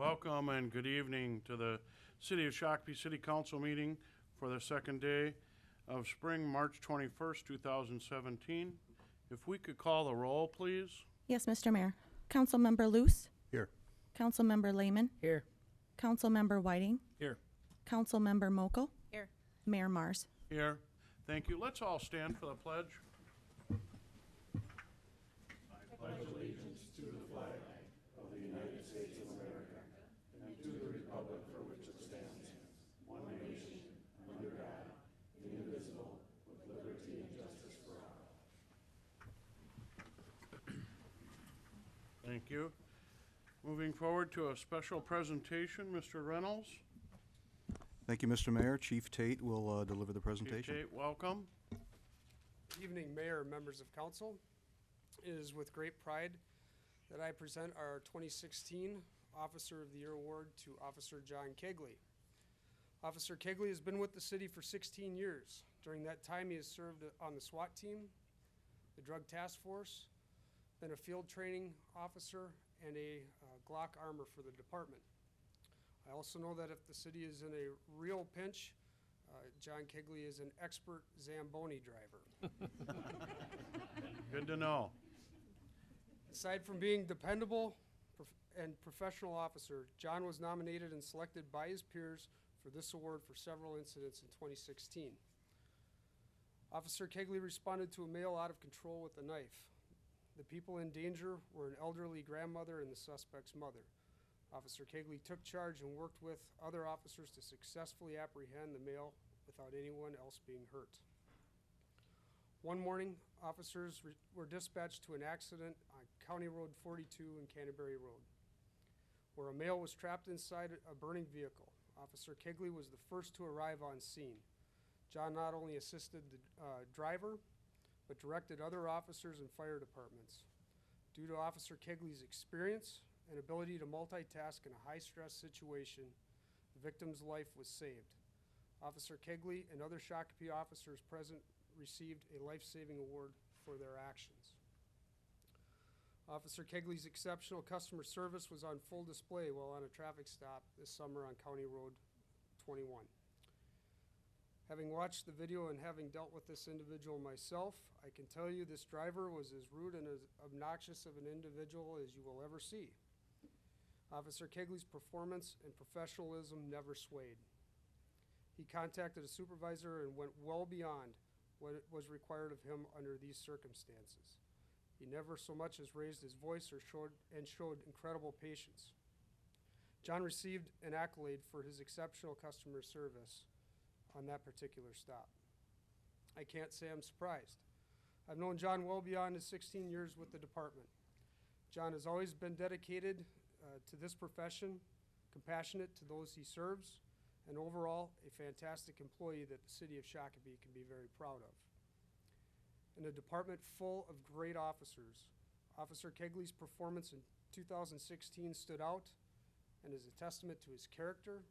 Welcome and good evening to the City of Shakopee City Council meeting for the second day of spring, March 21st, 2017. If we could call the roll, please. Yes, Mr. Mayor. Councilmember Luce. Here. Councilmember Lehman. Here. Councilmember Whiting. Here. Councilmember Mokel. Here. Mayor Mars. Here. Thank you. Let's all stand for the pledge. Thank you. Moving forward to a special presentation, Mr. Reynolds. Thank you, Mr. Mayor. Chief Tate will deliver the Chief presentation. Tate, welcome. Evening, Mayor and members of council. It is with great pride that I present our 2016 Officer of the Year Award to Officer John Kegley. Officer Kegley has been with the city for 16 years. During that time, he has served on the SWAT team, the Drug Task Force, been a field training officer, and a Glock armor for the department. I also know that if the city is in a real pinch, John Kegley is an expert Zamboni driver. Good to know. Aside from being dependable and professional officer, John was nominated and selected by his peers for this award for several incidents in 2016. Officer Kegley responded to a male out of control with a knife. The people in danger were an elderly grandmother and the suspect's mother. Officer Kegley took charge and worked with other officers to successfully apprehend the male without anyone else being hurt. One morning, officers were dispatched to an accident on County Road 42 and Canterbury Road, where a male was trapped inside a burning vehicle. Officer Kegley was the first to arrive on scene. John not only assisted the driver, but directed other officers and fire departments. Due to Officer Kegley's experience and ability to multitask in a high-stress situation, the victim's life was saved. Officer Kegley and other Shakopee officers present received a life-saving award for their actions. Officer Kegley's exceptional customer service was on full display while on a traffic stop this summer on County Road 21. Having watched the video and having dealt with this individual myself, I can tell you this driver was as rude and as obnoxious of an individual as you will ever see. Officer Kegley's performance and professionalism never swayed. He contacted a supervisor and went well beyond what was required of him under these circumstances. He never so much as raised his voice or showed incredible patience. John received an accolade for his exceptional customer service on that particular stop. I can't say I'm surprised. I've known John well beyond his 16 years with the department. John has always been dedicated to this profession, compassionate to those he serves, and overall a fantastic employee that the city of Shakopee can be very proud of. In a department full of great officers, Officer Kegley's performance in 2016 stood out and is a testament to his character,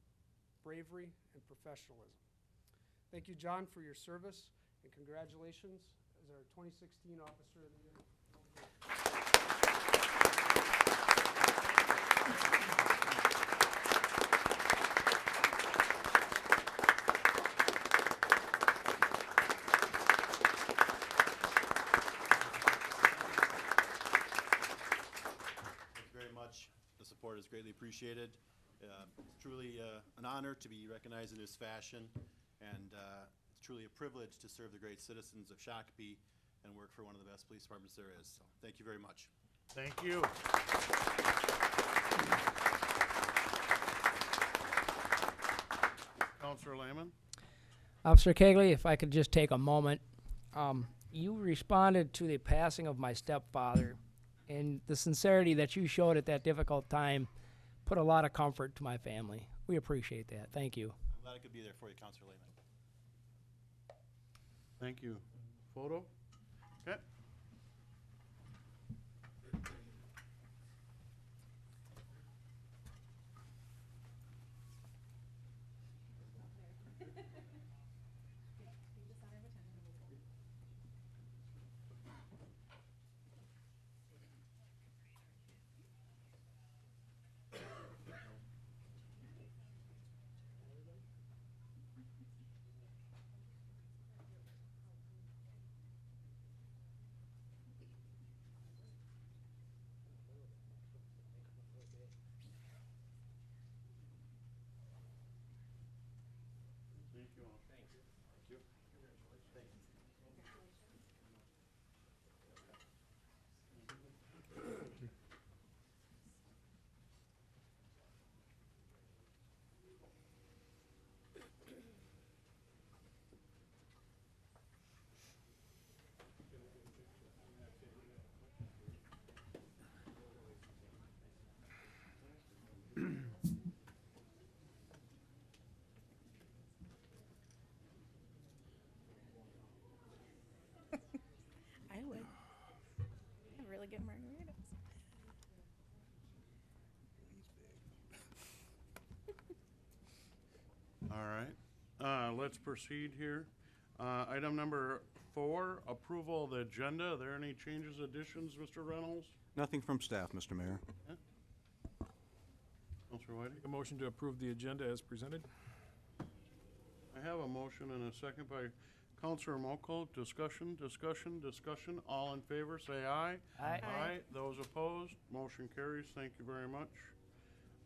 bravery, and professionalism. Thank you, John, for your service, and congratulations as our 2016 Officer of the Year. Thank you very much. The support is greatly appreciated. It's truly an honor to be recognized in this fashion. And it's truly a privilege to serve the great citizens of Shakopee and work for one of the best police departments there is. So thank you very much. Thank you. Councilor Lehman. Officer Kegley, if I could just take a moment. You responded to the passing of my stepfather, and the sincerity that you showed at that difficult time put a lot of comfort to my family. We appreciate that. Thank you. I'm glad I could be there for you, Councilor Lehman. Thank you. Photo? Okay. Thank you all. I would. I really good margaritas. All right, let's proceed here. Item number 4, approval of the agenda. Are there any changes, additions, Mr. Reynolds? Nothing from staff, Mr. Mayor. Counselor Whiting? A motion to approve the agenda as presented? I have a motion and a second by Counselor Mokel. Discussion, discussion, discussion. All in favor, say aye. Aye. Aye. Those opposed, motion carries. Thank you very much.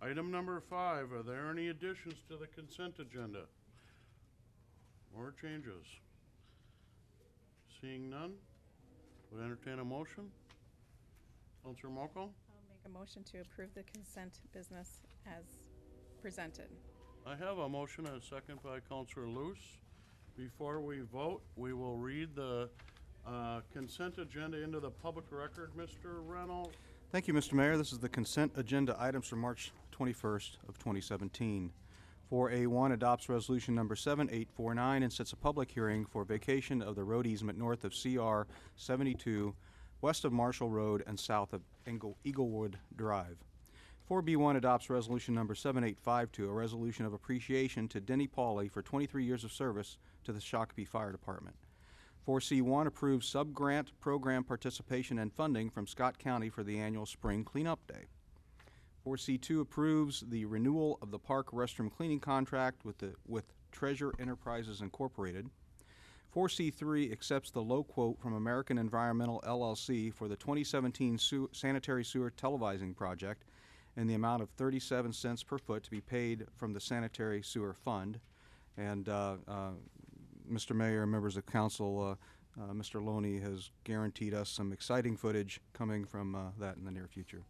Item number 5, are there any additions to the consent agenda? Or changes? Seeing none, would entertain a motion? Counselor Mokel? I'll make a motion to approve the consent business as presented. I have a motion and a second by Counselor Luce. Before we vote, we will read the consent agenda into the public record. Mr. Reynolds? Thank you, Mr. Mayor. This is the consent agenda items for March 21st of 2017. 4A1 adopts resolution number 7849 and sets a public hearing for vacation of the road easement north of CR 72, west of Marshall Road and south of Eaglewood Drive. 4B1 adopts resolution number 7852, a resolution of appreciation to Denny Pauley for 23 years of service to the Shakopee Fire Department. 4C1 approves sub-grant program participation and funding from Scott County for the annual Spring Cleanup Day. 4C2 approves the renewal of the park restroom cleaning contract with Treasure Enterprises Incorporated. 4C3 accepts the low quote from American Environmental LLC for the 2017 sanitary sewer televising project in the amount of 37 cents per foot to be paid from the sanitary sewer fund. And Mr. Mayor and members of council, Mr. Loney has guaranteed us some exciting footage coming from that in the near future.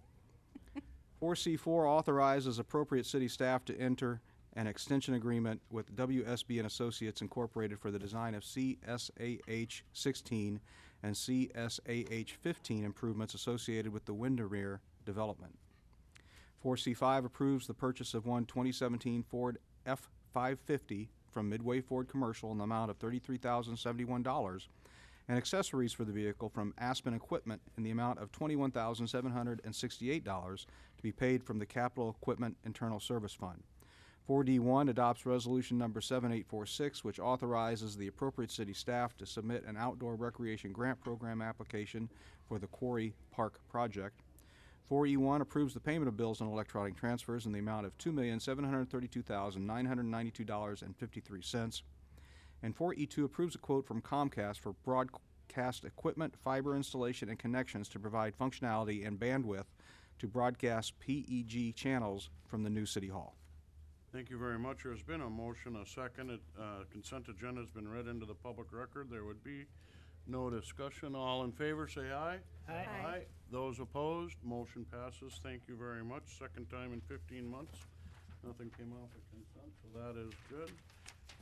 4C4 authorizes appropriate city staff to enter an extension agreement with WSB and Associates Incorporated for the design of CSAH 16 and CSAH 15 improvements associated with the Windermere development. 4C5 approves the purchase of one 2017 Ford F-550 from Midway Ford Commercial in the amount of $33,071 and accessories for the vehicle from Aspen Equipment in the amount of $21,768 to be paid from the Capital Equipment Internal Service Fund. 4D1 adopts resolution number 7846, which authorizes the appropriate city staff to submit an outdoor recreation grant program application for the Quarry Park project. 4E1 approves the payment of bills and electronic transfers in the amount of $2,732,992.53. And 4E2 approves a quote from Comcast for broadcast equipment, fiber installation, and connections to provide functionality and bandwidth to broadcast PEG channels from the new City Hall. Thank you very much. There's been a motion, a second. Consent agenda has been read into the public record. There would be no discussion. All in favor, say aye. Aye. Aye. Those opposed, motion passes. Thank you very much. Second time in 15 months. Nothing came off of consent, so that is good.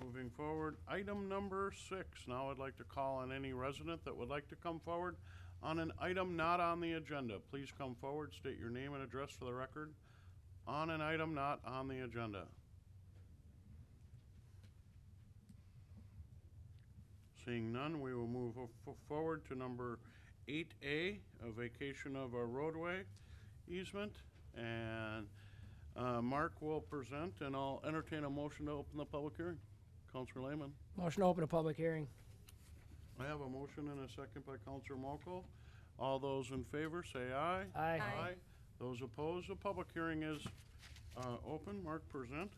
Moving forward, item number 6. Now I'd like to call on any resident that would like to come forward on an item not on the agenda. Please come forward, state your name and address for the record on an item not on the agenda. Seeing none, we will move forward to number 8A, a vacation of a roadway easement. And Mark will present, and I'll entertain a motion to open the public hearing. Counselor Lehman. Motion to open a public hearing. I have a motion and a second by Counselor Mokel. All those in favor, say aye. Aye. Aye. Those opposed, the public hearing is open. Mark, present.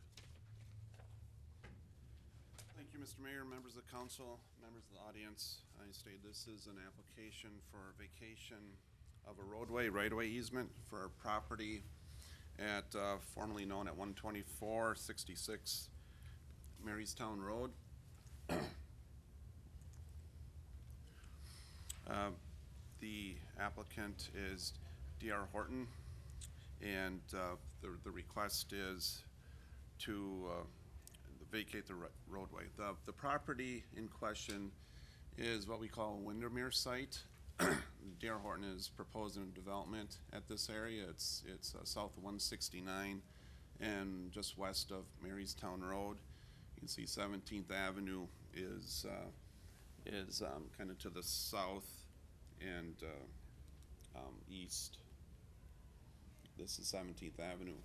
Thank you, Mr. Mayor, members of council, members of the audience. I state this is an application for vacation of a roadway, right-of-way easement for a property at formerly known at 12466 Marystown Road. The applicant is D.R. Horton, and the request is to vacate the roadway. The property in question is what we call a Windermere site. D.R. Horton is proposing development at this area. It's south of 169 and just west of Marystown Road. You can see 17th Avenue is kind of to the south and east. This is 17th Avenue.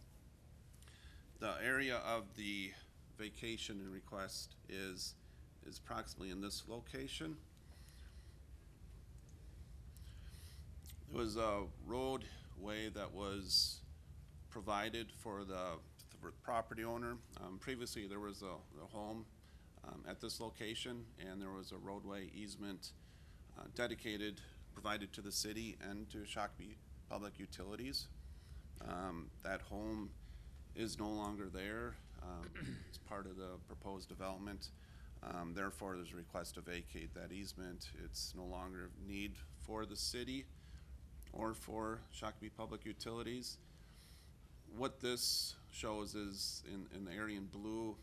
The area of the vacation and request is approximately in this location. It was a roadway that was provided for the property owner. Previously, there was a home at this location, and there was a roadway easement dedicated, provided to the city and to Shakopee Public Utilities. That home is no longer there. It's part of the proposed development. Therefore, there's a request to vacate that easement. It's no longer a need for the city or for Shakopee Public Utilities. What this shows is in the area in blue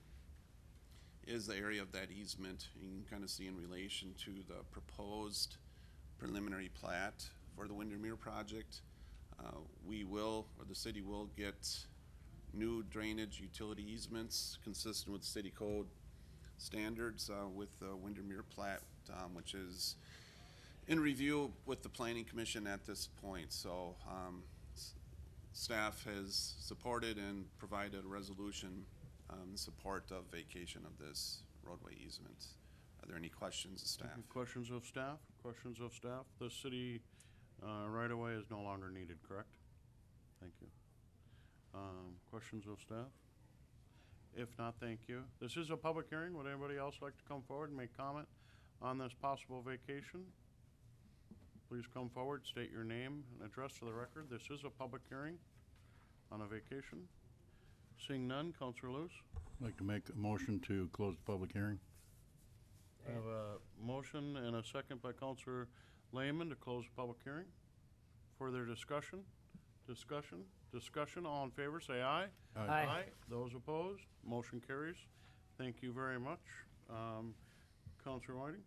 is the area of that easement. You can kind of see in relation to the proposed preliminary plat for the Windermere project. We will, or the city will, get new drainage utility easements consistent with city code standards with the Windermere plat, which is in review with the Planning Commission at this point. So staff has supported and provided a resolution in support of vacation of this roadway easement. Are there any questions of staff? Any questions of staff? Questions of staff? The city right-of-way is no longer needed, correct? Thank you. Questions of staff? If not, thank you. This is a public hearing. Would anybody else like to come forward and make comment on this possible vacation? Please come forward, state your name and address for the record. This is a public hearing on a vacation. Seeing none, Counselor Lewis. I'd like to make a motion to close the public hearing. I have a motion and a second by Counselor Lehman to close the public hearing. Further discussion? Discussion. All in favor, say aye. Aye. Those opposed, motion carries. Thank you very much. Counselor Whiting?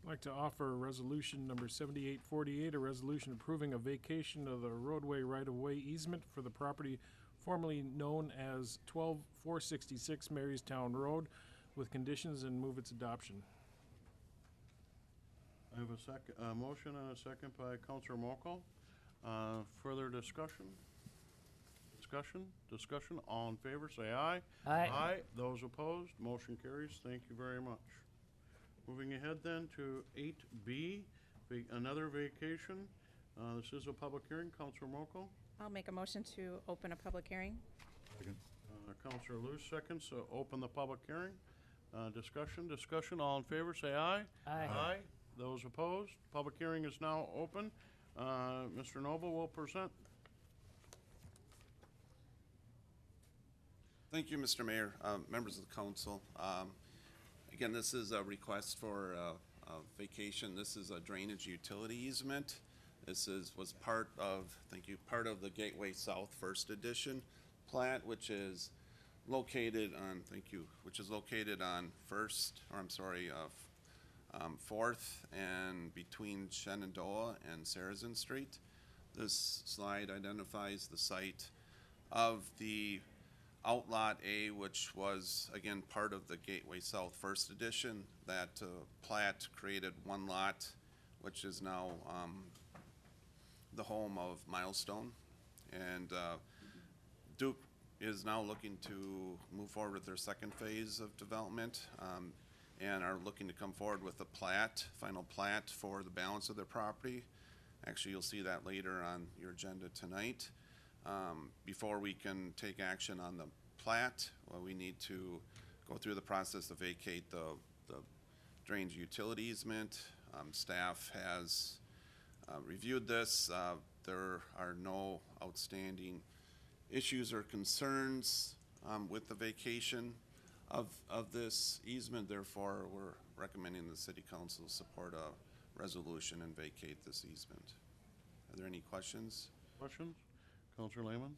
I'd like to offer resolution number 7848, a resolution approving a vacation of the roadway right-of-way easement for the property formerly known as 12466 Marystown Road with conditions, and move its adoption. I have a motion and a second by Counselor Mokel. Further discussion? Discussion. All in favor, say aye. Aye. Those opposed, motion carries. Thank you very much. Moving ahead then to 8B, another vacation. This is a public hearing. Counselor Mokel. I'll make a motion to open a public hearing. Second. Counselor Lewis seconds, so open the public hearing. Discussion. All in favor, say aye. Aye. Those opposed, public hearing is now open. Mr. Noble will present. Thank you, Mr. Mayor, members of the council. Again, this is a request for a vacation. This is a drainage utility easement. This was part of the Gateway South First Edition plat, which is located on, Fourth and between Shenandoah and Sarazen Street. This slide identifies the site of the Outlot A, which was, again, part of the Gateway South First Edition. That plat created one lot, which is now the home of Milestone. And Duke is now looking to move forward with their second phase of development and are looking to come forward with a final plat for the balance of their property. Actually, you'll see that later on your agenda tonight. Before we can take action on the plat, we need to go through the process to vacate the drainage utility easement. Staff has reviewed this. There are no outstanding issues or concerns with the vacation of this easement. Therefore, we're recommending the City Council support a resolution and vacate this easement. Are there any questions? Questions? Counselor Lehman?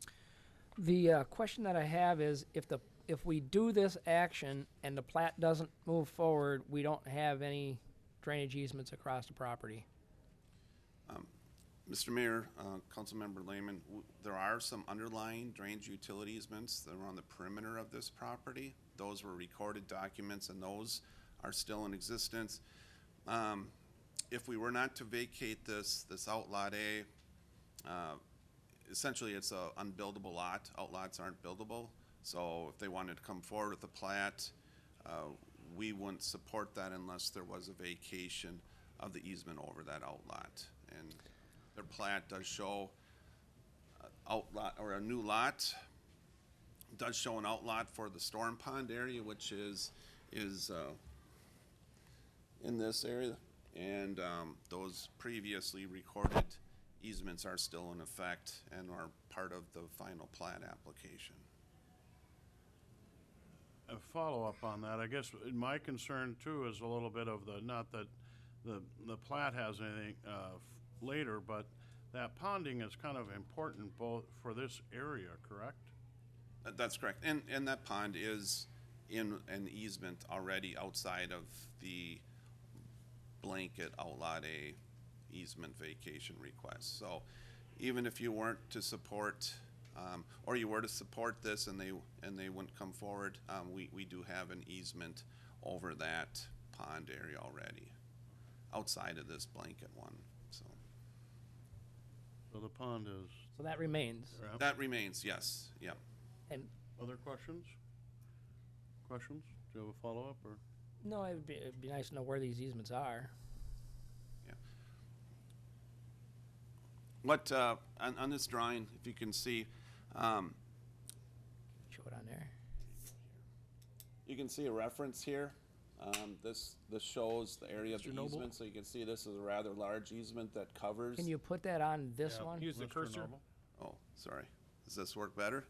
The question that I have is if we do this action and the plat doesn't move forward, we don't have any drainage easements across the property. Mr. Mayor, Councilmember Lehman, there are some underlying drainage utility easements that are on the perimeter of this property. Those were recorded documents and those are still in existence. If we were not to vacate this Outlot A, essentially it's a unbuildable lot. Outlots aren't buildable. So if they wanted to come forward with a plat, we wouldn't support that unless there was a vacation of the easement over that outlot. And their plat does show outlot, or a new lot, does show an outlot for the storm pond area, which is in this area. And those previously recorded easements are still in effect and are part of the final plat application. A follow-up on that, I guess my concern too is a little bit of not that the plat has anything later, but that ponding is kind of important both for this area, correct? That's correct. And that pond is in an easement already outside of the blanket Outlot A easement vacation request. So even if you weren't to support, or you were to support this and they wouldn't come forward, we do have an easement over that pond area already, outside of this blanket one, so. So the pond is. So that remains. Yep. That remains, yes, yep. And Other questions? Questions? Do you have a follow-up or? no, it'd be nice to know where these easements are. What, on this drawing, if you can see, Show it on there. you can see a reference here. This shows the area of the Mr. Noble? easement, so you can see this is a rather large easement that covers. Can you put that on this Yeah. one? Use the Mr. cursor. Noble? Oh, sorry. Does this work better?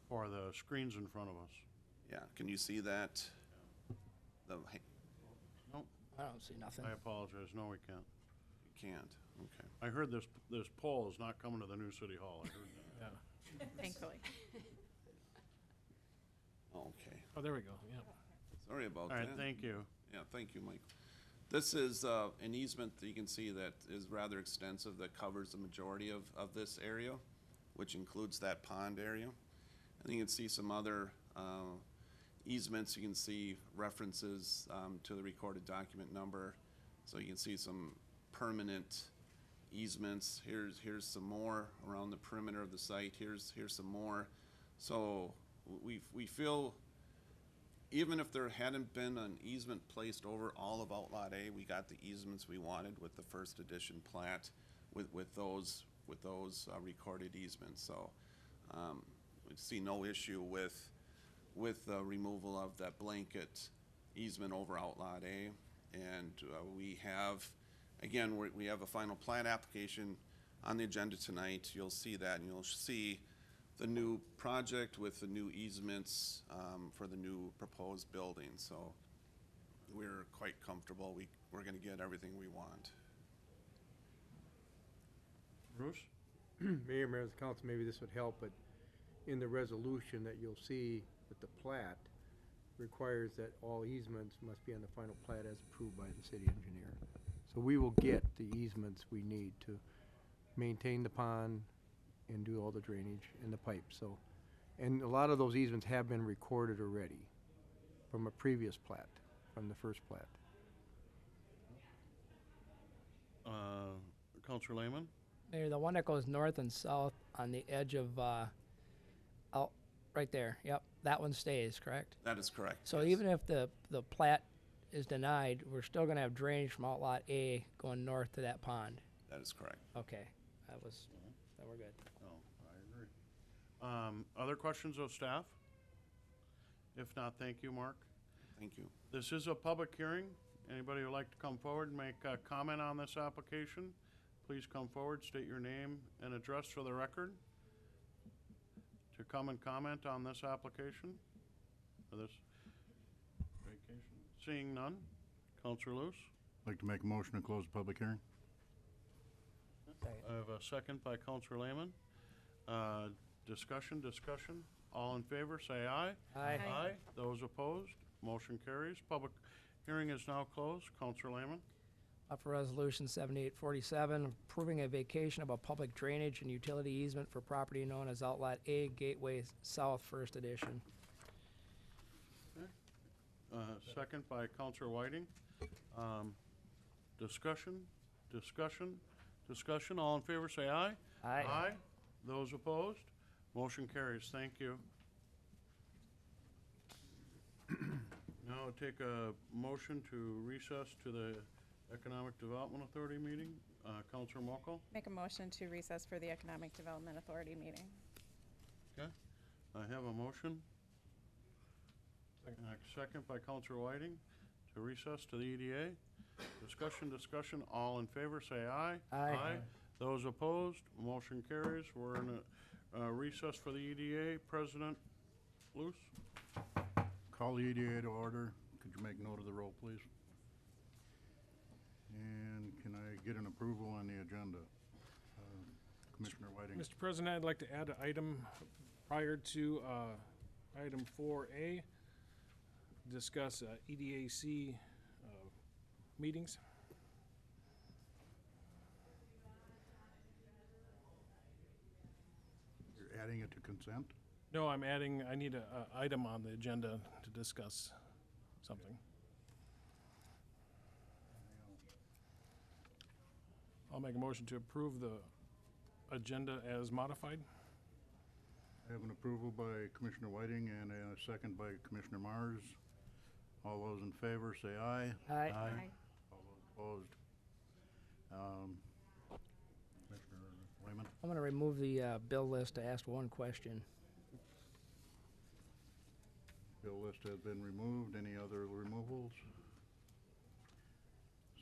For the screens in front of us. Yeah, can you see that? Nope, I don't see nothing. I apologize, no, we can't. You can't, okay. I heard this pole is not coming to the new city hall, I heard that. Yeah. Thankfully. Okay, Oh, there we go, yeah. sorry about All that. right, thank you. Yeah, thank you, Mike. This is an easement that you can see that is rather extensive, that covers the majority of this area, which includes that pond area. And you can see some other easements. You can see references to the recorded document number. So you can see some permanent easements. Here's some more around the perimeter of the site. Here's some more. So we feel, even if there hadn't been an easement placed over all of Outlot A, we got the easements we wanted with the first edition plat with those recorded easements. So we see no issue with the removal of that blanket easement over Outlot A. And we have, again, we have a final plat application on the agenda tonight. You'll see that, and you'll see the new project with the new easements for the new proposed building. So we're quite comfortable. We're going to get everything we want. Bruce? Mayor, members of the council, maybe this would help, but in the resolution that you'll see that the plat requires that all easements must be on the final plat as approved by the city engineer. So we will get the easements we need to maintain the pond and do all the drainage and the pipes, so. And a lot of those easements have been recorded already from a previous plat, from the first plat. Counselor Lehman? Mayor, the one that goes north and south on the edge of, out, right there, yep, that one stays, correct? That is correct. So yes. even if the plat is denied, we're still gonna have drainage from Outlot A going north to that pond? That is correct. Okay, then we're good. No, I agree. Other questions of staff? If not, thank you, Mark. Thank you. This is a public hearing. Anybody who'd like to come forward and make a comment on this application, please come forward, state your name and address for the record. To come and comment on this application, or this vacation. Seeing none, Counselor Loose? Like to make a motion to close the public hearing? I have a second by Counselor Lehman. Discussion. All in favor, say aye. Aye. Aye. Those opposed, motion carries. Public hearing is now closed. Counselor Lehman. Up for Resolution 7847, approving a vacation of a public drainage and utility easement for property known as Outlot A Gateway South First Edition. Second by Counselor Whiting. Discussion. All in favor, say aye. Aye. Aye. Those opposed, motion carries. Thank you. Now take a motion to recess to the Economic Development Authority meeting. Counselor Mokel. Make a motion to recess for the Economic Development Authority meeting. Okay. I have a motion. Second by Counselor Whiting to recess to the EDA. Discussion. All in favor, say aye. Aye. Those opposed, motion carries. We're in a recess for the EDA. President Luce. Call the EDA to order. Could you make note of the roll, please? And can I get an approval on the agenda? Commissioner Whiting. Mr. President, I'd like to add an item prior to item 4A, discuss EDAC meetings. You're adding it to consent? No, I need a item on the agenda to discuss something. I'll make a motion to approve the agenda as modified. I have an approval by Commissioner Whiting and a second by Commissioner Mars. All those in favor, say aye. Aye. All those opposed. Commissioner Lehman. I'm going to remove the bill list to ask one question. Bill list has been removed. Any other removals?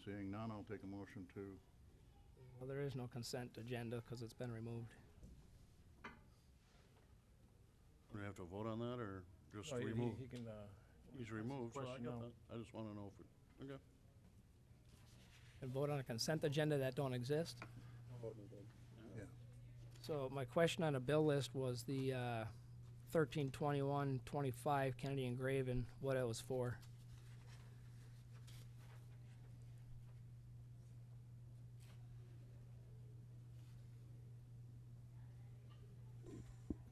Seeing none, I'll take a motion to, Well, there is no consent agenda because it's been removed. Do we have to vote on that, or just Oh, remove? he can, He's removed, so I question got now. that. I just want to know if it, okay. And vote on a consent agenda that don't exist. yeah. So my question on the bill list was the 132125 Kennedy and Graven, what it was for.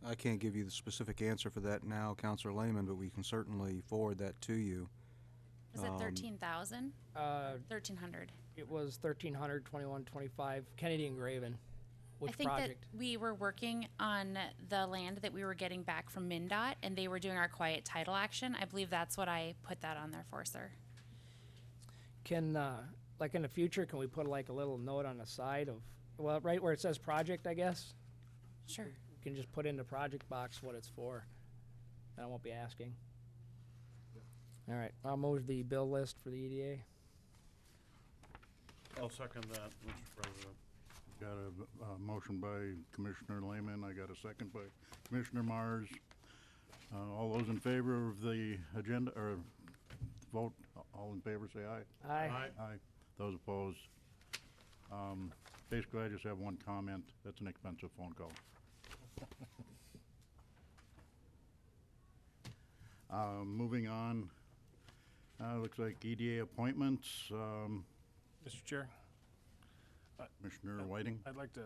I can't give you the specific answer for that now, Counselor Lehman, but we can certainly forward that to you. Is it 13,000? Uh, 1,300. It was 1300 2125 Kennedy and Graven. Which I think project? that we were working on the land that we were getting back from MnDOT, and they were doing our quiet title action. I believe that's what I put that on there for, sir. Can, like in the future, can we put like a little note on the side of, well, right where it says project, I guess? Sure. We can just put in the project box what it's for. And I won't be asking. All right, I'll move the bill list for the E EDA. I'll second that, Mr. President. Got a motion by Commissioner Lehman. I got a second by Commissioner Mars. All those in favor of the agenda, or vote, all in favor, say aye. Aye. Aye. Those opposed. Basically, I just have one comment. That's an expensive phone call. Moving on, looks like EDA appointments. Mr. Chair, Commissioner Whiting, I'd like to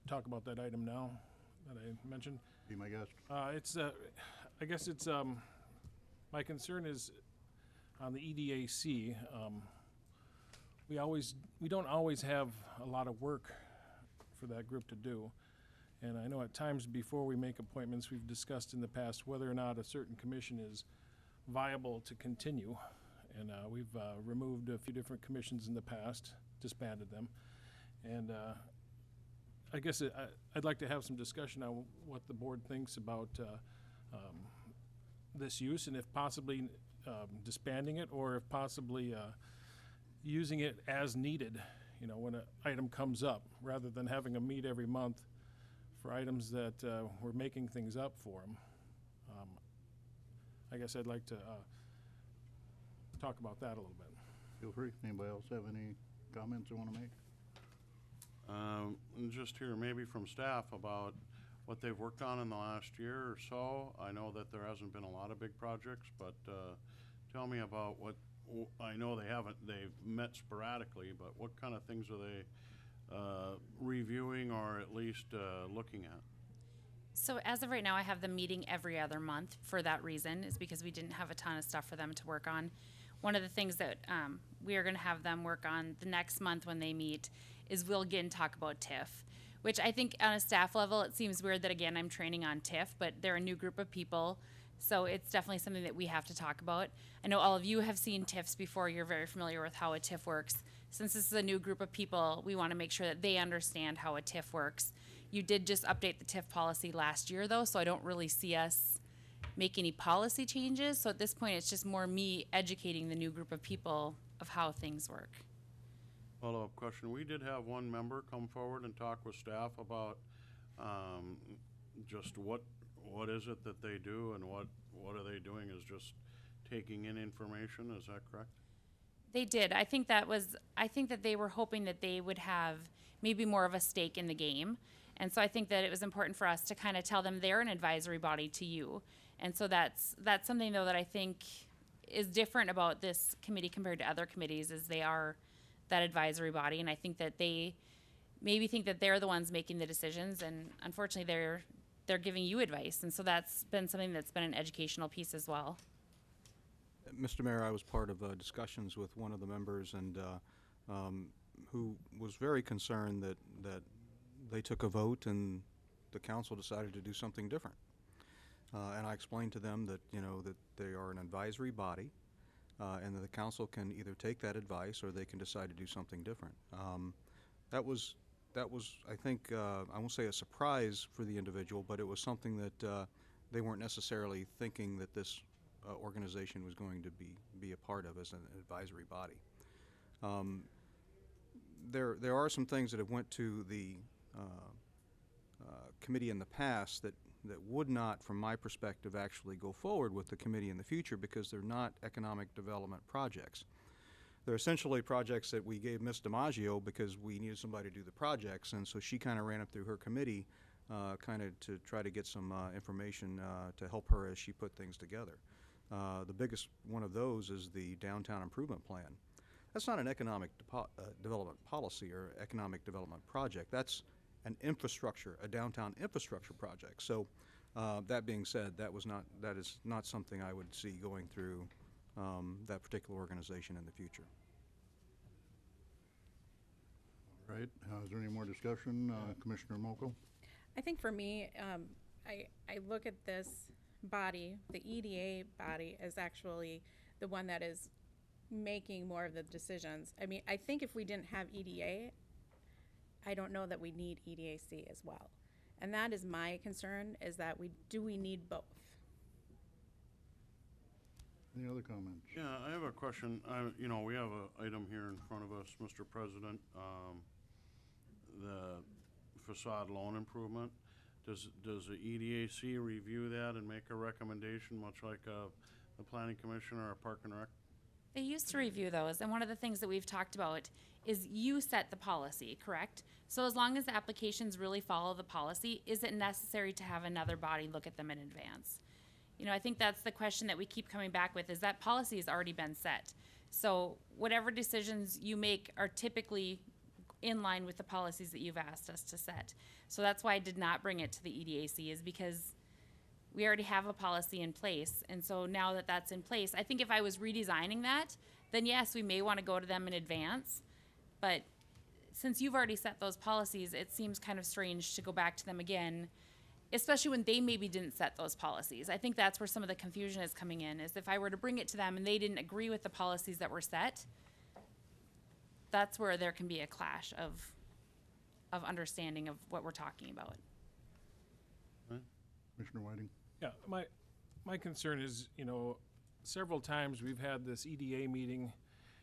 talk about that item now that I mentioned. be my guest. It's, I guess it's, my concern is on the EDAC. We don't always have a lot of work for that group to do. And I know at times before we make appointments, we've discussed in the past whether or not a certain commission is viable to continue. And we've removed a few different commissions in the past, disbanded them. And I guess I'd like to have some discussion on what the board thinks about this use, and if possibly disbanding it, or if possibly using it as needed, you know, when an item comes up, rather than having a meet every month for items that we're making things up for them. I guess I'd like to talk about that a little bit. Feel free. Anybody else have any comments they want to make? And just hear maybe from staff about what they've worked on in the last year or so. I know that there hasn't been a lot of big projects, but tell me about what, I know they've met sporadically, but what kind of things are they reviewing or at least looking at? So as of right now, I have them meeting every other month for that reason, is because we didn't have a ton of stuff for them to work on. One of the things that we are going to have them work on the next month when they meet is we'll again talk about TIF, which I think on a staff level, it seems weird that again, I'm training on TIF, but they're a new group of people. So it's definitely something that we have to talk about. I know all of you have seen TIFs before. You're very familiar with how a TIF works. Since this is a new group of people, we want to make sure that they understand how a TIF works. You did just update the TIF policy last year though, so I don't really see us make any policy changes. So at this point, it's just more me educating the new group of people of how things work. Follow-up question. We did have one member come forward and talk with staff about just what is it that they do and what are they doing is just taking in information. Is that correct? They did. I think that they were hoping that they would have maybe more of a stake in the game. And so I think that it was important for us to kind of tell them they're an advisory body to you. And so that's something though that I think is different about this committee compared to other committees is they are that advisory body. And I think that they maybe think that they're the ones making the decisions, and unfortunately they're giving you advice. And so that's been something that's been an educational piece as well. Mr. Mayor, I was part of discussions with one of the members and who was very concerned that they took a vote and the council decided to do something different. And I explained to them that, that they are an advisory body and that the council can either take that advice or they can decide to do something different. That was, I think, I won't say a surprise for the individual, but it was something that they weren't necessarily thinking that this organization was going to be a part of as an advisory body. There are some things that have went to the committee in the past that would not, from my perspective, actually go forward with the committee in the future because they're not economic development projects. They're essentially projects that we gave Ms. DiMaggio because we needed somebody to do the projects, and so she kind of ran it through her committee kind of to try to get some information to help her as she put things together. The biggest one of those is the downtown improvement plan. That's not an economic development policy or economic development project. That's an infrastructure, a downtown infrastructure project. So that being said, that is not something I would see going through that particular organization in the future. All right, is there any more discussion? Commissioner Mokel? I think for me, I look at this body, the EDA body, as actually the one that is making more of the decisions. I mean, I think if we didn't have EDA, I don't know that we need EDAC as well. And that is my concern, is that do we need both? Any other comments? Yeah, I have a question. We have an item here in front of us, Mr. President, the facade loan improvement. Does the EDAC review that and make a recommendation, much like the Planning Commission or a Park and Rec? They used to review those, and one of the things that we've talked about is you set the policy, correct? So as long as the applications really follow the policy, is it necessary to have another body look at them in advance? I think that's the question that we keep coming back with, is that policy has already been set. So whatever decisions you make are typically in line with the policies that you've asked us to set. So that's why I did not bring it to the EDAC, is because we already have a policy in place. And so now that that's in place, I think if I was redesigning that, then yes, we may want to go to them in advance. But since you've already set those policies, it seems kind of strange to go back to them again, especially when they maybe didn't set those policies. I think that's where some of the confusion is coming in, is if I were to bring it to them and they didn't agree with the policies that were set, that's where there can be a clash of understanding of what we're talking about. Commissioner Whiting? Yeah, my concern is, several times we've had this EDA meeting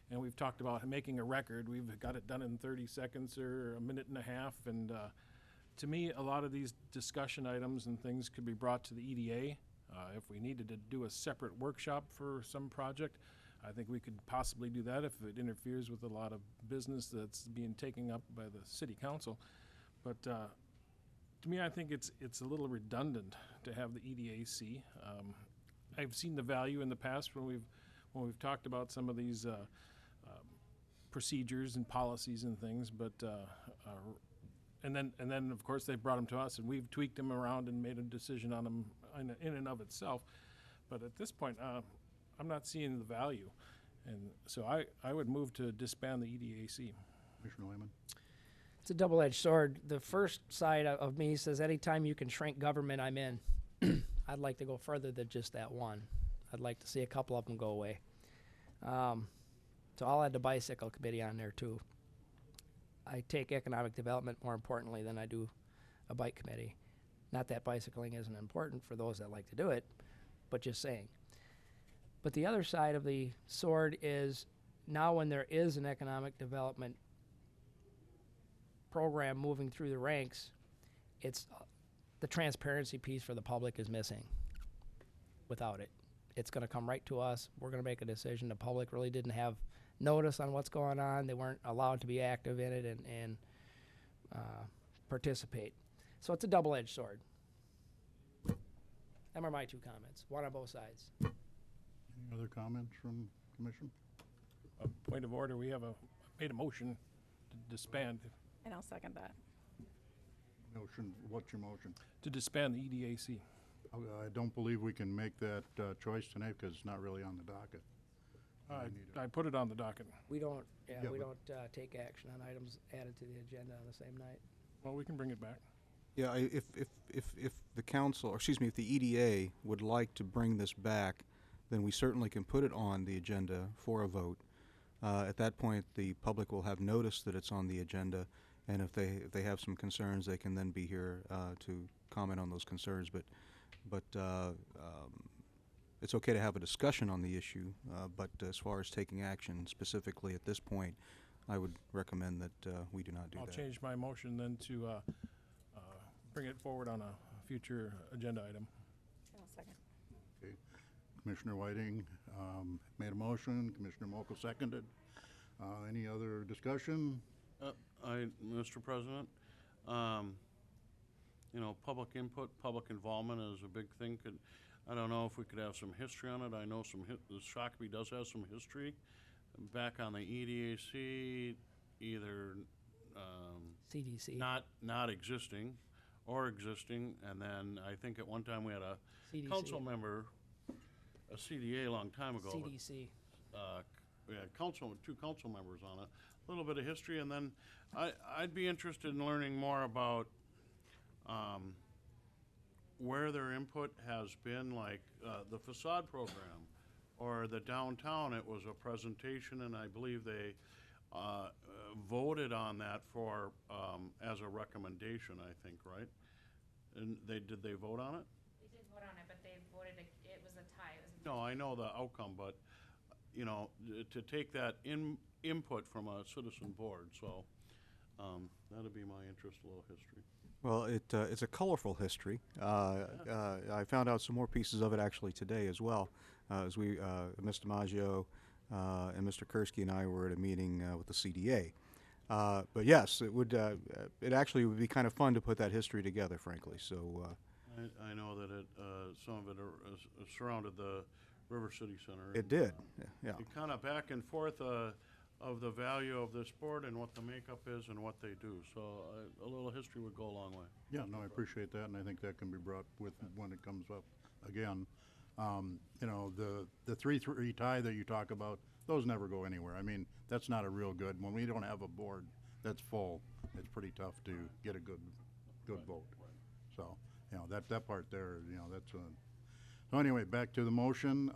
and we've talked about making a record. We've got it done in 30 seconds or a minute and a half. And to me, a lot of these discussion items and things could be brought to the EDA. If we needed to do a separate workshop for some project, I think we could possibly do that if it interferes with a lot of business that's being taken up by the city council. But to me, I think it's a little redundant to have the EDAC. I've seen the value in the past when we've talked about some of these procedures and policies and things, but and then of course they brought them to us and we've tweaked them around and made a decision on them in and of itself. But at this point, I'm not seeing the value, and so I would move to disband the EDAC. Commissioner Lehman? It's a double-edged sword. The first side of me says anytime you can shrink government, I'm in. I'd like to go further than just that one. I'd like to see a couple of them go away. So I'll add the bicycle committee on there too. I take economic development more importantly than I do a bike committee. Not that bicycling isn't important for those that like to do it, but just saying. But the other side of the sword is now when there is an economic development program moving through the ranks, it's the transparency piece for the public is missing. Without it, it's going to come right to us. We're going to make a decision. The public really didn't have notice on what's going on. They weren't allowed to be active in it and participate. So it's a double-edged sword. Them are my two comments. One on both sides. Any other comments from commission? Point of order, we have made a motion to disband, And I'll second that. Motion, what's your motion? to disband the E EDAC. I don't believe we can make that choice tonight because it's not really on the docket. I put it on the docket. We don't, Yeah, we but- don't take action on items added to the agenda on the same night. Well, we can bring it back. Yeah, if the council, or excuse me, if the EDA would like to bring this back, then we certainly can put it on the agenda for a vote. At that point, the public will have notice that it's on the agenda, and if they have some concerns, they can then be here to comment on those concerns. But it's okay to have a discussion on the issue, but as far as taking action specifically at this point, I would recommend that we do not do I'll that. change my motion then to bring it forward on a future agenda item. I'll second. Okay. Commissioner Whiting made a motion, Commissioner Mokel seconded. Any other discussion? Mr. President, you know, public input, public involvement is a big thing. I don't know if we could have some history on it. I know the Shakopee does have some history. Back on the EDAC, either CDC. not existing or existing, and then I think at one time we had a CDC. council member, a CDA a long time ago. but, CDC. we had two council members on it. A little bit of history, and then I'd be interested in learning more about where their input has been, like the facade program or the downtown. It was a presentation, and I believe they voted on that for as a recommendation, I think, right? And did they vote on it? They did vote on it, but they voted, it was a tie. It was No, I know the outcome, but, you know, to take that input from a citizen board, so that'd be my interest, a little history. Well, it's a colorful history. I found out some more pieces of it actually today as well, as Mr. Maggio and Mr. Kursky and I were at a meeting with the CDA. But yes, it actually would be kind of fun to put that history together, frankly. So I know that some of it surrounded the River City Center. it did, yeah. It kind of back and forth of the value of this board and what the makeup is and what they do. So a little history would go a long way. Yeah, no, I appreciate that, and I think that can be brought with when it comes up again. You know, the 3-3 tie that you talk about, those never go anywhere. I mean, that's not a real good, when we don't have a board that's full, it's pretty tough to get a good vote. So, you know, that part there, you know, that's a, so anyway, back to the motion.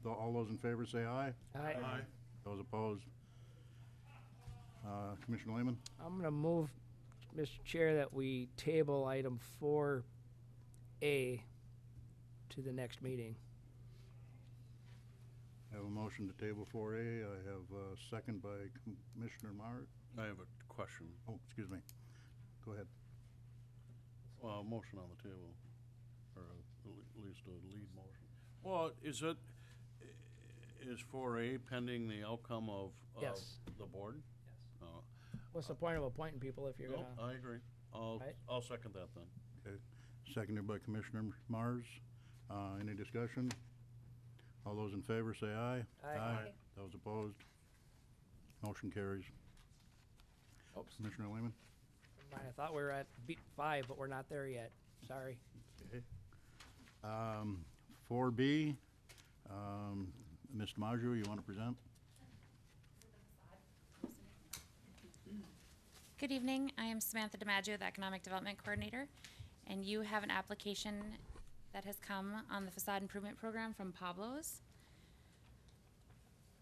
All those in favor say aye. Aye. Those opposed? Commissioner Lehman? I'm going to move, Mr. Chair, that we table item 4A to the next meeting. I have a motion to table 4A. I have a second by Commissioner Mars. I have a question. Oh, excuse me. Go ahead. Motion on the table, or at least a lead motion. Well, is it, Is 4A pending the outcome of Yes. the board? Yes. Oh, What's the point of appointing people if you're no, gonna? I agree. Right. I'll second that then. Okay. Seconded by Commissioner Mars. Any discussion? All those in favor say aye. Aye. Those opposed? Motion carries. Oops. Commissioner Lehman? I thought we were at beat 5, but we're not there yet. Sorry. Okay. 4B, Mr. Maggio, you want to present? Good evening. I am Samantha DiMaggio, the Economic Development Coordinator, and you have an application that has come on the facade improvement program from Pablo's.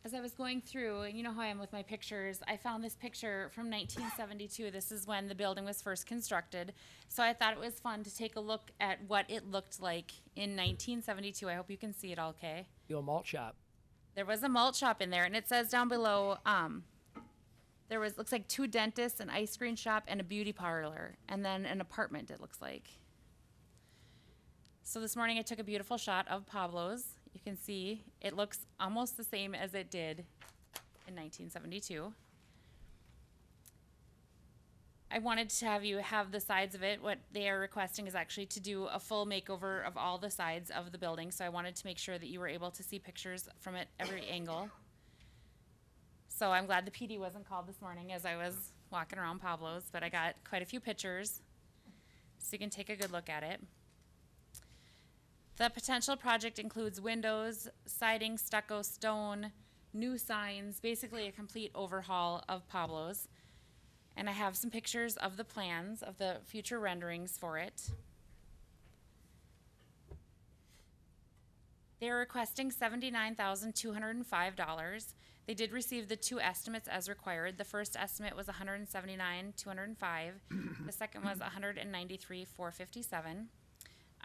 As I was going through, and you know how I am with my pictures, I found this picture from 1972. This is when the building was first constructed. So I thought it was fun to take a look at what it looked like in 1972. I hope you can see it all okay. The old malt shop. There was a malt shop in there, and it says down below, there was, looks like 2 dentists, an ice cream shop, and a beauty parlor, and then an apartment, it looks like. So this morning I took a beautiful shot of Pablo's. You can see it looks almost the same as it did in 1972. I wanted to have you have the sides of it. What they are requesting is actually to do a full makeover of all the sides of the building, so I wanted to make sure that you were able to see pictures from it every angle. So I'm glad the PD wasn't called this morning as I was walking around Pablo's, but I got quite a few pictures, so you can take a good look at it. The potential project includes windows, siding, stucco, stone, new signs, basically a complete overhaul of Pablo's. And I have some pictures of the plans of the future renderings for it. They are requesting $79,205. They did receive the 2 estimates as required. The first estimate was $179,205. The second was $193,457.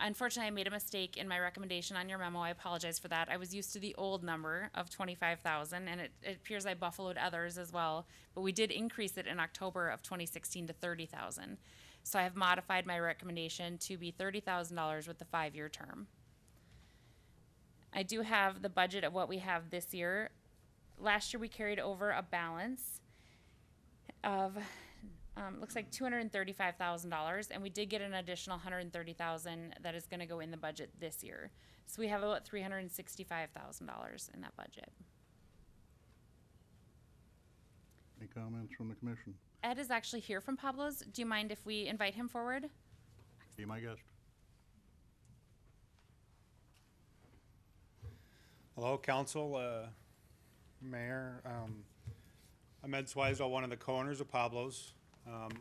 Unfortunately, I made a mistake in my recommendation on your memo. I apologize for that. I was used to the old number of 25,000, and it appears I buffaloed others as well. But we did increase it in October of 2016 to 30,000. So I have modified my recommendation to be $30,000 with the 5-year term. I do have the budget of what we have this year. Last year we carried over a balance of looks like $235,000, and we did get an additional $130,000 that is going to go in the budget this year. So we have about $365,000 in that budget. Any comments from the commission? Ed is actually here from Pablo's. Do you mind if we invite him forward? Be my guest. Hello, council, mayor. I'm Ed Swisel, one of the co-owners of Pablo's.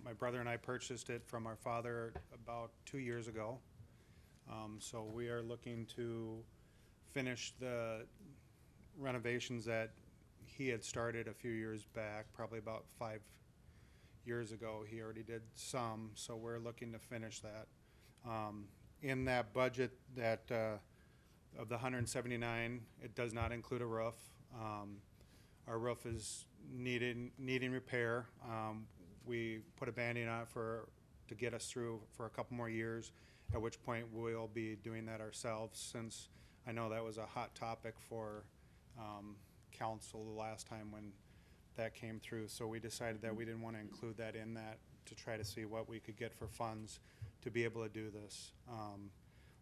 My brother and I purchased it from our father about 2 years ago. So we are looking to finish the renovations that he had started a few years back, probably about 5 years ago. He already did some, so we're looking to finish that. In that budget that of the 179, it does not include a roof. Our roof is needing repair. We put a Band-Aid on it to get us through for a couple more years, at which point we'll be doing that ourselves, since I know that was a hot topic for council the last time when that came through. So we decided that we didn't want to include that in that, to try to see what we could get for funds to be able to do this. A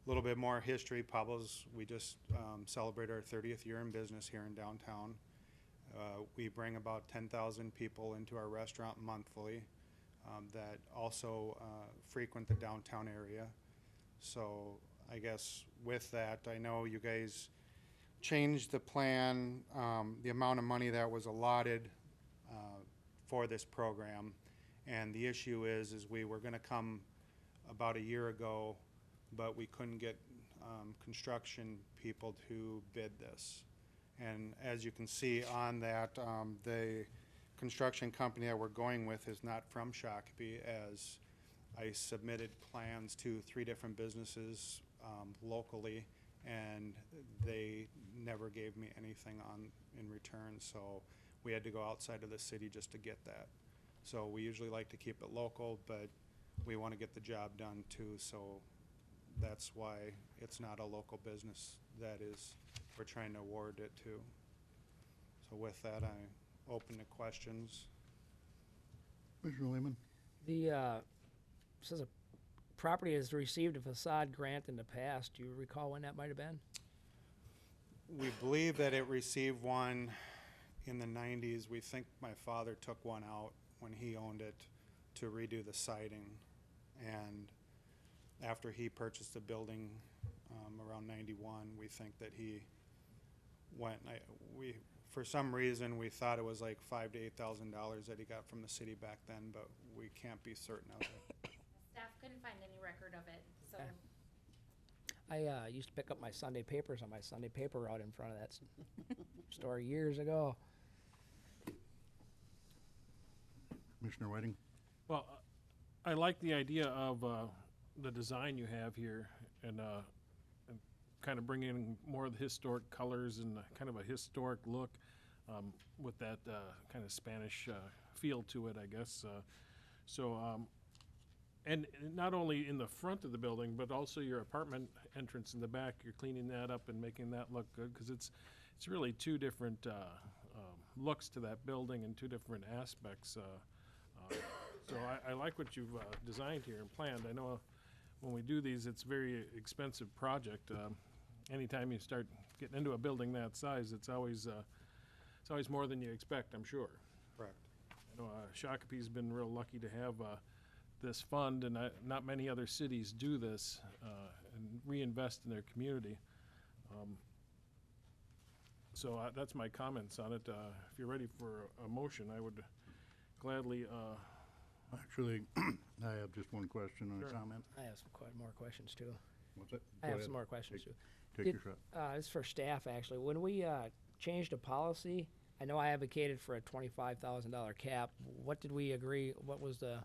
little bit more history. Pablo's, we just celebrated our 30th year in business here in downtown. We bring about 10,000 people into our restaurant monthly that also frequent the downtown area. So I guess with that, I know you guys changed the plan, the amount of money that was allotted for this program. And the issue is we were going to come about a year ago, but we couldn't get construction people to bid this. And as you can see on that, the construction company that we're going with is not from Shakopee, as I submitted plans to 3 different businesses locally, and they never gave me anything in return. So we had to go outside of the city just to get that. So we usually like to keep it local, but we want to get the job done too. So that's why it's not a local business that is we're trying to award it to. So with that, I open to questions. Commissioner Lehman? The, says a property has received a facade grant in the past. Do you recall when that might have been? We believe that it received one in the 90s. We think my father took one out when he owned it to redo the siding. And after he purchased the building around 91, we think that he went, for some reason, we thought it was like $5,000 to $8,000 that he got from the city back then, but we can't be certain of it. Staff couldn't find any record of it, so. I used to pick up my Sunday papers on my Sunday paper route in front of that store years ago. Commissioner Whiting? Well, I like the idea of the design you have here and kind of bringing more of the historic colors and kind of a historic look with that kind of Spanish feel to it, I guess. And not only in the front of the building, but also your apartment entrance in the back, you're cleaning that up and making that look good, because it's really two different looks to that building and two different aspects. So I like what you've designed here and planned. I know when we do these, it's a very expensive project. Anytime you start getting into a building that size, it's always more than you expect, I'm sure. Correct. I know Shakopee's been real lucky to have this fund, and not many other cities do this and reinvest in their community. So that's my comments on it. If you're ready for a motion, I would gladly. Actually, I have just one question and a Sure. comment. I have some more questions too. What's it? I Go have ahead. some more questions too. Take your shot. This is for staff, actually. When we changed the policy, I know I advocated for a $25,000 cap. What did we agree? What was the?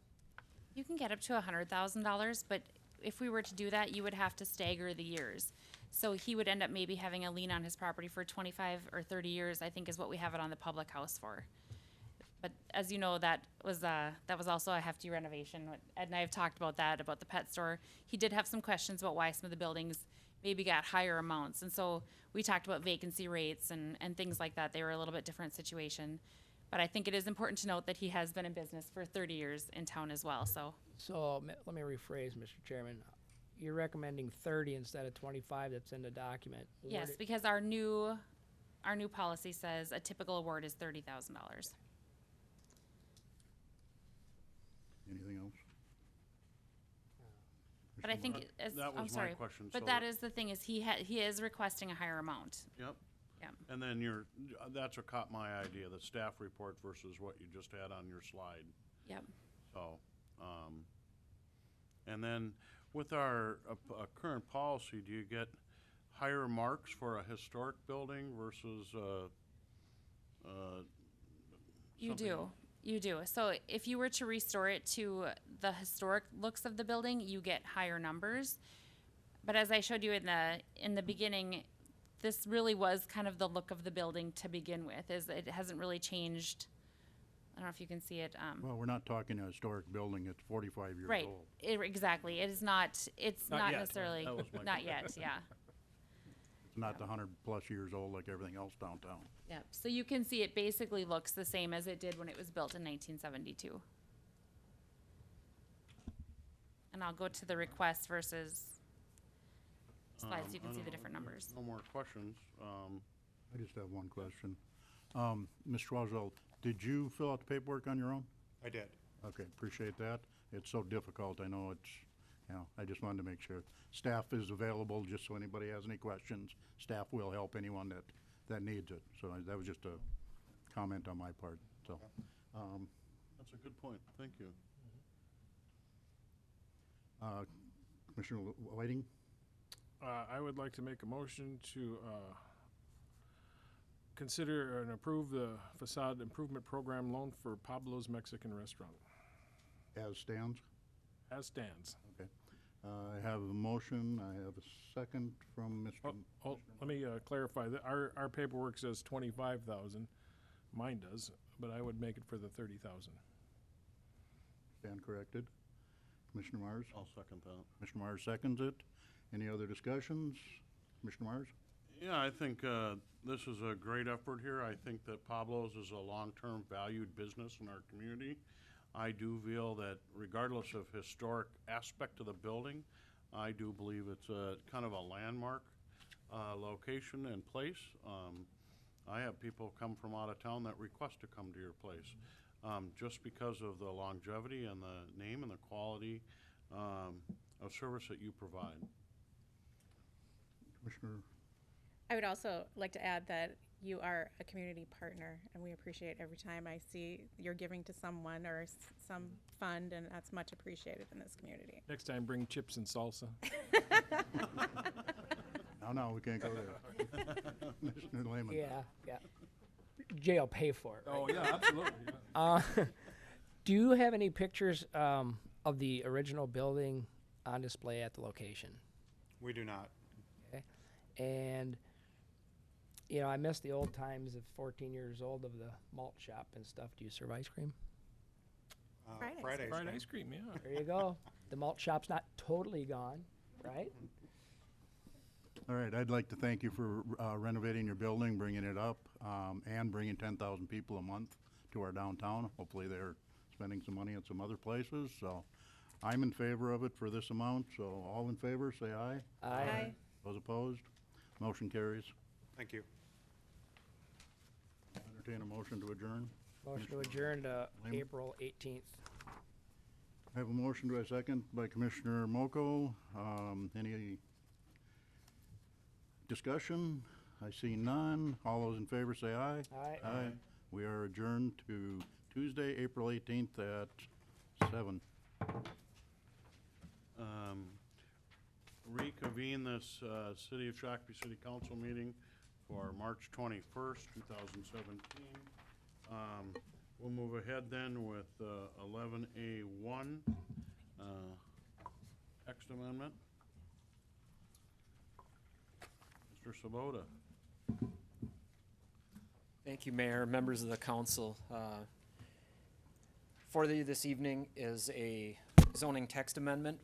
You can get up to $100,000, but if we were to do that, you would have to stagger the years. So he would end up maybe having a lien on his property for 25 or 30 years, I think is what we have it on the public house for. But as you know, that was also a hefty renovation. Ed and I have talked about that, about the pet store. He did have some questions about why some of the buildings maybe got higher amounts. And so we talked about vacancy rates and things like that. They were a little bit different situation. But I think it is important to note that he has been in business for 30 years in town as well, so. So let me rephrase, Mr. Chairman. You're recommending 30 instead of 25 that's in the document. Yes, because our new policy says a typical award is $30,000. Anything else? But I think, as, That I'm was my sorry, question, but so- that is the thing, is he is requesting a higher amount. Yep. Yeah. And then that's what caught my idea, the staff report versus what you just had on your slide. Yep. So, and then with our current policy, do you get higher marks for a historic building versus You something do. else? You do. So if you were to restore it to the historic looks of the building, you get higher numbers. But as I showed you in the beginning, this really was kind of the look of the building to begin with. Is it hasn't really changed. I don't know if you can see it. Well, we're not talking a historic building, it's 45 years Right. old. Exactly. It is not. It's Not not, yet. necessarily. That was my Not yet. Yeah. It's not the 100-plus years old like everything else downtown. Yep. So you can see it basically looks the same as it did when it was built in 1972. And I'll go to the request versus slides so you can see the different numbers. No more questions. I just have one question. Mr. Roswell, did you fill out the paperwork on your own? I did. Okay, appreciate that. It's so difficult, I know it's, I just wanted to make sure. Staff is available, just so anybody has any questions. Staff will help anyone that needs it. So that was just a comment on my part, so. That's a good point. Thank you. Commissioner Whiting? I would like to make a motion to consider and approve the facade improvement program loan for Pablo's Mexican Restaurant As stands? as stands. Okay. I have a motion, I have a second from Mr. Let me clarify that our paperwork says 25,000. Mine does, but I would make it for the 30,000. Stand corrected. Commissioner Myers? I'll second that. Commissioner Myers seconds it. Any other discussions? Commissioner Myers? Yeah, I think this is a great effort here. I think that Pablo's is a long-term valued business in our community. I do feel that regardless of historic aspect of the building, I do believe it's a kind of a landmark location and place. I have people come from out of town that request to come to your place just because of the longevity and the name and the quality of service that you provide. Commissioner, I would also like to add that you are a community partner, and we appreciate every time I see you're giving to someone or some fund, and that's much appreciated in this community. Next time, bring chips and salsa. no, we can't go there. Commissioner Lehman. Yeah. Jay will pay for it. Oh, yeah, absolutely. Yeah. Do you have any pictures of the original building on display at the location? We do not. Okay. And, you know, I miss the old times of 14 years old of the malt shop and stuff. Do you serve ice cream? Fried Fried ice cream, yeah. There you go. The malt shop's not totally gone, right? All right, I'd like to thank you for renovating your building, bringing it up, and bringing 10,000 people a month to our downtown. Hopefully they're spending some money at some other places, so I'm in favor of it for this amount, so all in favor, say aye. Aye. Those opposed? Motion carries. Thank you. Entertain a motion to adjourn. Motion to adjourn to Lehman? April 18th. I have a motion, do I second, by Commissioner Moko. Any discussion? I see none. All those in favor say aye. Aye. Aye. We are adjourned to Tuesday, April 18th at 7. Reconvene this City of Shakopee City Council meeting for March 21st, 2017. We'll move ahead then with 11A1, text amendment. Mr. Sabota. Thank you, Mayor, members of the council. For you this evening is a zoning text amendment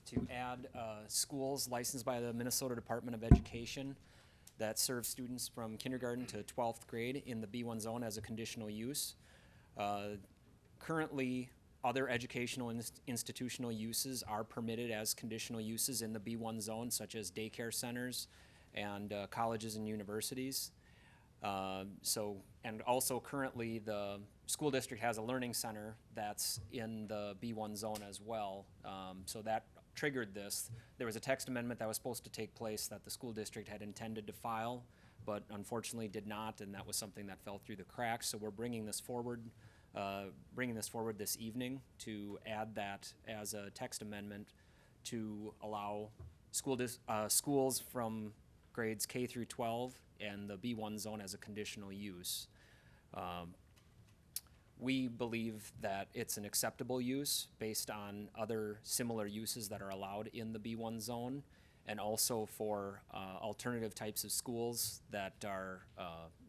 to add schools licensed by the Minnesota Department of Education that serve students from kindergarten to 12th grade in the B1 zone as a conditional use. Currently, other educational institutional uses are permitted as conditional uses in the B1 zone, such as daycare centers and colleges and universities. And also currently the school district has a learning center that's in the B1 zone as well. So that triggered this. There was a text amendment that was supposed to take place that the school district had intended to file, but unfortunately did not, and that was something that fell through the cracks. So we're bringing this forward this evening to add that as a text amendment to allow schools from grades K through 12 and the B1 zone as a conditional use. We believe that it's an acceptable use based on other similar uses that are allowed in the B1 zone, and also for alternative types of schools that are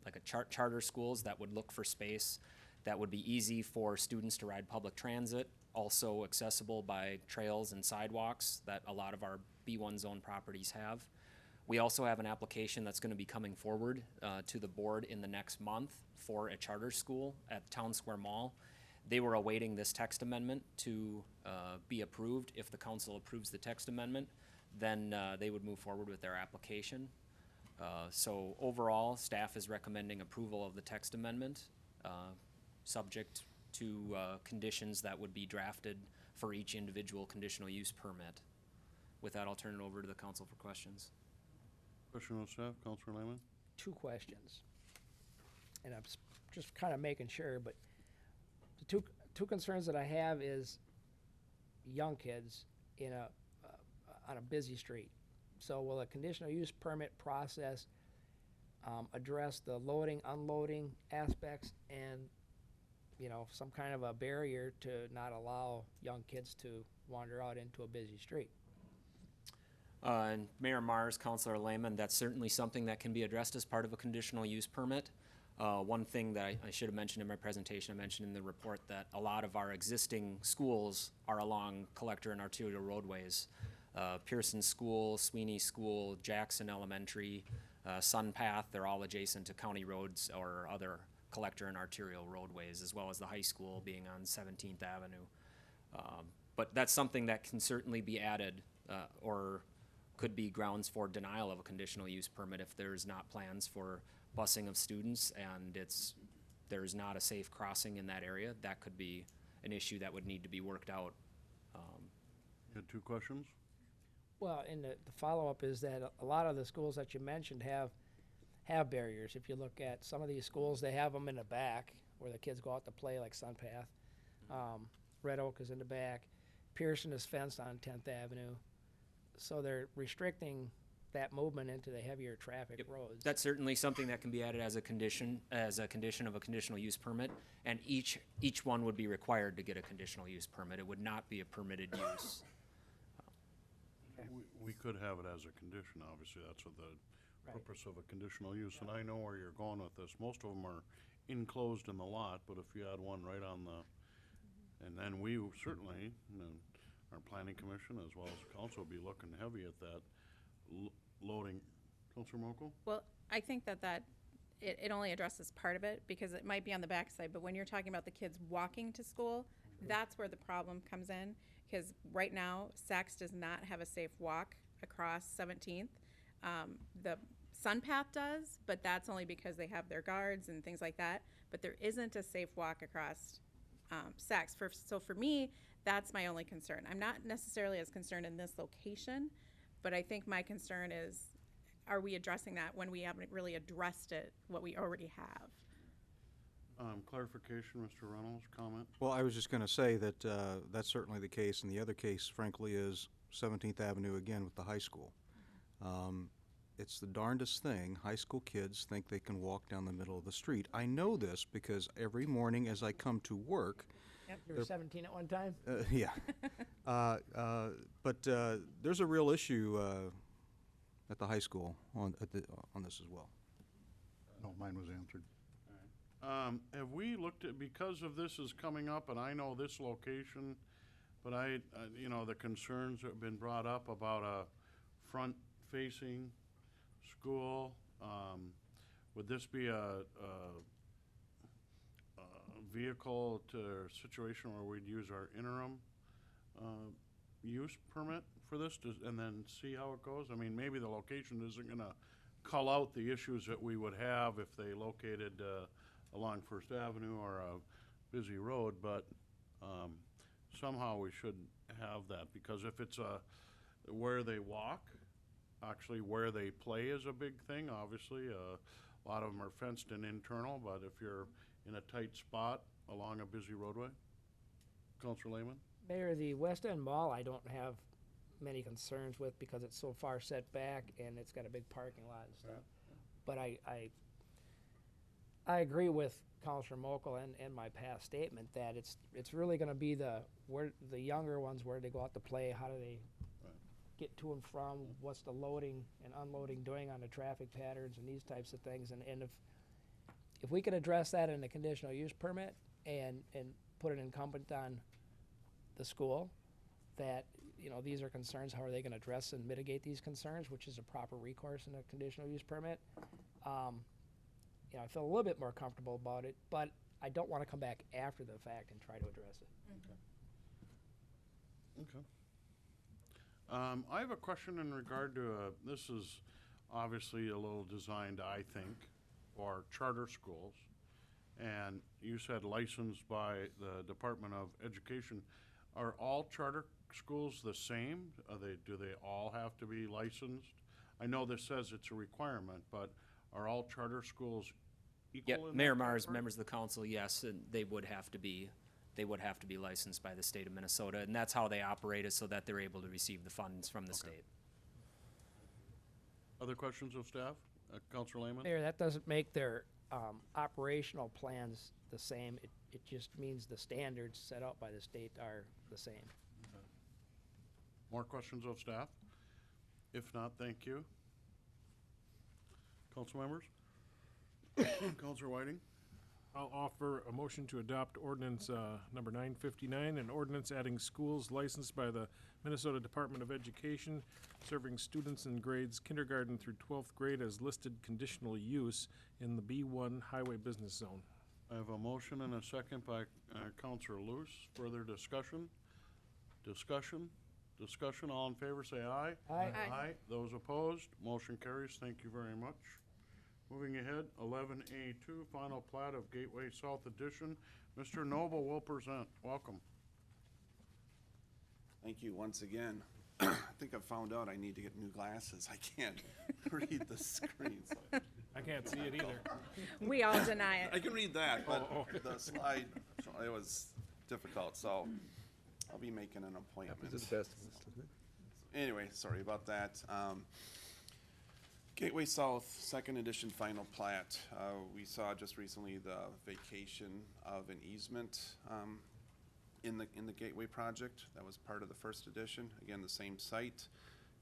like a charter schools that would look for space that would be easy for students to ride public transit, also accessible by trails and sidewalks that a lot of our B1 zone properties have. We also have an application that's going to be coming forward to the board in the next month for a charter school at Town Square Mall. They were awaiting this text amendment to be approved. If the council approves the text amendment, then they would move forward with their application. So overall, staff is recommending approval of the text amendment, subject to conditions that would be drafted for each individual conditional use permit. With that, I'll turn it over to the council for questions. Question of staff, Councilor Lehman. 2 questions. And I'm just kind of making sure, but the two concerns that I have is young kids in on a busy street. So will a conditional use permit process address the loading, unloading aspects and, you know, some kind of a barrier to not allow young kids to wander out into a busy street? And Mayor Mars, Councilor Lehman, that's certainly something that can be addressed as part of a conditional use permit. One thing that I should have mentioned in my presentation, I mentioned in the report that a lot of our existing schools are along collector and arterial roadways. Pearson School, Sweeney School, Jackson Elementary, Sun Path, they're all adjacent to county roads or other collector and arterial roadways, as well as the high school being on 17th Avenue. But that's something that can certainly be added, or could be grounds for denial of a conditional use permit if there's not plans for busing of students and there's not a safe crossing in that area. That could be an issue that would need to be worked out. You had 2 questions? Well, and the follow-up is that a lot of the schools that you mentioned have barriers. If you look at some of these schools, they have them in the back where the kids go out to play, like Sun Path. Red Oak is in the back. Pearson is fenced on 10th Avenue. So they're restricting that movement into the heavier traffic roads. That's certainly something that can be added as a condition of a conditional use permit, and each one would be required to get a conditional use permit. It would not be a permitted use. We could have it as a condition, obviously, that's what the purpose of a conditional use, and I know where you're going with this. Most of them are enclosed in the lot, but if you had one right on the, and then we certainly, our planning commission as well as the council will be looking heavy at that loading. Councilor Mokel? Well, I think that it only addresses part of it, because it might be on the backside, but when you're talking about the kids walking to school, that's where the problem comes in, because right now, Saks does not have a safe walk across 17th. The Sun Path does, but that's only because they have their guards and things like that, but there isn't a safe walk across Saks. So for me, that's my only concern. I'm not necessarily as concerned in this location, but I think my concern is, are we addressing that when we haven't really addressed it, what we already have? Clarification, Mr. Reynolds, comment? Well, I was just going to say that that's certainly the case, and the other case, frankly, is 17th Avenue again with the high school. It's the darndest thing. High school kids think they can walk down the middle of the street. I know this because every morning as I come to work, You were 17 at one time? yeah. But there's a real issue at the high school on this as well. No, mine was answered. Have we looked at, because of this is coming up, and I know this location, but you know, the concerns that have been brought up about a front-facing school, would this be a vehicle to situation where we'd use our interim use permit for this, and then see how it goes? I mean, maybe the location isn't gonna call out the issues that we would have if they located along First Avenue or a busy road, but somehow we should have that, because if it's where they walk, actually where they play is a big thing, obviously. A lot of them are fenced and internal, but if you're in a tight spot along a busy roadway. Counselor Lehman? Mayor, the West End Mall I don't have many concerns with because it's so far set back and it's got a big parking lot and stuff. But I agree with Counselor Mokel and my past statement that it's really gonna be the younger ones, where they go out to play, how do they get to and from, what's the loading and unloading doing on the traffic patterns and these types of things. And if we could address that in a conditional use permit and put an incumbent on the school that, you know, these are concerns, how are they gonna address and mitigate these concerns, which is a proper recourse in a conditional use permit. You know, I feel a little bit more comfortable about it, but I don't wanna come back after the fact and try to address it. Okay. I have a question in regard to, this is obviously a little designed, I think, for charter schools. And you said licensed by the Department of Education. Are all charter schools the same? Do they all have to be licensed? I know this says it's a requirement, but are all charter schools equal Yeah, in that Mayor Mars, regard? members of the council, yes, and they would have to be licensed by the state of Minnesota, and that's how they operate, is so that they're able to receive the funds from the state. Other questions of staff? Counselor Lehman? Mayor, that doesn't make their operational plans the same. It just means the standards set out by the state are the same. More questions of staff? If not, thank you. Council members? Counselor Whiting? I'll offer a motion to adopt ordinance number 959, an ordinance adding schools licensed by the Minnesota Department of Education serving students in grades kindergarten through 12th grade as listed conditional use in the B1 Highway Business Zone. I have a motion and a second by Counselor Loose. Further discussion? Discussion? Discussion, all in favor, say aye. Aye. Aye. Those opposed, motion carries. Thank you very much. Moving ahead, 11A2, final plat of Gateway South Edition. Mr. Noble will present. Welcome. Thank you once again. I think I found out I need to get new glasses. I can't read the screen. So I can't see it either. We all deny it. I can read that, but Oh. the slide, it was difficult, so I'll be making an appointment. Anyway, sorry about that. Gateway South, second edition final plat. We saw just recently the vacation of an easement in the Gateway project. That was part of the first edition. Again, the same site.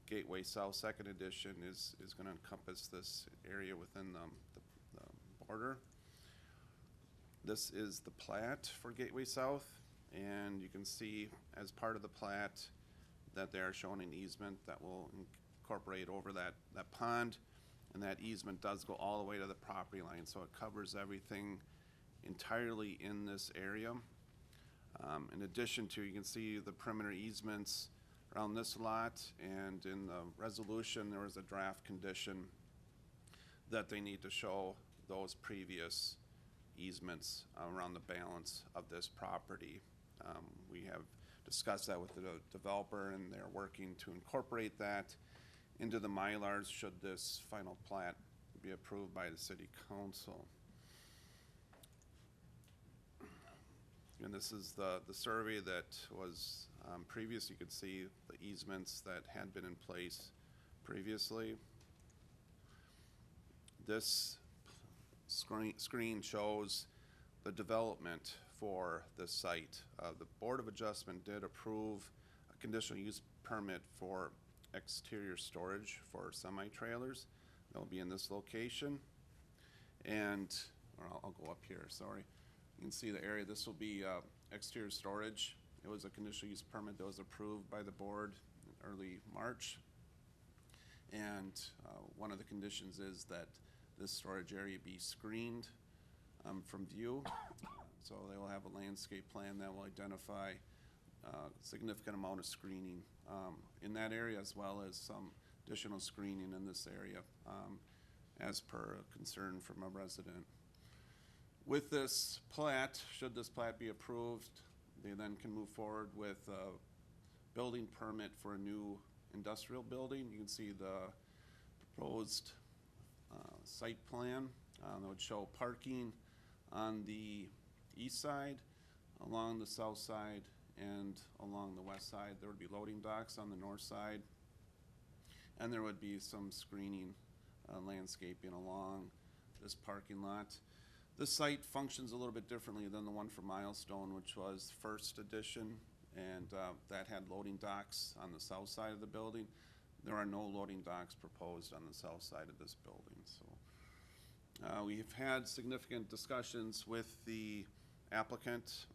Gateway South second edition is going to encompass this area within the border. This is the plat for Gateway South, and you can see as part of the plat that they are showing an easement that will incorporate over that pond, and that easement does go all the way to the property line, so it covers everything entirely in this area. In addition to, you can see the perimeter easements around this lot, and in the resolution there was a draft condition that they need to show those previous easements around the balance of this property. We have discussed that with the developer, and they're working to incorporate that into the Mylars should this final plat be approved by the city council. And this is the survey that was previous. You could see the easements that had been in place previously. This screen shows the development for this site. The Board of Adjustment did approve a conditional use permit for exterior storage for semi-trailers. They'll be in this location. And, or I'll go up here, sorry. You can see the area. This will be exterior storage. It was a conditional use permit that was approved by the board in early March. And one of the conditions is that this storage area be screened from view. So they will have a landscape plan that will identify a significant amount of screening in that area, as well as some additional screening in this area as per a concern from a resident. With this plat, should this plat be approved, they then can move forward with a building permit for a new industrial building. You can see the proposed site plan that would show parking on the east side, along the south side, and along the west side. There would be loading docks on the north side, and there would be some screening landscaping along this parking lot. This site functions a little bit differently than the one for Milestone, which was first edition, and that had loading docks on the south side of the building. There are no loading docks proposed on the south side of this building. So we've had significant discussions with the applicant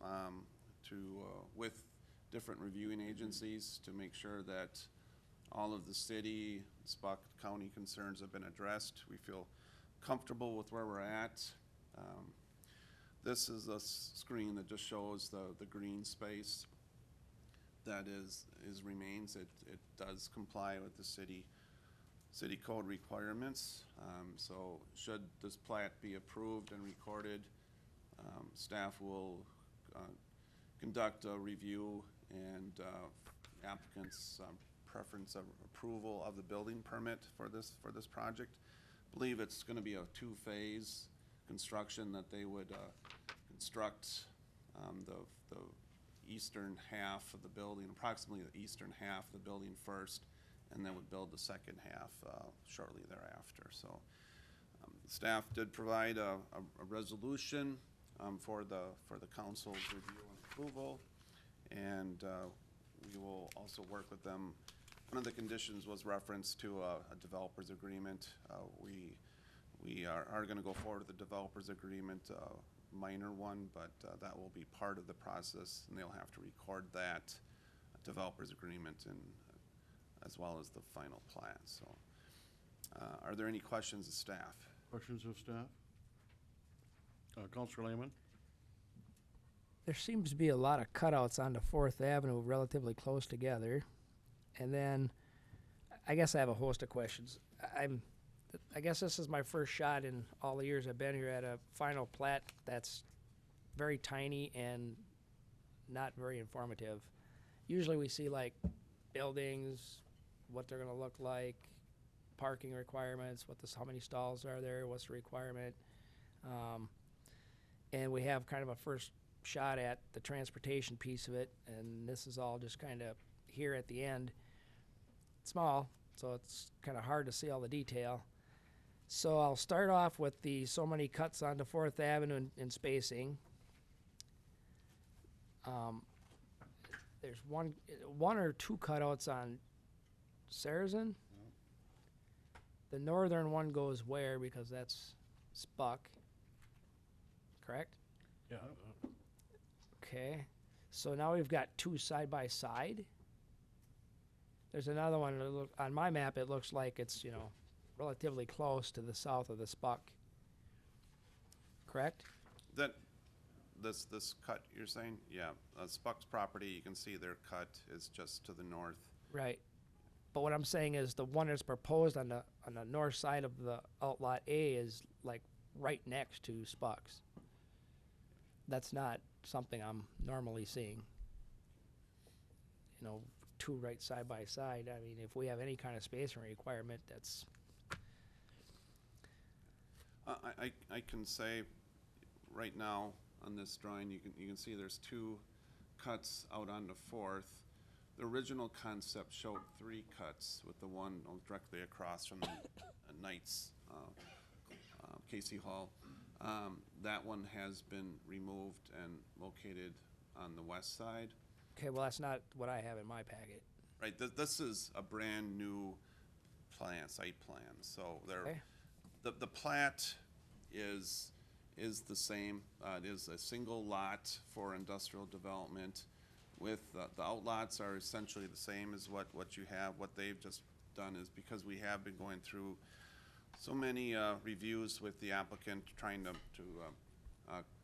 with different reviewing agencies to make sure that all of the city, Spuck County concerns have been addressed. We feel comfortable with where we're at. This is a screen that just shows the green space that remains. It does comply with the city code requirements. So should this plat be approved and recorded, staff will conduct a review and applicant's preference of approval of the building permit for this project. I believe it's going to be a two-phase construction that they would construct the eastern half of the building, approximately the eastern half of the building first, and then would build the second half shortly thereafter. So staff did provide a resolution for the council's review and approval, and we will also work with them. One of the conditions was reference to a developer's agreement. We are going to go forward with the developer's agreement minor one, but that will be part of the process, and they'll have to record that developer's agreement and as well as the final plat. So, are there any questions of staff? Questions of staff? Counselor Lehman? There seems to be a lot of cutouts onto Fourth Avenue relatively close together. And then, I guess I have a host of questions. I guess this is my first shot in all the years I've been here at a final plat that's very tiny and not very informative. Usually we see like buildings, what they're gonna look like, parking requirements, how many stalls are there, what's the requirement. And we have kind of a first shot at the transportation piece of it, and this is all just kind of here at the end. It's small, so it's kind of hard to see all the detail. So I'll start off with the so many cuts onto Fourth Avenue in spacing. There's one or two cutouts on Sarazen. The northern one goes where, because that's Spuck, correct? Yeah. Okay, so now we've got two side by side. There's another one that on my map. It looks like it's, you know, relatively close to the south of the Spuck. Correct? This cut you're saying, yeah, Spuck's property. You can see their cut is just to the north. Right. But what I'm saying is the one that's proposed on the north side of the outlot A is like right next to Spuck's. That's not something I'm normally seeing. You know, two right side by side. I mean, if we have any kind of spacing requirement, that's. I can say right now on this drawing, you can see there's two cuts out on the Fourth. The original concept showed three cuts, with the one directly across from the Knights Casey Hall. That one has been removed and located on the west side. Okay, well, that's not what I have in my packet. Right, this is a brand new site plan. So Okay. the plat is the same. It is a single lot for industrial development. With the outlots are essentially the same as what you have. What they've just done is, because we have been going through so many reviews with the applicant, trying to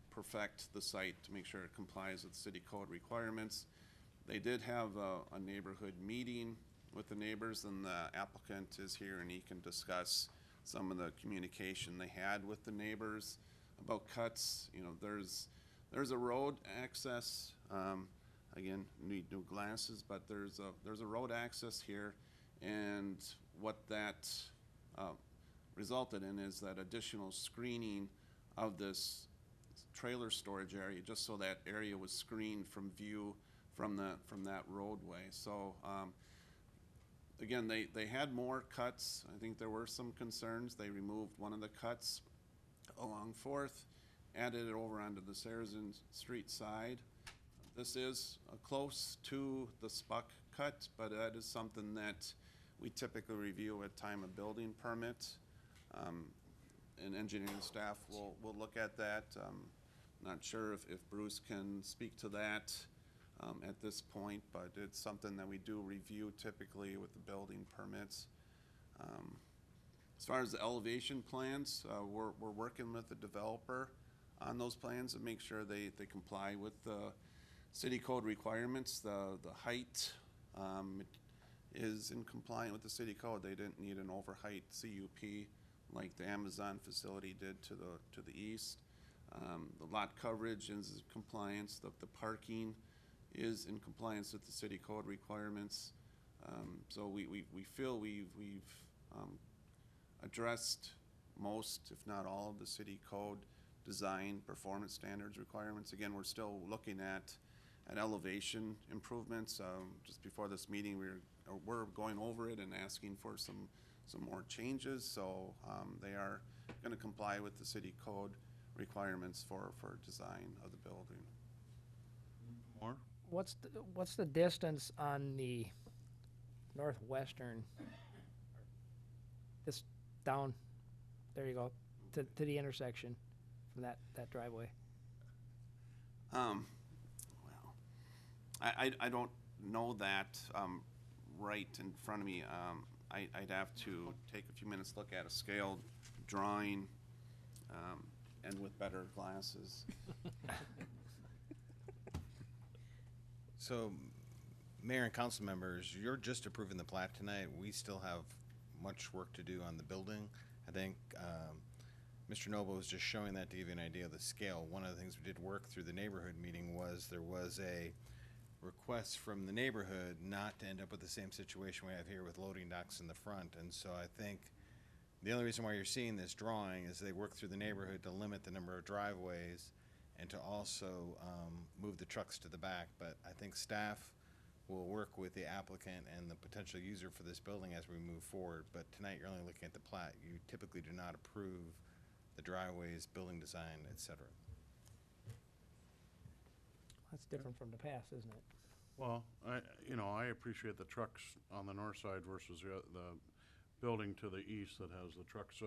perfect the site to make sure it complies with city code requirements. They did have a neighborhood meeting with the neighbors, and the applicant is here and he can discuss some of the communication they had with the neighbors about cuts. You know, there's a road access. Again, need new glasses, but there's a road access here, and what that resulted in is that additional screening of this trailer storage area, just so that area was screened from view from that roadway. So again, they had more cuts. I think there were some concerns. They removed one of the cuts along Fourth, added it over onto the Sarazen Street side. This is close to the Spuck cut, but that is something that we typically review at time of building permit. And engineering staff will look at that. Not sure if Bruce can speak to that at this point, but it's something that we do review typically with the building permits. As far as the elevation plans, we're working with the developer on those plans to make sure they comply with the city code requirements. The height is in compliance with the city code. They didn't need an overheight CUP like the Amazon facility did to the east. The lot coverage is in compliance. The parking is in compliance with the city code requirements. So we feel we've addressed most, if not all, of the city code design performance standards requirements. Again, we're still looking at elevation improvements. Just before this meeting, we're going over it and asking for some more changes. So they are going to comply with the city code requirements for design of the building. More? What's the distance on the northwestern? This down, there you go, to the intersection from that driveway. Well, I don't know that, right in front of me. I'd have to take a few minutes, look at a scaled drawing, and with better glasses. So, Mayor and council members, you're just approving the plat tonight. We still have much work to do on the building. I think Mr. Noble was just showing that to give you an idea of the scale. One of the things we did work through the neighborhood meeting was there was a request from the neighborhood not to end up with the same situation we have here with loading docks in the front. And so I think the only reason why you're seeing this drawing is they worked through the neighborhood to limit the number of driveways and to also move the trucks to the back. But I think staff will work with the applicant and the potential user for this building as we move forward. But tonight, you're only looking at the plat. You typically do not approve the driveways, building design, et cetera. That's different from the past, isn't it? Well, I appreciate the trucks on the north side versus the building to the east that has the trucks,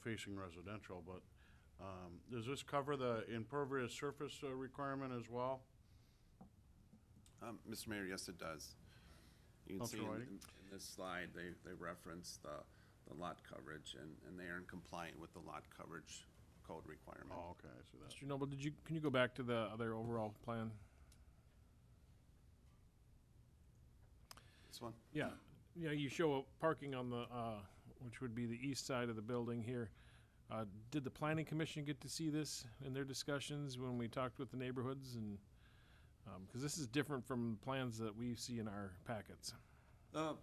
facing residential, but, does this cover the impervious surface, requirement as well? Mr. Mayor, yes, it does. You can see Counselor in Whiting? this slide, they reference the lot coverage, and they are in compliant with the lot coverage code requirement. Oh, okay, I see that. Mr. Noble, can you go back to the other overall plan? This one? Yeah, you show parking on the, which would be the east side of the building here. Did the planning commission get to see this in their discussions when we talked with the neighborhoods and, because this is different from plans that we see in our packets. The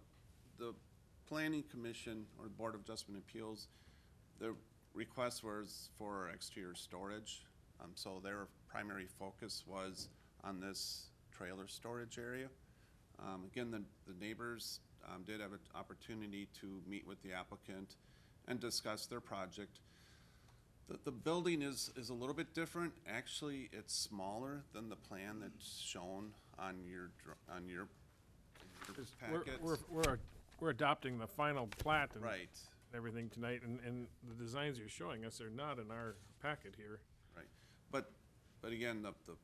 Planning Commission or the Board of Adjustment Appeals, the request was for exterior storage. So their primary focus was on this trailer storage area. Again, the neighbors did have an opportunity to meet with the applicant and discuss their project. The building is a little bit different. Actually, it's smaller than the plan that's shown on your packet. We're adopting the final plat and Right. everything tonight, and the designs you're showing us are not in our packet here. Right, but again, the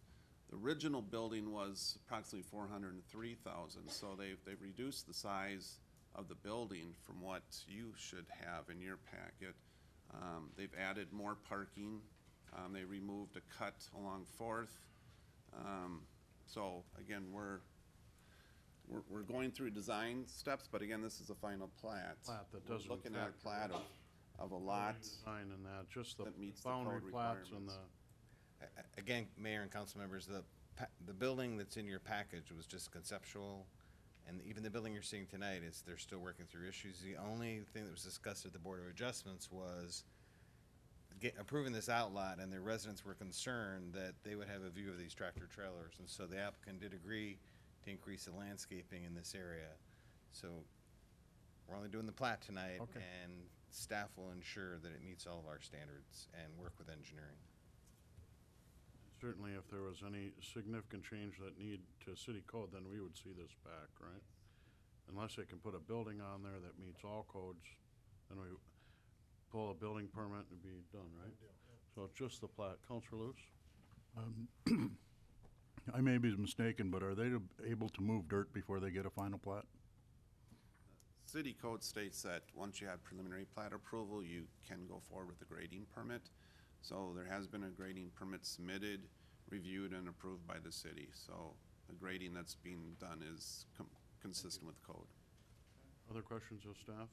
original building was approximately 403,000, so they've reduced the size of the building from what you should have in your packet. They've added more parking. They removed a cut along Fourth. So again, we're going through design steps, but again, this is a final plat. Plat that We're doesn't looking at a factor plat of a lot Design and that, just the that meets the boundary code plats and requirements. Again, Mayor and council members, the building that's in your package was just conceptual, and even the building you're seeing tonight is, they're still working through issues. The only thing that was discussed at the Board of Adjustments was approving this outlot, and the residents were concerned that they would have a view of these tractor trailers, and so the applicant did agree to increase the landscaping in this area. So we're only doing the plat tonight, Okay. and staff will ensure that it meets all of our standards and work with engineering. certainly if there was any significant change that need to city code, then we would see this back, right? Unless they can put a building on there that meets all codes, then we pull a building permit and be done, right? So it's just the plat. Counselor Lewis? I may be mistaken, but are they able to move dirt before they get a final plat? City code states that once you have preliminary plat approval, you can go forward with the grading permit. So there has been a grading permit submitted, reviewed, and approved by the city. So the grading that's being done is consistent with code. Other questions of staff?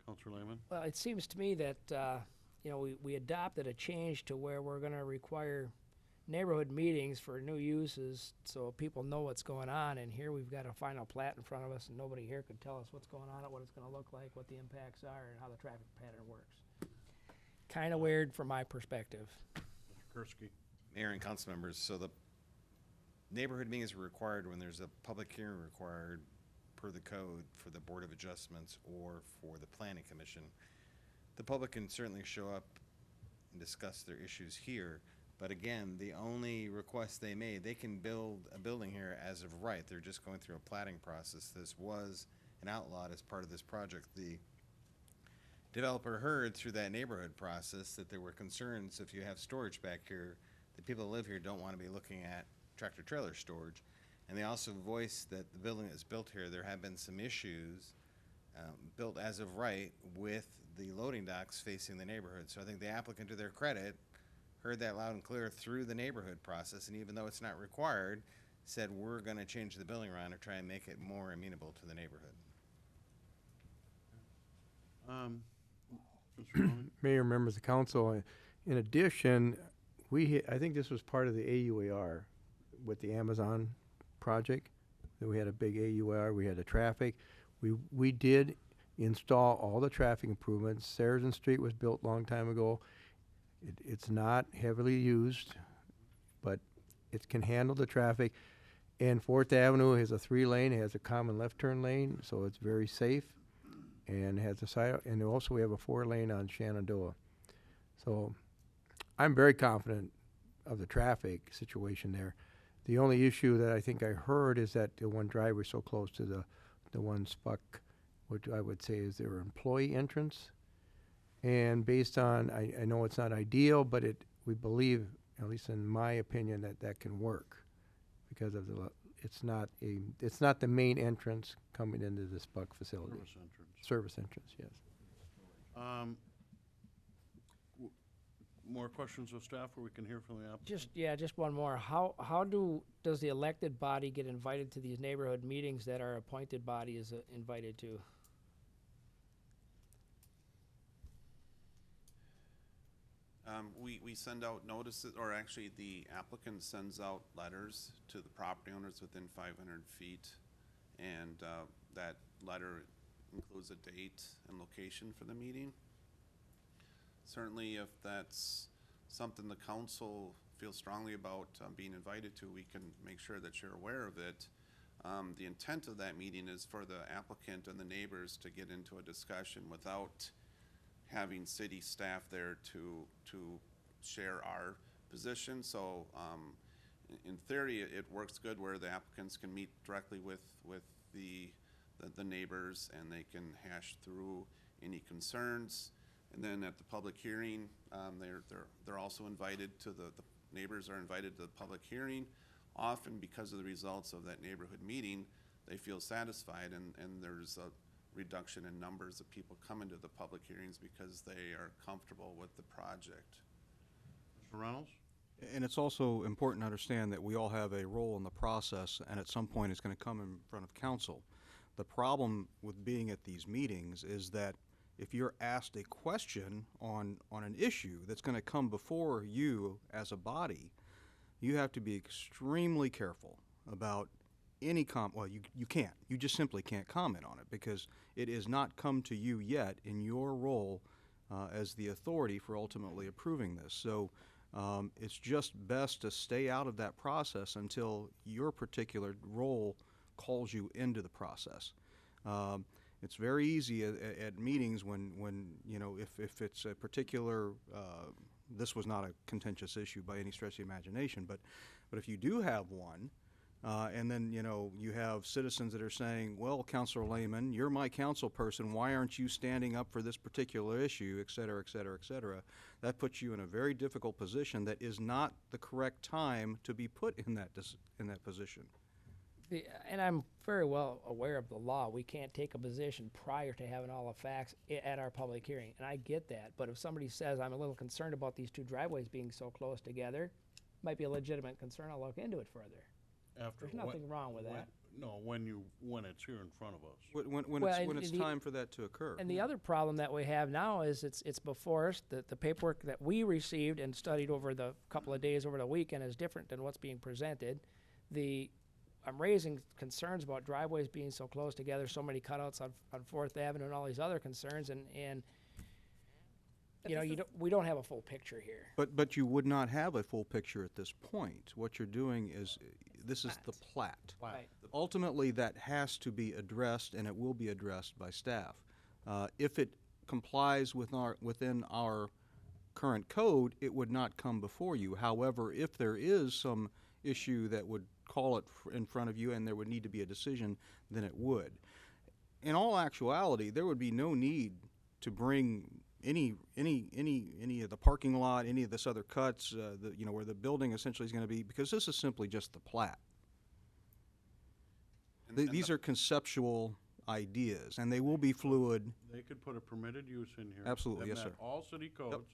Counselor Lehman? Well, it seems to me that, we adopted a change to where we're gonna require neighborhood meetings for new uses so people know what's going on, and here we've got a final plat in front of us, and nobody here could tell us what's going on, what it's gonna look like, what the impacts are, and how the traffic pattern works. Kinda weird from my perspective. Mr. Kursky? Mayor and council members, so the neighborhood meetings are required when there's a public hearing required per the code for the Board of Adjustments or for the Planning Commission. The public can certainly show up and discuss their issues here, but again, the only request they made, they can build a building here as of right. They're just going through a platting process. This was an outlot as part of this project. The developer heard through that neighborhood process that there were concerns if you have storage back here, the people that live here don't want to be looking at tractor-trailer storage. And they also voiced that the building that's built here, there have been some issues built as of right with the loading docks facing the neighborhood. So I think the applicant, to their credit, heard that loud and clear through the neighborhood process, and even though it's not required, said we're going to change the building around to try and make it more amenable to the neighborhood. Mr. Ronan? Mayor, members of council, in addition, I think this was part of the AUAR with the Amazon project, that we had a big AUAR, we had the traffic. We did install all the traffic improvements. Saracen Street was built a long time ago. It's not heavily used, but it can handle the traffic. And Fourth Avenue has a 3-lane, it has a common left turn lane, so it's very safe. And has a side, and also we have a 4-lane on Shenandoah. So I'm very confident of the traffic situation there. The only issue that I think I heard is that the one driver is so close to the one Spuck, which I would say is their employee entrance. And based on, I know it's not ideal, but we believe, at least in my opinion, that can work because of it's not the main entrance coming into the Spuck facility. Service entrance. Service entrance, yes. More questions of staff, or we can hear from the applicant? Just one more. How does the elected body get invited to these neighborhood meetings that our appointed body is invited to? We send out notices, or actually the applicant sends out letters to the property owners within 500 feet. And that letter includes a date and location for the meeting. Certainly if that's something the council feels strongly about being invited to, we can make sure that you're aware of it. The intent of that meeting is for the applicant and the neighbors to get into a discussion without having city staff there to share our position. So in theory, it works good where the applicants can meet directly with the neighbors, and they can hash through any concerns. And then at the public hearing, they're also invited to the neighbors are invited to the public hearing. Often because of the results of that neighborhood meeting, they feel satisfied, and there's a reduction in numbers of people coming to the public hearings because they are comfortable with the project. Mr. Reynolds? And it's also important to understand that we all have a role in the process, and at some point it's going to come in front of council. The problem with being at these meetings is that if you're asked a question on an issue that's going to come before you as a body, you have to be extremely careful about any well, you can't. You just simply can't comment on it because it has not come to you yet in your role as the authority for ultimately approving this. So it's just best to stay out of that process until your particular role calls you into the process. It's very easy at meetings when you know, if it's a particular, this was not a contentious issue by any stretch of the imagination, but if you do have one, and then, you know, you have citizens that are saying, well, Councilor Lehman, you're my council person, why aren't you standing up for this particular issue, et cetera, et cetera, et cetera. That puts you in a very difficult position that is not the correct time to be put in that position. And I'm very well aware of the law. We can't take a position prior to having all the facts at our public hearing, and I get that. But if somebody says, I'm a little concerned about these two driveways being so close together, might be a legitimate concern, I'll look into it further. There's nothing wrong with that. No, when it's here in front of us. When it's time for that to occur. And the other problem that we have now is it's before us. The paperwork that we received and studied over the couple of days over the weekend is different than what's being presented. I'm raising concerns about driveways being so close together, so many cutouts on 4th Avenue and all these other concerns, and you know, we don't have a full picture here. But you would not have a full picture at this point. What you're doing is, this is the plat. Right. Ultimately, that has to be addressed, and it will be addressed by staff. If it complies within our current code, it would not come before you. However, if there is some issue that would call it in front of you and there would need to be a decision, then it would. In all actuality, there would be no need to bring any of the parking lot, any of this other cuts, where the building essentially is going to be, because this is simply just the plat. These are conceptual ideas, and they will be fluid. They could put a permitted use in here. Absolutely, that yes, met sir. all city codes,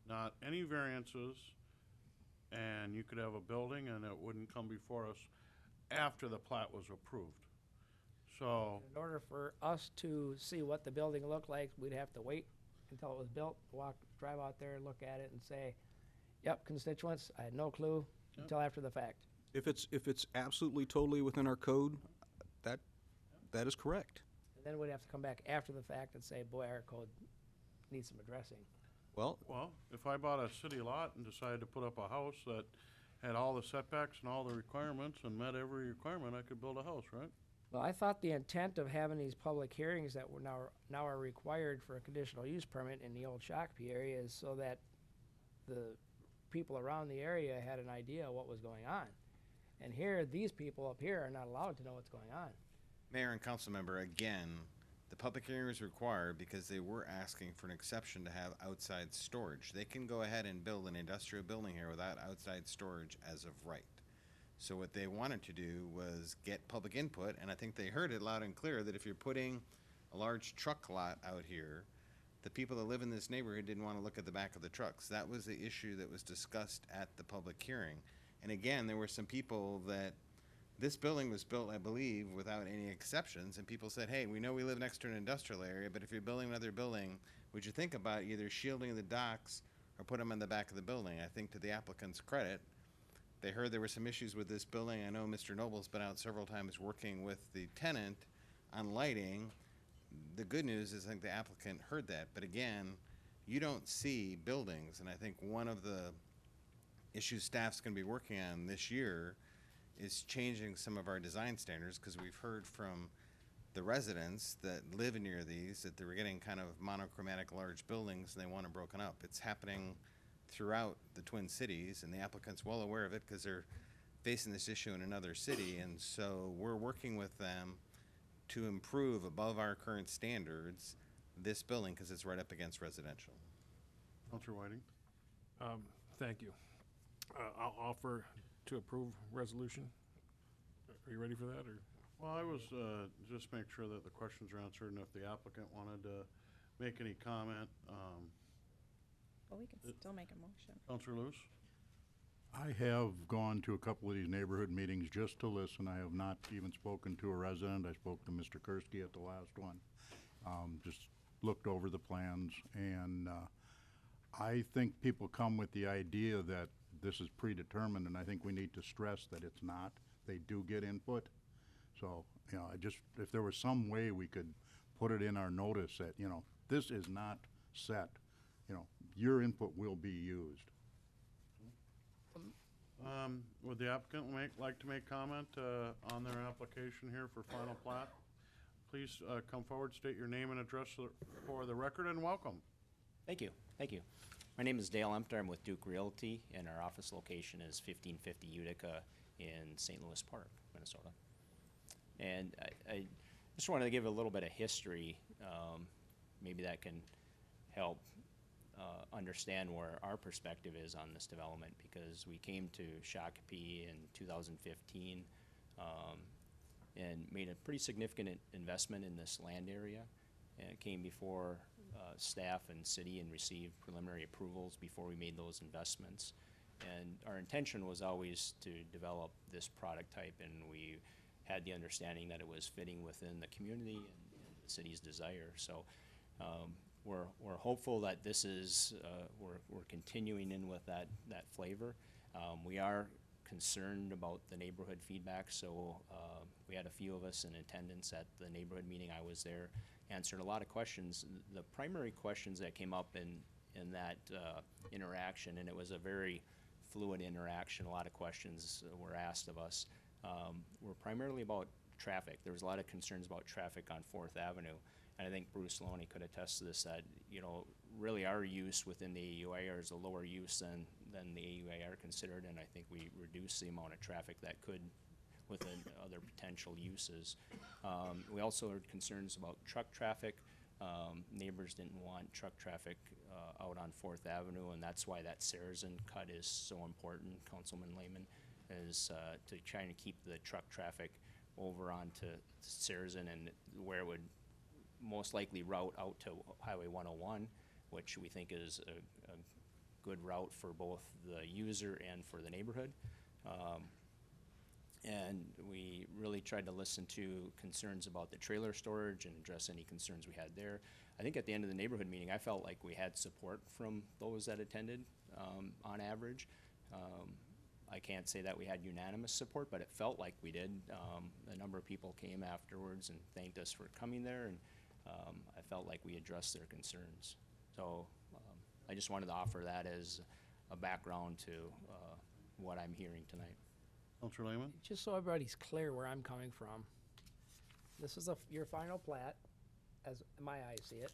not any variances, and you could have a building and it wouldn't come before us after the plat was approved. So, In order for us to see what the building looked like, we'd have to wait until it was built, drive out there, look at it, and say, yep, constituents, I had no clue until after the fact. If it's absolutely totally within our code, that is correct. And then we'd have to come back after the fact and say, boy, our code needs some addressing. Well, if I bought a city lot and decided to put up a house that had all the setbacks and all the requirements and met every requirement, I could build a house, right? Well, I thought the intent of having these public hearings that were now are required for a conditional use permit in the old Shakopee area is so that the people around the area had an idea of what was going on. And here, these people up here are not allowed to know what's going on. Mayor and council member, again, the public hearing was required because they were asking for an exception to have outside storage. They can go ahead and build an industrial building here without outside storage as of right. So what they wanted to do was get public input, and I think they heard it loud and clear that if you're putting a large truck lot out here, the people that live in this neighborhood didn't want to look at the back of the trucks. That was the issue that was discussed at the public hearing. And again, there were some people that this building was built, I believe, without any exceptions, and people said, hey, we know we live next to an industrial area, but if you're building another building, would you think about either shielding the docks or put them in the back of the building? I think to the applicant's credit, they heard there were some issues with this building. I know Mr. Noble's been out several times working with the tenant on lighting. The good news is I think the applicant heard that, but again, you don't see buildings, and I think one of the issues staff's gonna be working on this year is changing some of our design standards, because we've heard from the residents that live near these that they were getting kind of monochromatic large buildings and they want them broken up. It's happening throughout the Twin Cities, and the applicant's well aware of it because they're facing this issue in another city, and so we're working with them to improve above our current standards this building because it's right up against residential. Counselor Whiting? Thank you. I'll offer to approve resolution. Are you ready for that, or? Well, I was, just make sure that the questions are answered, and if the applicant wanted to make any comment, Well, we can still make a motion. Counselor Lewis? I have gone to a couple of these neighborhood meetings just to listen. I have not even spoken to a resident. I spoke to Mr. Kursky at the last one. Just looked over the plans, and I think people come with the idea that this is predetermined, and I think we need to stress that it's not. They do get input. So, if there was some way we could put it in our notice that, this is not set, your input will be used. Would the applicant like to make comment on their application here for final plat? Please come forward, state your name and address for the record, and welcome. Thank you. My name is Dale Empter. I'm with Duke Realty, and our office location is 1550 Utica in St. Louis Park, Minnesota. And I just wanted to give a little bit of history. Maybe that can help understand where our perspective is on this development, because we came to Shakopee in 2015 and made a pretty significant investment in this land area. And it came before staff and city and received preliminary approvals before we made those investments. And our intention was always to develop this product type, and we had the understanding that it was fitting within the community and the city's desire. So we're hopeful that this is, we're continuing in with that flavor. We are concerned about the neighborhood feedback, so we had a few of us in attendance at the neighborhood meeting. I was there, answered a lot of questions. The primary questions that came up in that interaction, and it was a very fluid interaction, a lot of questions were asked of us, were primarily about traffic. There was a lot of concerns about traffic on 4th Avenue. And I think Bruce Loney could attest to this, that, really our use within the AUIR is a lower use than the AUIR considered, and I think we reduce the amount of traffic that could within other potential uses. We also heard concerns about truck traffic. Neighbors didn't want truck traffic out on Fourth Avenue, and that's why that Sarazen cut is so important, Councilman Lehman, is to try and keep the truck traffic over onto Sarazen and where it would most likely route out to Highway 101, which we think is a good route for both the user and for the neighborhood. And we really tried to listen to concerns about the trailer storage and address any concerns we had there. I think at the end of the neighborhood meeting, I felt like we had support from those that attended, on average. I can't say that we had unanimous support, but it felt like we did. A number of people came afterwards and thanked us for coming there, and I felt like we addressed their concerns. So I just wanted to offer that as a background to what I'm hearing tonight. Counselor Lehman? Just so everybody's clear where I'm coming from, this is your final plat, as my eyes see it.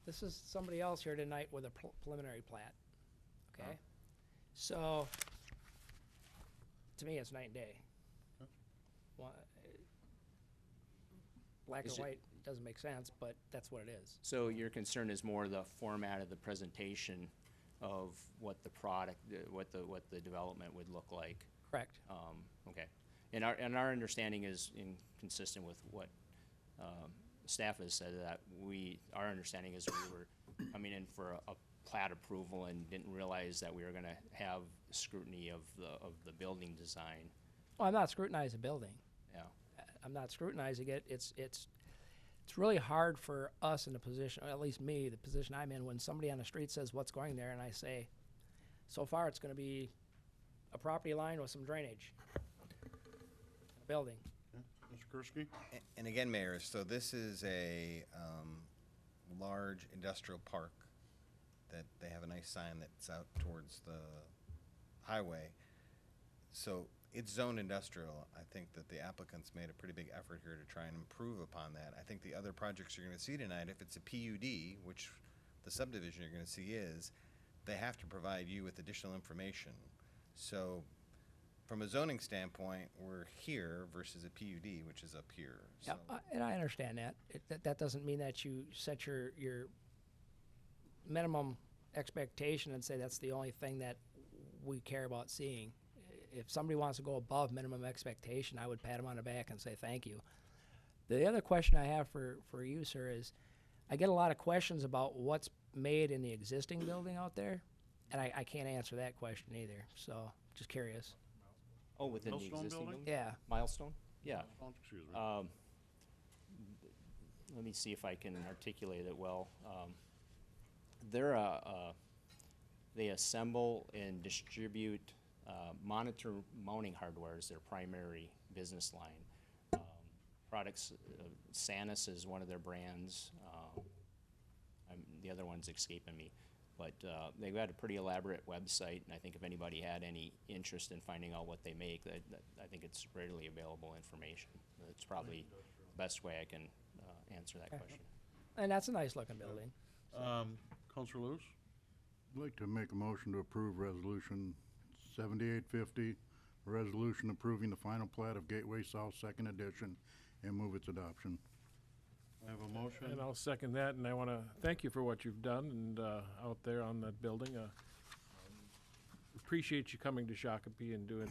This is somebody else here tonight with a preliminary plat, okay? So, to me, it's night and day. Black Is and it- white doesn't make sense, but that's what it is. So your concern is more the format of the presentation of what the product, what the development would look like? Correct. Okay. And our understanding is consistent with what staff has said, that our understanding is we were coming in for a plat approval and didn't realize that we were gonna have scrutiny of the building design. Well, I'm not scrutinizing the building. Yeah. I'm not scrutinizing it. It's really hard for us in the position, or at least me, the position I'm in, when somebody on the street says what's going there, and I say, so far it's gonna be a property line with some drainage. Building. Mr. Kursky? And again, Mayor, so this is a large industrial park that they have a nice sign that's out towards the highway. So it's zoned industrial. I think that the applicants made a pretty big effort here to try and improve upon that. I think the other projects you're gonna see tonight, if it's a PUD, which the subdivision you're gonna see is, they have to provide you with additional information. So from a zoning standpoint, we're here versus a PUD, which is up here. Yeah, So and I understand that. That doesn't mean that you set your minimum expectation and say that's the only thing that we care about seeing. If somebody wants to go above minimum expectation, I would pat them on the back and say thank you. The other question I have for you, sir, is I get a lot of questions about what's made in the existing building out there, and I can't answer that question either, so just curious. Oh, within the Milestone existing building? building? Yeah. Milestone? Yeah. Excuse me. Let me see if I can articulate it well. They assemble and distribute monitor mounting hardware as their primary business line. Products, Sanus is one of their brands. The other one's escaping me. But they've got a pretty elaborate website, and I think if anybody had any interest in finding out what they make, I think it's readily available information. It's probably the best way I can answer that question. And that's a nice looking building. Counselor Lewis? I'd like to make a motion to approve Resolution 7850, a resolution approving the final plat of Gateway South Second Edition, and move its adoption. I have a motion. And I'll second that, and I want to thank you for what you've done and out there on that building. Appreciate you coming to Shakopee and doing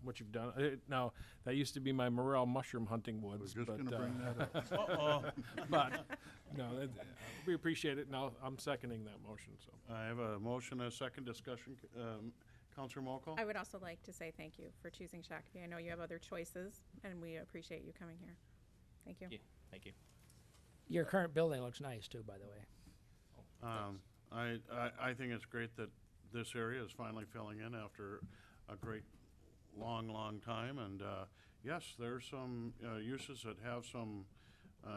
what you've done. Now, that used to be my morel mushroom hunting woods. just but, gonna bring that up. Uh-oh. But, no, we appreciate it, and I'm seconding that motion, so. I have a motion, a second discussion. Counselor Mokel? I would also like to say thank you for choosing Shakopee. I know you have other choices, and we appreciate you coming here. Thank you. Thank you. Your current building looks nice too, by the way. I think it's great that this area is finally filling in after a great long time. And yes, there's some uses that have some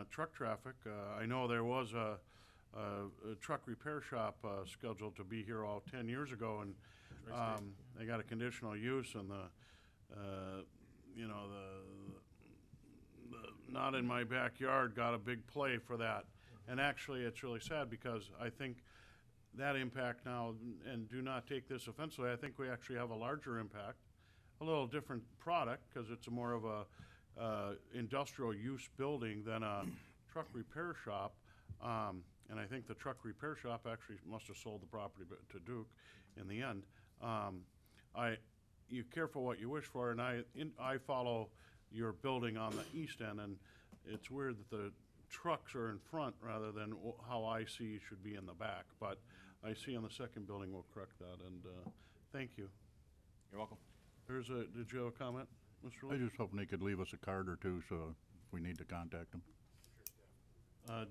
truck traffic. I know there was a truck repair shop scheduled to be here all 10 years ago, and they got a conditional use, and the not in my backyard got a big play for that. And actually, it's really sad because I think that impact now, and do not take this offensively, I think we actually have a larger impact, a little different product, because it's more of a industrial use building than a truck repair shop. And I think the truck repair shop actually must have sold the property to Duke in the end. You careful what you wish for, and I follow your building on the east end, and it's weird that the trucks are in front rather than how I see should be in the back. But I see on the second building, we'll correct that, and thank you. You're welcome. Did you have a comment, Mr. I Lee? just hoping they could leave us a card or two, so if we need to contact them.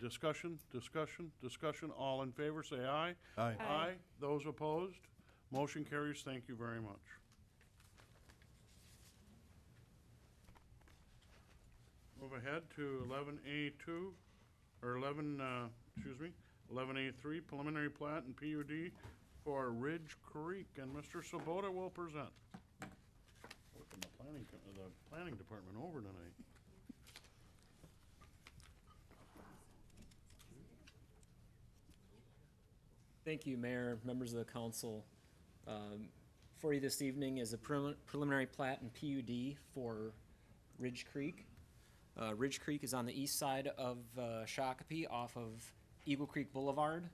Discussion, all in favor, say aye. Aye. Aye. Those opposed? Motion carries, thank you very much. Move ahead to 11A2, or 11A3, preliminary plat and PUD for Ridge Creek, and Mr. Sabota will present. Looking the planning department over tonight. Thank you, Mayor, members of the council. For you this evening is a preliminary plat and PUD for Ridge Creek. Ridge Creek is on the east side of Shakopee off of Eagle Creek Boulevard.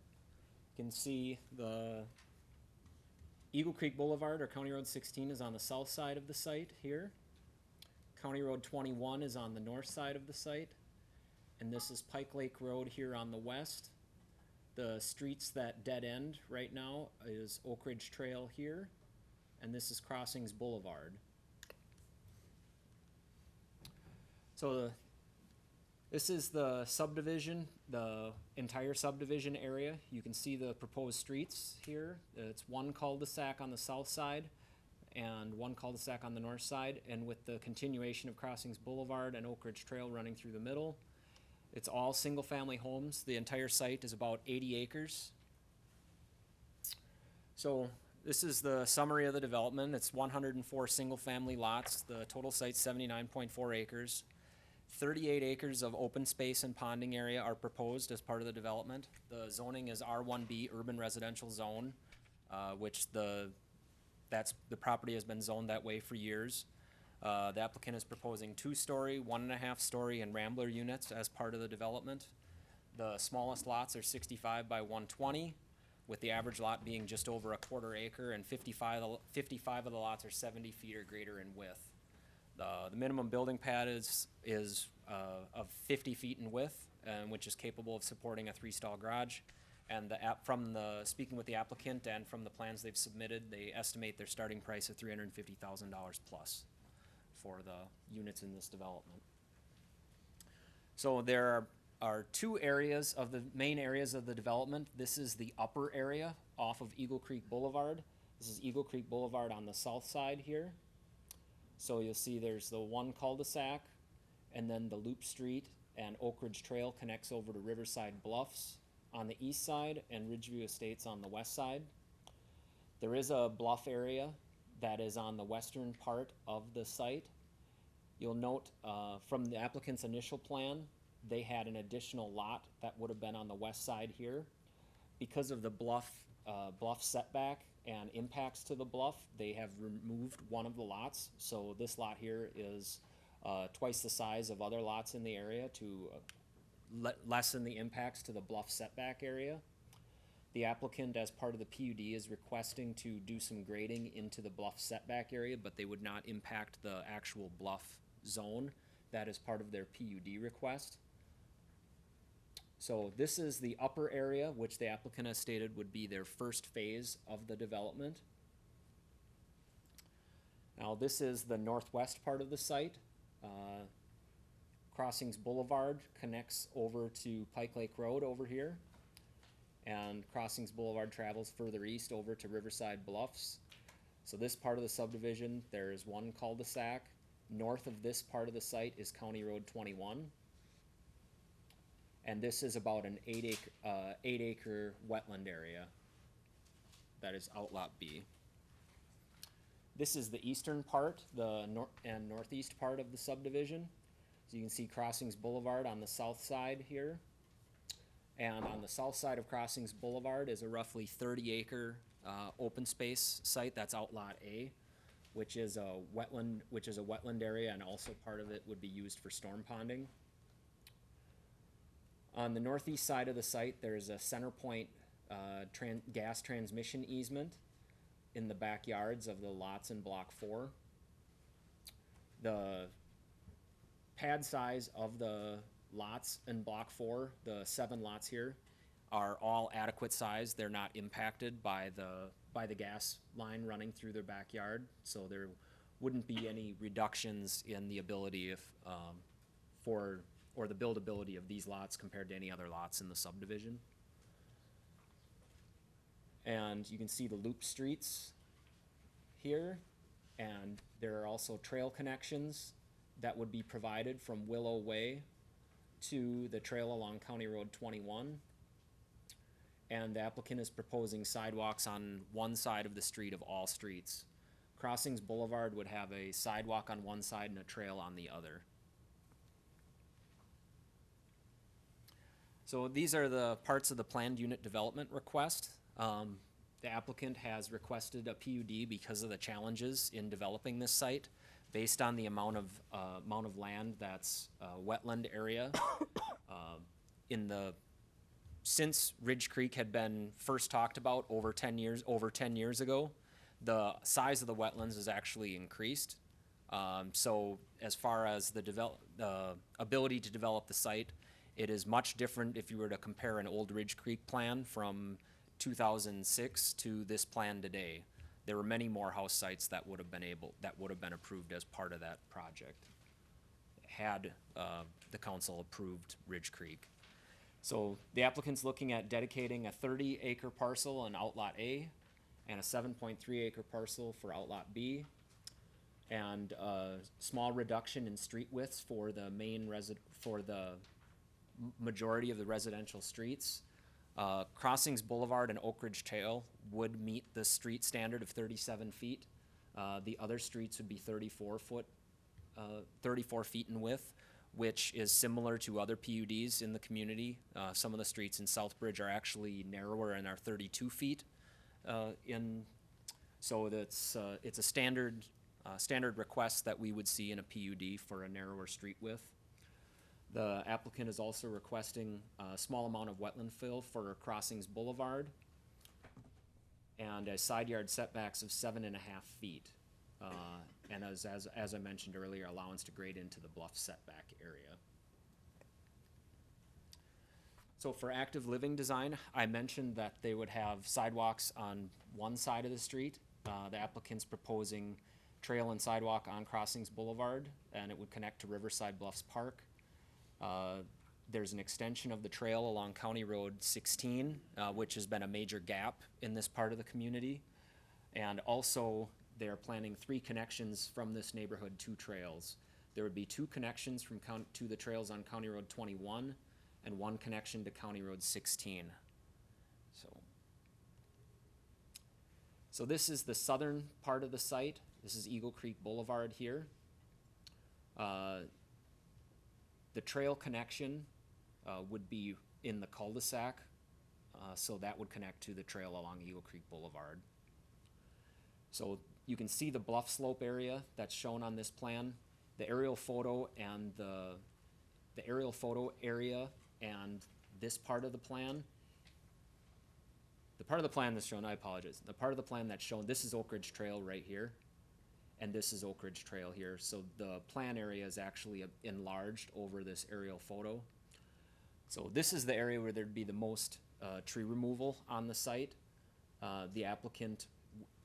You can see the Eagle Creek Boulevard, or County Road 16, is on the south side of the site here. County Road 21 is on the north side of the site. And this is Pike Lake Road here on the west. The streets that dead end right now is Oak Ridge Trail here, and this is Crossings Boulevard. So this is the subdivision, the entire subdivision area. You can see the proposed streets here. It's one cul-de-sac on the south side and one cul-de-sac on the north side, and with the continuation of Crossings Boulevard and Oak Ridge Trail running through the middle. It's all single-family homes. The entire site is about 80 acres. So this is the summary of the development. It's 104 single-family lots. The total site's 79.4 acres. 38 acres of open space and ponding area are proposed as part of the development. The zoning is R1B, urban residential zone, which the property has been zoned that way for years. The applicant is proposing 2-story, 1.5-story, and Rambler units as part of the development. The smallest lots are 65 by 120, with the average lot being just over a quarter acre, and 55 of the lots are 70 feet or greater in width. The minimum building pad is of 50 feet in width, which is capable of supporting a 3-stall garage. And speaking with the applicant and from the plans they've submitted, they estimate their starting price of $350,000 plus for the units in this development. So there are two areas of the main areas of the development. This is the upper area off of Eagle Creek Boulevard. This is Eagle Creek Boulevard on the south side here. So you'll see there's the one cul-de-sac, and then the Loop Street and Oak Ridge Trail connects over to Riverside Bluffs on the east side and Ridgeview Estates on the west side. There is a bluff area that is on the western part of the site. You'll note from the applicant's initial plan, they had an additional lot that would have been on the west side here. Because of the bluff setback and impacts to the bluff, they have removed one of the lots. So this lot here is twice the size of other lots in the area to lessen the impacts to the bluff setback area. The applicant, as part of the PUD, is requesting to do some grading into the bluff setback area, but they would not impact the actual bluff zone. That is part of their PUD request. So this is the upper area, which the applicant has stated would be their first phase of the development. Now this is the northwest part of the site. Crossings Boulevard connects over to Pike Lake Road over here. And Crossings Boulevard travels further east over to Riverside Bluffs. So this part of the subdivision, there is one cul-de-sac. North of this part of the site is County Road 21. And this is about an 8-acre wetland area. That is Outlot B. This is the eastern part, the northeast part of the subdivision. So you can see Crossings Boulevard on the south side here. And on the south side of Crossings Boulevard is a roughly 30-acre open space site. That's Outlot A, which is a wetland area, and also part of it would be used for storm ponding. On the northeast side of the site, there's a center point gas transmission easement in the backyards of the lots in Block 4. The pad size of the lots in Block 4, the 7 lots here, are all adequate size. They're not impacted by the gas line running through their backyard, so there wouldn't be any reductions in the ability or the buildability of these lots compared to any other lots in the subdivision. And you can see the loop streets here, and there are also trail connections that would be provided from Willow Way to the trail along County Road 21. And the applicant is proposing sidewalks on one side of the street of all streets. Crossings Boulevard would have a sidewalk on one side and a trail on the other. So these are the parts of the planned unit development request. The applicant has requested a PUD because of the challenges in developing this site, based on the amount of land that's wetland area. Since Ridge Creek had been first talked about over 10 years ago, the size of the wetlands has actually increased. So as far as the ability to develop the site, it is much different if you were to compare an old Ridge Creek plan from 2006 to this plan today. There were many more house sites that would have been approved as part of that project had the council approved Ridge Creek. So the applicant's looking at dedicating a 30-acre parcel on Outlot A and a 7.3 acre parcel for Outlot B, and a small reduction in street widths for the majority of the residential streets. Crossings Boulevard and Oak Ridge Trail would meet the street standard of 37 feet. The other streets would be 34 feet in width, which is similar to other PUDs in the community. Some of the streets in Southbridge are actually narrower and are 32 feet so it's a standard request that we would see in a PUD for a narrower street width. The applicant is also requesting a small amount of wetland fill for Crossings Boulevard and a side yard setbacks of 7.5 feet. And as I mentioned earlier, allowance to grade into the bluff setback area. So for active living design, I mentioned that they would have sidewalks on one side of the street. The applicant's proposing trail and sidewalk on Crossings Boulevard, and it would connect to Riverside Bluffs Park. There's an extension of the trail along County Road 16, which has been a major gap in this part of the community. And also, they're planning 3 connections from this neighborhood to trails. There would be 2 connections to the trails on County Road 21 and 1 connection to County Road 16. So this is the southern part of the site. This is Eagle Creek Boulevard here. The trail connection would be in the cul-de-sac, so that would connect to the trail along Eagle Creek Boulevard. So you can see the bluff slope area that's shown on this plan. The aerial photo and the aerial photo area and this part of the plan. The part of the plan that's shown, I apologize. The part of the plan that's shown, this is Oak Ridge Trail right here, and this is Oak Ridge Trail here. So the plan area is actually enlarged over this aerial photo. So this is the area where there'd be the most tree removal on the site. The applicant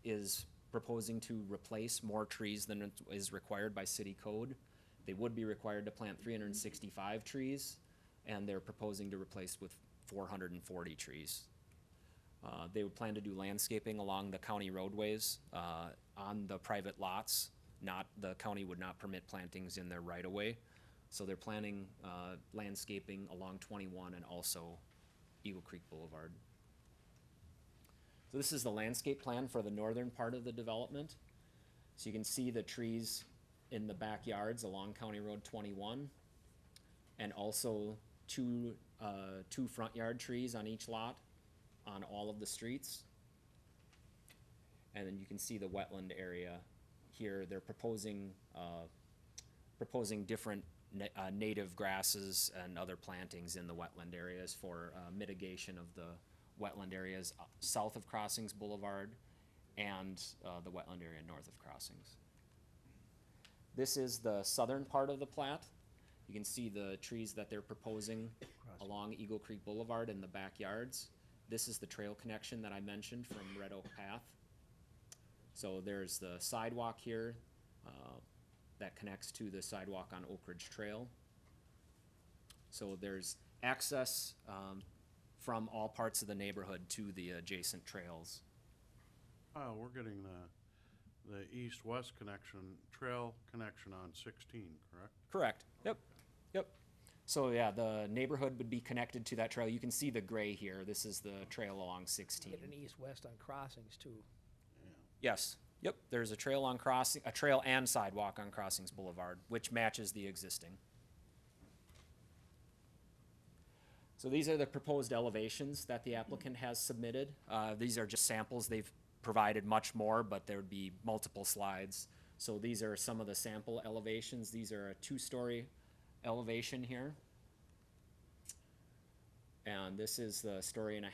is proposing to replace more trees than is required by city code. They would be required to plant 365 trees, and they're proposing to replace with 440 trees. They would plan to do landscaping along the county roadways on the private lots. The county would not permit plantings in their right-of-way. So they're planning landscaping along 21 and also Eagle Creek Boulevard. So this is the landscape plan for the northern part of the development. So you can see the trees in the backyards along County Road 21, and also two front yard trees on each lot on all of the streets. And then you can see the wetland area here. They're proposing different native grasses and other plantings in the wetland areas for mitigation of the wetland areas south of Crossings Boulevard and the wetland area north of Crossings. This is the southern part of the plat. You can see the trees that they're proposing along Eagle Creek Boulevard in the backyards. This is the trail connection that I mentioned from Red Oak Path. So there's the sidewalk here that connects to the sidewalk on Oak Ridge Trail. So there's access from all parts of the neighborhood to the adjacent trails. We're getting the east-west connection, trail connection on 16, correct? Correct. Yep. Yep. So yeah, the neighborhood would be connected to that trail. You can see the gray here. This is the trail along 16. Get an east-west on Crossings too. Yes. Yep. There's a trail on Crossing, a trail and sidewalk on Crossings Boulevard, which matches the existing. So these are the proposed elevations that the applicant has submitted. These are just samples. They've provided much more, but there would be multiple slides. So these are some of the sample elevations. These are a 2-story elevation here. And this is the 1.5 stories.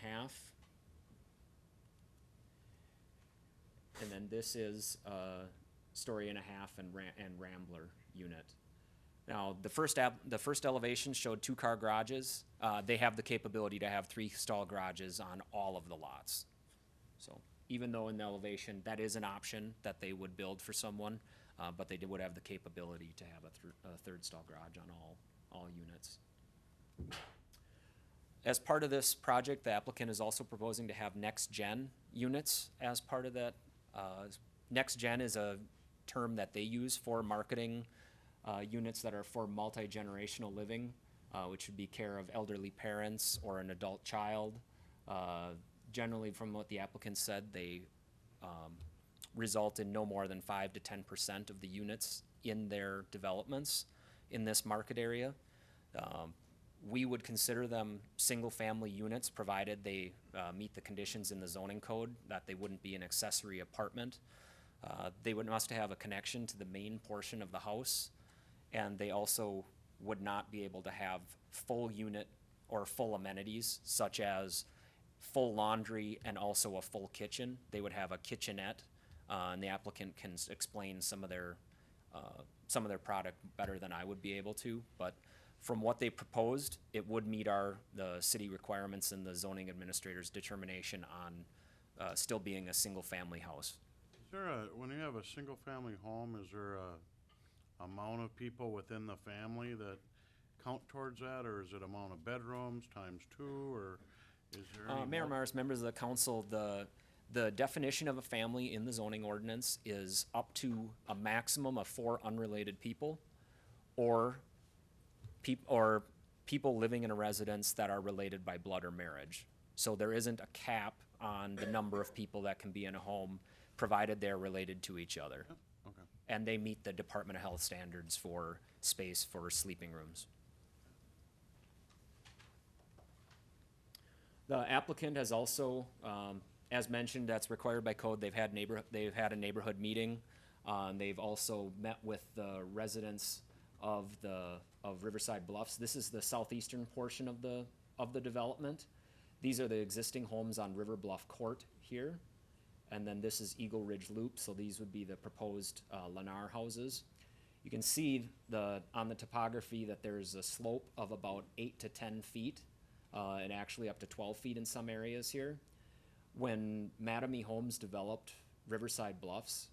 And then this is a 1.5 stories and Rambler unit. Now, the first elevation showed 2-car garages. They have the capability to have 3-stall garages on all of the lots. So even though in the elevation, that is an option that they would build for someone, but they would have the capability to have a 3rd-stall garage on all units. As part of this project, the applicant is also proposing to have next-gen units as part of that. Next-gen is a term that they use for marketing units that are for multi-generational living, which would be care of elderly parents or an adult child. Generally, from what the applicant said, they result in no more than 5 to 10% of the units in their developments in this market area. We would consider them single-family units, provided they meet the conditions in the zoning code, that they wouldn't be an accessory apartment. They must have a connection to the main portion of the house, and they also would not be able to have full unit or full amenities, such as full laundry and also a full kitchen. They would have a kitchenette, and the applicant can explain some of their product better than I would be able to. But from what they proposed, it would meet the city requirements and the zoning administrator's determination on still being a single-family house. Is there when you have a single-family home, is there a amount of people within the family that count towards that, or is it amount of bedrooms times 2, or is there any Mayor Mars, members of the council, the definition of a family in the zoning ordinance is up to a maximum of 4 unrelated people, or people living in a residence that are related by blood or marriage. So there isn't a cap on the number of people that can be in a home, provided they're related to each other. Okay. And they meet the Department of Health standards for space for sleeping rooms. The applicant has also, as mentioned, that's required by code. They've had a neighborhood meeting. They've also met with the residents of Riverside Bluffs. This is the southeastern portion of the development. These are the existing homes on River Bluff Court here. And then this is Eagle Ridge Loop, so these would be the proposed Lennar houses. You can see on the topography that there's a slope of about 8 to 10 feet, and actually up to 12 feet in some areas here. When Mattamy Homes developed Riverside Bluffs,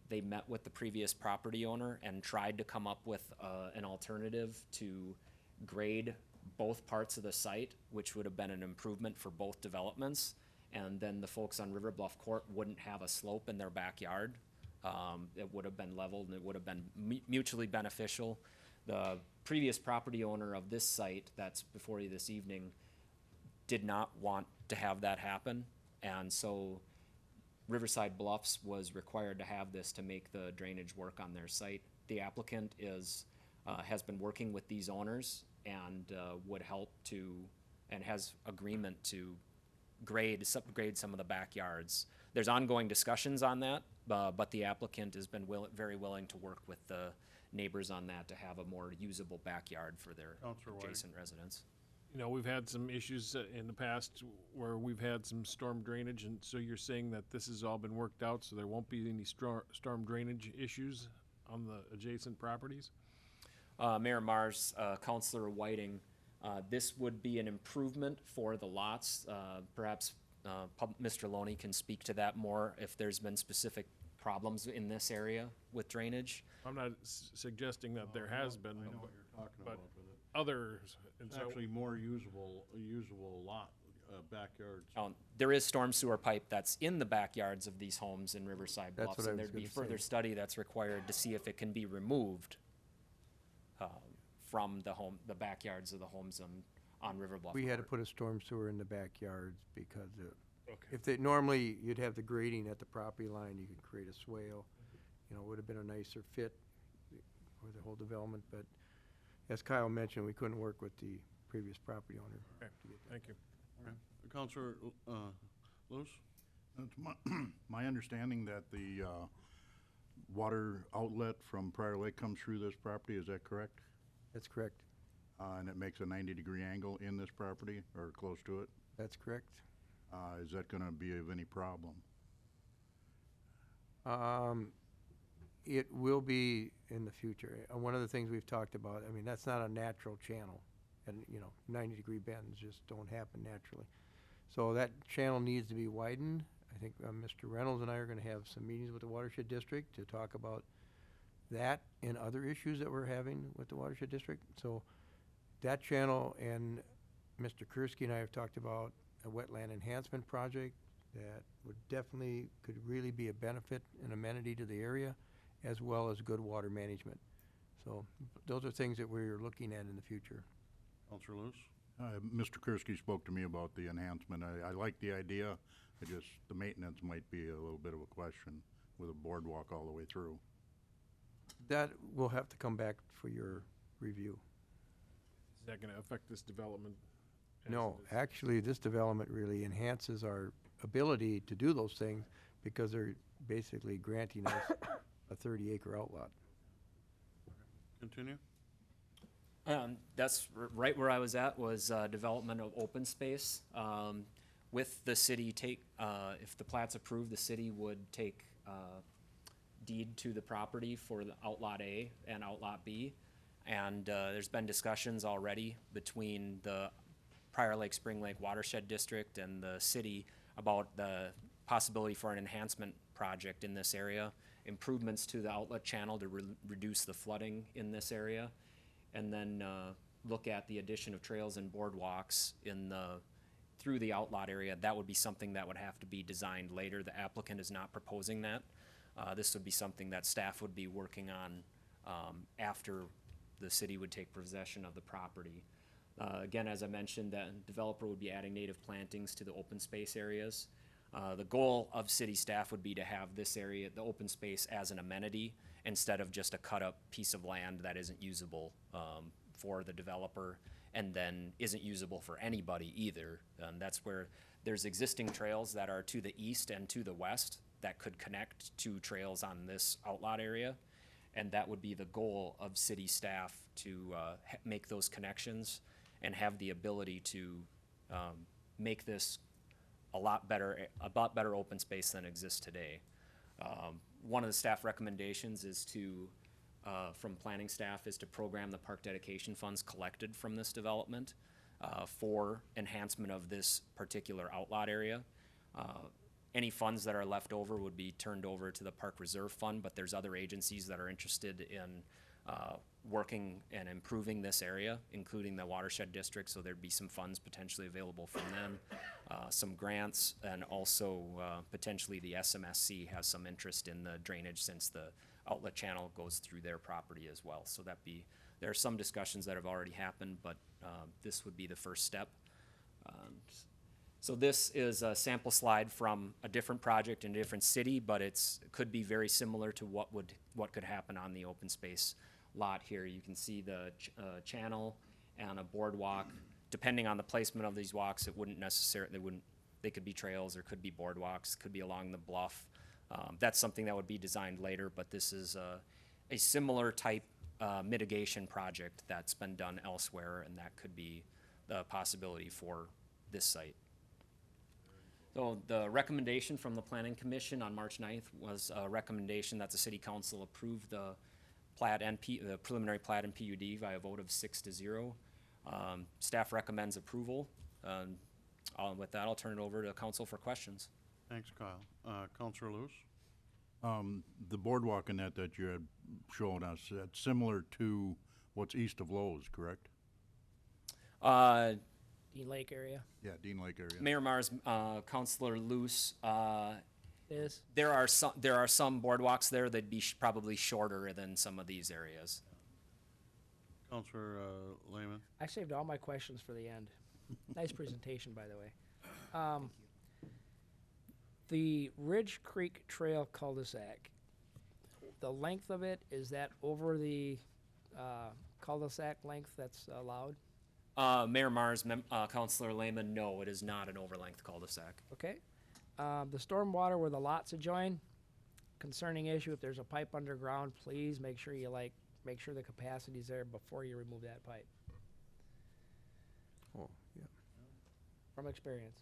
they met with the previous property owner and tried to come up with an alternative to grade both parts of the site, which would have been an improvement for both developments. And then the folks on River Bluff Court wouldn't have a slope in their backyard. It would have been leveled and it would have been mutually beneficial. The previous property owner of this site that's before you this evening did not want to have that happen. And so Riverside Bluffs was required to have this to make the drainage work on their site. The applicant has been working with these owners and would help to, and has agreement to grade some of the backyards. There's ongoing discussions on that, but the applicant has been very willing to work with the neighbors on that to have a more usable backyard for their Counselor Whiting. adjacent residents. You know, we've had some issues in the past where we've had some storm drainage, and so you're saying that this has all been worked out, so there won't be any storm drainage issues on the adjacent properties? Mayor Mars, Councilor Whiting, this would be an improvement for the lots. Perhaps Mr. Loney can speak to that more if there's been specific problems in this area with drainage. I'm not suggesting that there has been, I know what you're talking but about with it. others, and It's so, actually more usable lot, backyards. There is storm sewer pipe that's in the backyards of these homes in Riverside That's Bluffs, what I and was there'd be gonna further say. study that's required to see if it can be removed from the backyards of the homes on River Bluff We had to Court. put a storm sewer in the backyards because okay. if they, normally you'd have the grading at the property line, you could create a swale. You know, it would have been a nicer fit for the whole development, but as Kyle mentioned, we couldn't work with the previous property owner. Okay, thank you. Counselor, Lewis? It's my understanding that the water outlet from Prior Lake comes through this property, is that correct? That's correct. And it makes a 90-degree angle in this property, or close to it? That's correct. Is that gonna be of any problem? It will be in the future. One of the things we've talked about, I mean, that's not a natural channel. And, you know, 90-degree bends just don't happen naturally. So that channel needs to be widened. I think Mr. Reynolds and I are gonna have some meetings with the Watershed District to talk about that and other issues that we're having with the Watershed District. So that channel, and Mr. Kursky and I have talked about a wetland enhancement project that would definitely, could really be a benefit and amenity to the area, as well as good water management. So those are things that we're looking at in the future. Counselor Lewis? Mr. Kursky spoke to me about the enhancement. I like the idea, the maintenance might be a little bit of a question with a boardwalk all the way through. That will have to come back for your review. Is that gonna affect this development? as No, it is? actually, this development really enhances our ability to do those things because they're basically granting us a 30-acre outlot. Continue? That's right where I was at, was development of open space. With the city if the plat's approved, the city would take deed to the property for the Outlot A and Outlot B. And there's been discussions already between the Prior Lake, Spring Lake Watershed District and the city about the possibility for an enhancement project in this area, improvements to the outlet channel to reduce the flooding in this area, and then look at the addition of trails and boardwalks through the outlot area. That would be something that would have to be designed later. The applicant is not proposing that. This would be something that staff would be working on after the city would take possession of the property. Again, as I mentioned, the developer would be adding native plantings to the open space areas. The goal of city staff would be to have this area, the open space, as an amenity instead of just a cut-up piece of land that isn't usable for the developer and then isn't usable for anybody either. That's where there's existing trails that are to the east and to the west that could connect to trails on this outlot area. And that would be the goal of city staff to make those connections and have the ability to make this a lot better open space than exists today. One of the staff recommendations is from planning staff, is to program the park dedication funds collected from this development for enhancement of this particular outlot area. Any funds that are left over would be turned over to the Park Reserve Fund, but there's other agencies that are interested in working and improving this area, including the Watershed District, so there'd be some funds potentially available from them, some grants, and also potentially the SMSC has some interest in the drainage since the outlet channel goes through their property as well. So there are some discussions that have already happened, but this would be the first step. So this is a sample slide from a different project in a different city, but it could be very similar to what could happen on the open space lot here. You can see the channel and a boardwalk. Depending on the placement of these walks, they could be trails or could be boardwalks, could be along the bluff. That's something that would be designed later, but this is a similar type mitigation project that's been done elsewhere, and that could be the possibility for this site. So the recommendation from the Planning Commission on March 9th was a recommendation that the City Council approve the the preliminary plat and PUD by a vote of 6-0. Staff recommends approval. With that, I'll turn it over to council for questions. Thanks, Kyle. Counselor Lewis? The boardwalk in that you had shown us, that's similar to what's east of Lowe's, correct? Dean Lake area. Yeah, Dean Lake area. Mayor Mars, Councilor Luce, Is there are some boardwalks there that'd be probably shorter than some of these areas. Counselor Lehman? I saved all my questions for the end. Nice presentation, by the way. The Ridge Creek Trail cul-de-sac, the length of it, is that over the cul-de-sac length that's allowed? Mayor Mars, Councilor Lehman, no, it is not an overlength cul-de-sac. Okay. The stormwater where the lots adjoin, concerning issue. If there's a pipe underground, please make sure make sure the capacity's there before you remove that pipe. Oh, yeah. From experience,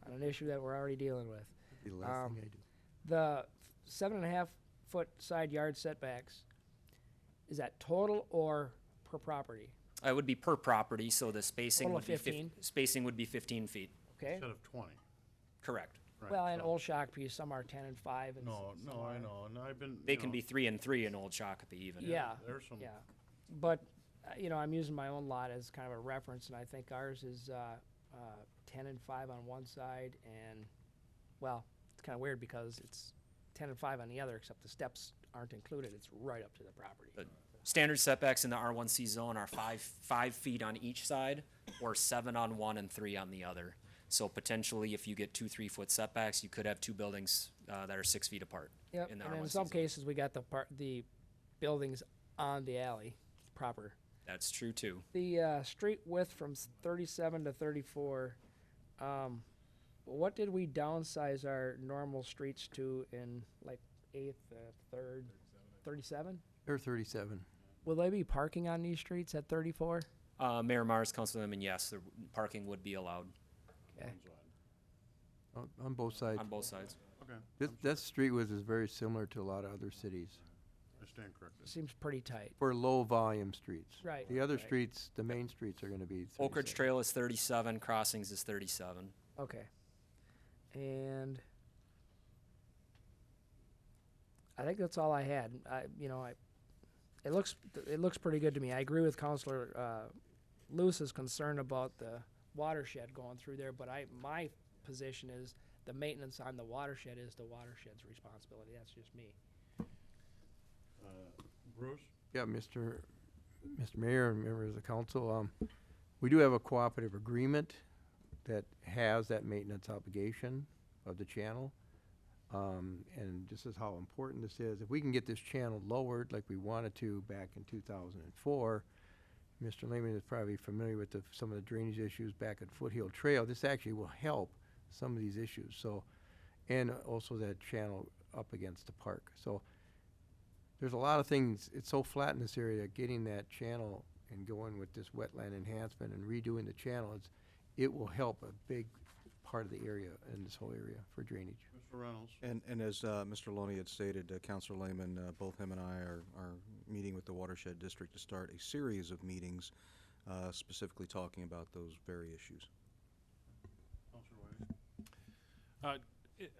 on an issue that we're already dealing with. Be the last thing I do. The 7.5 foot side yard setbacks, is that total or per property? It would be per property, so the spacing Total would of be 15? spacing would be 15 feet. Okay. Instead of 20. Correct. Right, Well, and so- Old Shakopee, some are 10 and 5. And No, some no, I are- know, and I've been. They you can know, be 3 and 3 in Old Shakopee even. Yeah, There's some. yeah. But, I'm using my own lot as kind of a reference, and I think ours is 10 and 5 on one side, and, well, it's kind of weird because it's 10 and 5 on the other, except the steps aren't included. It's right up to the property. Standard setbacks in the R1C zone are 5 feet on each side, or 7 on one and 3 on the other. So potentially, if you get 2 3-foot setbacks, you could have 2 buildings that are 6 feet apart. Yep, in the and in R1C some zone. cases, we got the buildings on the alley proper. That's true too. The street width from 37 to 34, what did we downsize our normal streets to in like 8th, 3rd, 37? They're 37. Will they be parking on these streets at 34? Mayor Mars, Councilman, yes, the parking would be allowed Okay. On both sides. on both sides. Okay, That street width is very similar to a lot of other cities I stand corrected. Seems pretty tight. for low volume streets. Right, The other right. streets, the main streets are gonna be 37. Oak Ridge Trail is 37, Crossings is 37. Okay. And I think that's all I had. It looks pretty good to me. I agree with Councilor Lewis's concern about the watershed going through there, but my position is the maintenance on the watershed is the watershed's responsibility. That's just me. Bruce? Yeah, Mr. Mayor and members of the council, we do have a cooperative agreement that has that maintenance obligation of the channel. And this is how important this is. If we can get this channel lowered like we wanted to back in 2004, Mr. Lehman is probably familiar with some of the drainage issues back at Foothill Trail. This actually will help some of these issues. So, and also that channel up against the park. So there's a lot of things. It's so flat in this area, getting that channel and going with this wetland enhancement and redoing the channel, it will help a big part of the area in this whole area for drainage. Mr. Reynolds? And as Mr. Loney had stated, Councilor Lehman, both him and I are meeting with the Watershed District to start a series of meetings specifically talking about those very issues. Counselor White?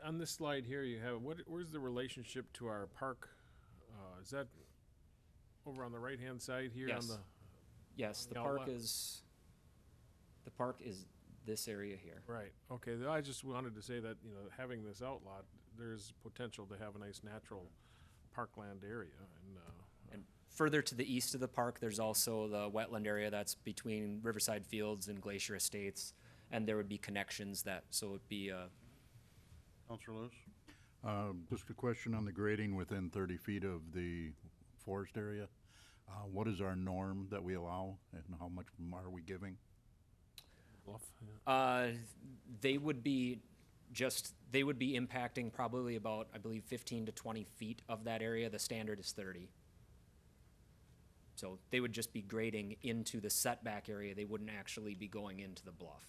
On this slide here, you have, where's the relationship to our park? Is that over on the right-hand side here on Yes. the? Yes, on the outlet? park is this area here. Right, okay, I just wanted to say that, having this outlot, there's potential to have a nice natural parkland area, And further to the east of the park, there's also the wetland area that's between Riverside Fields and Glacier Estates, and there would be connections so it'd be Counselor Lewis? Just a question on the grading within 30 feet of the forest area. What is our norm that we allow, and how much are we giving? bluff. Yeah. They would be impacting probably about, I believe, 15 to 20 feet of that area. The standard is 30. So they would just be grading into the setback area. They wouldn't actually be going into the bluff.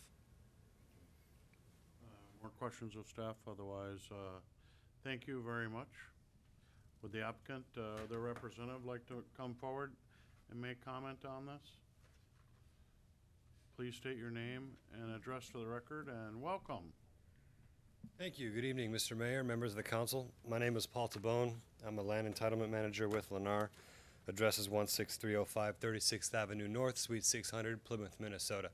More questions of staff, otherwise, thank you very much. Would the applicant, their representative, like to come forward and make comment on this? Please state your name and address for the record, and welcome. Thank you. Good evening, Mr. Mayor, members of the council. My name is Paul Tabone. I'm a land entitlement manager with Lennar. Address is 16305 36th Avenue North, Suite 600, Plymouth, Minnesota.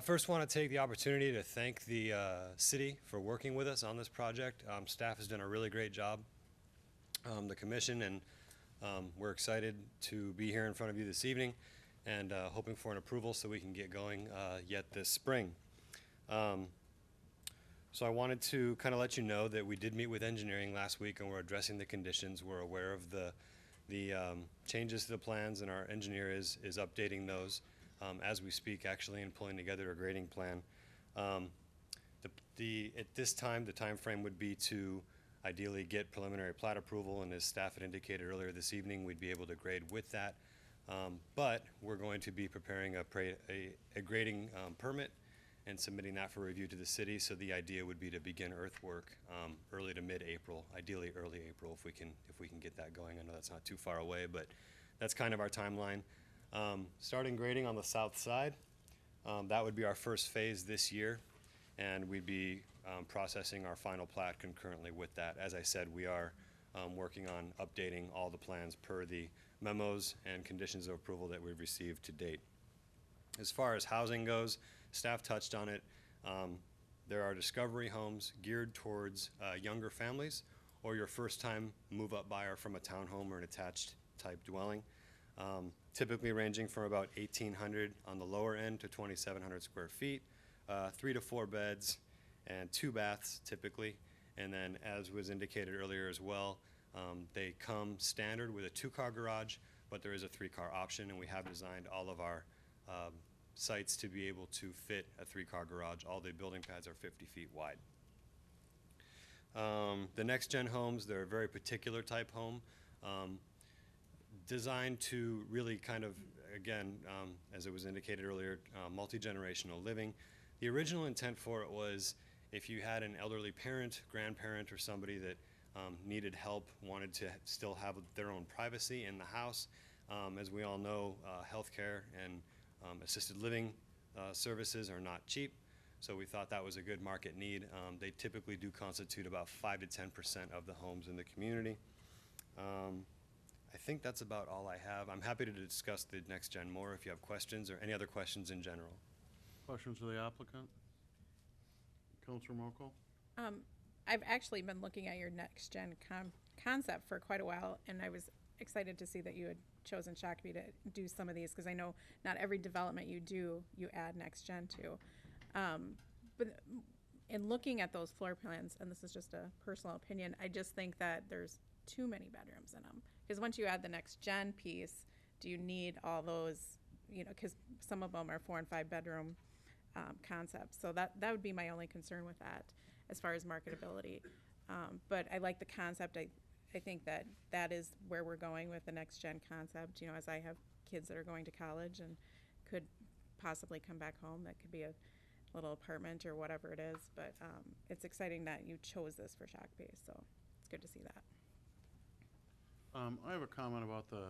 First, want to take the opportunity to thank the city for working with us on this project. Staff has done a really great job, the commission, and we're excited to be here in front of you this evening and hoping for an approval so we can get going yet this spring. So I wanted to kind of let you know that we did meet with engineering last week and we're addressing the conditions. We're aware of the changes to the plans, and our engineer is updating those as we speak, actually, and pulling together a grading plan. At this time, the time frame would be to ideally get preliminary plat approval, and as staff had indicated earlier this evening, we'd be able to grade with that. But we're going to be preparing a grading permit and submitting that for review to the city. So the idea would be to begin earthwork early to mid-April, ideally early April if we can get that going. I know that's not too far away, but that's kind of our timeline. Starting grading on the south side, that would be our first phase this year, and we'd be processing our final plat concurrently with that. As I said, we are working on updating all the plans per the memos and conditions of approval that we've received to date. As far as housing goes, staff touched on it. There are discovery homes geared towards younger families or your first time move up buyer from a townhome or an attached type dwelling. Typically ranging from about 1,800 on the lower end to 2,700 square feet, 3 to 4 beds and 2 baths typically. And then as was indicated earlier as well, they come standard with a 2-car garage, but there is a 3-car option, and we have designed all of our sites to be able to fit a 3-car garage. All the building pads are 50 feet wide. The next gen homes, they're a very particular type home, designed to really kind of, again, as it was indicated earlier, multi-generational living. The original intent for it was if you had an elderly parent, grandparent, or somebody that needed help, wanted to still have their own privacy in the house. As we all know, healthcare and assisted living services are not cheap, so we thought that was a good market need. They typically do constitute about 5 to 10% of the homes in the community. I think that's about all I have. I'm happy to discuss the next gen more if you have questions or any other questions in general. Questions of the applicant? Councilor Mokel? I've actually been looking at your next gen concept for quite a while, and I was excited to see that you had chosen Shakopee to do some of these, because I know not every development you do, you add next gen to. But in looking at those floor plans, and this is just a personal opinion, I just think that there's too many bedrooms in them. Because once you add the next gen piece, do you need all those, you know, because some of them are 4 and 5 bedroom concepts. So that would be my only concern with that as far as marketability. But I like the concept. I think that is where we're going with the next gen concept. You know, as I have kids that are going to college and could possibly come back home, that could be a little apartment or whatever it is. But it's exciting that you chose this for Shakopee, so it's good to see that. I have a comment about the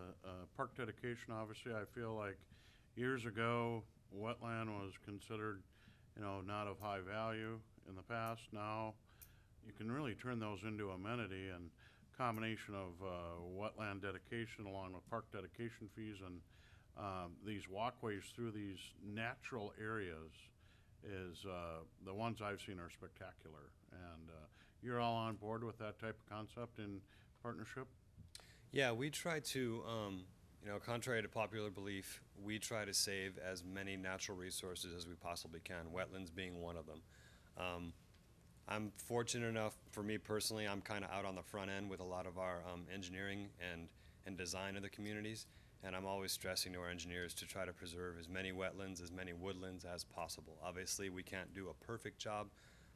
park dedication. Obviously, I feel like years ago, wetland was considered, you know, not of high value in the past. Now, you can really turn those into amenity, and combination of wetland dedication along with park dedication fees and these walkways through these natural areas is the ones I've seen are spectacular. And you're all on board with that type of concept in partnership? Yeah, we try to, you know, contrary to popular belief, we try to save as many natural resources as we possibly can, wetlands being one of them. I'm fortunate enough, for me personally, I'm kind of out on the front end with a lot of our engineering and design of the communities, and I'm always stressing to our engineers to try to preserve as many wetlands, as many woodlands as possible. Obviously, we can't do a perfect job,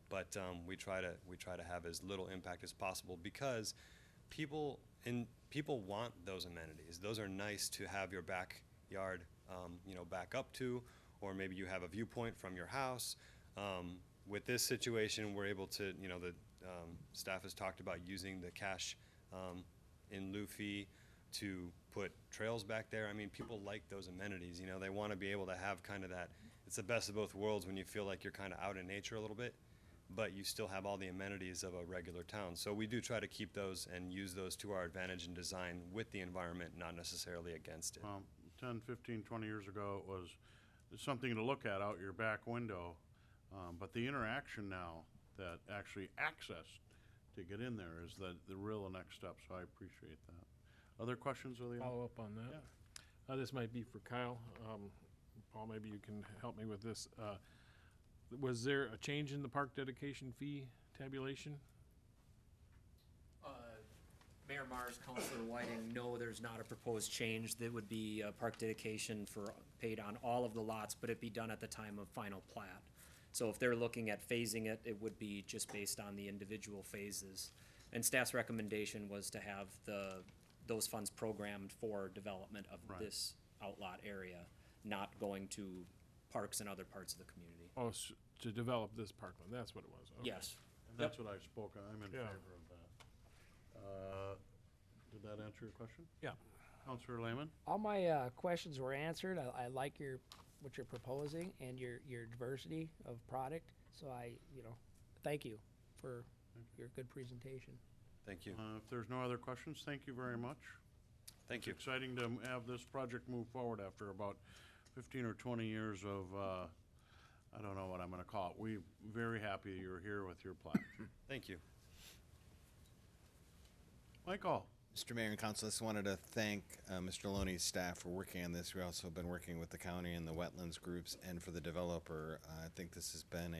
but we try to have as little impact as possible, because people And people want those amenities. Those are nice to have your backyard, back up to, or maybe you have a viewpoint from your house. With this situation, we're able to, the staff has talked about using the cash in lieu fee to put trails back there. I mean, people like those amenities, they want to be able to have kind of that, it's the best of both worlds when you feel like you're kind of out in nature a little bit, but you still have all the amenities of a regular town. So we do try to keep those and use those to our advantage in design with the environment, not necessarily against it. Well, 10, 15, 20 years ago, it was something to look at out your back window. But the interaction now, that actually access to get in there is the real next step, so I appreciate that. Other questions of the? Follow up on that. This might be for Kyle. Paul, maybe you can help me with this. Was there a change in the park dedication fee tabulation? Mayor Mars, Councilor Whiting, no, there's not a proposed change. That would be park dedication paid on all of the lots, but it'd be done at the time of final plat. So if they're looking at phasing it, it would be just based on the individual phases. And staff's recommendation was to have those funds programmed for development of this outlot area, not going to parks and other parts of the community. Oh, to develop this parkland, that's what it was. Okay. Yes. And that's what I spoke on, I'm in Yeah. favor of that. Did that answer your question? Yeah. Counselor Lehman? All my questions were answered. I like what you're proposing and your diversity of product. So thank you for your good presentation. Thank you. If there's no other questions, thank you very much. Thank you. It's exciting to have this project move forward after about 15 or 20 years of, I don't know what I'm gonna call it. We're very happy you're here with your plat. Thank you. Michael? Mr. Mayor and Council, I just wanted to thank Mr. Loney's staff for working on this. We also have been working with the county and the wetlands groups, and for the developer. I think this has been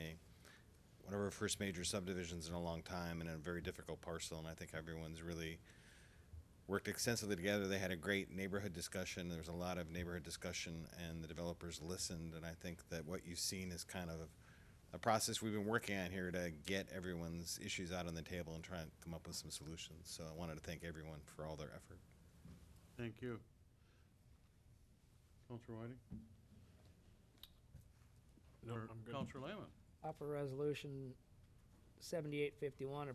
one of our first major subdivisions in a long time and a very difficult parcel, and I think everyone's really worked extensively together. They had a great neighborhood discussion. There was a lot of neighborhood discussion, and the developers listened, and I think that what you've seen is kind of a process we've been working on here to get everyone's issues out on the table and try and come up with some solutions. So I wanted to thank everyone for all their effort. Thank you. Counselor Whiting? No, Or I'm good. Counselor Lehman? Offer resolution 7851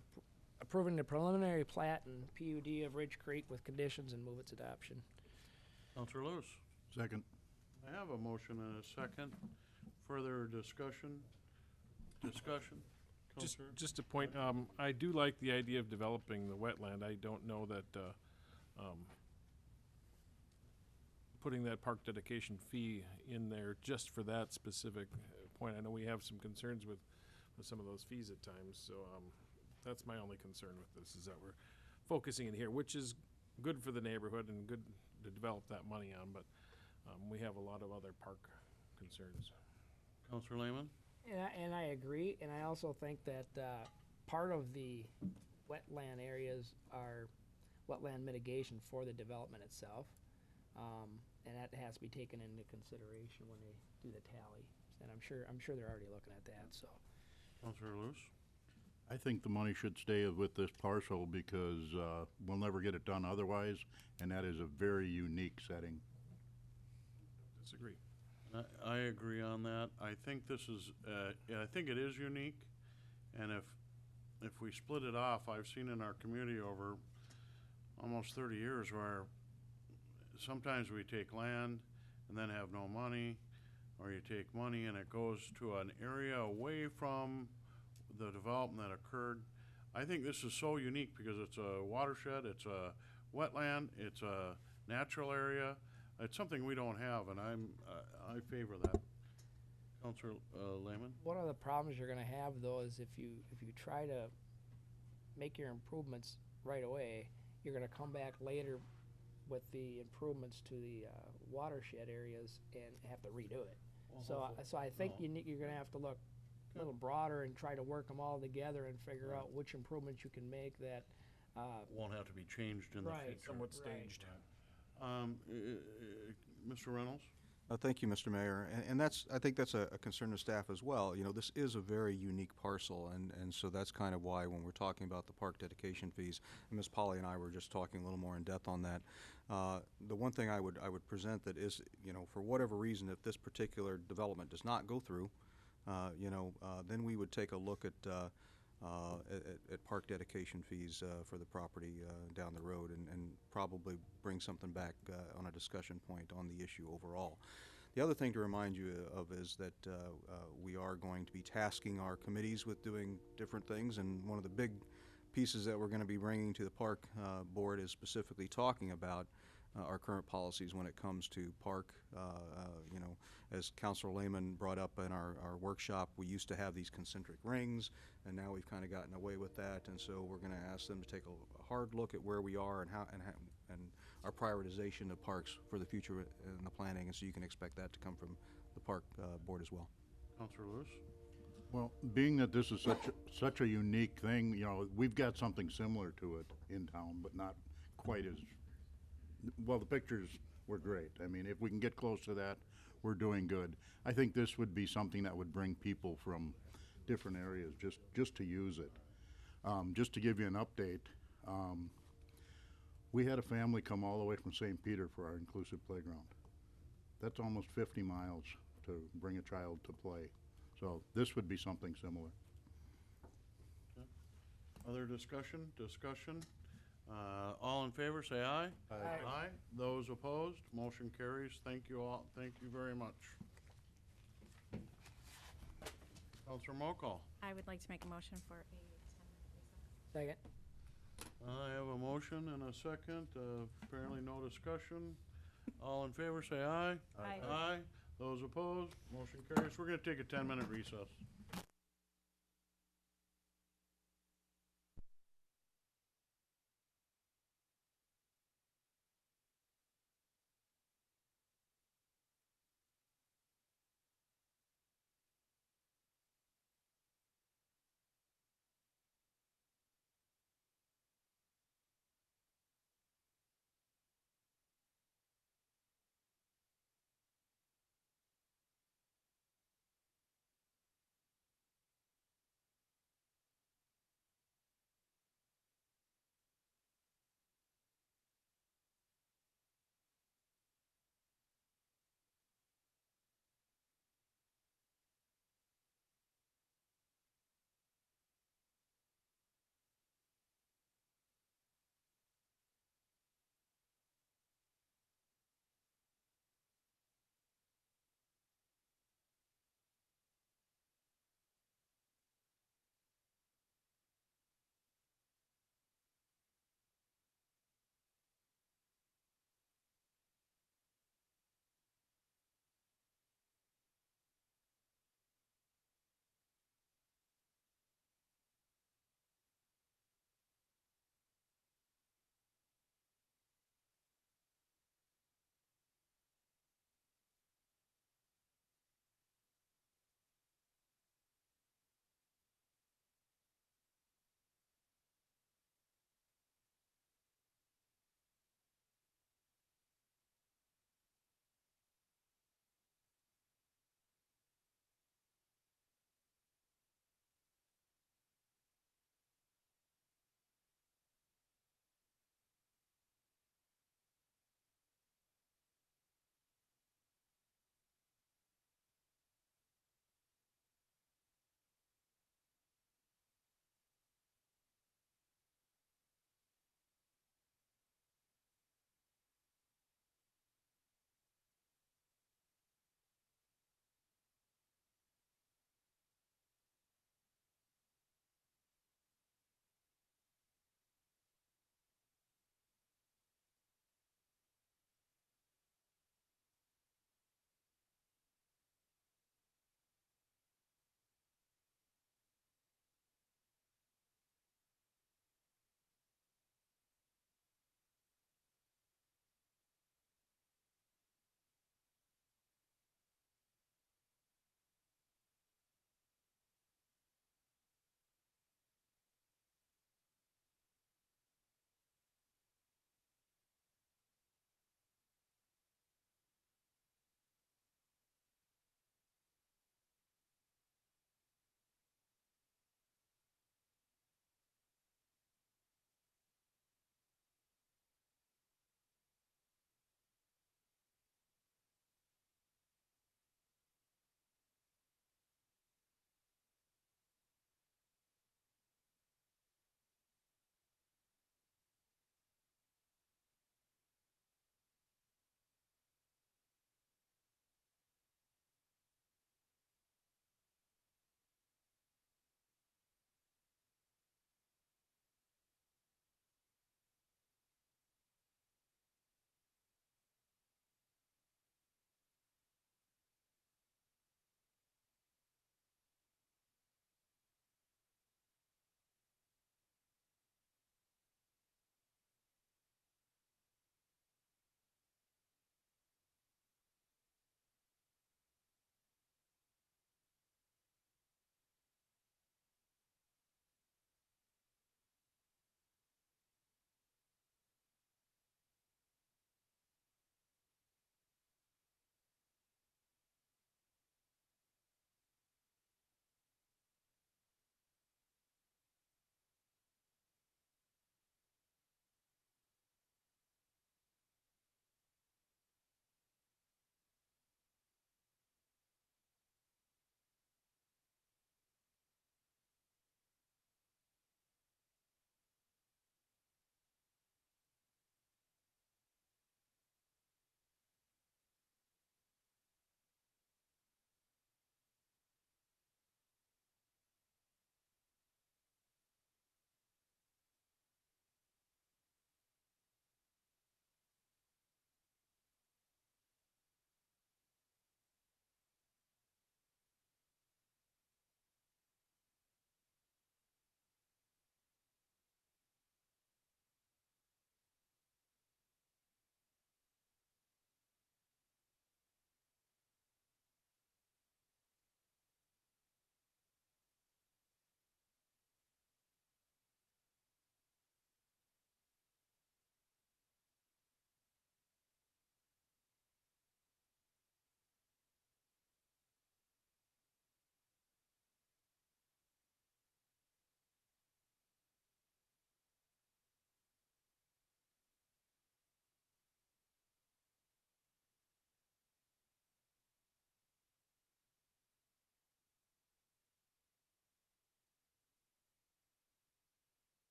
approving the preliminary plat and PUD of Ridge Creek with conditions and move its adoption. Counselor Lewis? Second. I have a motion and a second. Further discussion? Counselor? Just a point, I do like the idea of developing the wetland. I don't know that, putting that park dedication fee in there just for that specific point. I know we have some concerns with some of those fees at times, so, that's my only concern with this, is that we're focusing in here, which is good for the neighborhood and good to develop that money on, but, we have a lot of other park concerns. Counselor Lehman? And I agree, and I also think that part of the wetland areas are wetland mitigation for the development itself, and that has to be taken into consideration when they do the tally. And I'm sure they're already looking at that. So, Counselor Lewis? I think the money should stay with this parcel because we'll never get it done otherwise, and that is a very unique setting. Disagree. I agree on that. I think this is, I think it is unique, and if we split it off, I've seen in our community over almost 30 years where sometimes we take land and then have no money, or you take money and it goes to an area away from the development that occurred. I think this is so unique because it's a watershed, it's a wetland, it's a natural area. It's something we don't have, and I favor that. Counselor Lehman? one of the problems you're going to have though is if you try to make your improvements right away, you're going to come back later with the improvements to the watershed areas and have to redo it. So I think you're going to have to look a little broader and try to work them all together and figure out which improvements you can make that Won't have to be changed in the Right. future. Somewhat Right. staged. Mr. Reynolds? Thank you, Mr. Mayor. And that's, I think that's a concern of staff as well. You know, this is a very unique parcel, and so that's kind of why when we're talking about the park dedication fees, and Ms. Polly and I were just talking a little more in depth on that. The one thing I would present that is, you know, for whatever reason, if this particular development does not go through, then we would take a look at park dedication fees for the property down the road, and probably bring something back on a discussion point on the issue overall. The other thing to remind you of is that we are going to be tasking our committees with doing different things, and one of the big pieces that we're going to be bringing to the park board is specifically talking about our current policies when it comes to park. You know, as Councilor Lehman brought up in our workshop, we used to have these concentric rings, and now we've kind of gotten away with that, and so we're going to ask them to take a hard look at where we are and and our prioritization of parks for the future in the planning, and so you can expect that to come from the park board as well. Counselor Lewis? Well, being that this is such a unique thing, you know, we've got something similar to it in town, but not quite as, well, the pictures were great. I mean, if we can get close to that, we're doing good. I think this would be something that would bring people from different areas just to use it. Just to give you an update, we had a family come all the way from St. Peter for our inclusive playground. That's almost 50 miles to bring a child to play. So this would be something similar. Other discussion? All in favor, say aye. Aye. Aye. Those opposed, motion carries. Thank you all. Thank you very much. Counselor Mokel? I would like to make a motion for a 10-minute recess. Second. I have a motion and a second. Apparently no discussion. All in favor, say aye. Aye. Aye. Those opposed, motion carries. We're gonna take a 10-minute recess.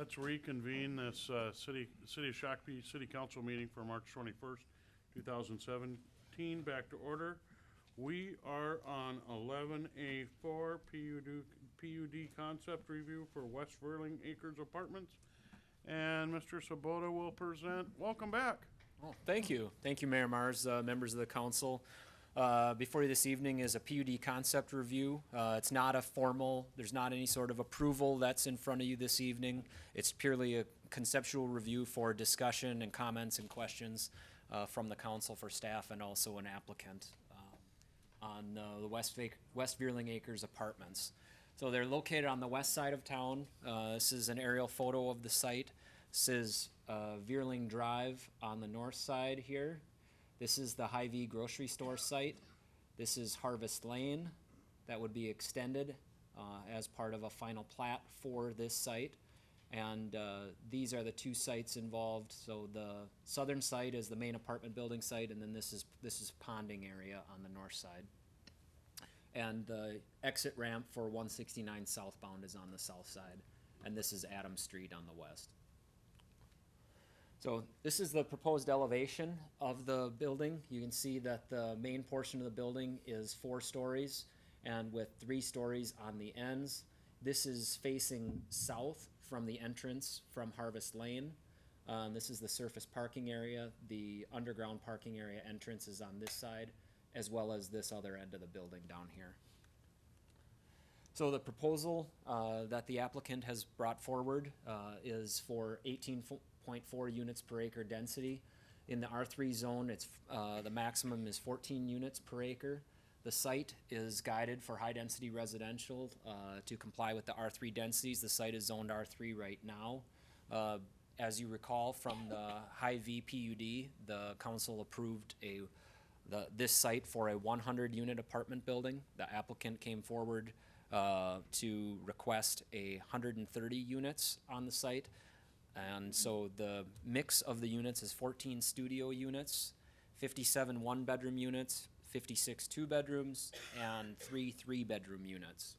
Let's reconvene this City of Shakopee City Council meeting for March 21st, 2017. Back to order. We are on 11A4 PUD concept review for West Verling Acres Apartments. And Mr. Sabota will present. Welcome back. Oh, thank you. Thank you, Mayor Mars, members of the council. Before you this evening is a PUD concept review. It's not a formal, there's not any sort of approval that's in front of you this evening. It's purely a conceptual review for discussion and comments and questions from the council for staff and also an applicant on the West Verling Acres Apartments. So they're located on the west side of town. This is an aerial photo of the site. This is Verling Drive on the north side here. This is the Hy-Vee grocery store site. This is Harvest Lane that would be extended as part of a final plat for this site. And these are the two sites involved. So the southern site is the main apartment building site, and then this is ponding area on the north side. And the exit ramp for 169 southbound is on the south side, and this is Adams Street on the west. So this is the proposed elevation of the building. You can see that the main portion of the building is 4 stories and with 3 stories on the ends. This is facing south from the entrance from Harvest Lane. This is the surface parking area. The underground parking area entrance is on this side, as well as this other end of the building down here. So the proposal that the applicant has brought forward is for 18.4 units per acre density. In the R3 zone, it's the maximum is 14 units per acre. The site is guided for high-density residential to comply with the R3 densities. The site is zoned R3 right now. As you recall from the Hy-Vee PUD, the council approved this site for a 100-unit apartment building. The applicant came forward to request 130 units on the site. And so the mix of the units is 14 studio units, 57 one-bedroom units, 56 two-bedrooms, and 3 three-bedroom units.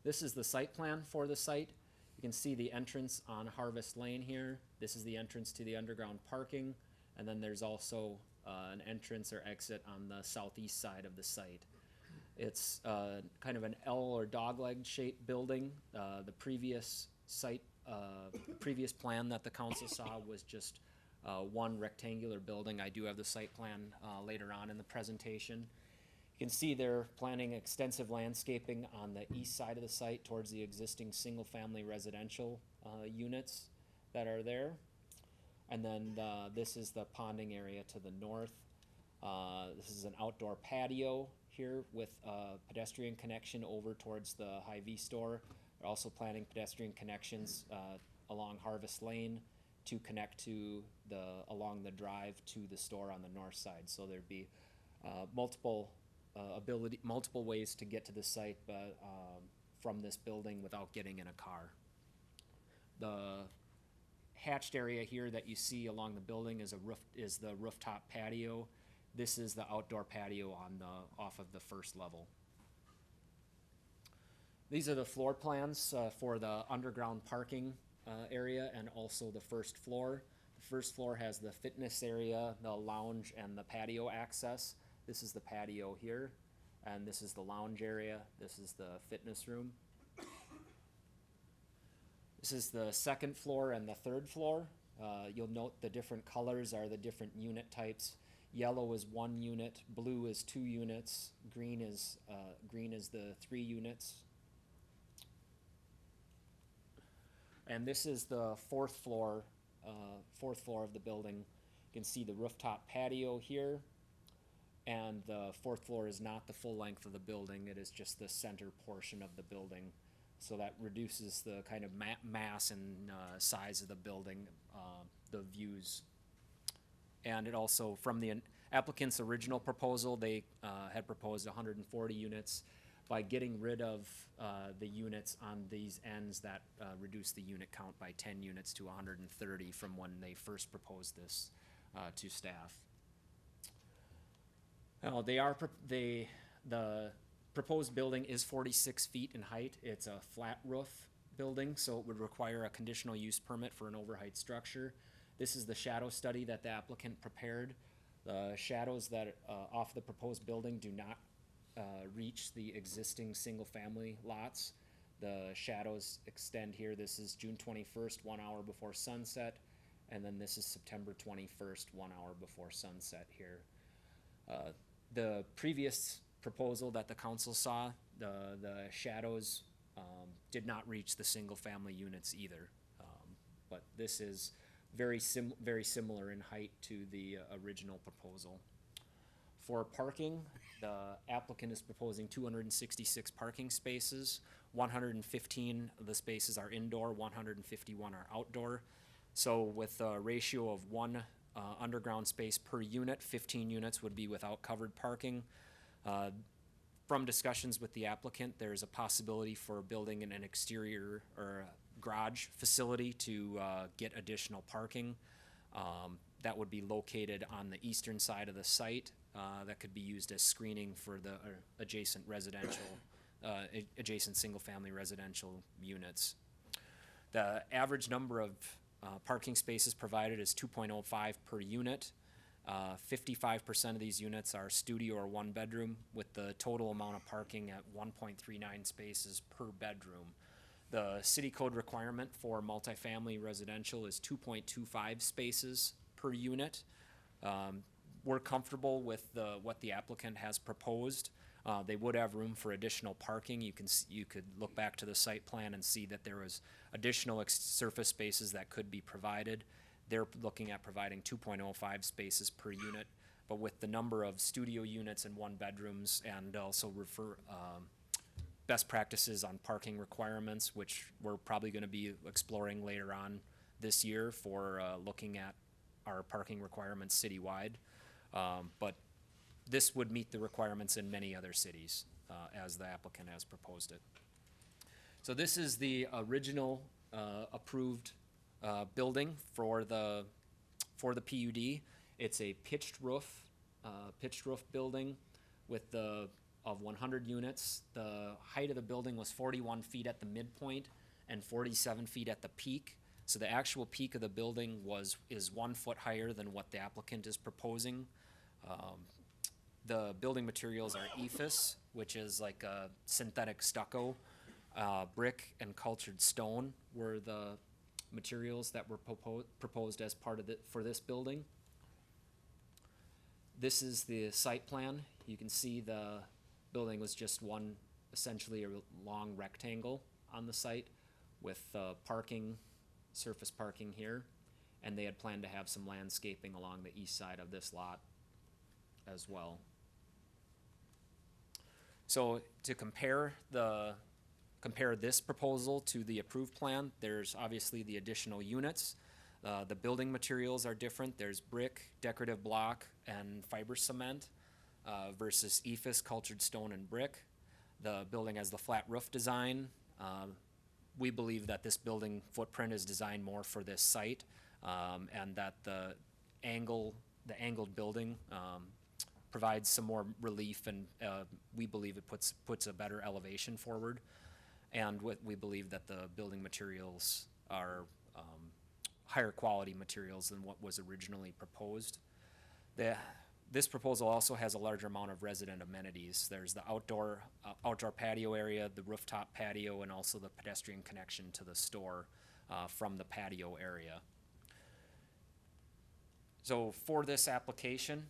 This is the site plan for the site. You can see the entrance on Harvest Lane here. This is the entrance to the underground parking, and then there's also an entrance or exit on the southeast side of the site. It's kind of an L or dog-leg shaped building. The previous site, previous plan that the council saw was just one rectangular building. I do have the site plan later on in the presentation. You can see they're planning extensive landscaping on the east side of the site towards the existing single-family residential units that are there. And then this is the ponding area to the north. This is an outdoor patio here with pedestrian connection over towards the Hy-Vee store. They're also planning pedestrian connections along Harvest Lane to connect to along the drive to the store on the north side. So there'd be multiple ways to get to the site from this building without getting in a car. The hatched area here that you see along the building is the rooftop patio. This is the outdoor patio off of the first level. These are the floor plans for the underground parking area and also the first floor. The first floor has the fitness area, the lounge, and the patio access. This is the patio here, and this is the lounge area. This is the fitness room. This is the second floor and the third floor. You'll note the different colors are the different unit types. Yellow is 1 unit, blue is 2 units, green is the 3 units. And this is the fourth floor of the building. You can see the rooftop patio here, and the fourth floor is not the full length of the building. It is just the center portion of the building. So that reduces the kind of mass and size of the building, the views. And it also, from the applicant's original proposal, they had proposed 140 units. By getting rid of the units on these ends, that reduced the unit count by 10 units to 130 from when they first proposed this to staff. Now, the proposed building is 46 feet in height. It's a flat roof. building, so it would require a conditional use permit for an overheight structure. This is the shadow study that the applicant prepared. The shadows that, off the proposed building do not, reach the existing single-family lots. The shadows extend here. This is June 21st, 1 hour before sunset, and then this is September 21st, 1 hour before sunset here. The previous proposal that the council saw, the shadows did not reach the single-family units either. But this is very similar in height to the original proposal. For parking, the applicant is proposing 266 parking spaces. 115 of the spaces are indoor, 151 are outdoor. So with a ratio of 1 underground space per unit, 15 units would be without covered parking. From discussions with the applicant, there's a possibility for building an exterior or a garage facility to get additional parking. That would be located on the eastern side of the site. That could be used as screening for the adjacent residential, adjacent single-family residential units. The average number of parking spaces provided is 2.05 per unit. 55% of these units are studio or one bedroom, with the total amount of parking at 1.39 spaces per bedroom. The city code requirement for multifamily residential is 2.25 spaces per unit. We're comfortable with what the applicant has proposed. They would have room for additional parking. You could look back to the site plan and see that there was additional surface spaces that could be provided. They're looking at providing 2.05 spaces per unit, but with the number of studio units and one bedrooms, and also best practices on parking requirements, which we're probably going to be exploring later on this year for looking at our parking requirements citywide. But this would meet the requirements in many other cities, as the applicant has proposed it. So this is the original approved building for the PUD. It's a pitched roof building with of 100 units. The height of the building was 41 feet at the midpoint and 47 feet at the peak. So the actual peak of the building is 1 foot higher than what the applicant is proposing. The building materials are ephes, which is like a synthetic stucco. Brick and cultured stone were the materials that were proposed as part of for this building. This is the site plan. You can see the building was just essentially a long rectangle on the site with surface parking here, and they had planned to have some landscaping along the east side of this lot as well. So to compare this proposal to the approved plan, there's obviously the additional units. The building materials are different. There's brick, decorative block, and fiber cement versus ephes, cultured stone, and brick. The building has the flat roof design. We believe that this building footprint is designed more for this site, and that the angled building provides some more relief, and we believe it puts a better elevation forward. And we believe that the building materials are higher quality materials than what was originally proposed. This proposal also has a larger amount of resident amenities. There's the outdoor patio area, the rooftop patio, and also the pedestrian connection to the store from the patio area. So for this application,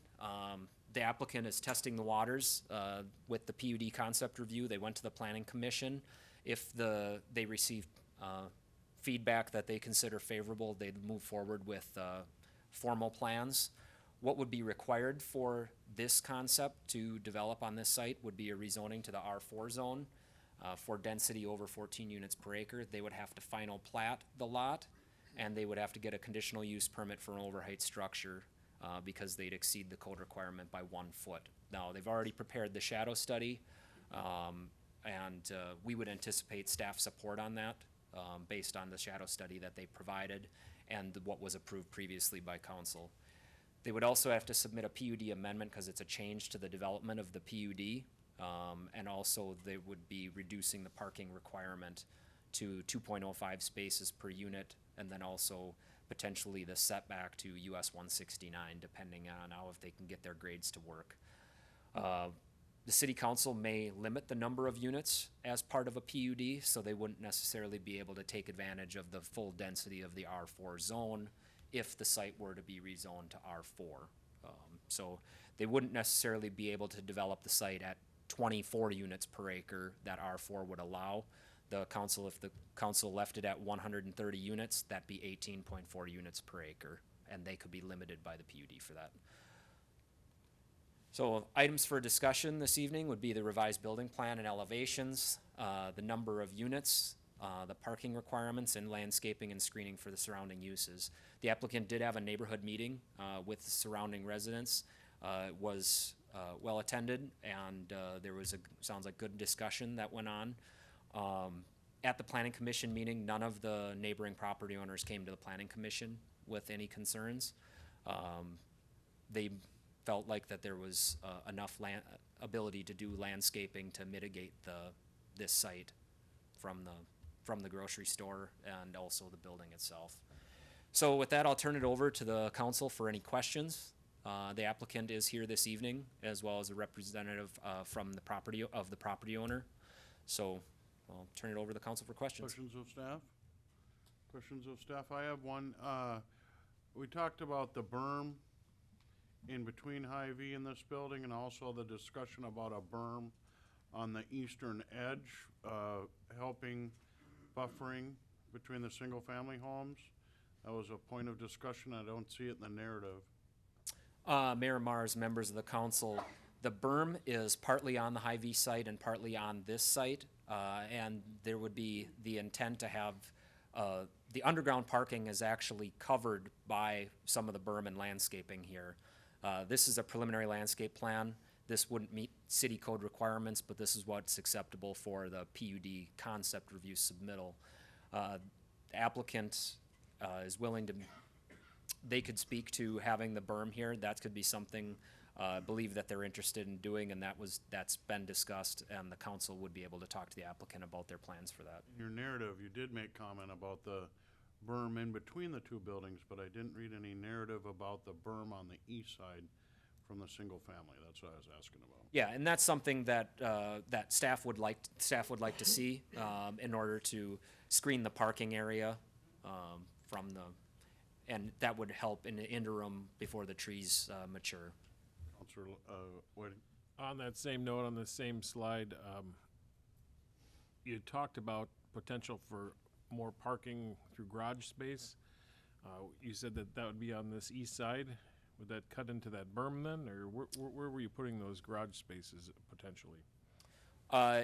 the applicant is testing the waters with the PUD concept review. They went to the Planning Commission. If they receive feedback that they consider favorable, they'd move forward with formal plans. What would be required for this concept to develop on this site would be a rezoning to the R4 zone. For density over 14 units per acre, they would have to final plat the lot, and they would have to get a conditional use permit for an overheight structure because they'd exceed the code requirement by 1 foot. Now, they've already prepared the shadow study, and we would anticipate staff support on that based on the shadow study that they provided and what was approved previously by council. They would also have to submit a PUD amendment because it's a change to the development of the PUD, and also they would be reducing the parking requirement to 2.05 spaces per unit, and then also potentially the setback to US 169, depending on how if they can get their grades to work. The city council may limit the number of units as part of a PUD, so they wouldn't necessarily be able to take advantage of the full density of the R4 zone if the site were to be rezoned to R4. So they wouldn't necessarily be able to develop the site at 24 units per acre that R4 would allow. The council, if the council left it at 130 units, that'd be 18.4 units per acre, and they could be limited by the PUD for that. So items for discussion this evening would be the revised building plan and elevations, the number of units, the parking requirements, and landscaping and screening for the surrounding uses. The applicant did have a neighborhood meeting with the surrounding residents. It was well attended, and there was sounds like good discussion that went on. At the planning commission meeting, none of the neighboring property owners came to the planning commission with any concerns. They felt like that there was enough ability to do landscaping to mitigate this site from the grocery store and also the building itself. So with that, I'll turn it over to the council for any questions. The applicant is here this evening, as well as a representative from the property owner. So I'll turn it over to the council for questions. Questions of staff? Questions of staff? I have one. We talked about the berm in between Hy-Vee and this building, and also the discussion about a berm on the eastern edge, helping buffering between the single-family homes. That was a point of discussion. I don't see it in the narrative. Mayor Mars, members of the council, the berm is partly on the Hy-Vee site and partly on this site, and there would be the intent to have the underground parking is actually covered by some of the berm and landscaping here. This is a preliminary landscape plan. This wouldn't meet city code requirements, but this is what's acceptable for the PUD concept review submittal. The applicant is willing to, they could speak to having the berm here. That could be something I believe that they're interested in doing, and that's been discussed, and the council would be able to talk to the applicant about their plans for that. In your narrative, you did make comment about the berm in between the two buildings, but I didn't read any narrative about the berm on the east side from the single family. That's what I was asking about. Yeah, and that's something that that staff would like to see in order to screen the parking area from the, and that would help in the interim before the trees mature. Councilor, what? On that same note, on the same slide, you talked about potential for more parking through garage space. You said that would be on this east side. Would that cut into that berm then, or where were you putting those garage spaces potentially?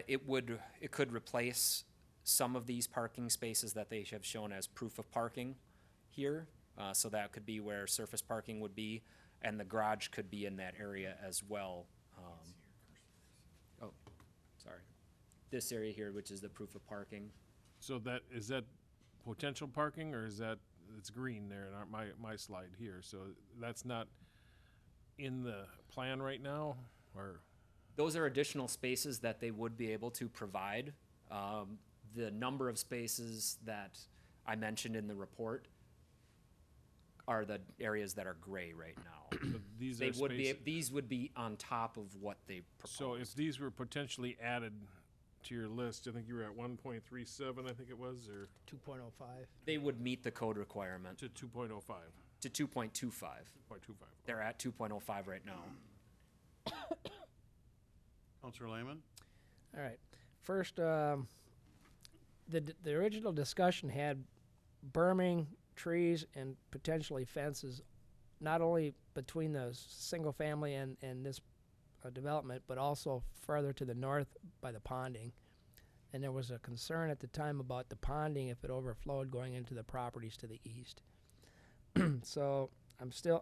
It could replace some of these parking spaces that they have shown as proof of parking here. So that could be where surface parking would be, and the garage could be in that area as well. Oh, sorry. This area here, which is the proof of parking. So is that potential parking, or is that, it's green there in my slide here, so that's not in the plan right now, or? Those are additional spaces that they would be able to provide. The number of spaces that I mentioned in the report are the areas that are gray right now. So these They are would be, spaces. these would be on top of what they proposed. So if these were potentially added to your list, I think you were at 1.37, I think it was, or 2.05. They would meet the code requirement. to 2.05. To 2.25. 2.25. They're at 2.05 right now. Councilor Lehman? All right. First, the original discussion had berming, trees, and potentially fences, not only between the single family and this development, but also further to the north by the ponding. And there was a concern at the time about the ponding if it overflowed going into the properties to the east. So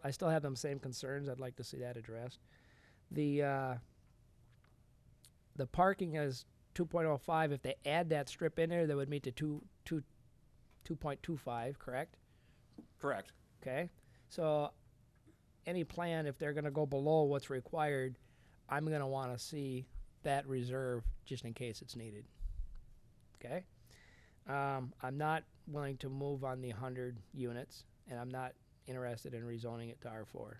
I still have them same concerns. I'd like to see that addressed. The parking is 2.05. If they add that strip in there, that would meet the 2.25, correct? Correct. Okay. So any plan, if they're going to go below what's required, I'm going to want to see that reserve just in case it's needed. Okay? I'm not willing to move on the 100 units, and I'm not interested in rezoning it to R4.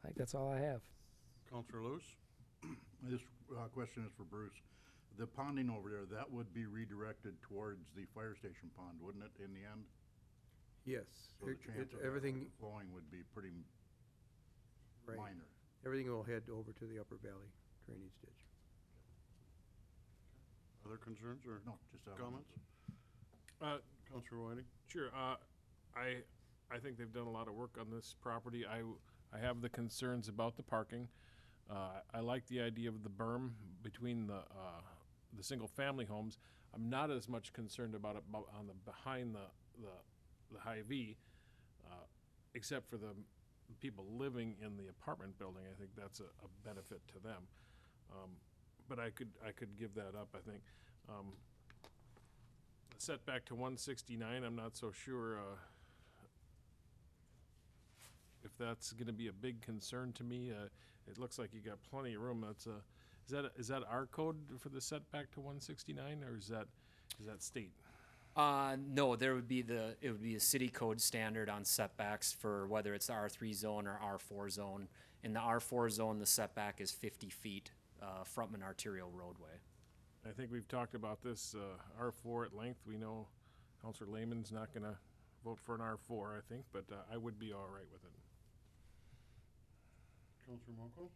I think that's all I have. Counselor Lewis? This question is for Bruce. The ponding over there, that would be redirected towards the fire station pond, wouldn't it, in the end? Yes. So the chance of that Everything, flowing would be pretty right. minor. Everything will head over to the Upper Valley drainage ditch. Other concerns or No, just comments? Counselor Whiting? Sure. I think they've done a lot of work on this property. I have the concerns about the parking. I like the idea of the berm between the single-family homes. I'm not as much concerned about it on the behind the Hy-Vee, except for the people living in the apartment building. I think that's a benefit to them. But I could give that up, I think. Setback to 169, I'm not so sure if that's gonna be a big concern to me. It looks like you got plenty of room. Is that our code for the setback to 169, or is that state? No, it would be a city code standard on setbacks for whether it's the R3 zone or R4 zone. In the R4 zone, the setback is 50 feet from an arterial roadway. I think we've talked about this R4 at length. We know Counselor Lehman's not gonna vote for an R4, I think, but I would be all right with it. Counselor Moko?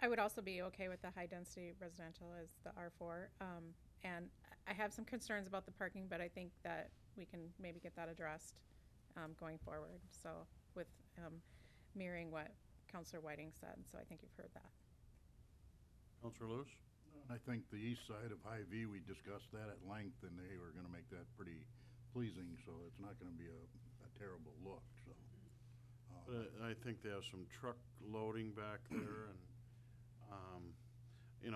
I would also be okay with the high-density residential as the R4. And I have some concerns about the parking, but I think that we can maybe get that addressed going forward. So with mirroring what Counselor Whiting said, so I think you've heard that. Counselor Lewis? I think the east side of Hy-Vee, we discussed that at length, and they were gonna make that pretty pleasing, so it's not gonna be a terrible look, so. But I think they have some truck loading back there, and,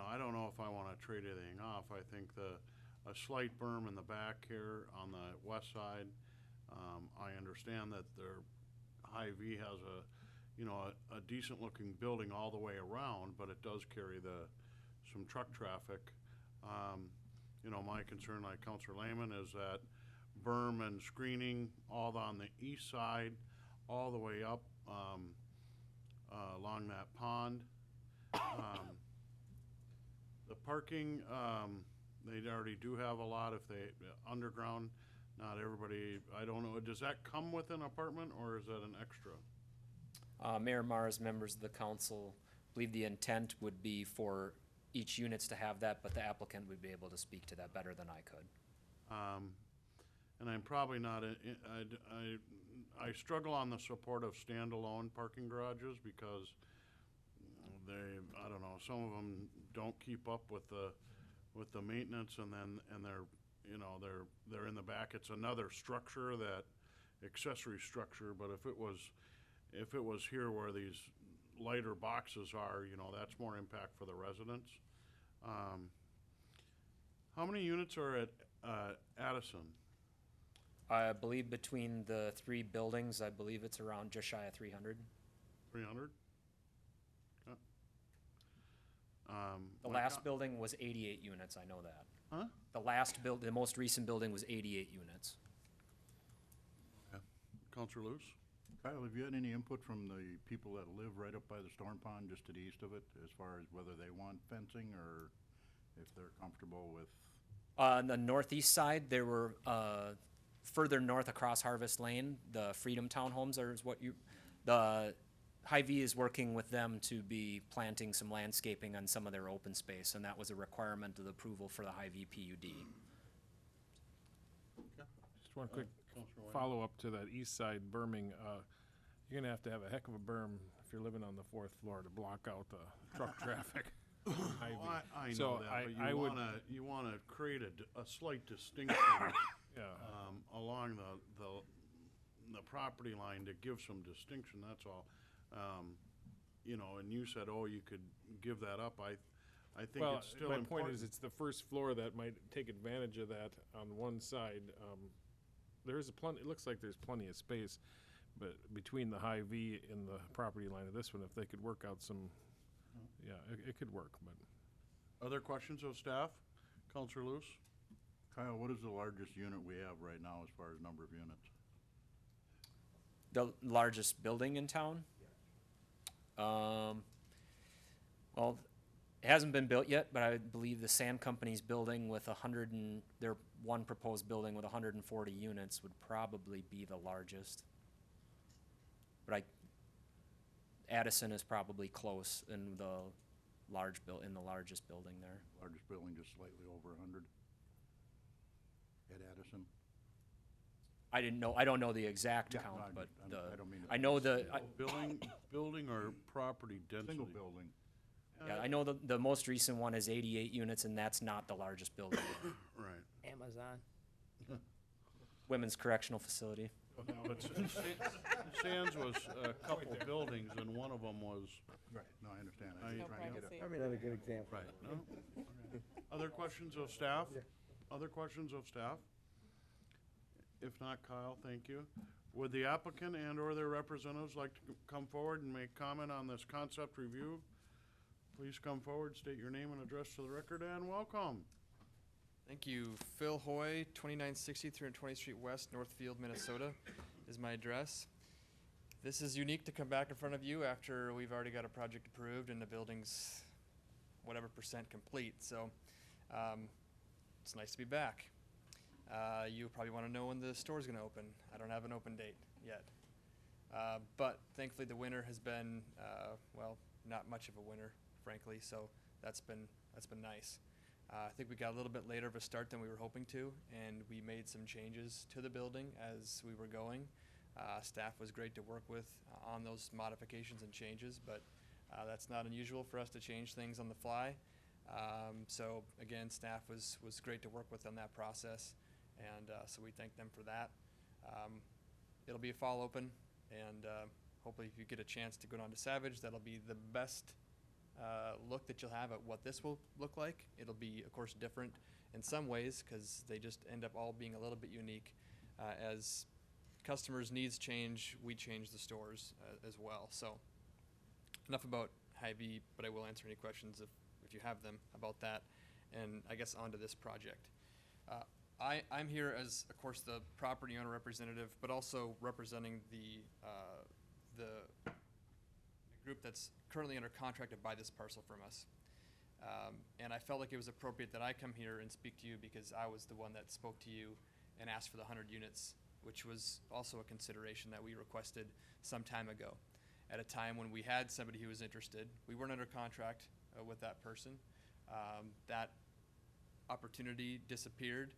I don't know if I wanna trade anything off. I think a slight berm in the back here on the west side, I understand that their Hy-Vee has a decent-looking building all the way around, but it does carry some truck traffic. My concern, like Counselor Lehman, is that berm and screening all on the east side, all the way up along that pond. The parking, they already do have a lot if they, underground, not everybody, I don't know, does that come with an apartment or is that an extra? Mayor Mars, members of the council, believe the intent would be for each units to have that, but the applicant would be able to speak to that better than I could. And I'm probably not, I struggle on the support of standalone parking garages because I don't know, some of them don't keep up with the maintenance, and they're in the back. It's another structure, that accessory structure, but if it was here where these lighter boxes are, that's more impact for the residents. How many units are at Addison? I believe between the three buildings, I believe it's around just shy of 300. 300? Okay. The last building was 88 units, I know that. Huh? The most recent building was 88 units. Okay. Counselor Lewis? Kyle, have you had any input from the people that live right up by the storm pond, just to the east of it, as far as whether they want fencing or if they're comfortable with? On the northeast side, there were, further north across Harvest Lane, the Freedom Townhomes the Hy-Vee is working with them to be planting some landscaping on some of their open space, and that was a requirement of the approval for the Hy-Vee PUD. Just one quick follow-up to that east side berming. You're gonna have to have a heck of a berm if you're living on the 4th floor to block out the truck traffic. I know So that, I would- but you wanna create a slight distinction Yeah. along the property line to give some distinction, that's all. And you said, you could give that up. I think Well, it's still my important. point is, it's the first floor that might take advantage of that on one side. There is it looks like there's plenty of space, but between the Hy-Vee and the property line of this one, if they could work out some, yeah, it could work, but. Other questions of staff? Counselor Loose? Kyle, what is the largest unit we have right now as far as number of units? The largest building in town? Well, it hasn't been built yet, but I believe the Sand Company's building with their one proposed building with 140 units would probably be the largest. But Addison is probably close in the in the largest building there. Largest building just slightly over 100 at Addison. I don't know the exact Yeah, count, no, but I don't mean to- I know the, Building or property density? Single building. yeah, I know the most recent one is 88 units, and that's not the largest building. Right. Amazon. Women's Correctional Facility. But Sands was a couple buildings, and one of them was. Right, no, I understand. No I'm just trying to get privacy. a. Probably not a good example. Right. No? Other questions of staff? Other questions of staff? If not, Kyle, thank you. Would the applicant and/or their representatives like to come forward and make comment on this concept review? Please come forward, state your name and address to the record, and welcome. Thank you. Phil Hoy, 2960 320th Street West, Northfield, Minnesota is my address. This is unique to come back in front of you after we've already got a project approved and the building's whatever % complete. So it's nice to be back. You probably want to know when the store's going to open. I don't have an open date yet. But thankfully the winter has been, well, not much of a winter, frankly, so that's been nice. I think we got a little bit later of a start than we were hoping to, and we made some changes to the building as we were going. Staff was great to work with on those modifications and changes, but that's not unusual for us to change things on the fly. So again, staff was great to work with on that process, and so we thank them for that. It'll be a fall open, and hopefully if you get a chance to go down to Savage, that'll be the best look that you'll have at what this will look like. It'll be, of course, different in some ways because they just end up all being a little bit unique. As customers' needs change, we change the stores as well. So enough about Hy-Vee, but I will answer any questions if you have them about that. And I guess onto this project. I'm here as, of course, the property owner representative, but also representing the group that's currently under contract to buy this parcel from us. And I felt like it was appropriate that I come here and speak to you because I was the one that spoke to you and asked for the 100 units, which was also a consideration that we requested some time ago. At a time when we had somebody who was interested, we weren't under contract with that person. That opportunity disappeared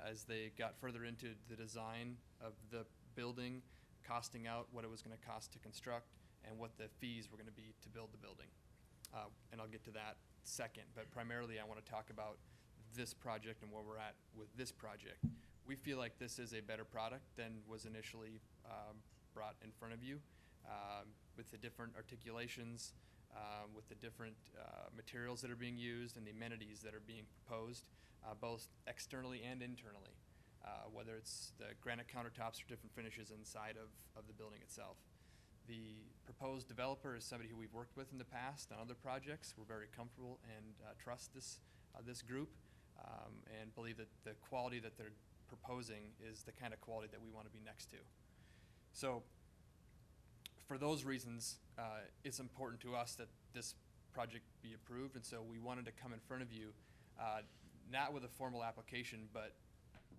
as they got further into the design of the building, costing out what it was going to cost to construct, and what the fees were going to be to build the building. And I'll get to that second, but primarily I want to talk about this project and where we're at with this project. We feel like this is a better product than was initially brought in front of you, with the different articulations, with the different materials that are being used and the amenities that are being proposed, both externally and internally, whether it's the granite countertops or different finishes inside of the building itself. The proposed developer is somebody who we've worked with in the past on other projects. We're very comfortable and trust this group and believe that the quality that they're proposing is the kind of quality that we want to be next to. So for those reasons, it's important to us that this project be approved, and so we wanted to come in front of you, not with a formal application, but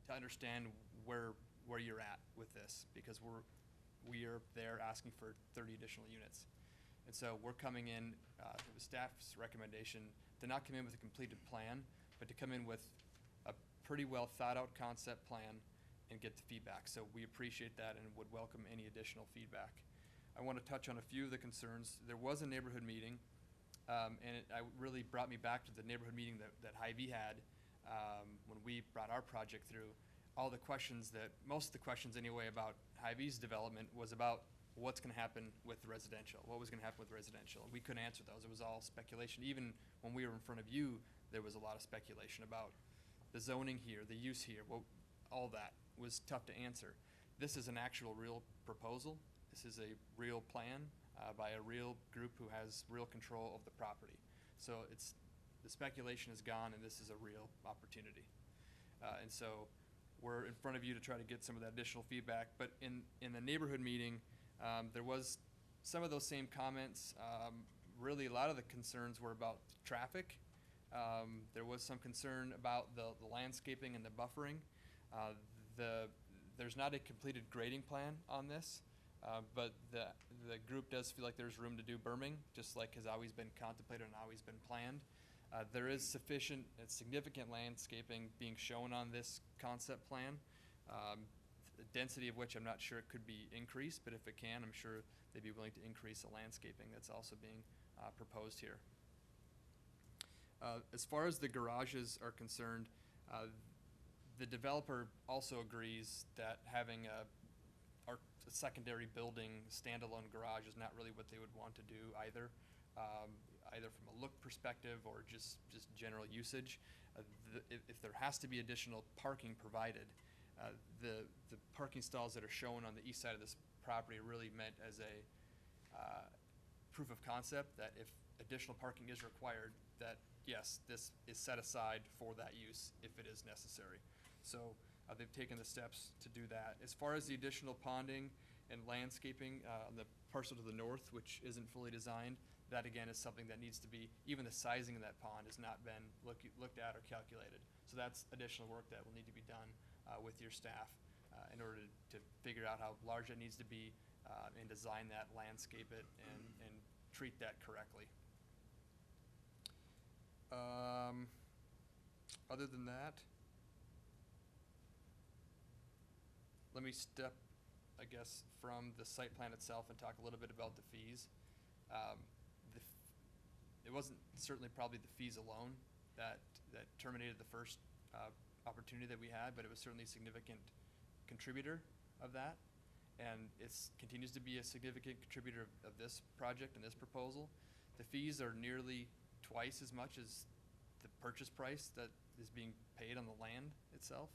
to understand where you're at with this, because we are there asking for 30 additional units. And so we're coming in, with staff's recommendation, to not come in with a completed plan, but to come in with a pretty well thought out concept plan and get the feedback. So we appreciate that and would welcome any additional feedback. I want to touch on a few of the concerns. There was a neighborhood meeting, and it really brought me back to the neighborhood meeting that Hy-Vee had when we brought our project through. Most of the questions anyway about Hy-Vee's development was about what's going to happen with the residential, what was going to happen with residential. We couldn't answer those. It was all speculation. Even when we were in front of you, there was a lot of speculation about the zoning here, the use here, all that was tough to answer. This is an actual real proposal. This is a real plan by a real group who has real control of the property. So the speculation is gone and this is a real opportunity. And so we're in front of you to try to get some of that additional feedback. But in the neighborhood meeting, there was some of those same comments. Really, a lot of the concerns were about traffic. There was some concern about the landscaping and the buffering. There's not a completed grading plan on this, but the group does feel like there's room to do berming, just like has always been contemplated and always been planned. There is sufficient and significant landscaping being shown on this concept plan, the density of which I'm not sure it could be increased, but if it can, I'm sure they'd be willing to increase the landscaping that's also being proposed here. As far as the garages are concerned, the developer also agrees that having a secondary building standalone garage is not really what they would want to do either, either from a look perspective or just general usage. If there has to be additional parking provided, the parking stalls that are shown on the east side of this property are really meant as a proof of concept that if additional parking is required, that yes, this is set aside for that use if it is necessary. So they've taken the steps to do that. As far as the additional ponding and landscaping on the parcel to the north, which isn't fully designed, that again is something that needs to be, even the sizing of that pond has not been looked at or calculated. So that's additional work that will need to be done with your staff in order to figure out how large it needs to be and design that, landscape it, and treat that correctly. Other than that, let me step, I guess, from the site plan itself and talk a little bit about the fees. It wasn't certainly probably the fees alone that terminated the first opportunity that we had, but it was certainly a significant contributor of that. And it continues to be a significant contributor of this project and this proposal. The fees are nearly twice as much as the purchase price that is being paid on the land itself.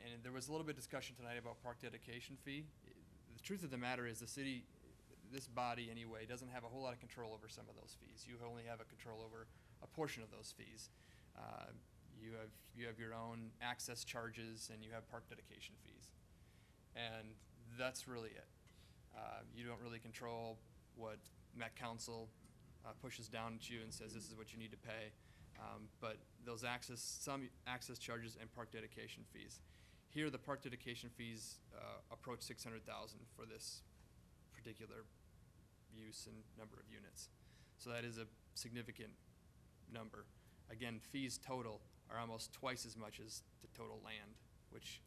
And there was a little bit of discussion tonight about park dedication fee. The truth of the matter is the city, this body anyway, doesn't have a whole lot of control over some of those fees. You only have a control over a portion of those fees. You have your own access charges and you have park dedication fees. And that's really it. You don't really control what Met Council pushes down at you and says this is what you need to pay. But those some access charges and park dedication fees. Here, the park dedication fees approach $600,000 for this particular use and number of units. So that is a significant number. Again, fees total are almost twice as much as the total land, which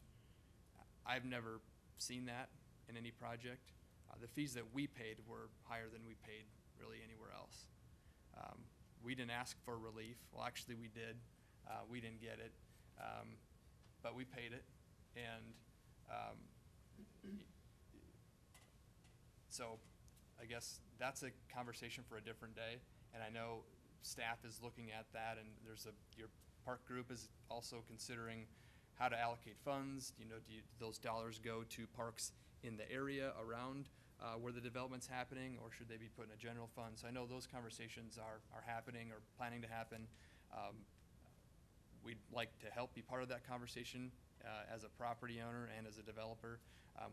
I've never seen that in any project. The fees that we paid were higher than we paid really anywhere else. We didn't ask for relief. Well, actually we did. We didn't get it, but we paid it. And so I guess that's a conversation for a different day. And I know staff is looking at that, and your park group is also considering how to allocate funds. Do those dollars go to parks in the area around where the development's happening, or should they be put in a general fund? So I know those conversations are happening or planning to happen. We'd like to help be part of that conversation as a property owner and as a developer.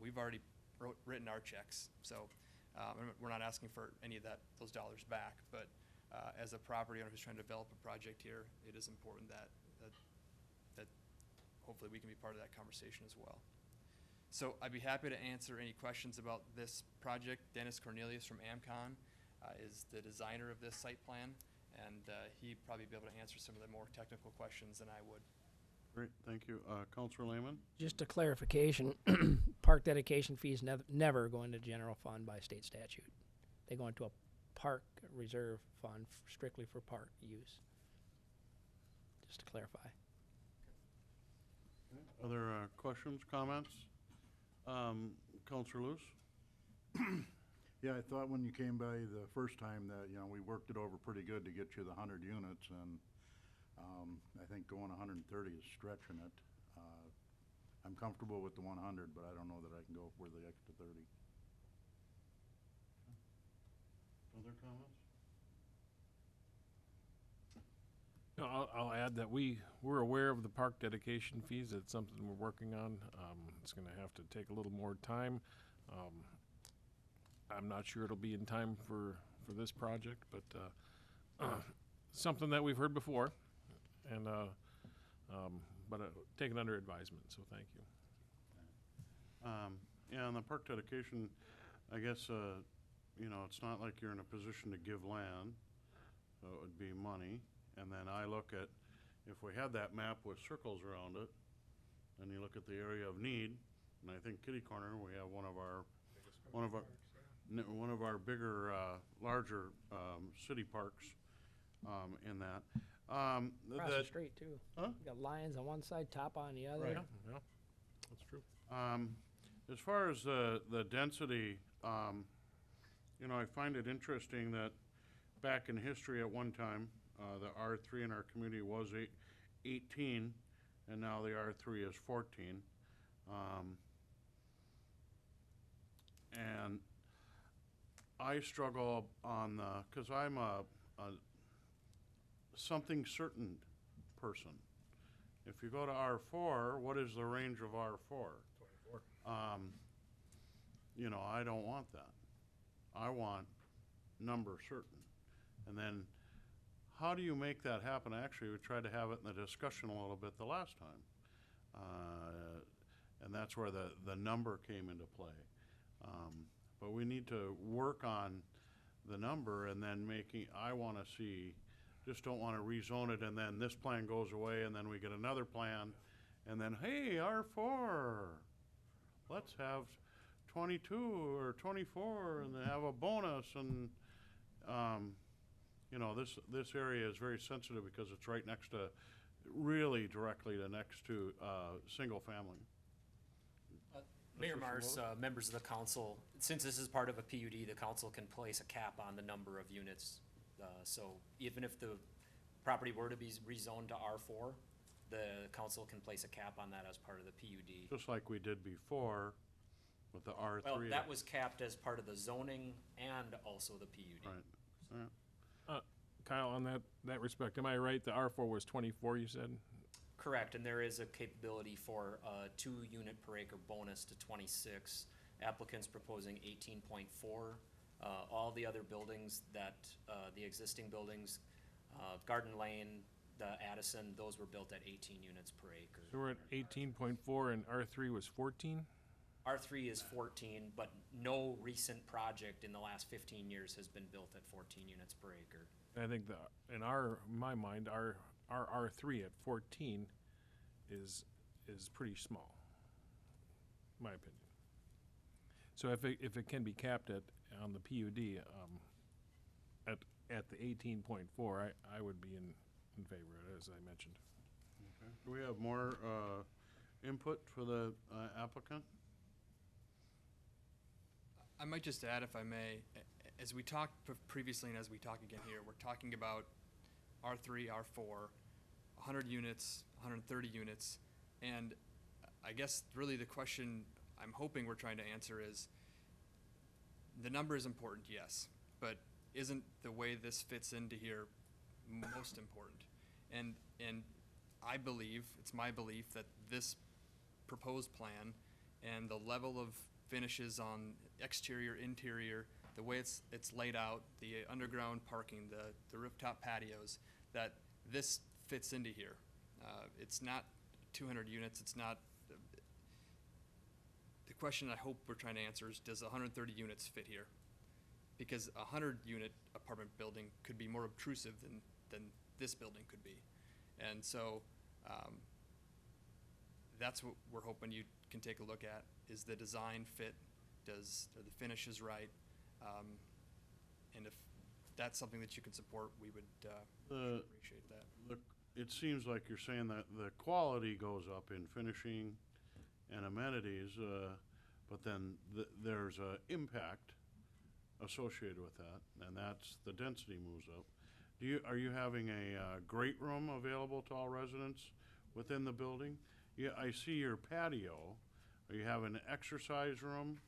We've already written our checks, so we're not asking for any of those dollars back. But as a property owner who's trying to develop a project here, it is important that hopefully we can be part of that conversation as well. So I'd be happy to answer any questions about this project. Dennis Cornelius from AmCon is the designer of this site plan, and he'd probably be able to answer some of the more technical questions than I would. Great, thank you. Councilor Lehman? Just a clarification, park dedication fees never go into general fund by state statute. They go into a park reserve fund strictly for park use. Just to clarify. Other questions, comments? Councilor Luce? Yeah, I thought when you came by the first time that, we worked it over pretty good to get you the 100 units, and I think going 130 is stretching it. I'm comfortable with the 100, but I don't know that I can go for the extra 30. Other comments? No, I'll add that we're aware of the park dedication fees. It's something we're working on. It's gonna have to take a little more time. I'm not sure it'll be in time for this project, but something that we've heard before, and but taken under advisement, so thank you. Yeah, on the park dedication, I guess, you know, it's not like you're in a position to give land, so it would be money. And then I look at, if we had that map with circles around it, and you look at the area of need, and I think Kitty Corner, we have one of our bigger, larger, city parks, in that. Across the street too. Huh? You got Lions on one side, Top on the other. Right. Yeah, that's true. As far as the density, you know, I find it interesting that back in history at one time, the R3 in our community was 18, and now the R3 is 14. And I struggle on the, because I'm a something certain person. If you go to R4, what is the range of R4? 24. You know, I don't want that. I want number certain. And then, how do you make that happen? Actually, we tried to have it in the discussion a little bit the last time. And that's where the number came into play. But we need to work on the number and then I want to see, just don't want to rezone it and then this plan goes away and then we get another plan and then, hey, R4, let's have 22 or 24 and have a bonus and, you know, this area is very sensitive because it's right next to, really directly next to single family. Mayor Mr. Mars, Swoboda? members of the council, since this is part of a PUD, the council can place a cap on the number of units. So even if the property were to be rezoned to R4, the council can place a cap on that as part of the PUD. Just like we did before with the R3. Well, that was capped as part of the zoning and also the PUD. Right. Kyle, on that respect, am I right? The R4 was 24, you said? Correct, and there is a capability for a 2 unit per acre bonus to 26. Applicants proposing 18.4. All the other buildings that, the existing buildings, Garden Lane, the Addison, those were built at 18 units per acre. So we're at 18.4 and R3 was 14? R3 is 14, but no recent project in the last 15 years has been built at 14 units per acre. And I think in my mind, our R3 at 14 is pretty small, my opinion. So if it can be capped on the PUD at the 18.4, I would be in favor of it, as I mentioned. Okay. Do we have more input for the applicant? I might just add, if I may, as we talked previously and as we talk again here, we're talking about R3, R4, 100 units, 130 units, and I guess really the question I'm hoping we're trying to answer is, the number is important, yes, but isn't the way this fits into here most important? And I believe, it's my belief, that this proposed plan and the level of finishes on exterior, interior, the way it's laid out, the underground parking, the rooftop patios, that this fits into here. It's not 200 units, it's not, the question I hope we're trying to answer is, does 130 units fit here? Because a 100-unit apartment building could be more obtrusive than this building could be. And so, that's what we're hoping you can take a look at, is the design fit, are the finishes right? And if that's something that you can support, we would appreciate that. It seems like you're saying that the quality goes up in finishing and amenities, but then there's a impact associated with that, and that's the density moves up. Are you having a great room available to all residents within the building? Yeah, I see your patio. Are you having an exercise room?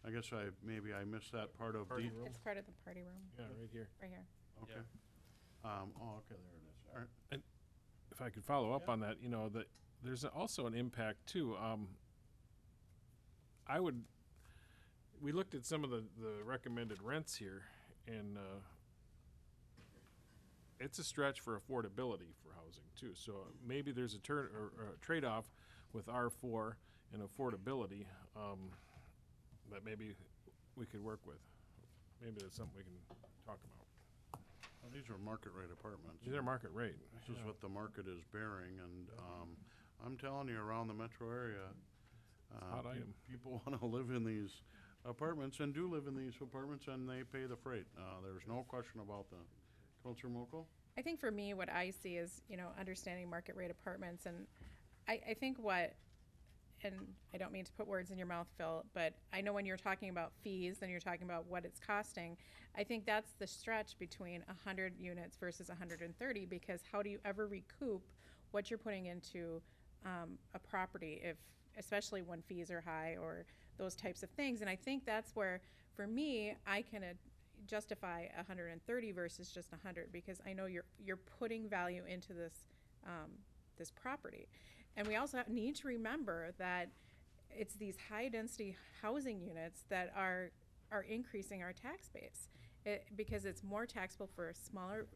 I guess maybe I missed that part of the. It's part of the party room. Yeah, right here. Right here. Okay. Oh, okay, there it is. All right. And if I could follow up on that, you know, there's also an impact too. We looked at some of the recommended rents here, and it's a stretch for affordability for housing too. So maybe there's a trade-off with R4 and affordability that maybe we could work with. Maybe that's something we can talk about. Well, these are market rate apartments. These are market rate. This is what the market is bearing, and I'm telling you, around the metro area, hot item. people want to live in these apartments and do live in these apartments, and they pay the freight. There's no question about that. Counselor Mokel? I think for me, what I see is, you know, understanding market rate apartments, and I think what, and I don't mean to put words in your mouth, Phil, but I know when you're talking about fees and you're talking about what it's costing, I think that's the stretch between 100 units versus 130, because how do you ever recoup what you're putting into a property, if, especially when fees are high or those types of things. And I think that's where, for me, I can justify 130 versus just 100, because I know you're putting value into this this property. And we also need to remember that it's these high density housing units that are increasing our tax base, because it's more taxable for a smaller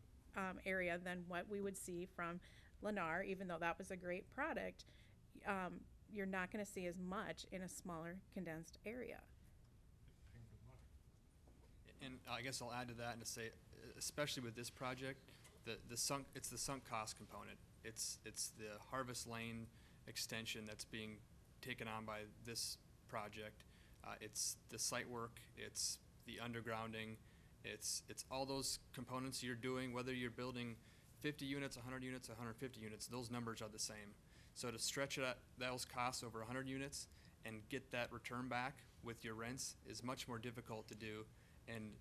area than what we would see from Lennar. Even though that was a great product, you're not going to see as much in a smaller condensed area. And I guess I'll add to that and to say, especially with this project, it's the sunk cost component. It's the Harvest Lane extension that's being taken on by this project. It's the site work, it's the undergrounding, it's all those components you're doing, whether you're building 50 units, 100 units, 150 units, those numbers are the same. So to stretch those costs over 100 units and get that return back with your rents is much more difficult to do and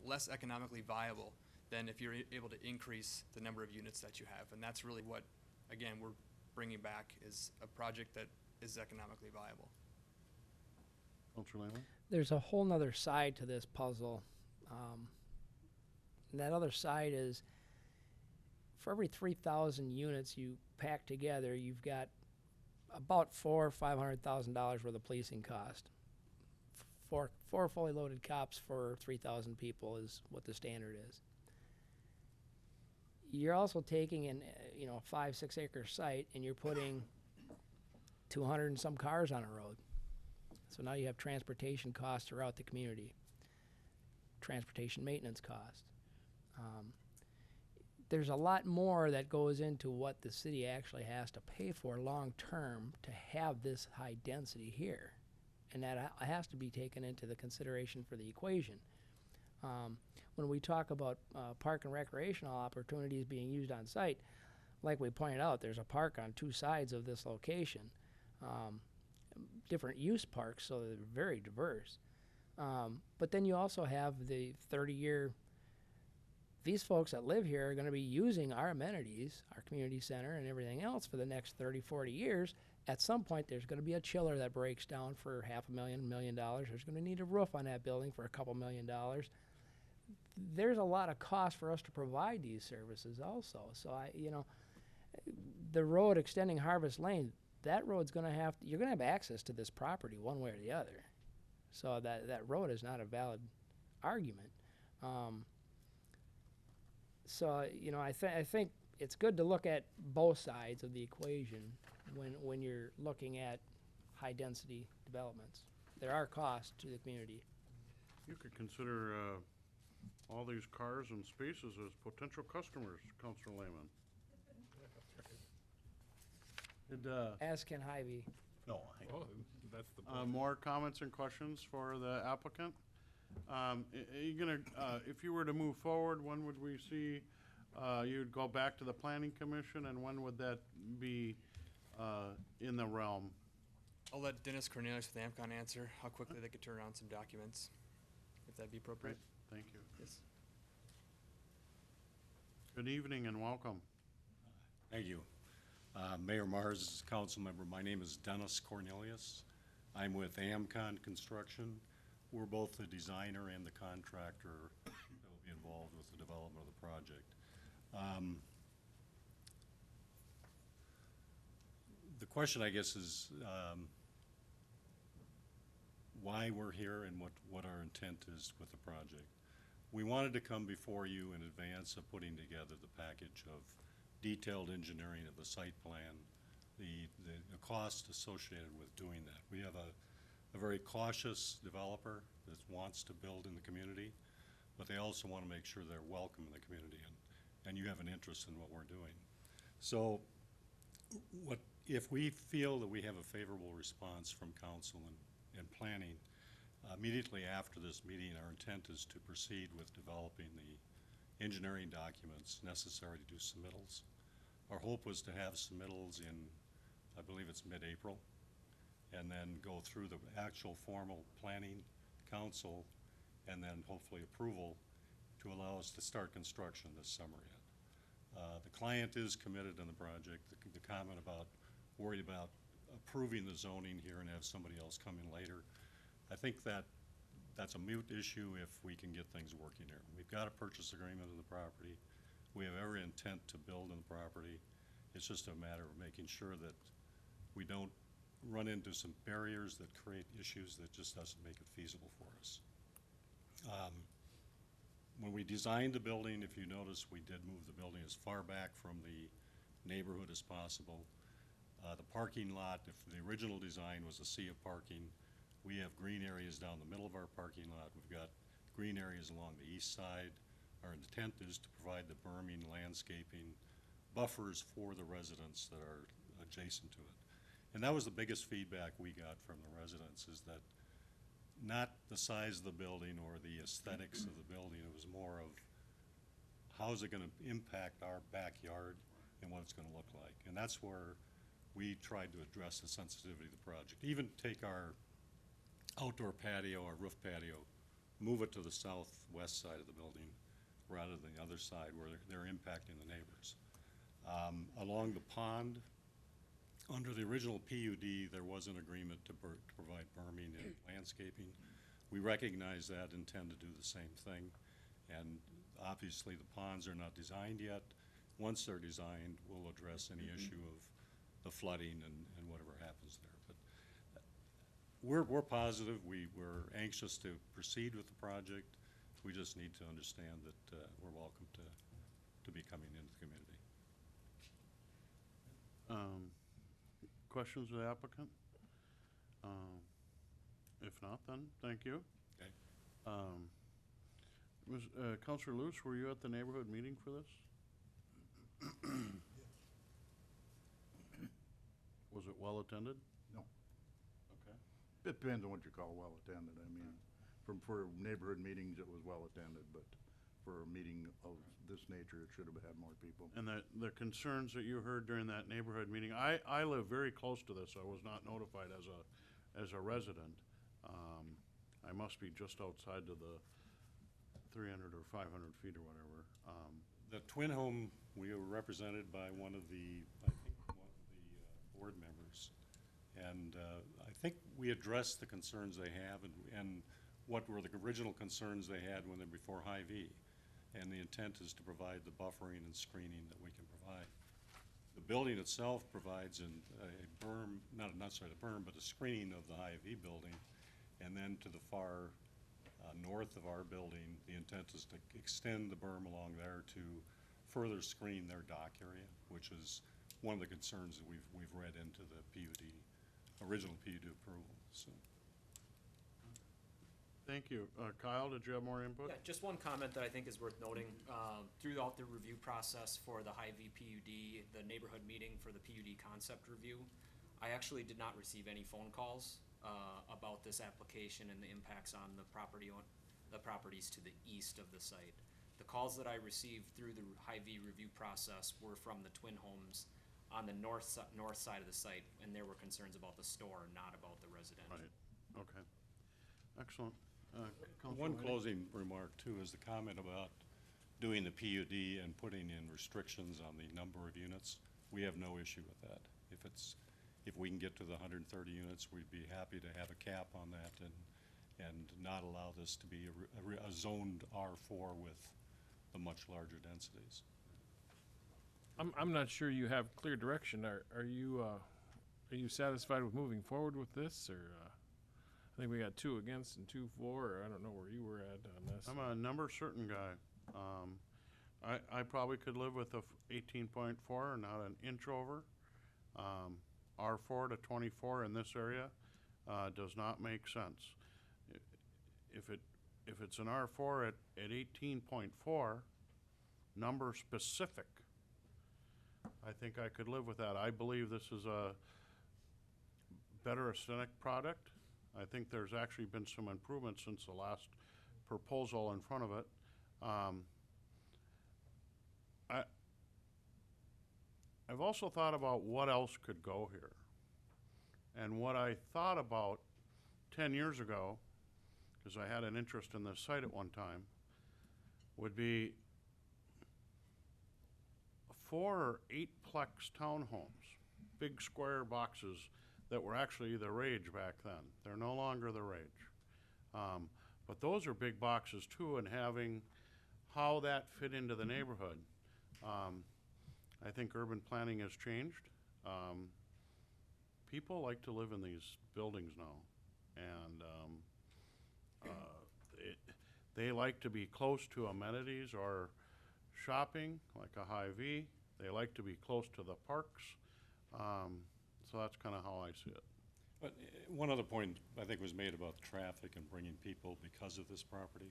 less economically viable than if you're able to increase the number of units that you have. And that's really what, again, we're bringing back, is a project that is economically viable. Counselor Lehman? There's a whole nother side to this puzzle. And that other side is, for every 3,000 units you pack together, you've got about $400,000 or $500,000 worth of policing cost. Four fully loaded cops for 3,000 people is what the standard is. You're also taking an, a 5-6 acre site, and you're putting 200 and some cars on a road. So now you have transportation costs throughout the community, transportation maintenance costs. There's a lot more that goes into what the city actually has to pay for long term to have this high density here. And that has to be taken into the consideration for the equation. When we talk about park and recreational opportunities being used on site, like we pointed out, there's a park on two sides of this location, different use parks, so they're very diverse. But then you also have the 30-year, these folks that live here are going to be using our amenities, our community center and everything else for the next 30, 40 years. At some point, there's going to be a chiller that breaks down for $500,000, $1 million. There's going to need a roof on that building for a couple $1 million. There's a lot of cost for us to provide these services also. So the road extending Harvest Lane, that road's going to you're going to have access to this property one way or the other. So that road is not a valid argument. I think it's good to look at both sides of the equation when you're looking at high density developments. There are costs to the community. You could consider all these cars and spaces as potential customers, Counselor Lehman. As can Hy-Vee. No. That's the point. More comments and questions for the applicant? If you were to move forward, when would we see, you'd go back to the Planning Commission, and when would that be in the realm? I'll let Dennis Cornelius with AMCON answer how quickly they could turn around some documents, if that'd be appropriate. Thank you. Yes. Good evening and welcome. Thank you. Mayor Mars, council member, my name is Dennis Cornelius. I'm with AMCON Construction. We're both the designer and the contractor that will be involved with the development of the project. the question, I guess, is why we're here and what our intent is with the project. We wanted to come before you in advance of putting together the package of detailed engineering of the site plan, the cost associated with doing that. We have a very cautious developer that wants to build in the community, but they also want to make sure they're welcome in the community, and you have an interest in what we're doing. So if we feel that we have a favorable response from council and planning, immediately after this meeting, our intent is to proceed with developing the engineering documents necessary to do submittals. Our hope was to have submittals in, I believe it's mid-April, and then go through the actual formal planning council, and then hopefully approval to allow us to start construction this summer yet. The client is committed in the project. The comment about worried about approving the zoning here and have somebody else come in later, I think that's a moot issue if we can get things working here. We've got a purchase agreement of the property. We have every intent to build on the property. It's just a matter of making sure that we don't run into some barriers that create issues that just doesn't make it feasible for us. When we designed the building, if you notice, we did move the building as far back from the neighborhood as possible. The parking lot, if the original design was a sea of parking, we have green areas down the middle of our parking lot. We've got green areas along the east side. Our intent is to provide the berming, landscaping, buffers for the residents that are adjacent to it. And that was the biggest feedback we got from the residents, is that not the size of the building or the aesthetics of the building, it was more of how is it going to impact our backyard and what it's going to look like. And that's where we tried to address the sensitivity of the project. Even take our outdoor patio, our roof patio, move it to the southwest side of the building rather than the other side where they're impacting the neighbors. Along the pond, under the original PUD, there was an agreement to provide berming and landscaping. We recognize that, intend to do the same thing. And obviously the ponds are not designed yet. Once they're designed, we'll address any issue of the flooding and whatever happens there. But we're positive. We're anxious to proceed with the project. We just need to understand that we're welcome to be coming into the community. Questions of the applicant? If not, then thank you. Okay. Councilor Luce, were you at the neighborhood meeting for this? Was it well attended? No. Okay. It depends on what you call well attended. I mean, for neighborhood meetings, it was well attended, but for a meeting of this nature, it should have had more people. And the concerns that you heard during that neighborhood meeting, I live very close to this. I was not notified as a resident. I must be just outside of the 300 or 500 feet or whatever. The twin home, we were represented by one of the, I think, one of the board members. And I think we addressed the concerns they have and what were the original concerns they had when they're before Hy-Vee. And the intent is to provide the buffering and screening that we can provide. The building itself provides a berm, not necessarily a berm, but a screening of the Hy-Vee building. And then to the far north of our building, the intent is to extend the berm along there to further screen their dock area, which is one of the concerns that we've read into the PUD, original PUD approval. So. Thank you. Kyle, did you have more input? Yeah, just one comment that I think is worth noting. Throughout the review process for the Hy-Vee PUD, the neighborhood meeting for the PUD concept review, I actually did not receive any phone calls about this application and the impacts on the properties to the east of the site. The calls that I received through the Hy-Vee review process were from the twin homes on the north side of the site, and there were concerns about the store, not about the residential. Right. Okay. Excellent. One closing remark too is the comment about doing the PUD and putting in restrictions on the number of units. We have no issue with that. If we can get to the 130 units, we'd be happy to have a cap on that and not allow this to be a zoned R4 with the much larger densities. I'm not sure you have clear direction. Are you Are you satisfied with moving forward with this, or, I think we got 2 against and 2 for, or I don't know where you were at on this. I'm a number certain guy. I probably could live with a 18.4 and not an inch over. R4 to 24 in this area does not make sense. If it's an R4 at 18.4, number specific, I think I could live with that. I believe this is a better aesthetic product. I think there's actually been some improvement since the last proposal in front of it. I've also thought about what else could go here. And what I thought about 10 years ago, because I had an interest in this site at one time, would be 4 or 8-plex townhomes, big square boxes that were actually the rage back then. They're no longer the rage. But those are big boxes too, and having how that fit into the neighborhood. I think urban planning has changed. People like to live in these buildings now, and they like to be close to amenities or shopping, like a Hy-Vee. They like to be close to the parks. So that's kind of how I see it. But one other point I think was made about traffic and bringing people because of this property.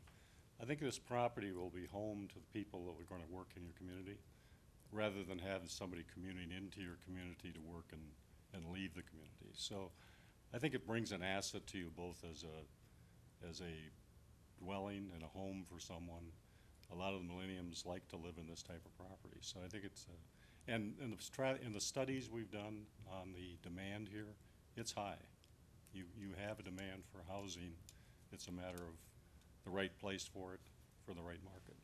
I think this property will be home to the people that are going to work in your community, rather than having somebody commuting into your community to work and leave the community. So I think it brings an asset to you both as a dwelling and a home for someone. A lot of the millenniums like to live in this type of property. So I think it's, and in the studies we've done on the demand here, it's high. You have a demand for housing. It's a matter of the right place for it, for the right market.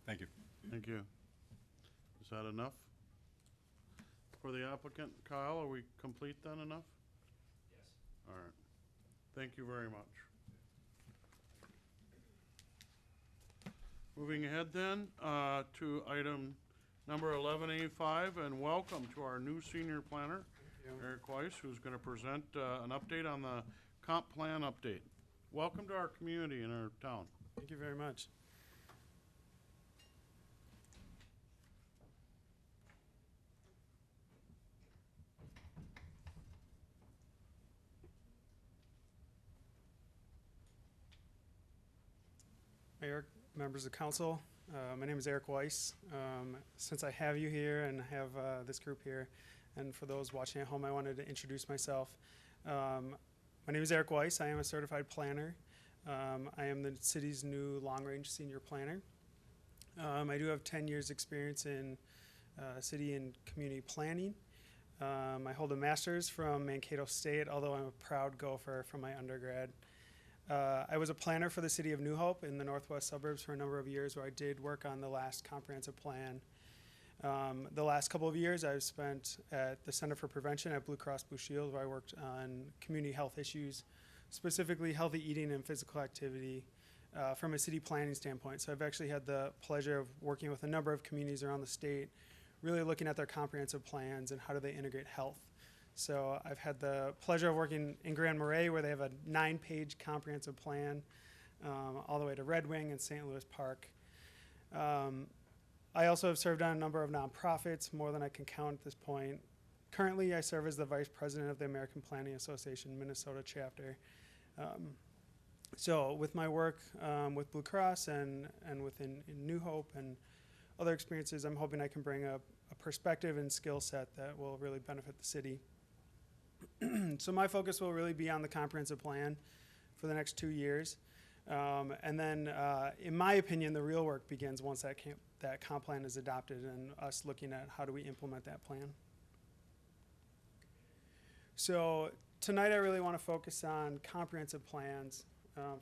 Thank you. Thank you. Is that enough for the applicant? Kyle, are we complete then enough? Yes. All right. Thank you very much. Moving ahead then to item number 11A5, and welcome to our new senior planner, Eric Weiss, who's going to present an update on the comp plan update. Welcome to our community and our town. Thank you very much. Mayor, members of council, my name is Eric Weiss. Since I have you here and have this group here, and for those watching at home, I wanted to introduce myself. My name is Eric Weiss. I am a certified planner. I am the city's new long-range senior planner. I do have 10 years experience in city and community planning. I hold a master's from Mankato State, although I'm a proud Gopher from my undergrad. I was a planner for the city of New Hope in the northwest suburbs for a number of years, where I did work on the last comprehensive plan. The last couple of years I've spent at the Center for Prevention at Blue Cross Blue Shield, where I worked on community health issues, specifically healthy eating and physical activity from a city planning standpoint. So I've actually had the pleasure of working with a number of communities around the state, really looking at their comprehensive plans and how do they integrate health. So I've had the pleasure of working in Grand Marais, where they have a 9-page comprehensive plan, all the way to Red Wing and St. Louis Park. I also have served on a number of nonprofits, more than I can count at this point. Currently, I serve as the vice president of the American Planning Association Minnesota chapter. So with my work with Blue Cross and within New Hope and other experiences, I'm hoping I can bring a perspective and skill set that will really benefit the city. So my focus will really be on the comprehensive plan for the next 2 years. And then, in my opinion, the real work begins once that comp plan is adopted and us looking at how do we implement that plan. So tonight I really want to focus on comprehensive plans.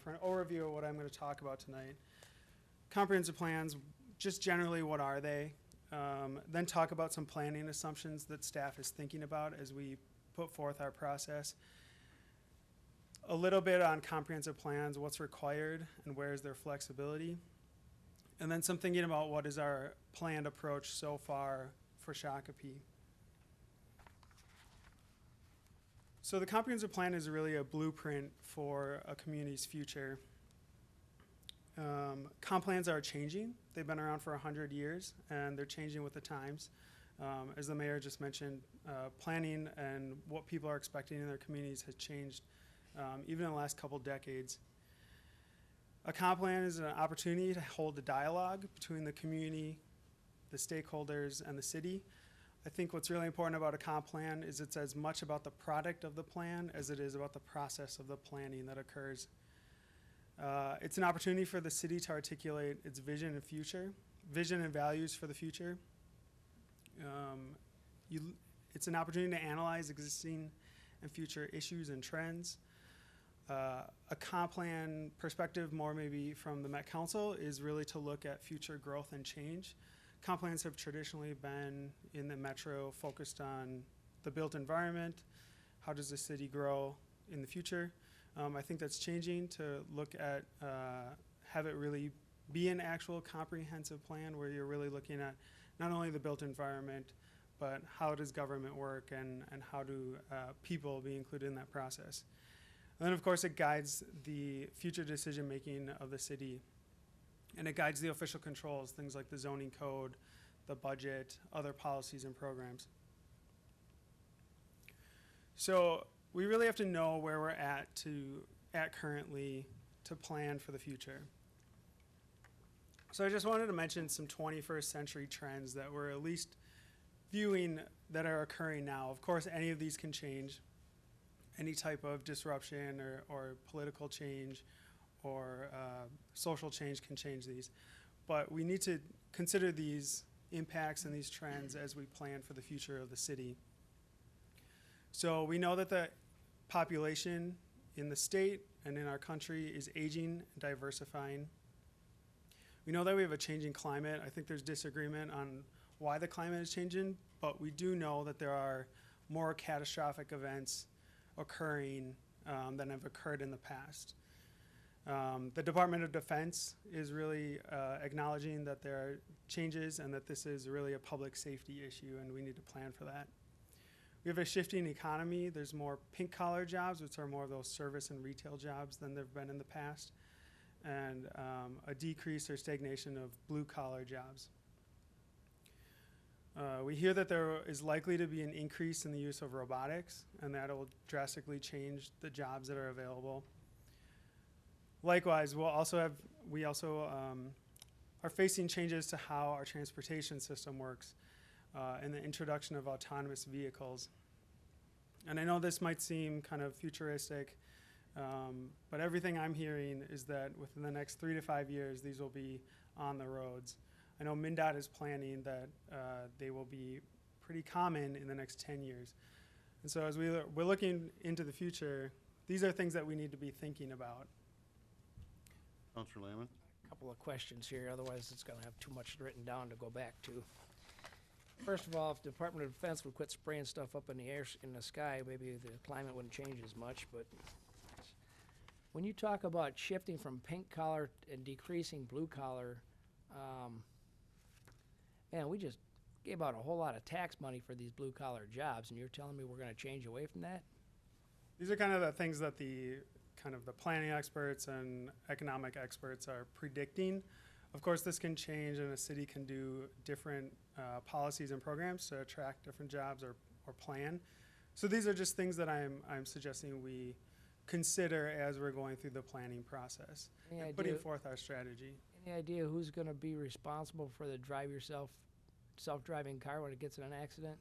For an overview of what I'm going to talk about tonight. Comprehensive plans, just generally what are they? Then talk about some planning assumptions that staff is thinking about as we put forth our process. A little bit on comprehensive plans, what's required and where is their flexibility. And then some thinking about what is our planned approach so far for Shakopee. So the comprehensive plan is really a blueprint for a community's future. Comp plans are changing. They've been around for 100 years, and they're changing with the times. As the mayor just mentioned, planning and what people are expecting in their communities has changed, even in the last couple decades. A comp plan is an opportunity to hold a dialogue between the community, the stakeholders, and the city. I think what's really important about a comp plan is it's as much about the product of the plan as it is about the process of the planning that occurs. It's an opportunity for the city to articulate its vision and values for the future. It's an opportunity to analyze existing and future issues and trends. A comp plan perspective, more maybe from the Met Council, is really to look at future growth and change. Comp plans have traditionally been in the metro focused on the built environment. How does the city grow in the future? I think that's changing to look at, have it really be an actual comprehensive plan where you're really looking at not only the built environment, but how does government work and how do people be included in that process. And then of course it guides the future decision making of the city, and it guides the official controls, things like the zoning code, the budget, other policies and programs. So we really have to know where we're at currently to plan for the future. So I just wanted to mention some 21st century trends that we're at least viewing that are occurring now. Of course, any of these can change. Any type of disruption or political change or social change can change these. But we need to consider these impacts and these trends as we plan for the future of the city. So we know that the population in the state and in our country is aging and diversifying. We know that we have a changing climate. I think there's disagreement on why the climate is changing, but we do know that there are more catastrophic events occurring than have occurred in the past. The Department of Defense is really acknowledging that there are changes and that this is really a public safety issue, and we need to plan for that. We have a shifting economy. There's more pink-collar jobs, which are more of those service and retail jobs than there have been in the past, and a decrease or stagnation of blue-collar jobs. We hear that there is likely to be an increase in the use of robotics, and that will drastically change the jobs that are available. Likewise, we also are facing changes to how our transportation system works and the introduction of autonomous vehicles. And I know this might seem kind of futuristic, but everything I'm hearing is that within the next 3 to 5 years, these will be on the roads. I know MnDOT is planning that they will be pretty common in the next 10 years. And so as we're looking into the future, these are things that we need to be thinking about. Councilor Lehman? A couple of questions here, otherwise it's going to have too much written down to go back to. First of all, if the Department of Defense would quit spraying stuff up in the air, in the sky, maybe the climate wouldn't change as much. But when you talk about shifting from pink collar and decreasing blue collar, man, we just gave out a whole lot of tax money for these blue collar jobs, and you're telling me we're going to change away from that? These are kind of the things that the planning experts and economic experts are predicting. Of course, this can change, and a city can do different policies and programs to attract different jobs or plan. So these are just things that I'm suggesting we consider as we're going through the planning process and putting forth our strategy. Any idea who's going to be responsible for the self-driving car when it gets in an accident?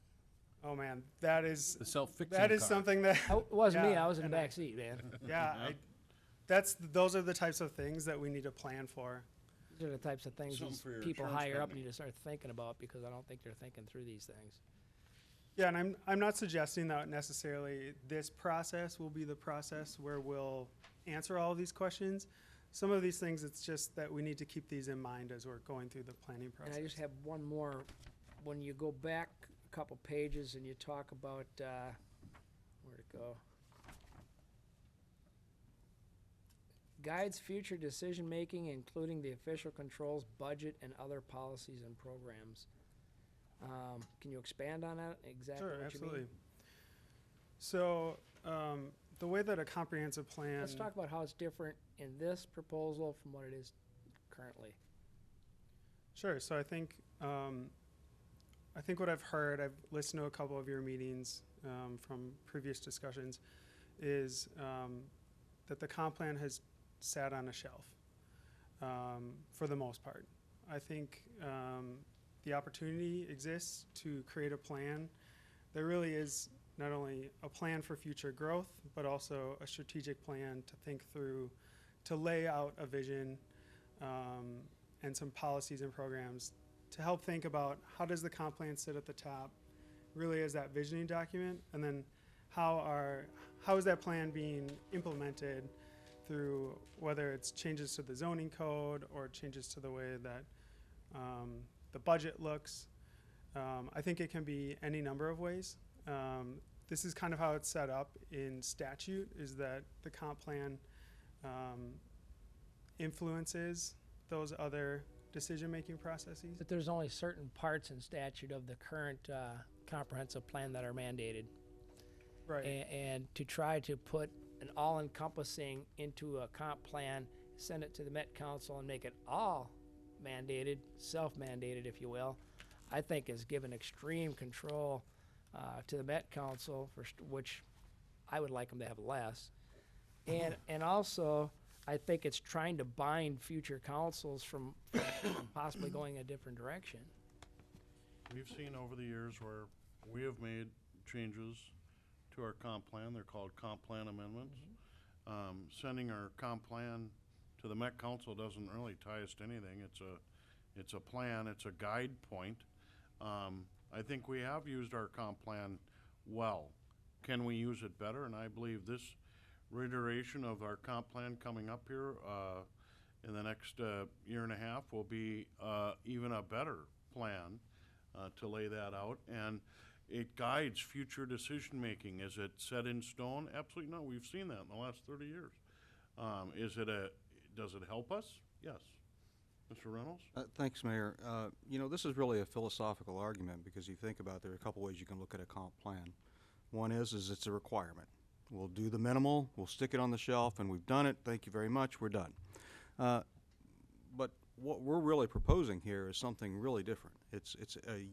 Oh man, that is The self-fixing that is car. something that It wasn't me. yeah, I was in the and back seat, man. Yeah, those are the types of things that we need to plan for. These are the types of things Something these for your people insurance higher up company. need to start thinking about, because I don't think they're thinking through these things. Yeah, and I'm not suggesting that necessarily this process will be the process where we'll answer all of these questions. Some of these things, it's just that we need to keep these in mind as we're going through the planning And process. I just have one more. When you go back a couple pages and you talk about, where'd it go? Guides future decision-making, including the official controls, budget, and other policies and programs. Can you expand on that, exactly Sure, what you absolutely. mean? So the way that a comprehensive plan. Let's talk about how it's different in this proposal from what it is currently. Sure. So I think what I've heard, I've listened to a couple of your meetings from previous discussions, is that the comp plan has sat on a shelf for the most part. I think the opportunity exists to create a plan. There really is not only a plan for future growth, but also a strategic plan to think through, to lay out a vision and some policies and programs to help think about how does the comp plan sit at the top, really as that visioning document, and then how is that plan being implemented through whether it's changes to the zoning code or changes to the way that the budget looks. I think it can be any number of ways. This is kind of how it's set up in statute, is that the comp plan influences those other decision-making processes. But there's only certain parts in statute of the current comprehensive plan that are mandated. Right. And to try to put an all-encompassing into a comp plan, send it to the Met Council and make it all mandated, self-mandated, if you will, I think is given extreme control to the Met Council, which I would like them to have less. And also, I think it's trying to bind future councils from possibly going a different direction. We've seen over the years where we have made changes to our comp plan. They're called comp plan amendments. Sending our comp plan to the Met Council doesn't really tie us to anything. It's a plan, it's a guide point. I think we have used our comp plan well. Can we use it better? And I believe this reiteration of our comp plan coming up here in the next year and a half will be even a better plan to lay that out. And it guides future decision-making. Is it set in stone? Absolutely not. We've seen that in the last 30 years. Does it help us? Yes. Mr. Reynolds? Thanks, Mayor. You know, this is really a philosophical argument because you think about there are a couple ways you can look at a comp plan. One is it's a requirement. We'll do the minimal, we'll stick it on the shelf, and we've done it. Thank you very much, we're done. But what we're really proposing here is something really different. It's a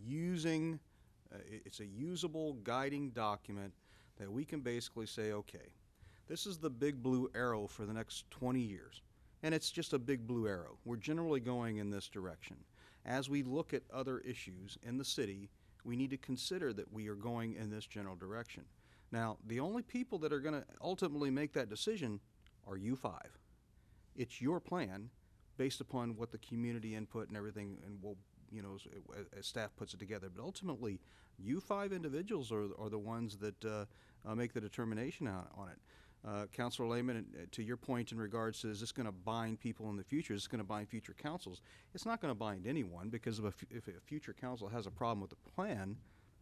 usable guiding document that we can basically say, okay, this is the big blue arrow for the next 20 years. And it's just a big blue arrow. We're generally going in this direction. As we look at other issues in the city, we need to consider that we are going in this general direction. Now, the only people that are going to ultimately make that decision are you five. It's your plan based upon what the community input and everything, and we'll, you know, as staff puts it together. But ultimately, you five individuals are the ones that make the determination on it. Councilor Lehman, to your point in regards to is this going to bind people in the future, is this going to bind future councils? It's not going to bind anyone because if a future council has a problem with the plan,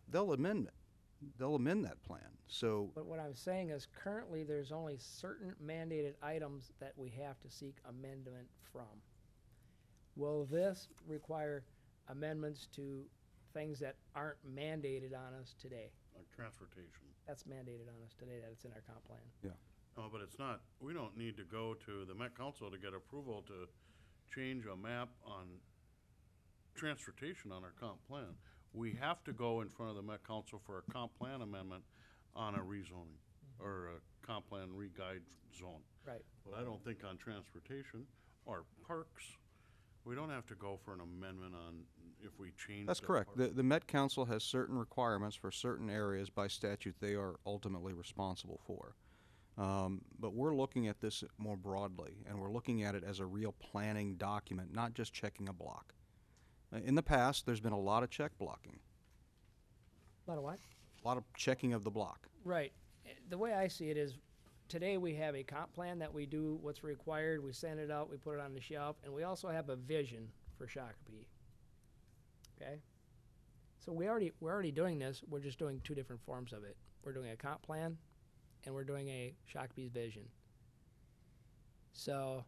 they'll amend it. They'll amend that plan. So, but what I'm saying is currently there's only certain mandated items that we have to seek amendment from. Will this require amendments to things that aren't mandated on us today? Like transportation. That's mandated on us today, that it's in our comp plan. Yeah. No, but it's not, we don't need to go to the Met Council to get approval to change a map on transportation on our comp plan. We have to go in front of the Met Council for a comp plan amendment on a rezoning or a comp plan re-guide zone. Right. But I don't think on transportation or parks, we don't have to go for an amendment on if we change. that's correct. The Met Council has certain requirements for certain areas by statute they are ultimately responsible for. But we're looking at this more broadly, and we're looking at it as a real planning document, not just checking a block. In the past, there's been a lot of check blocking. A lot of what? A lot of checking of the block. Right. The way I see it is today we have a comp plan that we do what's required, we send it out, we put it on the shelf, and we also have a vision for Shakopee. Okay? So we're already doing this, we're just doing two different forms of it. We're doing a comp plan and we're doing a Shakopee's vision. So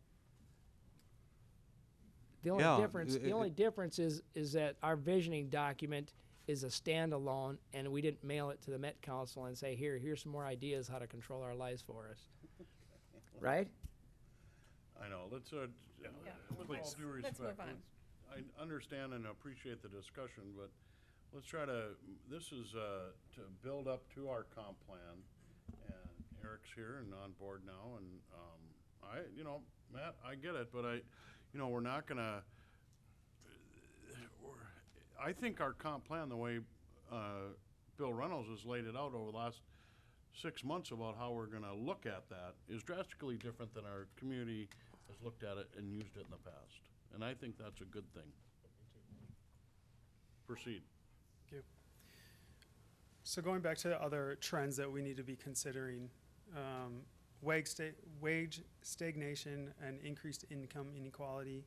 the only difference is that our visioning document is a standalone, and we didn't mail it to the Met Council and say, here's some more ideas how to control our lives for us. Right? I know, let's, Yeah, with all let's- due let's move respect, on. I understand and appreciate the discussion, but let's try to, this is, to build up to our comp plan, and Eric's here and on board now, and, Matt, I get it, but we're not gonna, I think our comp plan, the way, Bill Reynolds has laid it out over the last 6 months about how we're gonna look at that, is drastically different than our community has looked at it and used it in the past. And I think that's a good thing. Proceed. Thank you. So going back to other trends that we need to be considering, wage stagnation and increased income inequality,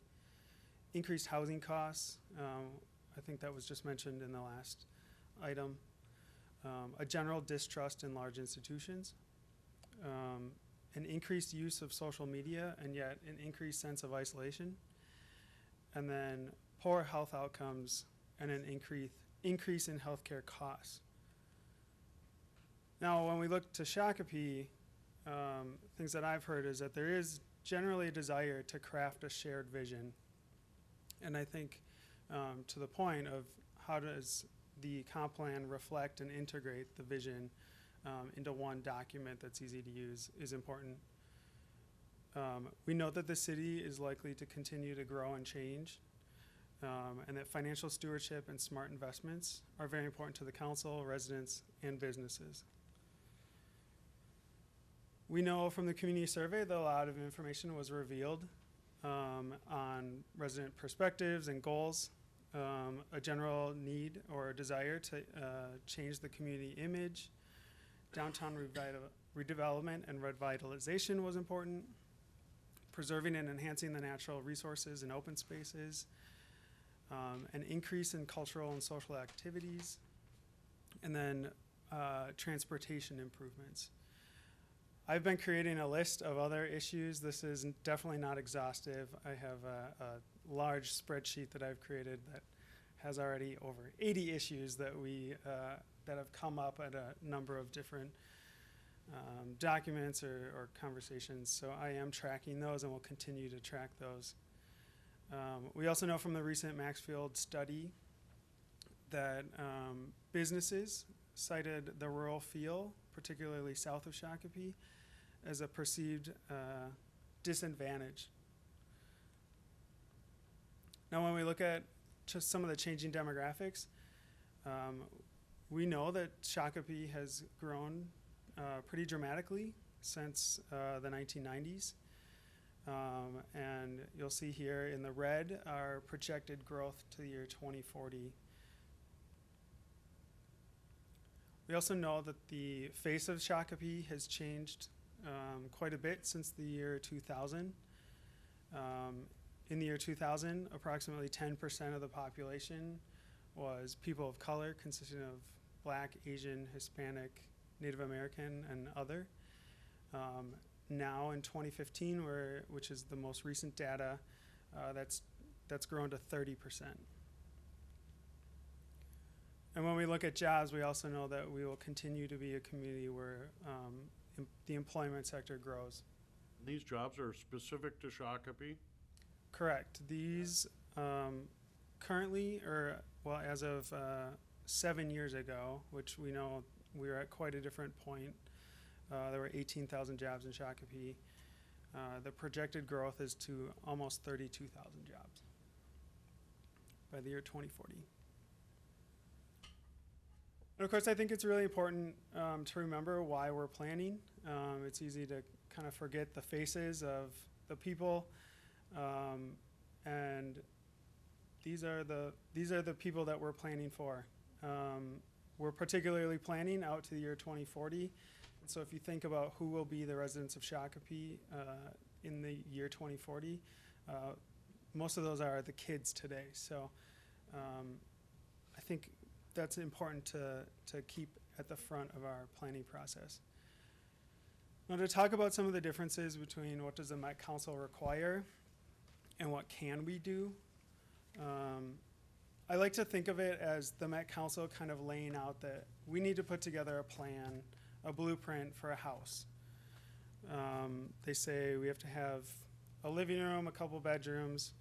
increased housing costs. I think that was just mentioned in the last item. A general distrust in large institutions, an increased use of social media, and yet an increased sense of isolation, and then poor health outcomes and an increase in healthcare costs. Now, when we look to Shakopee, things that I've heard is that there is generally a desire to craft a shared vision. And I think to the point of how does the comp plan reflect and integrate the vision into one document that's easy to use is important. We know that the city is likely to continue to grow and change, and that financial stewardship and smart investments are very important to the council, residents, and businesses. We know from the community survey that a lot of information was revealed on resident perspectives and goals, a general need or desire to change the community image. Downtown redevelopment and revitalization was important. Preserving and enhancing the natural resources and open spaces. An increase in cultural and social activities. And then transportation improvements. I've been creating a list of other issues. This is definitely not exhaustive. I have a large spreadsheet that I've created that has already over 80 issues that that have come up at a number of different documents or conversations. So I am tracking those and will continue to track those. We also know from the recent Maxfield study that businesses cited the rural feel, particularly south of Shakopee, as a perceived disadvantage. Now, when we look at just some of the changing demographics, we know that Shakopee has grown pretty dramatically since the 1990s. And you'll see here in the red our projected growth to the year 2040. We also know that the face of Shakopee has changed quite a bit since the year 2000. In the year 2000, approximately 10% of the population was people of color, consisting of Black, Asian, Hispanic, Native American, and other. Now in 2015, which is the most recent data, that's grown to 30%. And when we look at jobs, we also know that we will continue to be a community where the employment sector grows. These jobs are specific to Shakopee? Correct. These currently, or well, as of 7 years ago, which we know we were at quite a different point, there were 18,000 jobs in Shakopee. The projected growth is to almost 32,000 jobs by the year 2040. And of course, I think it's really important to remember why we're planning. It's easy to kind of forget the faces of the people, and these are the people that we're planning for. We're particularly planning out to the year 2040. And so if you think about who will be the residents of Shakopee in the year 2040, most of those are the kids today. So I think that's important to keep at the front of our planning process. Now, to talk about some of the differences between what does the Met Council require and what can we do, I like to think of it as the Met Council kind of laying out that we need to put together a plan, a blueprint for a house. They say we have to have a living room, a couple bedrooms,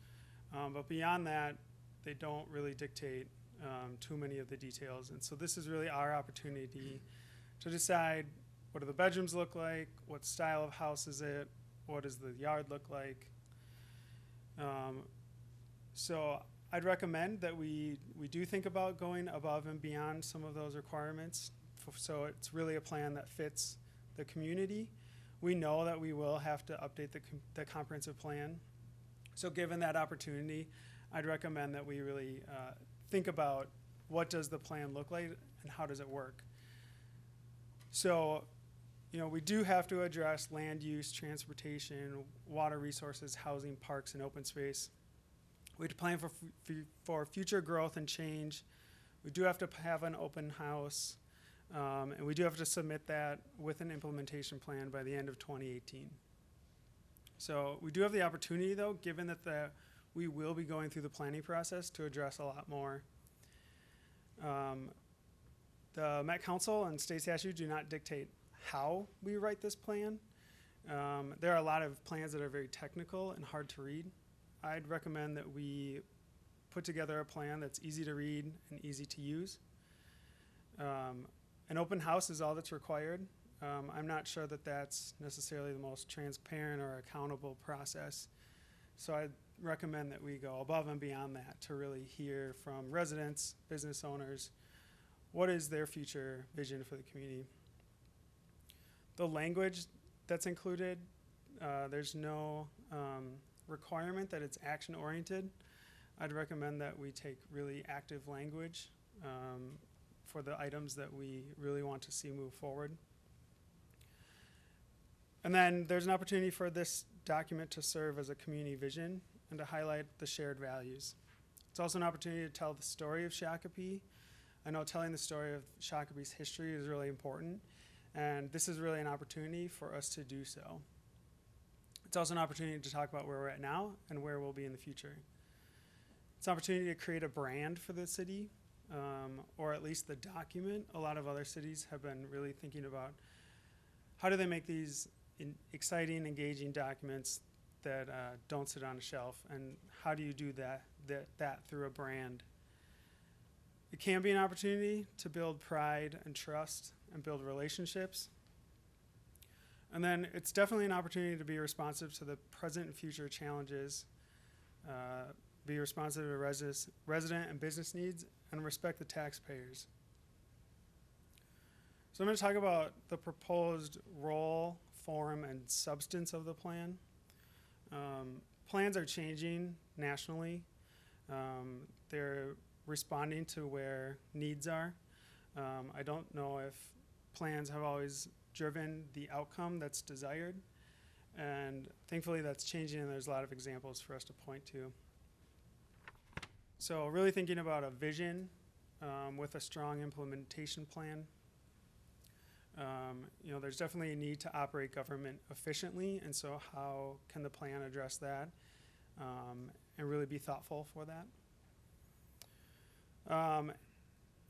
but beyond that, they don't really dictate too many of the details. And so this is really our opportunity to decide, what do the bedrooms look like? What style of house is it? What does the yard look like? So I'd recommend that we do think about going above and beyond some of those requirements. So it's really a plan that fits the community. We know that we will have to update the comprehensive plan. So given that opportunity, I'd recommend that we really think about what does the plan look like and how does it work. So, you know, we do have to address land use, transportation, water resources, housing, parks, and open space. We have to plan for future growth and change. We do have to have an open house, and we do have to submit that with an implementation plan by the end of 2018. So we do have the opportunity, though, given that we will be going through the planning process, to address a lot more. The Met Council and state statute do not dictate how we write this plan. There are a lot of plans that are very technical and hard to read. I'd recommend that we put together a plan that's easy to read and easy to use. An open house is all that's required. I'm not sure that that's necessarily the most transparent or accountable process. So I'd recommend that we go above and beyond that to really hear from residents, business owners, what is their future vision for the community. The language that's included, there's no requirement that it's action-oriented. I'd recommend that we take really active language for the items that we really want to see move forward. And then there's an opportunity for this document to serve as a community vision and to highlight the shared values. It's also an opportunity to tell the story of Shakopee. I know telling the story of Shakopee's history is really important, and this is really an opportunity for us to do so. It's also an opportunity to talk about where we're at now and where we'll be in the future. It's an opportunity to create a brand for the city, or at least the document. A lot of other cities have been really thinking about how do they make these exciting, engaging documents that don't sit on a shelf, and how do you do that through a brand? It can be an opportunity to build pride and trust and build relationships. And then it's definitely an opportunity to be responsive to the present and future challenges, be responsive to resident and business needs, and respect the taxpayers. So I'm going to talk about the proposed role, form, and substance of the plan. Plans are changing nationally. They're responding to where needs are. I don't know if plans have always driven the outcome that's desired, and thankfully that's changing, and there's a lot of examples for us to point to. So really thinking about a vision with a strong implementation plan. You know, there's definitely a need to operate government efficiently, and so how can the plan address that and really be thoughtful for that?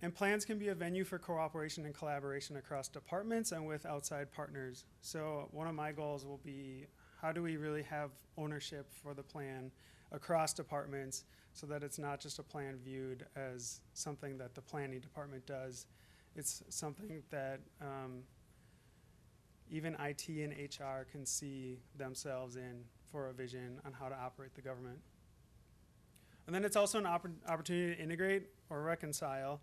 And plans can be a venue for cooperation and collaboration across departments and with outside partners. So one of my goals will be, how do we really have ownership for the plan across departments so that it's not just a plan viewed as something that the planning department does. It's something that even IT and HR can see themselves in for a vision on how to operate the government. And then it's also an opportunity to integrate or reconcile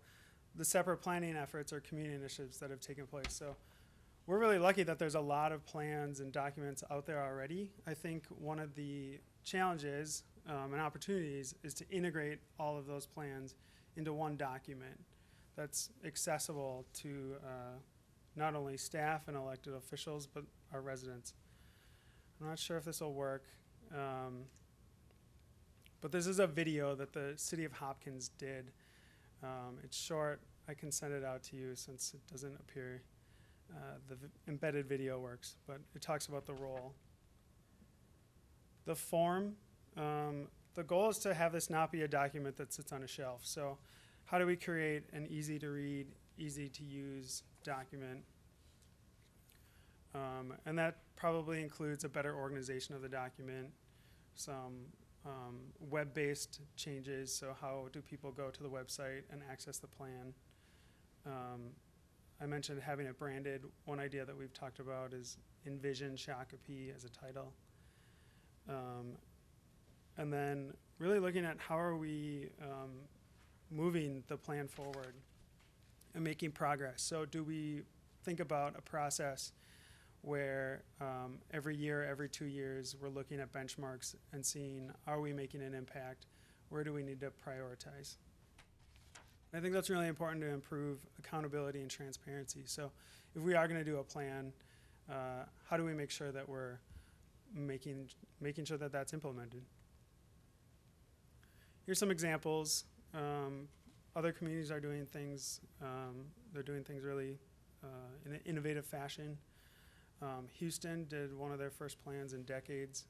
the separate planning efforts or community initiatives that have taken place. So we're really lucky that there's a lot of plans and documents out there already. I think one of the challenges and opportunities is to integrate all of those plans into one document that's accessible to not only staff and elected officials, but our residents. I'm not sure if this will work, but this is a video that the City of Hopkins did. It's short. I can send it out to you since it doesn't appear. The embedded video works, but it talks about the role. The form, the goal is to have this not be a document that sits on a shelf. So how do we create an easy to read, easy to use document? And that probably includes a better organization of the document, some web-based changes. So how do people go to the website and access the plan? I mentioned having it branded. One idea that we've talked about is Envision Shakopee as a title. And then really looking at how are we moving the plan forward and making progress. So do we think about a process where every year, every 2 years, we're looking at benchmarks and seeing, are we making an impact? Where do we need to prioritize? I think that's really important to improve accountability and transparency. So if we are going to do a plan, how do we make sure that we're making sure that that's implemented? Here's some examples. Other communities are doing things, they're doing things really in an innovative fashion. Houston did one of their first plans in decades.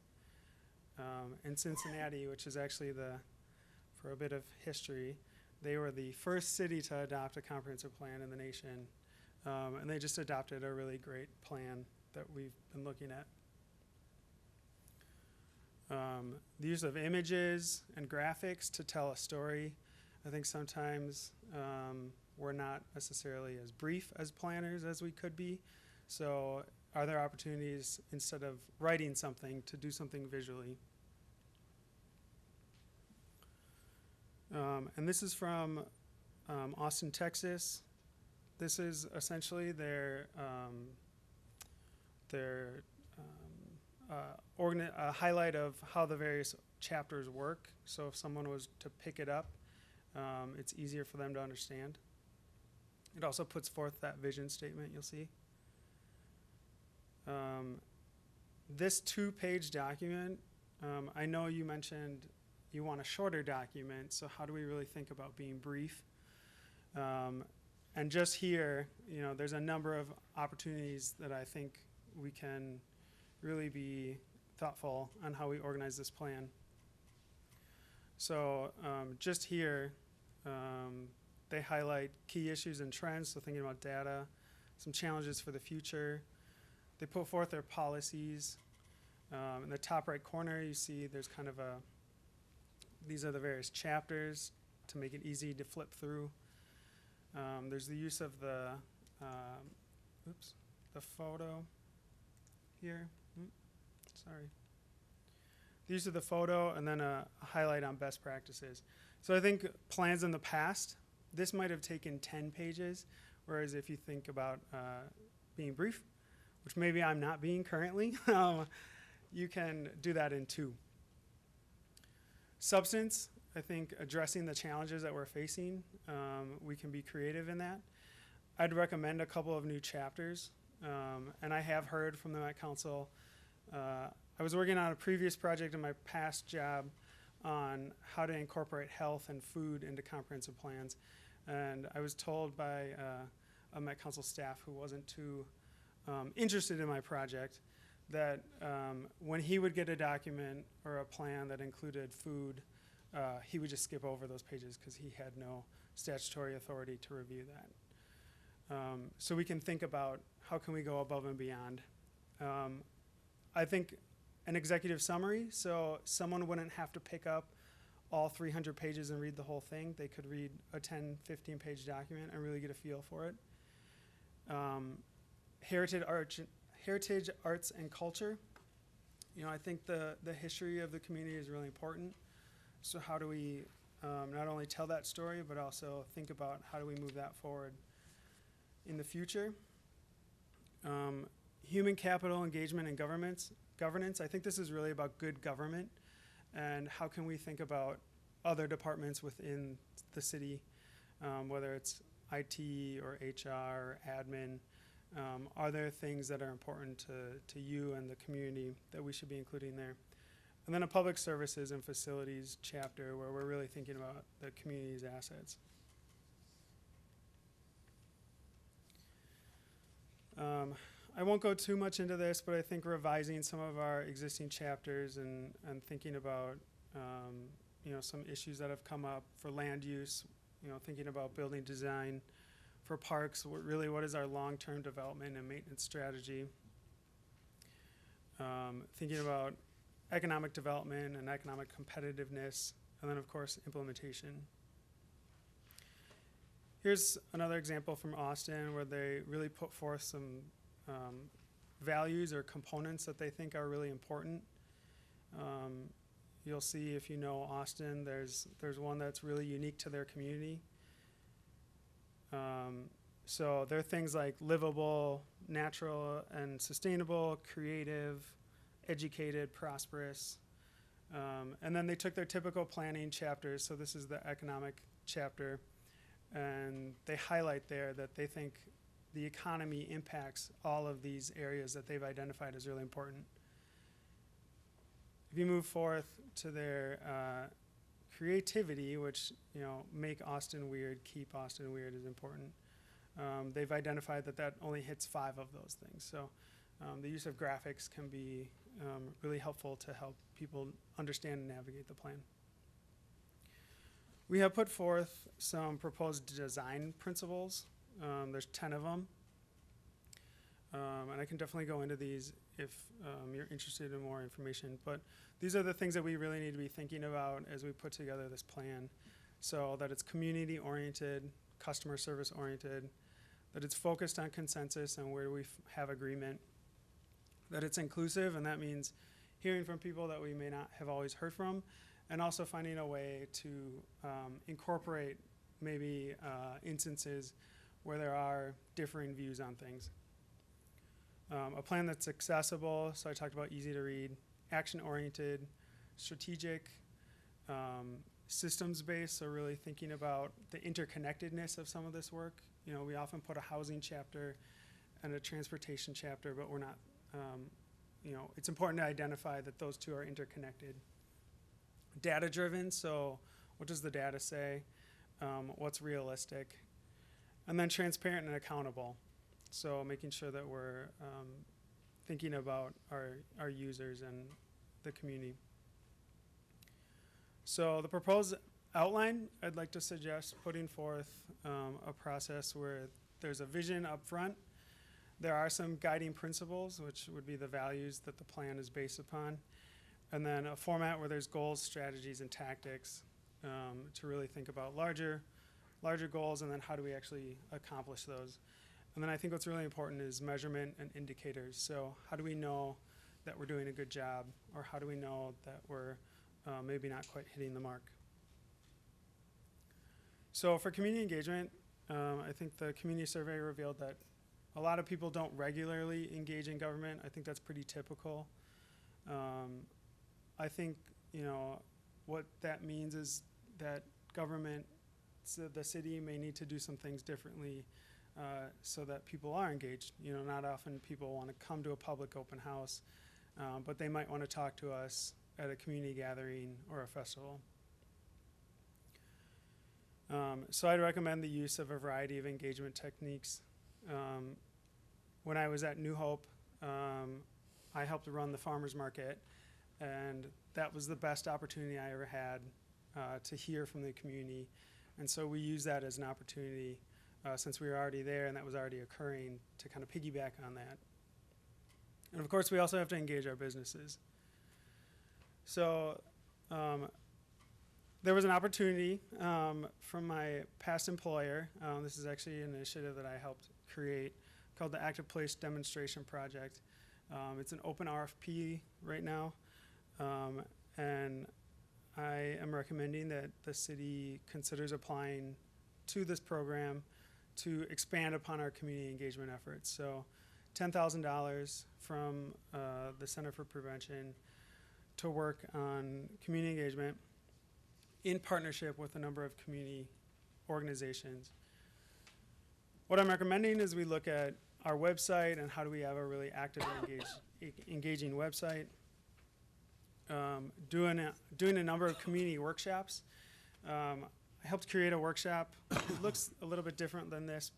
And Cincinnati, which is actually for a bit of history, they were the first city to adopt a comprehensive plan in the nation. And they just adopted a really great plan that we've been looking at. The use of images and graphics to tell a story. I think sometimes we're not necessarily as brief as planners as we could be. So are there opportunities, instead of writing something, to do something visually? And this is from Austin, Texas. This is essentially their highlight of how the various chapters work. So if someone was to pick it up, it's easier for them to understand. It also puts forth that vision statement you'll see. This 2-page document, I know you mentioned you want a shorter document, so how do we really think about being brief? And just here, there's a number of opportunities that I think we can really be thoughtful on how we organize this plan. So just here, they highlight key issues and trends, so thinking about data, some challenges for the future. They put forth their policies. In the top right corner, you see there's kind of these are the various chapters to make it easy to flip through. There's the use of the photo here. Sorry. The use of the photo and then a highlight on best practices. So I think plans in the past, this might have taken 10 pages, whereas if you think about being brief, which maybe I'm not being currently, you can do that in 2. Substance, I think addressing the challenges that we're facing, we can be creative in that. I'd recommend a couple of new chapters, and I have heard from the Met Council. I was working on a previous project in my past job on how to incorporate health and food into comprehensive plans, and I was told by a Met Council staff who wasn't too interested in my project that when he would get a document or a plan that included food, he would just skip over those pages because he had no statutory authority to review that. So we can think about how can we go above and beyond. I think an executive summary, so someone wouldn't have to pick up all 300 pages and read the whole thing. They could read a 10, 15-page document and really get a feel for it. Heritage, arts, and culture. I think the history of the community is really important. So how do we not only tell that story, but also think about how do we move that forward in the future? Human capital engagement and governance. I think this is really about good government and how can we think about other departments within the city, whether it's IT or HR or admin. Are there things that are important to you and the community that we should be including there? And then a public services and facilities chapter where we're really thinking about the community's assets. I won't go too much into this, but I think revising some of our existing chapters and thinking about you know, some issues that have come up for land use, you know, thinking about building design for parks, really what is our long-term development and maintenance strategy. Thinking about economic development and economic competitiveness, and then of course implementation. Here's another example from Austin where they really put forth some values or components that they think are really important. You'll see if you know Austin, there's one that's really unique to their community. So there are things like livable, natural and sustainable, creative, educated, prosperous. And then they took their typical planning chapters, so this is the economic chapter, and they highlight there that they think the economy impacts all of these areas that they've identified as really important. If you move forth to their creativity, which, you know, make Austin weird, keep Austin weird is important. They've identified that that only hits 5 of those things. So the use of graphics can be really helpful to help people understand and navigate the plan. We have put forth some proposed design principles. There's 10 of them. And I can definitely go into these if you're interested in more information. But these are the things that we really need to be thinking about as we put together this plan. So that it's community-oriented, customer service-oriented, that it's focused on consensus and where we have agreement, that it's inclusive, and that means hearing from people that we may not have always heard from, and also finding a way to incorporate maybe instances where there are differing views on things. A plan that's accessible, so I talked about easy to read, action-oriented, strategic, systems-based, so really thinking about the interconnectedness of some of this work. You know, we often put a housing chapter and a transportation chapter, but we're not, you know, it's important to identify that those two are interconnected. Data-driven, so what does the data say? What's realistic? And then transparent and accountable. So making sure that we're thinking about our users and the community. So the proposed outline, I'd like to suggest putting forth a process where there's a vision up front. There are some guiding principles, which would be the values that the plan is based upon. And then a format where there's goals, strategies, and tactics to really think about larger goals, and then how do we actually accomplish those. And then I think what's really important is measurement and indicators. So how do we know that we're doing a good job, or how do we know that we're maybe not quite hitting the mark? So for community engagement, I think the community survey revealed that a lot of people don't regularly engage in government. I think that's pretty typical. I think, you know, what that means is that government, so the city may need to do some things differently so that people are engaged. You know, not often people want to come to a public open house, but they might want to talk to us at a community gathering or a festival. So I'd recommend the use of a variety of engagement techniques. When I was at New Hope, I helped run the farmers market, and that was the best opportunity I ever had to hear from the community. And so we used that as an opportunity, since we were already there and that was already occurring, to kind of piggyback on that. And of course, we also have to engage our businesses. So there was an opportunity from my past employer. This is actually an initiative that I helped create called the Active Place Demonstration Project. It's an open RFP right now, and I am recommending that the city considers applying to this program to expand upon our community engagement efforts. So $10,000 from the Center for Prevention to work on community engagement in partnership with a number of community organizations. What I'm recommending is we look at our website and how do we have a really active and engaging website. Doing a number of community workshops. I helped create a workshop. It looks a little bit different than this.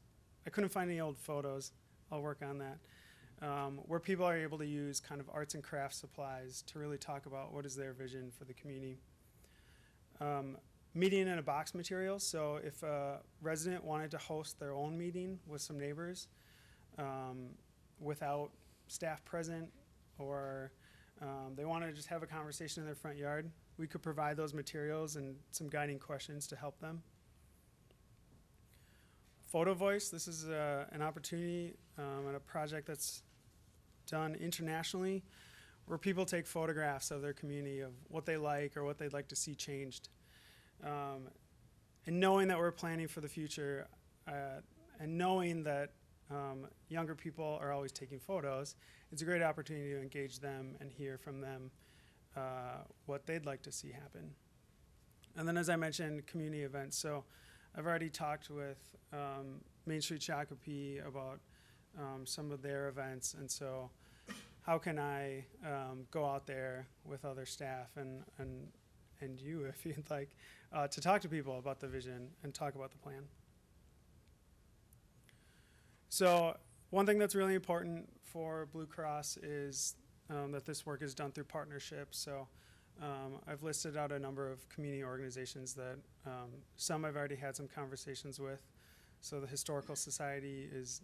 I couldn't find any old photos. I'll work on that. Where people are able to use kind of arts and crafts supplies to really talk about what is their vision for the community. Meeting in a box material. So if a resident wanted to host their own meeting with some neighbors without staff present, or they wanted to just have a conversation in their front yard, we could provide those materials and some guiding questions to help them. Photo Voice, this is an opportunity and a project that's done internationally where people take photographs of their community, of what they like or what they'd like to see changed. And knowing that we're planning for the future and knowing that younger people are always taking photos, it's a great opportunity to engage them and hear from them what they'd like to see happen. And then, as I mentioned, community events. So I've already talked with Main Street Shakopee about some of their events, and so how can I go out there with other staff and you, if you'd like, to talk to people about the vision and talk about the plan. So one thing that's really important for Blue Cross is that this work is done through partnerships. So I've listed out a number of community organizations that some I've already had some conversations with. So the Historical Society is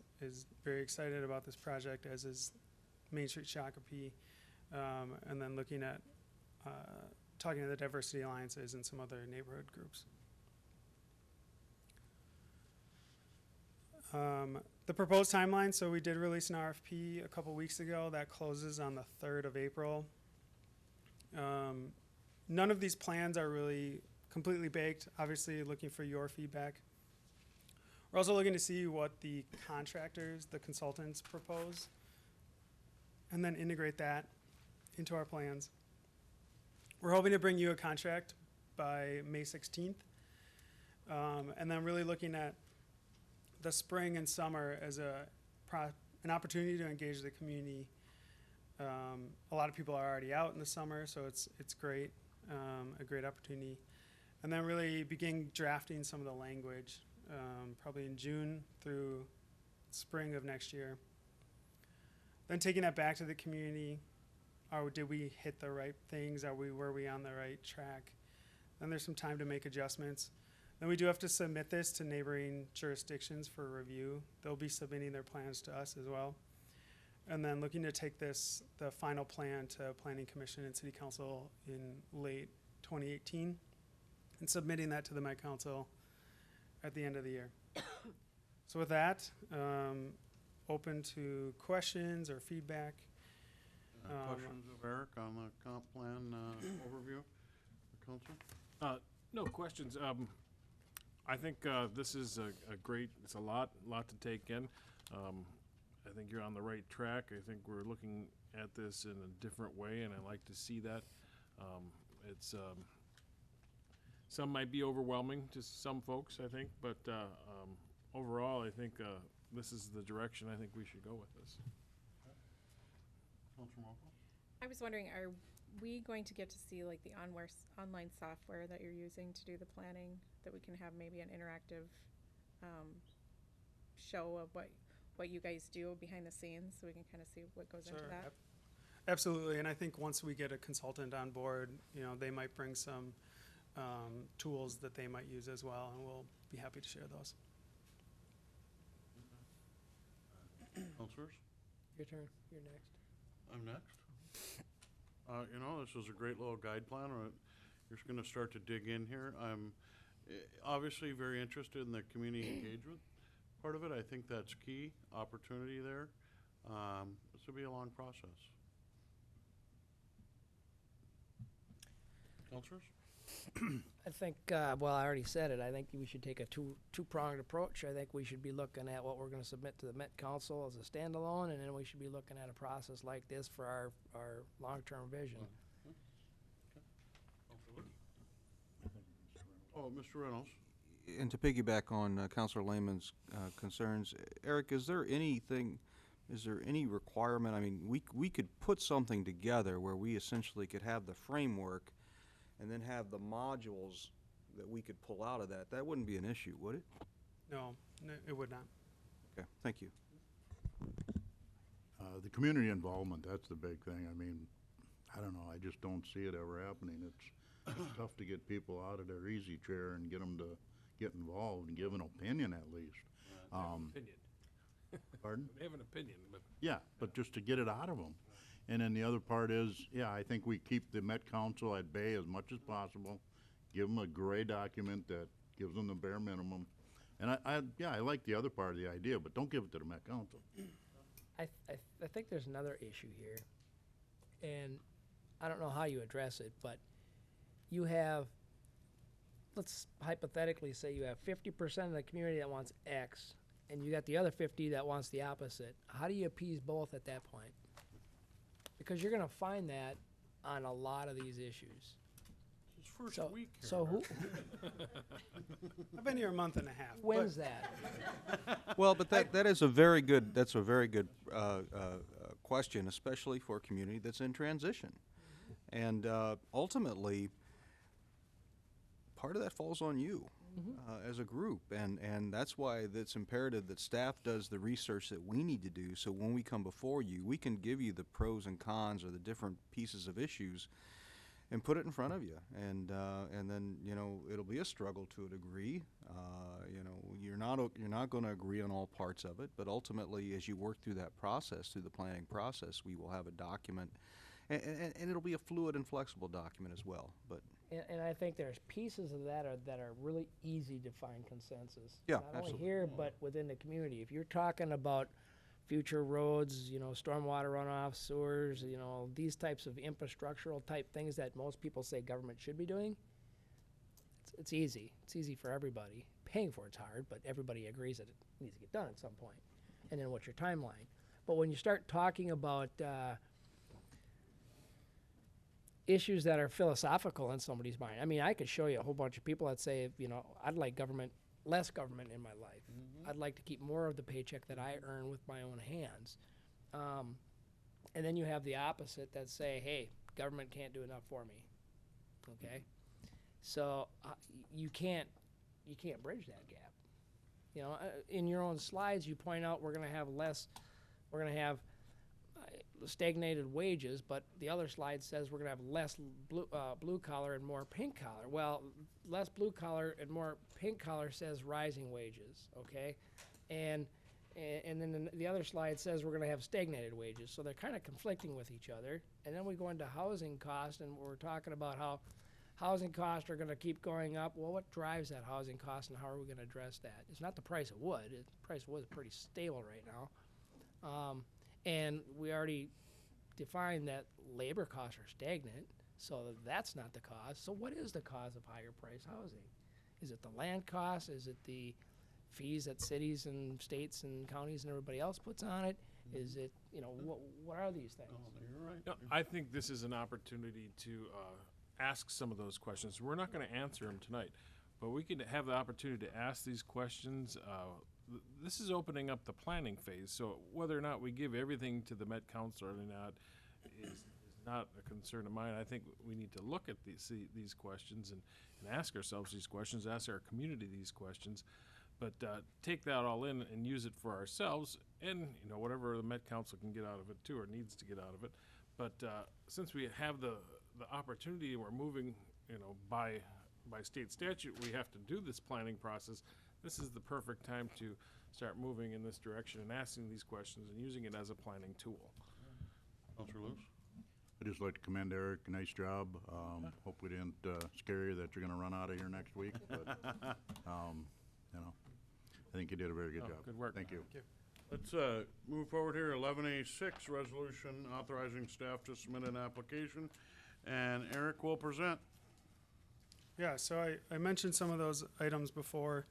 very excited about this project, as is Main Street Shakopee, and then looking at talking to the Diversity Alliances and some other neighborhood groups. The proposed timeline, so we did release an RFP a couple weeks ago that closes on the 3rd of April. None of these plans are really completely baked, obviously looking for your feedback. We're also looking to see what the contractors, the consultants propose, and then integrate that into our plans. We're hoping to bring you a contract by May 16th, and then really looking at the spring and summer as an opportunity to engage the community. A lot of people are already out in the summer, so it's great, a great opportunity. And then really begin drafting some of the language, probably in June through spring of next year. Then taking that back to the community. Did we hit the right things? Were we on the right track? Then there's some time to make adjustments. Then we do have to submit this to neighboring jurisdictions for review. They'll be submitting their plans to us as well. And then looking to take the final plan to Planning Commission and City Council in late 2018 and submitting that to the Met Council at the end of the year. So with that, open to questions or feedback. Questions of Eric on the comp plan overview, Council? No questions. I think this is a great, it's a lot to take in. I think you're on the right track. I think we're looking at this in a different way, and I like to see that. It's some might be overwhelming to some folks, I think, but overall, I think this is the direction I think we should go with this. I was wondering, are we going to get to see like the online software that you're using to do the planning, that we can have maybe an interactive show of what you guys do behind the scenes, so we can kind of see what goes into that? Absolutely, and I think once we get a consultant on board, they might bring some tools that they might use as well, and we'll be happy to share those. Councilors? Your turn. You're next. I'm next. This is a great little guide plan. You're just going to start to dig in here. I'm obviously very interested in the community engagement part of it. I think that's key opportunity there. This will be a long process. Councilors? I think, well, I already said it. I think we should take a two-pronged approach. I think we should be looking at what we're going to submit to the Met Council as a standalone, and then we should be looking at a process like this for our long-term vision. Oh, Mr. Reynolds. And to piggyback on Councilor Lehman's concerns, Eric, is there any requirement? I mean, we could put something together where we essentially could have the framework and then have the modules that we could pull out of that. That wouldn't be an issue, would it? No, it would not. Okay, thank you. The community involvement, that's the big thing. I mean, I don't know, I just don't see it ever happening. it's tough to get people out of their easy chair and get them to get involved and give an opinion at least. Opinion. Pardon? They have an opinion, but Yeah, but just to get it out of them. And then the other part is, yeah, I think we keep the Met Council at bay as much as possible. Give them a gray document that gives them the bare minimum. And I like the other part of the idea, but don't give it to the Met Council. I think there's another issue here, and I don't know how you address it, but you have, let's hypothetically say you have 50% of the community that wants X, and you got the other 50 that wants the opposite. How do you appease both at that point? Because you're going to find that on a lot of these issues. It's first So- week here. so who- I've been here a month and a half. When's but- that? Well, but that is a very good, that's a very good question, especially for a community that's in transition. And ultimately, part of that falls on you as a group, and that's why it's imperative that staff does the research that we need to do, so when we come before you, we can give you the pros and cons or the different pieces of issues and put it in front of you. And then, you know, it'll be a struggle to a degree. You know, you're not going to agree on all parts of it, but ultimately, as you work through that process, through the planning process, we will have a document, and it'll be a fluid and flexible document as well. But And I think there's pieces of that are really easy to find consensus. Yeah, Not only absolutely. here, but within the community. If you're talking about future roads, you know, stormwater runoff, sewers, you know, these types of infrastructural type things that most people say government should be doing, it's easy. It's easy for everybody. Paying for it's hard, but everybody agrees that it needs to get done at some point. And then what's your timeline? But when you start talking about issues that are philosophical in somebody's mind. I mean, I could show you a whole bunch of people that say, you know, I'd like less government in my life. I'd like to keep more of the paycheck that I earn with my own hands. And then you have the opposite that say, hey, government can't do enough for me. Okay? So you can't bridge that gap. You know, in your own slides, you point out we're going to have stagnated wages, but the other slide says we're going to have less blue collar and more pink collar. Well, less blue collar and more pink collar says rising wages, okay? And then the other slide says we're going to have stagnated wages. So they're kind of conflicting with each other. And then we go into housing cost, and we're talking about how housing costs are going to keep going up. Well, what drives that housing cost, and how are we going to address that? It's not the price of wood. The price of wood is pretty stable right now. And we already defined that labor costs are stagnant, so that's not the cause. So what is the cause of higher price housing? Is it the land costs? Is it the fees that cities and states and counties and everybody else puts on it? Is it, you know, what are these things? You're right. No, I think this is an opportunity to ask some of those questions. We're not going to answer them tonight, but we can have the opportunity to ask these questions. This is opening up the planning phase, so whether or not we give everything to the Met Council or not is not a concern of mine. I think we need to look at these questions and ask ourselves these questions, ask our community these questions, but take that all in and use it for ourselves, and you know, whatever the Met Council can get out of it too, or needs to get out of it. But since we have the opportunity, and we're moving, you know, by state statute, we have to do this planning process. This is the perfect time to start moving in this direction and asking these questions and using it as a planning tool. Counselor Lewis? I'd just like to commend Eric, nice job. Hope we didn't scare you that you're gonna run out of here next week, but, you know, I think you did a very good job. Good work. Thank you. Let's move forward here. 11A6, resolution authorizing staff to submit an application, and Eric will present. Yeah, so I mentioned some of those items before.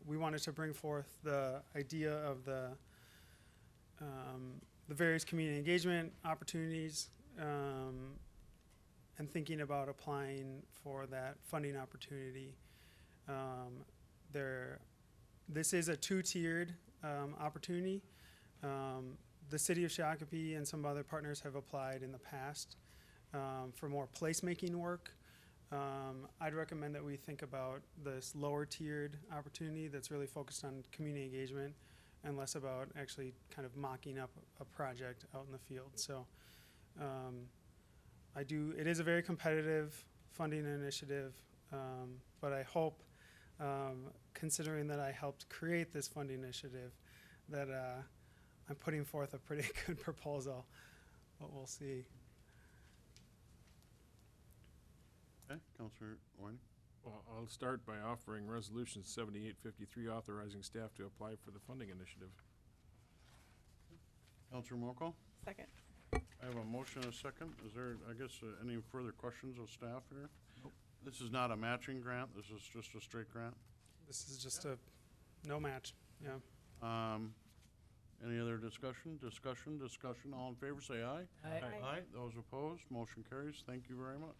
We wanted to bring forth the idea of the various community engagement opportunities, and thinking about applying for that funding opportunity. This is a two-tiered opportunity. The city of Shakopee and some other partners have applied in the past for more placemaking work. I'd recommend that we think about this lower tiered opportunity that's really focused on community engagement and less about actually kind of mocking up a project out in the field. So it is a very competitive funding initiative, but I hope, considering that I helped create this funding initiative, that I'm putting forth a pretty good proposal, but we'll see. Okay, Counselor Whiting? Well, I'll start by offering Resolution 7853, authorizing staff to apply for the funding initiative. Counselor Mokel? Second. I have a motion and a second. Is there, I guess, any further questions of staff here? This is not a matching grant, this is just a straight grant? This is just a no match, yeah. Any other discussion? Discussion. All in favor, say aye. Aye. Aye. Those opposed, motion carries. Thank you very much.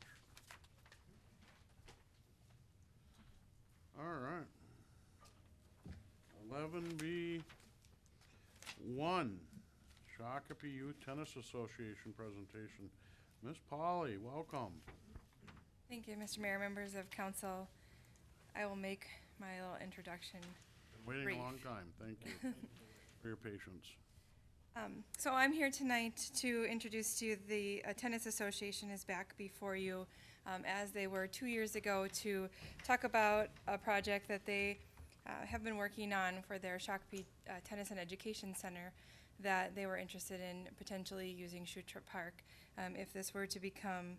All right. 11B1, Shakopee Youth Tennis Association presentation. Miss Polly, welcome. Thank you, Mr. Mayor, members of council. I will make my little introduction Been waiting brief. a long time. Thank you for your patience. So I'm here tonight to introduce to you the Tennis Association is back before you, as they were 2 years ago, to talk about a project that they have been working on for their Shakopee Tennis and Education Center that they were interested in potentially using Schutrop Park if this were to become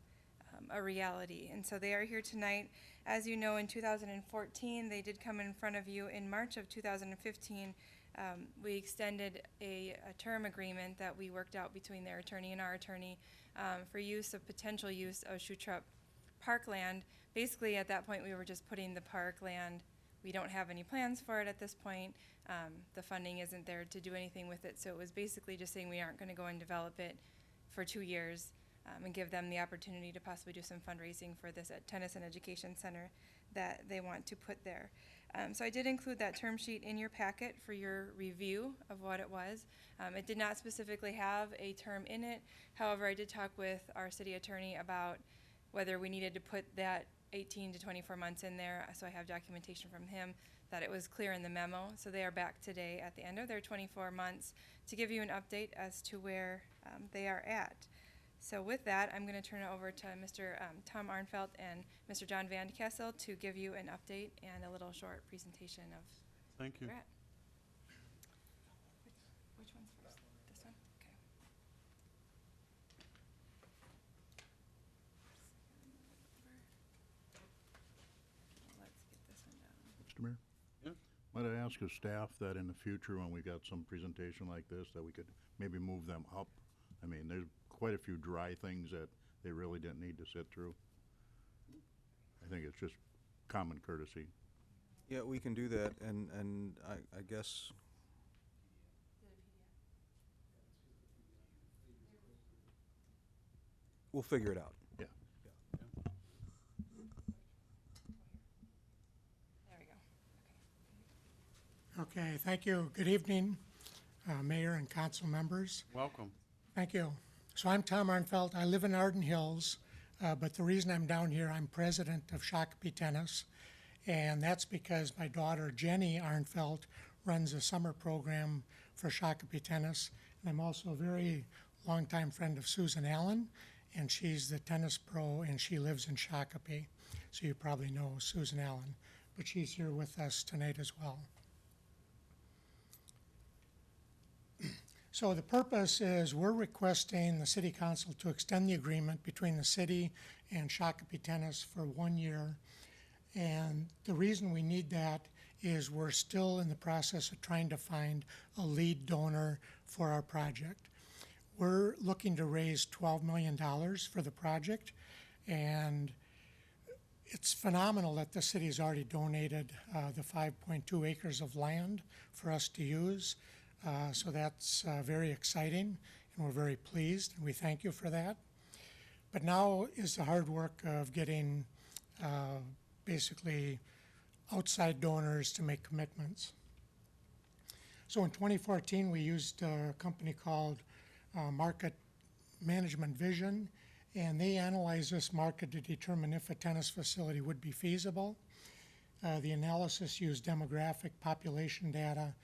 a reality. And so they are here tonight. As you know, in 2014, they did come in front of you. In March of 2015, we extended a term agreement that we worked out between their attorney and our attorney for potential use of Schutrop Parkland. Basically, at that point, we were just putting the parkland. We don't have any plans for it at this point. The funding isn't there to do anything with it. So it was basically just saying we aren't going to go and develop it for 2 years and give them the opportunity to possibly do some fundraising for this tennis and education center that they want to put there. So I did include that term sheet in your packet for your review of what it was. It did not specifically have a term in it. However, I did talk with our city attorney about whether we needed to put that 18 to 24 months in there. So I have documentation from him that it was clear in the memo. So they are back today at the end of their 24 months to give you an update as to where they are at. So with that, I'm going to turn it over to Mr. Tom Arnfelt and Mr. John Van Kessel to give you an update and a little short presentation of Thank you. where we're at. Which one's first? This one? Okay. Let's get this one down. Mr. Mayor? Yes? Might I ask of staff that in the future, when we got some presentation like this, that we could maybe move them up? I mean, there's quite a few dry things that they really didn't need to sit through. I think it's just common courtesy. Yeah, we can do that, and I guess we'll figure it out. Yeah. There we go. Okay, thank you. Good evening, Mayor and council members. Welcome. Thank you. So I'm Tom Arnfelt. I live in Arden Hills, but the reason I'm down here, I'm president of Shakopee Tennis, and that's because my daughter Jenny Arnfelt runs a summer program for Shakopee Tennis, and I'm also a very longtime friend of Susan Allen, and she's the tennis pro, and she lives in Shakopee, so you probably know Susan Allen, but she's here with us tonight as well. So the purpose is we're requesting the City Council to extend the agreement between the city and Shakopee Tennis for 1 year. And the reason we need that is we're still in the process of trying to find a lead donor for our project. We're looking to raise $12 million for the project, and it's phenomenal that the city has already donated the 5.2 acres of land for us to use. So that's very exciting, and we're very pleased, and we thank you for that. But now is the hard work of getting basically outside donors to make commitments. So in 2014, we used a company called Market Management Vision, and they analyzed this market to determine if a tennis facility would be feasible. The analysis used demographic population data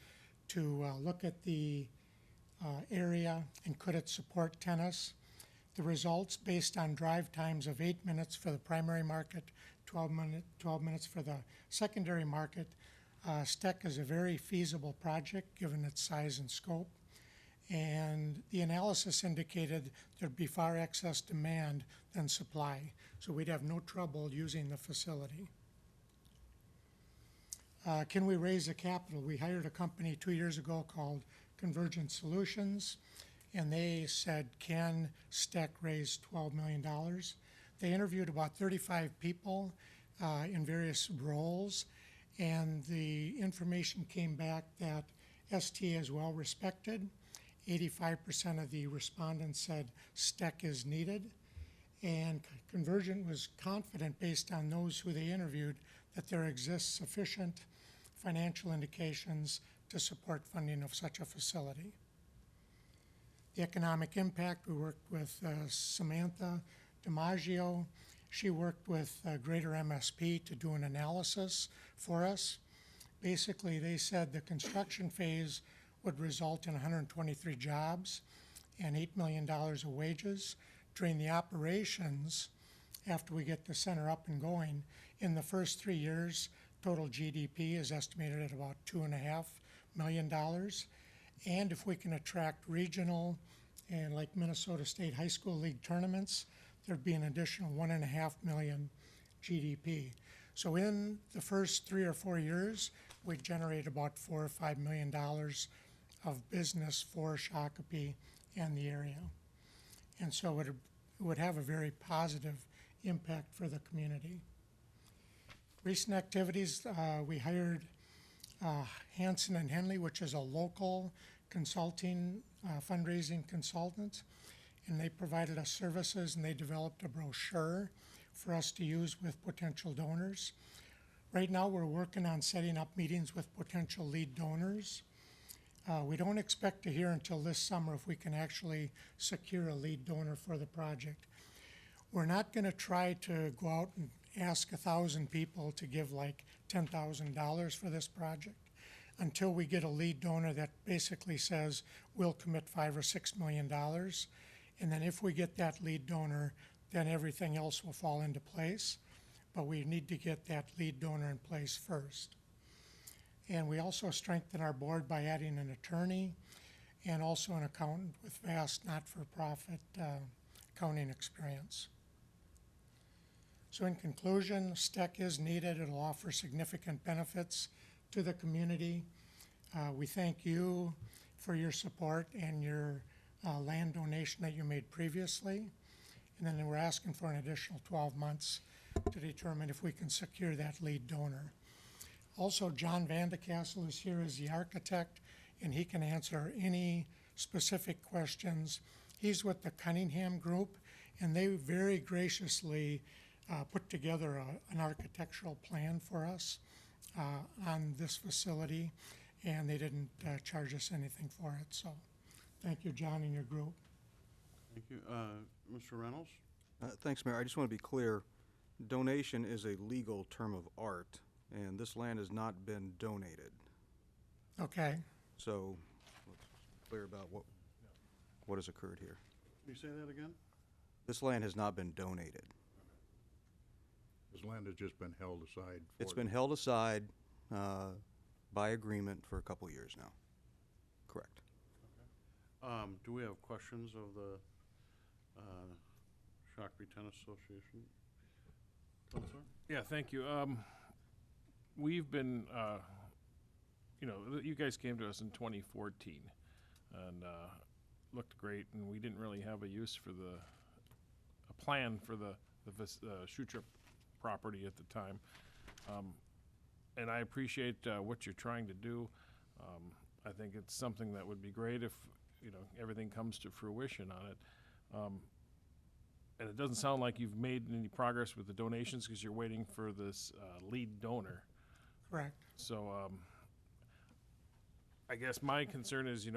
to look at the area and could it support tennis. The results, based on drive times of 8 minutes for the primary market, 12 minutes for the secondary market, STEC is a very feasible project given its size and scope. And the analysis indicated there'd be far excess demand than supply, so we'd have no trouble using the facility. Can we raise the capital? We hired a company 2 years ago called Convergent Solutions, and they said, can STEC raise $12 million? They interviewed about 35 people in various roles, and the information came back that ST is well respected. 85% of the respondents said STEC is needed, and Convergent was confident, based on those who they interviewed, that there exists sufficient financial indications to support funding of such a facility. The economic impact, we worked with Samantha DiMaggio. She worked with Greater MSP to do an analysis for us. Basically, they said the construction phase would result in 123 jobs and $8 million of wages. During the operations, after we get the center up and going, in the first 3 years, total GDP is estimated at about $2.5 million. And if we can attract regional and like Minnesota State High School League tournaments, there'd be an additional $1.5 million GDP. So in the first 3 or 4 years, we'd generate about $4 or $5 million of business for Shakopee and the area. And so it would have a very positive impact for the community. Recent activities, we hired Hansen and Henley, which is a local consulting, fundraising consultant, and they provided us services, and they developed a brochure for us to use with potential donors. Right now, we're working on setting up meetings with potential lead donors. We don't expect to hear until this summer if we can actually secure a lead donor for the project. We're not going to try to go out and ask 1,000 people to give like $10,000 for this project until we get a lead donor that basically says we'll commit $5 or $6 million. And then if we get that lead donor, then everything else will fall into place. But we need to get that lead donor in place first. And we also strengthen our board by adding an attorney and also an accountant with vast not-for-profit accounting experience. So in conclusion, STEC is needed. It'll offer significant benefits to the community. We thank you for your support and your land donation that you made previously. And then we're asking for an additional 12 months to determine if we can secure that lead donor. Also, John Vandecastle is here as the architect, and he can answer any specific questions. He's with the Cunningham Group, and they very graciously put together an architectural plan for us on this facility, and they didn't charge us anything for it. So thank you, John, and your group. Thank you. Mr. Reynolds? Thanks, Mayor. I just want to be clear. Donation is a legal term of art, and this land has not been donated. Okay. So let's be clear about what has occurred here. Can you say that again? This land has not been donated. This land has just been held aside. It's been held aside by agreement for a couple of years now. Correct. Do we have questions of the Shakopee Tennis Association? Counselor? Yeah, thank you. We've been, you guys came to us in 2014 and looked great, and we didn't really have a use for a plan for the shoe trip property at the time. And I appreciate what you're trying to do. I think it's something that would be great if, everything comes to fruition on it. And it doesn't sound like you've made any progress with the donations because you're waiting for this lead donor. Correct. So I guess my concern is,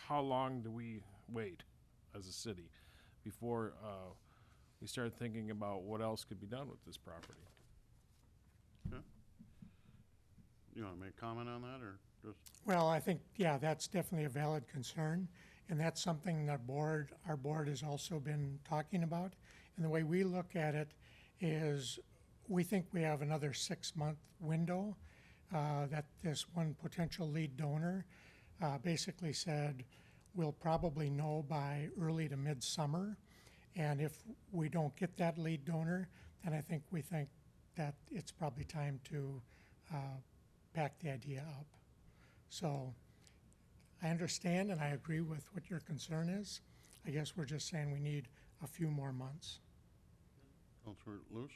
how long do we wait as a city before we start thinking about what else could be done with this property? Okay. You want to make a comment on that, or just? Well, I think, yeah, that's definitely a valid concern. And that's something that our board has also been talking about. And the way we look at it is we think we have another 6-month window that this one potential lead donor basically said we'll probably know by early to midsummer. And if we don't get that lead donor, then we think that it's probably time to pack the idea up. So I understand and I agree with what your concern is. I guess we're just saying we need a few more months. Counselor Lewis?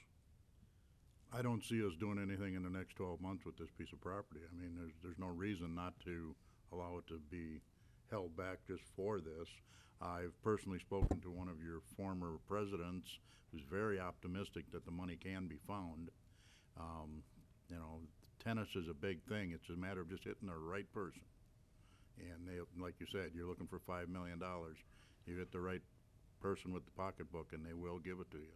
I don't see us doing anything in the next 12 months with this piece of property. I mean, there's no reason not to allow it to be held back just for this. I've personally spoken to one of your former presidents who's very optimistic that the money can be found. You know, tennis is a big thing. It's a matter of just hitting the right person. And they, like you said, you're looking for $5 million. You hit the right person with the pocketbook and they will give it to you.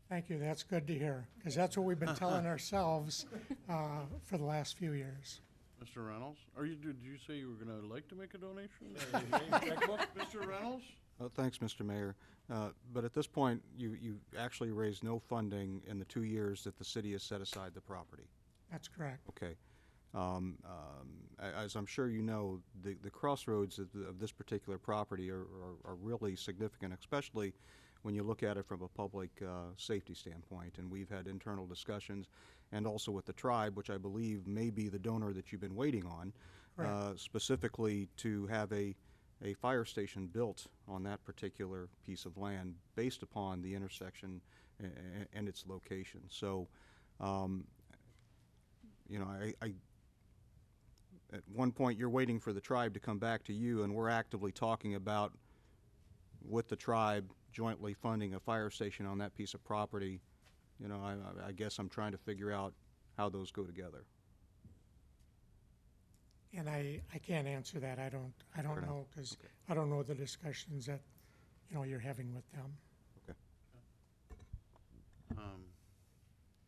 Thank you, that's good to hear, because that's what we've been telling ourselves for the last few years. Mr. Reynolds? Did you say you were gonna like to make a donation? Mr. Reynolds? Thanks, Mr. Mayor. But at this point, you actually raised no funding in the 2 years that the city has set aside the property. That's correct. Okay. As I'm sure you know, the crossroads of this particular property are really significant, especially when you look at it from a public safety standpoint. And we've had internal discussions, and also with the tribe, which I believe may be the donor that you've been waiting on, specifically to have a fire station built on that particular piece of land based upon the intersection and its location. So, you know, at one point you're waiting for the tribe to come back to you, and we're actively talking about with the tribe jointly funding a fire station on that piece of property. You know, I guess I'm trying to figure out how those go together. And I can't answer that. I don't know, because I don't know the discussions that, you know, you're having with them. Okay.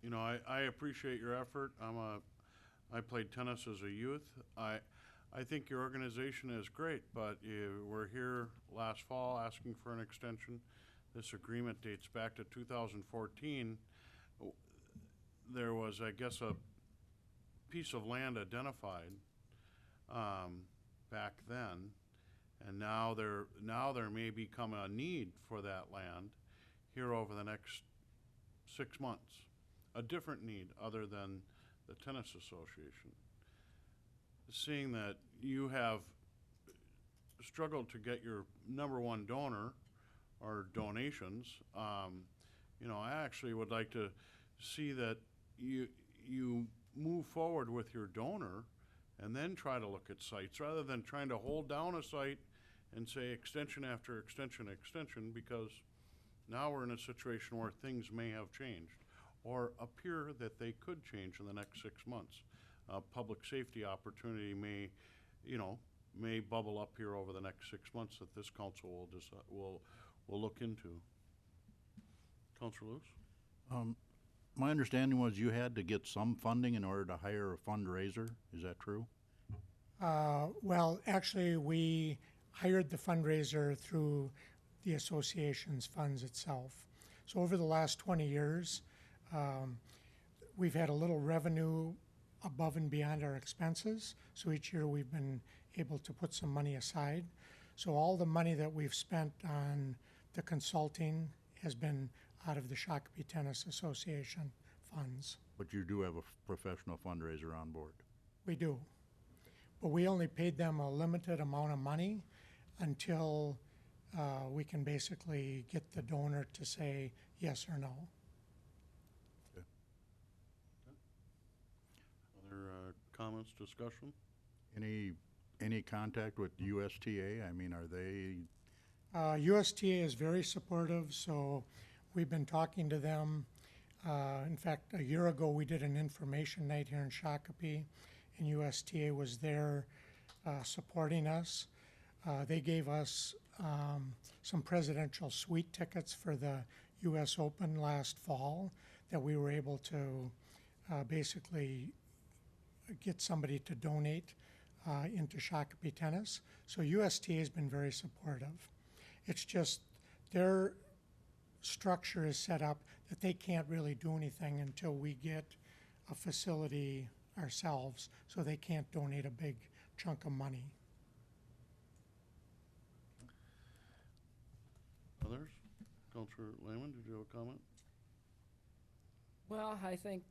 You know, I appreciate your effort. I played tennis as a youth. I think your organization is great, but we're here last fall asking for an extension. This agreement dates back to 2014. There was, I guess, a piece of land identified back then, and now there may become a need for that land here over the next 6 months. A different need other than the Tennis Association. Seeing that you have struggled to get your #1 donor or donations, you know, I actually would like to see that you move forward with your donor and then try to look at sites rather than trying to hold down a site and say extension after extension, because now we're in a situation where things may have changed or appear that they could change in the next 6 months. Public safety opportunity may bubble up here over the next 6 months that this council will look into. Councilor Lewis? My understanding was you had to get some funding in order to hire a fundraiser. Is that true? Well, actually, we hired the fundraiser through the association's funds itself. So over the last 20 years, we've had a little revenue above and beyond our expenses. So each year we've been able to put some money aside. So all the money that we've spent on the consulting has been out of the Shakopee Tennis Association funds. But you do have a professional fundraiser on board. We do. But we only paid them a limited amount of money until we can basically get the donor to say yes or no. Other comments, discussion? Any contact with USTA? I mean, are they? USTA is very supportive, so we've been talking to them. In fact, a year ago, we did an information night here in Shakopee, and USTA was there supporting us. They gave us some presidential suite tickets for the U.S. Open last fall that we were able to basically get somebody to donate into Shakopee Tennis. So UST has been very supportive. It's just their structure is set up that they can't really do anything until we get a facility ourselves, so they can't donate a big chunk of money. Others? Counselor Lehman, did you have a comment? Well, I think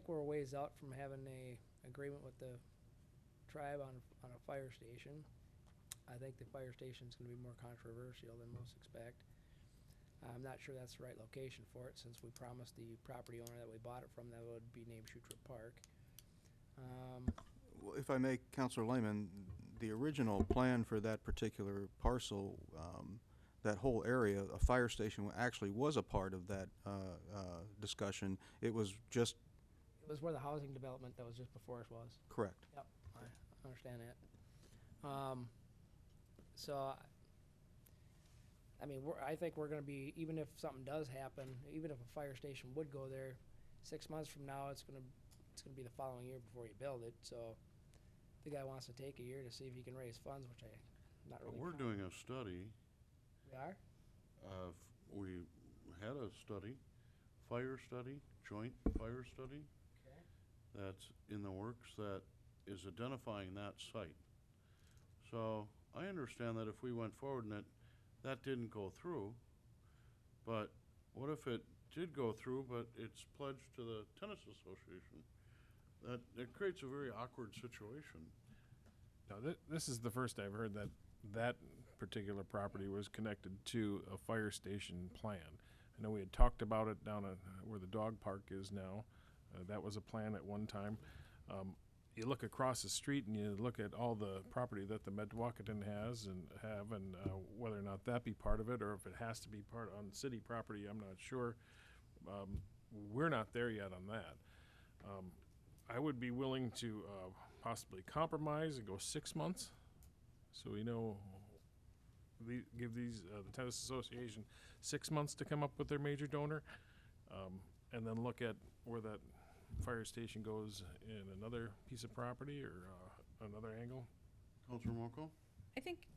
we're a ways out from having a agreement with the tribe on a fire station. I think the fire station's gonna be more controversial than most expect. I'm not sure that's the right location for it, since we promised the property owner that we bought it from that would be named Shutrip Park. Well, if I may, Counselor Lehman, the original plan for that particular parcel, that whole area, a fire station actually was a part of that discussion. It was just It was where the housing development that was just before us was. correct. Yep, I understand that. So, I mean, I think we're gonna be, even if something does happen, even if a fire station would go there, 6 months from now, it's gonna be the following year before you build it, so the guy wants to take a year to see if he can raise funds, which I'm not But really. we're doing a study. We are? We had a study, fire study, joint fire study. Okay. That's in the works that is identifying that site. So I understand that if we went forward and that didn't go through, but what if it did go through, but it's pledged to the tennis association? It creates a very awkward situation. Now, this is the first I've heard that that particular property was connected to a fire station plan. I know we had talked about it down at where the dog park is now. That was a plan at one time. You look across the street and you look at all the property that the Medwakaton has and whether or not that be part of it, or if it has to be part on city property, I'm not sure. We're not there yet on that. I would be willing to possibly compromise and go 6 months, so we know, give the tennis association 6 months to come up with their major donor, and then look at where that fire station goes in another piece of property or another angle. Counselor Moko? I think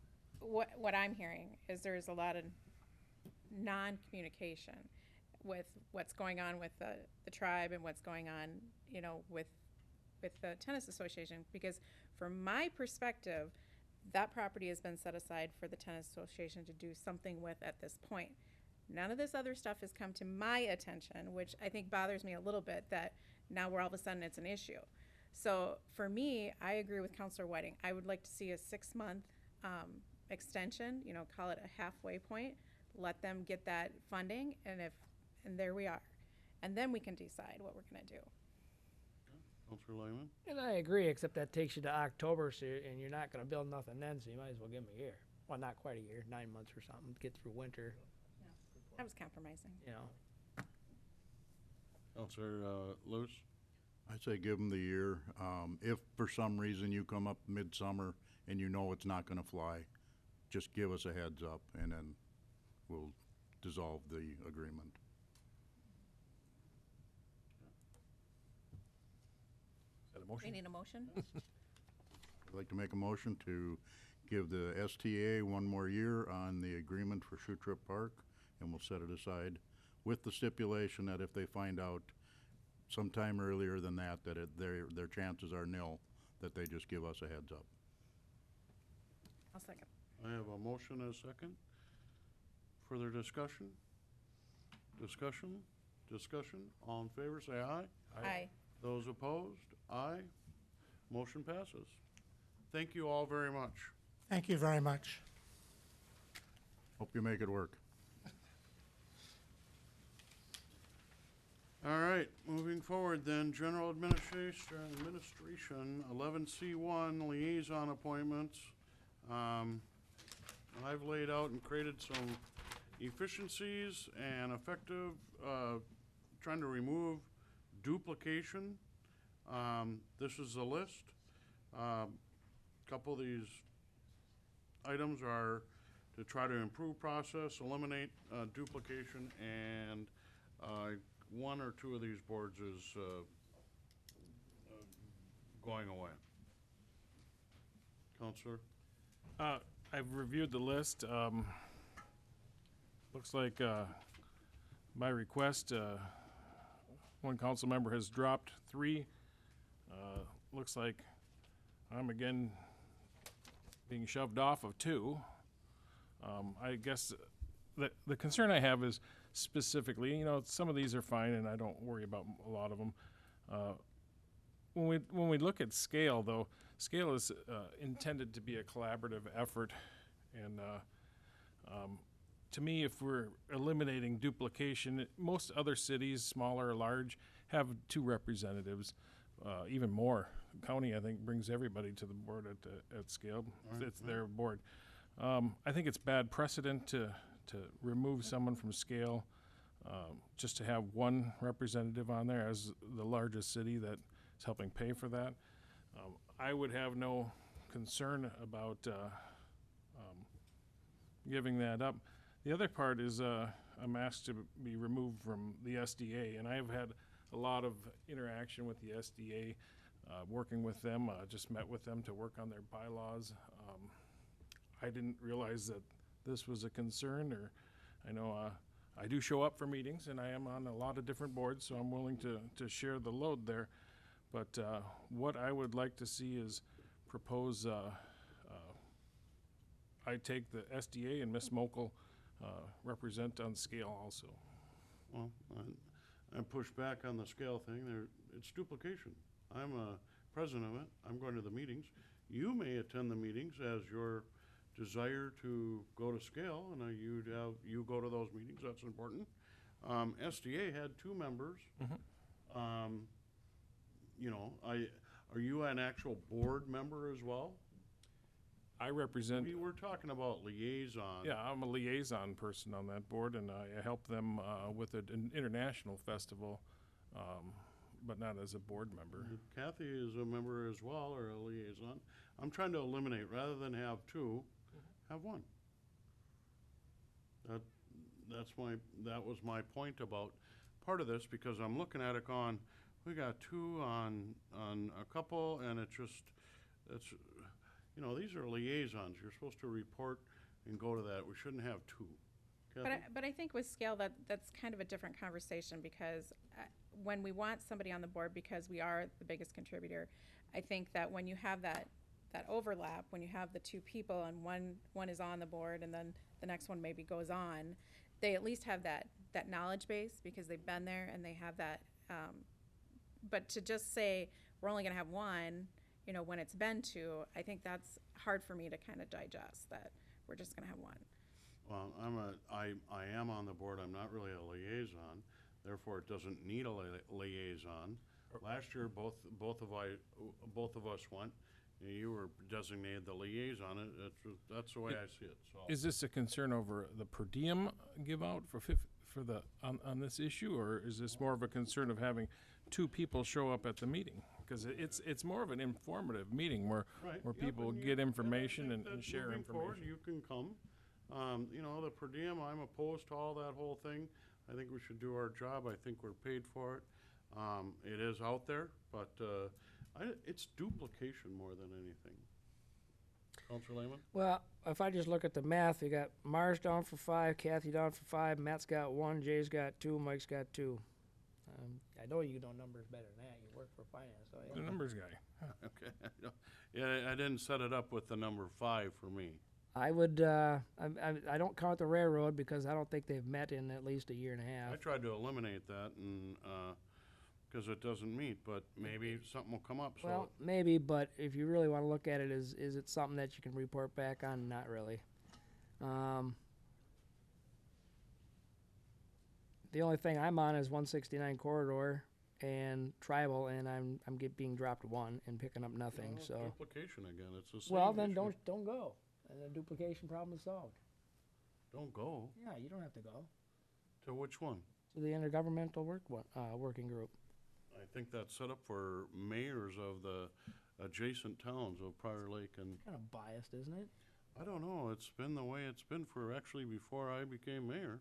what I'm hearing is there's a lot of non-communication with what's going on with the tribe and what's going on, you know, with the tennis association. Because from my perspective, that property has been set aside for the tennis association to do something with at this point. None of this other stuff has come to my attention, which I think bothers me a little bit, that now we're all of a sudden it's an issue. So for me, I agree with Councilor Whiting. I would like to see a 6-month extension, you know, call it a halfway point, let them get that funding, and there we are. And then we can decide what we're gonna do. Counselor Lehman? And I agree, except that takes you to October, so and you're not gonna build nothing then, so you might as well give them a year. Well, not quite a year, 9 months or something, get through winter, I was compromising. you know. Counselor Lewis? I'd say give them the year. If for some reason you come up midsummer and you know it's not gonna fly, just give us a heads up, and then we'll dissolve the agreement. Is that a motion? We need a motion? I'd like to make a motion to give the STA 1 more year on the agreement for Shutrip Park, and we'll set it aside with the stipulation that if they find out sometime earlier than that, their chances are nil, that they just give us a heads up. I'll second. I have a motion and a second. Further discussion? Discussion? Discussion? All in favor, say aye. Aye. Those opposed? Aye. Motion passes. Thank you all very much. Thank you very much. Hope you make it work. All right, moving forward then, General Administration, 11C1, Liaison Appointments. I've laid out and created some efficiencies and effective, trying to remove duplication. This is the list. Couple of these items are to try to improve process, eliminate duplication, and 1 or 2 of these boards is going away. Counselor? I've reviewed the list. Looks like by request, one council member has dropped 3. Looks like I'm again being shoved off of 2. I guess the concern I have is specifically, you know, some of these are fine and I don't worry about a lot of them. When we look at scale, though, scale is intended to be a collaborative effort, and to me, if we're eliminating duplication, most other cities, smaller or large, have 2 representatives, even more. County, I think, brings everybody to the board at scale. It's their board. I think it's bad precedent to remove someone from scale, just to have 1 representative on there as the largest city that is helping pay for that. I would have no concern about giving that up. The other part is I'm asked to be removed from the SDA, and I have had a lot of interaction with the SDA, working with them. Just met with them to work on their bylaws. I didn't realize that this was a concern, or I know I do show up for meetings, and I am on a lot of different boards, so I'm willing to share the load there. But what I would like to see is propose I take the SDA and Ms. Mokel represent on scale also. Well, I push back on the scale thing. It's duplication. I'm a president of it. I'm going to the meetings. You may attend the meetings as your desire to go to scale, and you go to those meetings. That's important. SDA had 2 members. You know, are you an actual board member as well? I represent. We were talking about liaison. Yeah, I'm a liaison person on that board, and I help them with an international festival, but not as a board member. Kathy is a member as well, or a liaison. I'm trying to eliminate, rather than have 2, have 1. That was my point about part of this, because I'm looking at it going, we got 2 on a couple, and it's you know, these are liaisons. You're supposed to report and go to that. We shouldn't have 2. But I think with scale, that's kind of a different conversation, because when we want somebody on the board, because we are the biggest contributor, I think that when you have that overlap, when you have the 2 people and one is on the board and then the next one maybe goes on, they at least have that knowledge base because they've been there and they have that. But to just say we're only going to have 1, you know, when it's been 2, I think that's hard for me to kind of digest that we're just going to have 1. Well, I am on the board. I'm not really a liaison. Therefore, it doesn't need a liaison. Last year, both of us went. You were designated the liaison. That's the way I see it. So. Is this a concern over the per diem give out on this issue, or is this more of a concern of having 2 people show up at the meeting? Because it's more of an informative meeting where people get information and share moving information. Forward, you can come. You know, the per diem, I'm opposed to all that whole thing. I think we should do our job. I think we're paid for it. It is out there, but it's duplication more than anything. Counselor Lehman? Well, if I just look at the math, you got Mars down for 5, Kathy down for 5, Matt's got 1, Jay's got 2, Mike's got 2. I know you know numbers better than that. You work for finance, so The numbers guy. Okay. Yeah, I didn't set it up with the number 5 for me. I would. I don't count the railroad because I don't think they've met in at least a year and a half. I tried to eliminate that, and because it doesn't meet, but maybe something will come up. Well, maybe, but if you really want to look at it, is it something that you can report back on? Not really. The only thing I'm on is 169 corridor and tribal, and I'm being dropped 1 and picking up nothing. So duplication again. It's the same. well, then issue. don't go, and the duplication problem is solved. Don't go. Yeah, you don't have to go To which one? to the intergovernmental working group. I think that's set up for mayors of the adjacent towns of Prior Lake and. Kind of biased, isn't it? I don't know. It's been the way it's been for actually before I became mayor.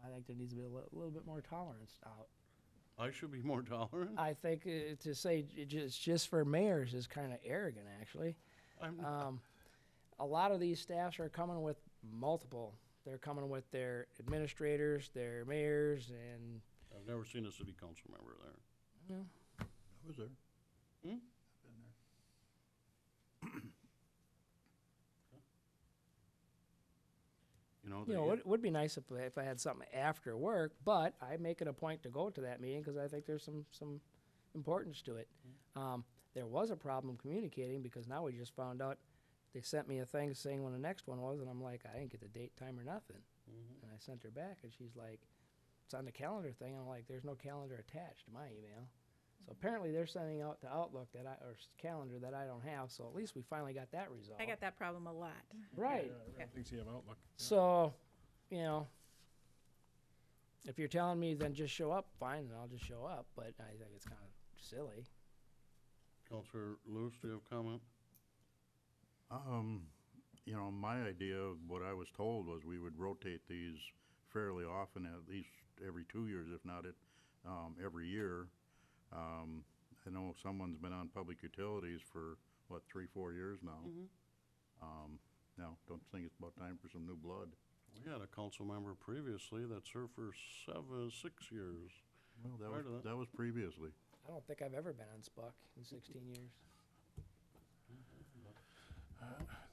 I think there needs to be a little bit more tolerance out. I should be more tolerant? I think to say it's just for mayors is kind of arrogant, actually. A lot of these staffs are coming with multiple. They're coming with their administrators, their mayors, and I've never seen a city council member there. yeah. I was there. Hmm? You know, it would be nice if I had something after work, but I make it a point to go to that meeting because I think there's some importance to it. There was a problem communicating because now we just found out they sent me a thing saying when the next one was, and I'm like, I didn't get the date, time, or nothing. And I sent her back, and she's like, it's on the calendar thing. I'm like, there's no calendar attached to my email. So apparently they're sending out the Outlook calendar that I don't have, so at least we finally got that resolved. I got that problem a lot. Right. Everyone thinks you have Outlook. So, you know, if you're telling me then just show up, fine, then I'll just show up, but I think it's kind of silly. Counselor Lewis, do you have a comment? You know, my idea of what I was told was we would rotate these fairly often, at least every 2 years, if not every year. I know someone's been on public utilities for, what, 3-4 years now. Now, don't you think it's about time for some new blood? We had a council member previously that served for 6 years. Well, that was previously. I don't think I've ever been on Spuck in 16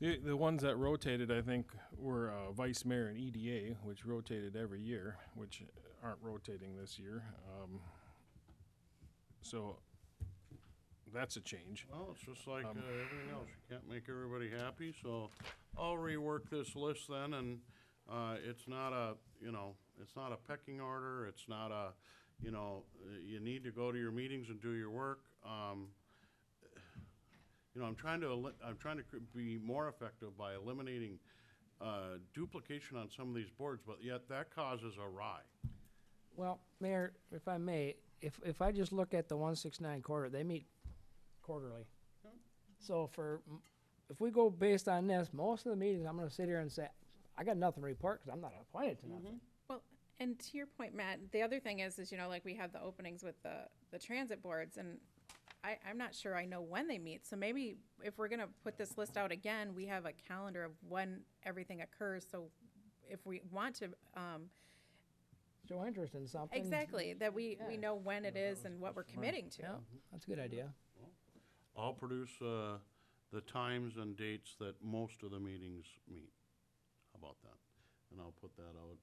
years. The ones that rotated, I think, were vice mayor and EDA, which rotated every year, which aren't rotating this year. So that's a change. Well, it's just like everything else. You can't make everybody happy, so I'll rework this list then, and it's not a, it's not a pecking order. It's not a, you need to go to your meetings and do your work. I'm trying to be more effective by eliminating duplication on some of these boards, but yet that causes a wry. Well, Mayor, if I may, if I just look at the 169 quarter, they meet quarterly. So if we go based on this, most of the meetings, I'm going to sit here and say, I got nothing to report because I'm not appointed to nothing. Well, and to your point, Matt, the other thing is like we have the openings with the transit boards, and I'm not sure I know when they meet. So maybe if we're going to put this list out again, we have a calendar of when everything occurs. So if we want to show interest in something. Exactly, that we know when it is and what we're committing to. Yeah, that's a good idea. I'll produce the times and dates that most of the meetings meet. How about that? And I'll put that out.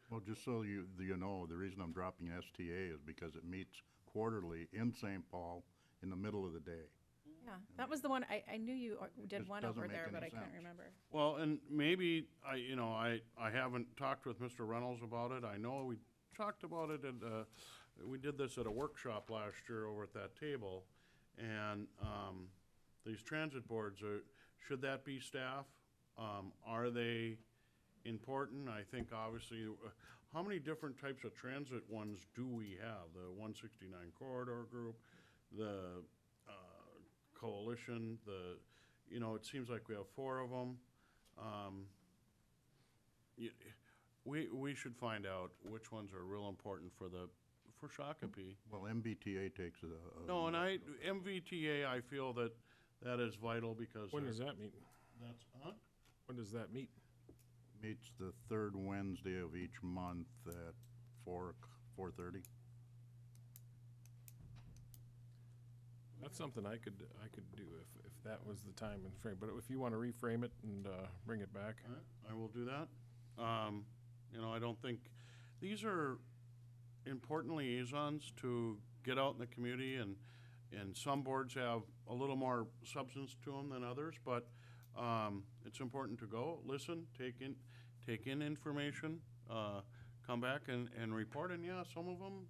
Well, just so you know, the reason I'm dropping STA is because it meets quarterly in St. Paul in the middle of the day. Yeah, that was the one, I knew you did just one doesn't over make there, but any I can't sense. remember. Well, and maybe, I haven't talked with Mr. Reynolds about it. I know we talked about it and, we did this at a workshop last year over at that table. And, these transit boards should that be staff? Are they important? I think obviously, how many different types of transit ones do we have? The 169 corridor group, the, coalition, it seems like we have 4 of them. We should find out which ones are real important for Shakopee. Well, MBTA takes a No, and MVTA, I feel that is vital because. When does that meet? That's, When does that meet? meets the third Wednesday of each month at 4:30. That's something I could do if that was the time and frame. But if you want to reframe it and bring it back. All right, I will do that. I don't think, these are important liaisons to get out in the community, and some boards have a little more substance to them than others, but it's important to go, listen, take in information, come back and report, and yeah, some of them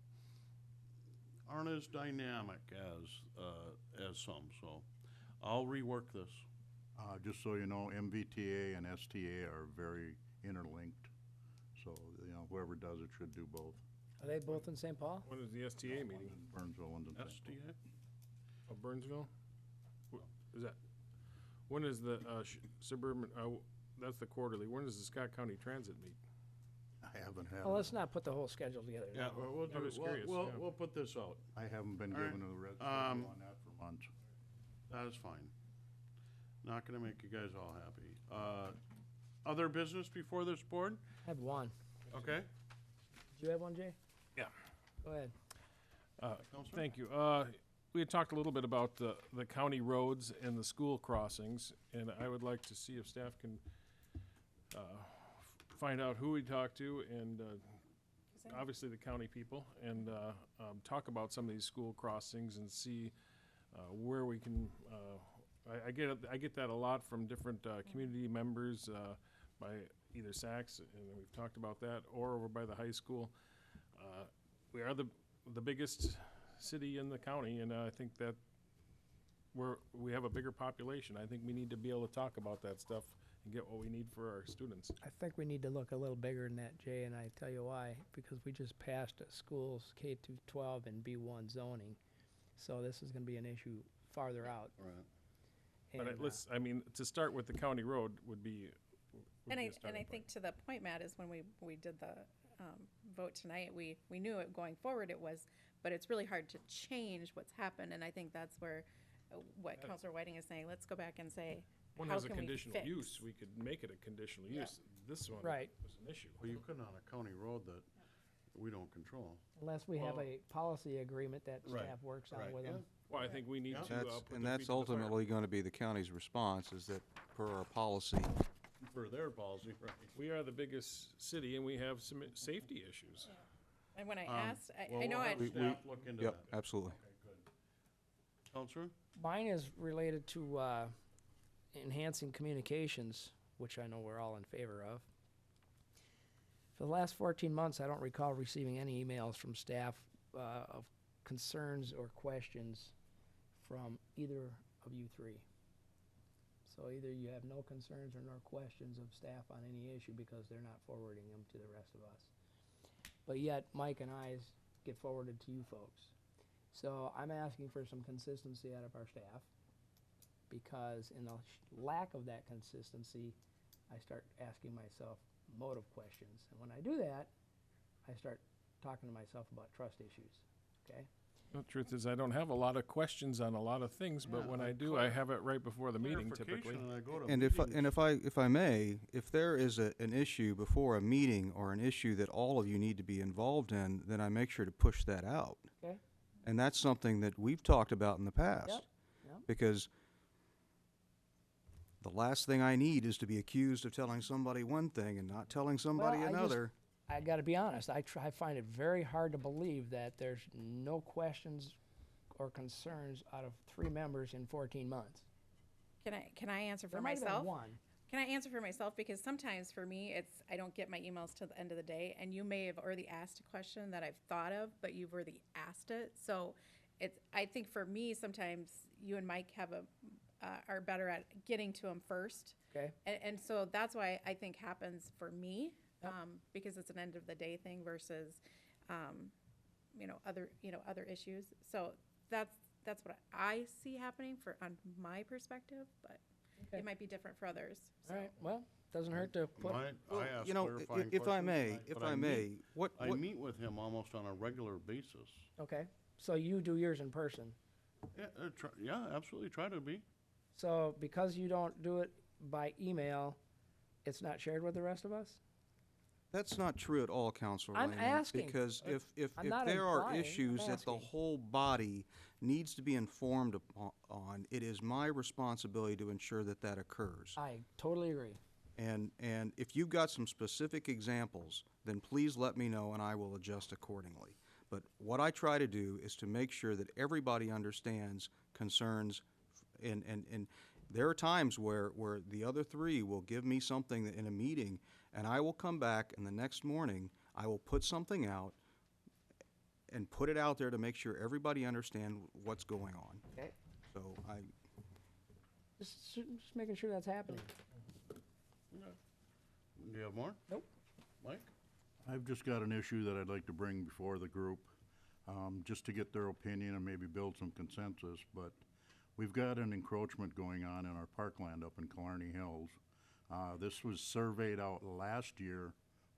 aren't as dynamic as some, so I'll rework this. Just so you know, MVTA and STA are very interlinked, so, whoever does it should do both. Are they both in St. Paul? When is the STA meeting? One's in Burnsville, one's in St. Paul. STA? Of Burnsville? Is that, when is the suburban, that's the quarterly. When does the Scott County Transit meet? I haven't had. Well, let's not put the whole schedule together. Yeah, now. we'll do, was curious, we'll, yeah. we'll put this out. I haven't been All right. given a red Um, on that for months. That is fine. Not gonna make you guys all happy. Other business before this board? I have one. Okay? Do you have one, Jay? Yeah. Go ahead. Counselor? Thank you. We had talked a little bit about the county roads and the school crossings, and I would like to see if staff can find out who we talked to, and obviously the county people, and talk about some of these school crossings and see where we can. I get that a lot from different community members by either Saks, and we've talked about that, or over by the high school. We are the biggest city in the county, and I think that we have a bigger population. I think we need to be able to talk about that stuff and get what we need for our students. I think we need to look a little bigger than that, Jay, and I tell you why. Because we just passed schools K through 12 and B1 zoning, so this is going to be an issue farther out. Right. But And, I mean, to start with the county road would be. And I think to the point, Matt, is when we did the vote tonight, we knew it going forward it was, but it's really hard to change what's happened, and I think that's where, what Counselor Whiting is saying, let's go back and say, One how has a can we conditional fix? use, we could make it a conditional use. This one Right. was an issue. Well, you couldn't on a county road that we don't control. Unless we have Well- a policy agreement that Right, staff works on right, with yeah. them. Well, I think we need to put That's, their and feet that's to the fire. ultimately going to be the county's response, is that per our policy. For their policy, right. We are the biggest city, and we have some safety issues. And when I Um, asked, well, I know we'll I, have staff look into Yep, that. absolutely. Counselor? Mine is related to enhancing communications, which I know we're all in favor of. For the last 14 months, I don't recall receiving any emails from staff of concerns or questions from either of you three. So either you have no concerns or no questions of staff on any issue because they're not forwarding them to the rest of us. But yet, Mike and I's get forwarded to you folks. So I'm asking for some consistency out of our staff, because in the lack of that consistency, I start asking myself motive questions. And when I do that, I start talking to myself about trust issues, okay? The truth is, I don't have a lot of questions on a lot of things, but Yeah, when like I do, I have it right before the meeting typically. Clarification, and I go to And meetings. if I may, if there is an issue before a meeting or an issue that all of you need to be involved in, then I make sure to push that out. Okay? And that's something that we've talked about in the past. Yep, yep. Because the last thing I need is to be accused of telling somebody one thing and not telling somebody Well, another. I gotta be honest, I find it very hard to believe that there's no questions or concerns out of 3 members in 14 months. can I answer for There might have been myself? one. Can I answer for myself? Because sometimes for me, I don't get my emails till the end of the day, and you may have already asked a question that I've thought of, but you've already asked it. So I think for me, sometimes you and Mike are better at getting to them first. Okay. And so that's why I think happens for me, because it's an end of the day thing versus, other issues. So that's what I see happening on my perspective, but Okay. it might be different for others. All right, well, doesn't hurt to put. I ask you know, clarifying if I questions, may, and if but I may, what, I meet with him almost on a regular basis. Okay, so you do yours in person. Yeah, absolutely, try to be. So because you don't do it by email, it's not shared with the rest of us? That's not true at all, Counselor I'm Lehman, asking. because if I'm not there are implying, I'm issues that the asking. whole body needs to be informed on, it is my responsibility to ensure that that occurs. I totally agree. And if you've got some specific examples, then please let me know and I will adjust accordingly. But what I try to do is to make sure that everybody understands concerns, and there are times where the other 3 will give me something in a meeting, and I will come back, and the next morning, I will put something out and put it out there to make sure everybody understand what's going on. Okay. So Just making sure that's happening. Do you have more? Nope. Mike? I've just got an issue that I'd like to bring before the group, just to get their opinion and maybe build some consensus, but we've got an encroachment going on in our parkland up in Killarney Hills. This was surveyed out last year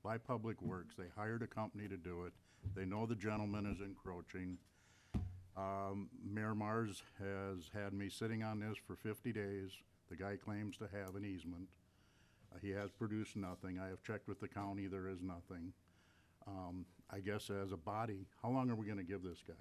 by Public Works. They hired a company to do it. They know the gentleman is encroaching. Mayor Mars has had me sitting on this for 50 days. The guy claims to have an easement. He has produced nothing. I have checked with the county, there is nothing. I guess as a body, how long are we gonna give this guy?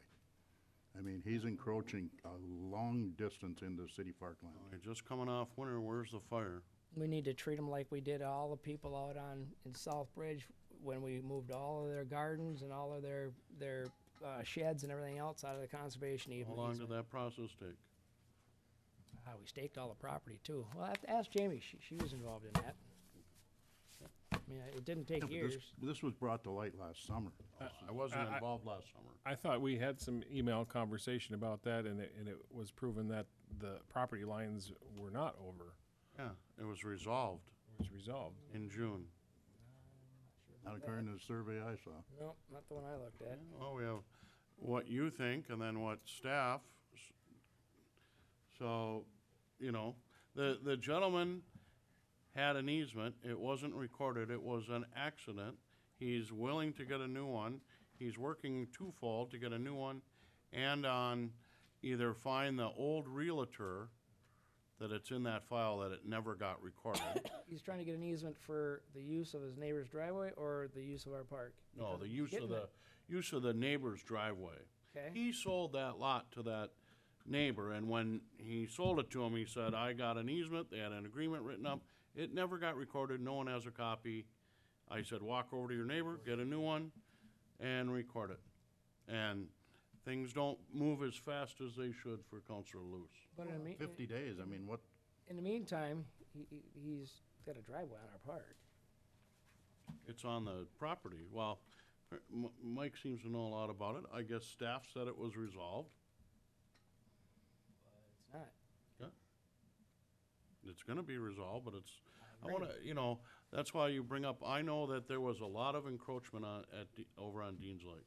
I mean, he's encroaching a long distance into city parkland. You're just coming off winter, where's the fire? We need to treat them like we did all the people out in Southbridge when we moved all of their gardens and all of their sheds and everything else out of the conservation How easement. long did that process take? We staked all the property too. Well, I have to ask Jamie, she was involved in that. I mean, it didn't take Yeah, but years. this was brought to light last summer. I wasn't involved last summer. I thought we had some email conversation about that, and it was proven that the property lines were not over. Yeah, it was resolved It was resolved. in June. Not according to the survey I saw. No, not the one I looked at. Well, we have what you think and then what staff. So, you know, the gentleman had an easement. It wasn't recorded. It was an accident. He's willing to get a new one. He's working twofold to get a new one and on either find the old realtor that it's in that file that it never got recorded. He's trying to get an easement for the use of his neighbor's driveway or the use of our park? No, Because the he's use of getting use of the neighbor's driveway. Okay. He sold that lot to that neighbor, and when he sold it to him, he said, I got an easement, they had an agreement written up. It never got recorded, no one has a copy. I said, walk over to your neighbor, get a new one, and record it. And things don't move as fast as they should for Counselor Luce. But in the 50 days, I mean, what, in the meantime, he's got a driveway on our park. It's on the property. Well, Mike seems to know a lot about it. I guess staff said it was resolved. It's not. Yeah. It's gonna be resolved, but it's, I wanna, you know, that's why you bring up, I know that there was a lot of encroachment over on Dean's Lake.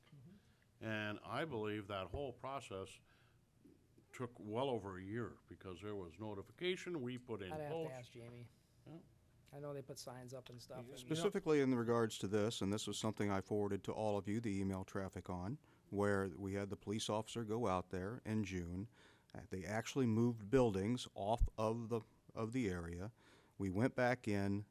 And I believe that whole process took well over a year, because there was notification, we put in I'd have posts. to ask Jamie. Yeah. I know they put signs up and stuff. and- Specifically in regards to this, and this was something I forwarded to all of you, the email traffic on, where we had the police officer go out there in June. They actually moved buildings off of the area. We went back in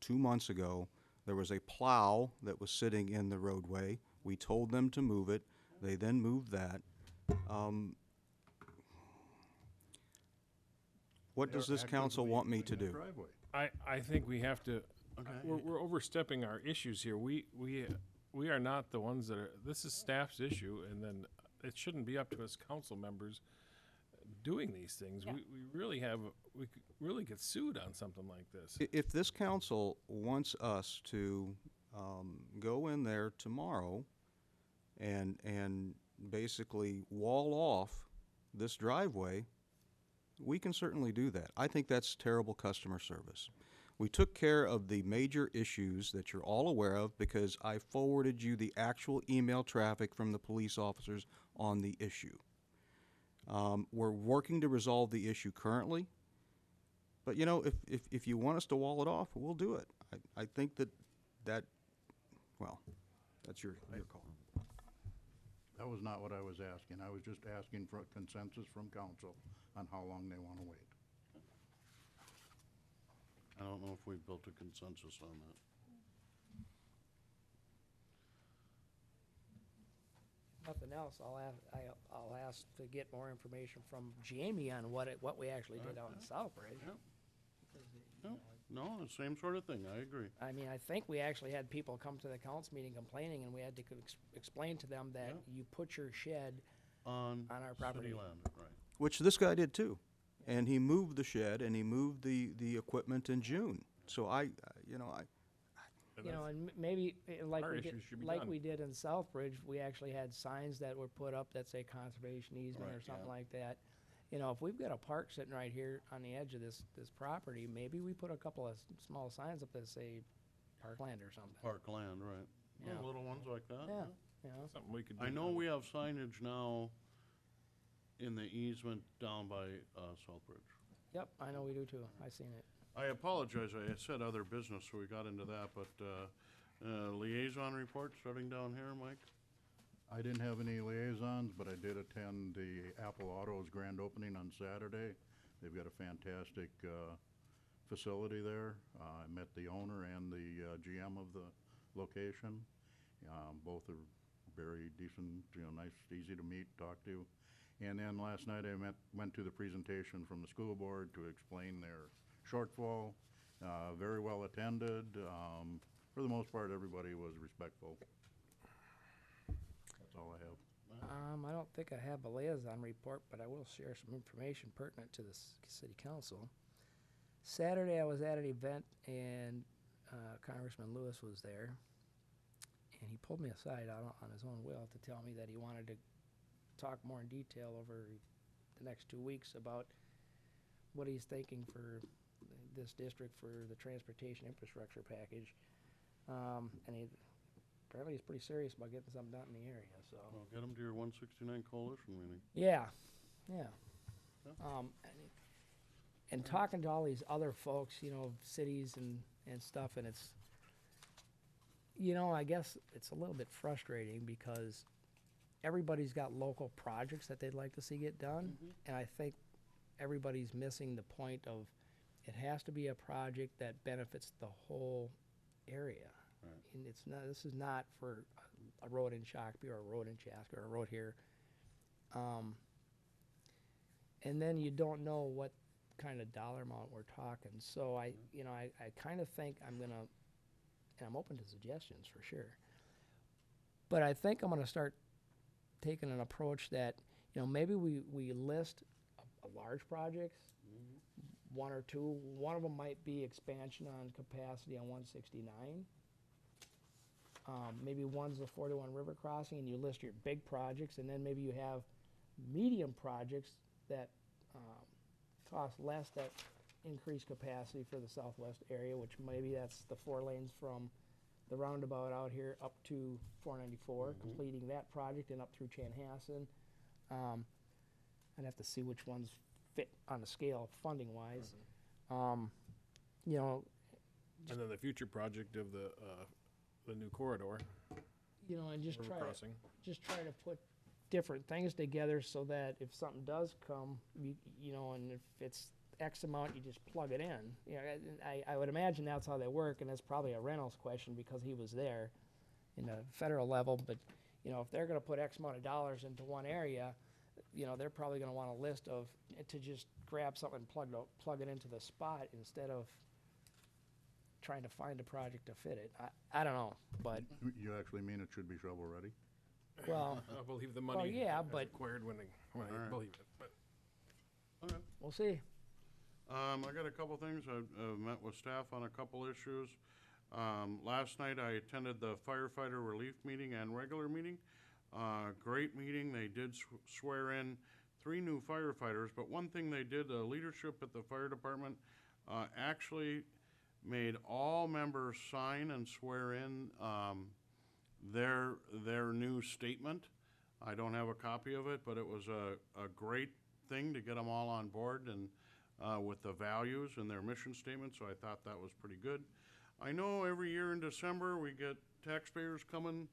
2 months ago. There was a plow that was sitting in the roadway. We told them to move it. They then moved that. What does this council want me to do? I think we have to, we're overstepping our issues here. We are not the ones that are, this is staff's issue, and then it shouldn't be up to us council members doing these things. Yeah. We really have, we could really get sued on something like this. If this council wants us to go in there tomorrow and basically wall off this driveway, we can certainly do that. I think that's terrible customer service. We took care of the major issues that you're all aware of because I forwarded you the actual email traffic from the police officers on the issue. We're working to resolve the issue currently, but you know, if you want us to wall it off, we'll do it. I think that, well, that's your call. that was not what I was asking. I was just asking for a consensus from council on how long they want to wait. I don't know if we've built a consensus on that. Nothing else, I'll ask to get more information from Jamie on what we actually did out in Southbridge. No, the same sort of thing, I agree. I mean, I think we actually had people come to the council meeting complaining, and we had to explain to them that you put your shed on our property. City land, right. Which this guy did too. And he moved the shed and he moved the equipment in June. So you know, and maybe, like our we issues did, should be like done. we did in Southbridge, we actually had signs that were put up that say conservation easement or Right, something yeah. like that. You know, if we've got a park sitting right here on the edge of this property, maybe we put a couple of small signs up that say parkland or something. Parkland, right. Yeah. Little ones like that. Yeah, you know. Something we could do. I know we have signage now in the easement down by Southbridge. Yep, I know we do too. I seen it. I apologize, I said other business, so we got into that, but liaison report, starting down here, Mike? I didn't have any liaisons, but I did attend the Apple Autos grand opening on Saturday. They've got a fantastic facility there. I met the owner and the GM of the location. Both are very decent, nice, easy to meet, talk to. And then last night I went to the presentation from the school board to explain their shortfall. Very well attended. For the most part, everybody was respectful. That's all I have. I don't think I have a liaison report, but I will share some information pertinent to the city council. Saturday, I was at an event, and Congressman Lewis was there, and he pulled me aside on his own will to tell me that he wanted to talk more in detail over the next 2 weeks about what he's thinking for this district for the transportation infrastructure package. And apparently he's pretty serious about getting something done in the area, so. Well, get them to your 169 coalition meeting. Yeah, yeah. Yeah. And talking to all these other folks, cities and stuff, and it's, I guess it's a little bit frustrating because everybody's got local projects that they'd like to see get done, and I think everybody's missing the point of it has to be a project that benefits the whole area. Right. And it's not, this is not for a road in Shakopee or a road in Chaska or a road here. And then you don't know what kind of dollar amount we're talking. So I kind of think I'm gonna, and I'm open to suggestions for sure, but I think I'm gonna start taking an approach that, maybe we list a large projects, one or two. One of them might be expansion on capacity on 169. Maybe one's the 41 River Crossing, and you list your big projects, and then maybe you have medium projects that cost less, that increase capacity for the southwest area, which maybe that's the 4 lanes from the roundabout out here up to 494, completing that project, and up through Chanhassen. I'd have to see which ones fit on the scale funding-wise. And then the future project of the new corridor. And just River Crossing. try to put different things together so that if something does come, and if it's X amount, you just plug it in. I would imagine that's how they work, and that's probably a Reynolds question because he was there in the federal level. But, if they're gonna put X amount of dollars into one area, they're probably gonna want a list of, to just grab something and plug it into the spot instead of trying to find a project to fit it. I don't know, but, You actually mean it should be shovel-ready? well, I believe the well, money yeah, is but acquired when I Alright. believe it, but. Okay. we'll see. I got a couple things. I've met with staff on a couple issues. Last night I attended the firefighter relief meeting and regular meeting. Great meeting. They did swear in 3 new firefighters, but one thing they did, the leadership at the fire department actually made all members sign and swear in their new statement. I don't have a copy of it, but it was a great thing to get them all on board and with the values and their mission statement, so I thought that was pretty good. I know every year in December we get taxpayers coming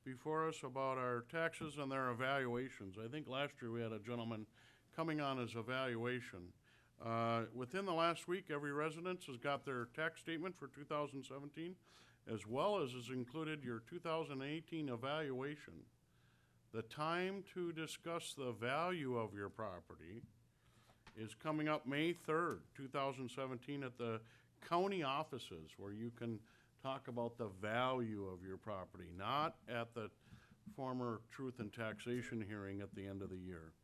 before us about our taxes and their evaluations. I think last year we had a gentleman coming on his evaluation. Within the last week, every resident has got their tax statement for 2017, as well as is included your 2018 evaluation. The time to discuss the value of your property is coming up May 3rd, 2017 at the county offices, where you can talk about the value of your property, not at the former Truth and Taxation hearing at the end of the year.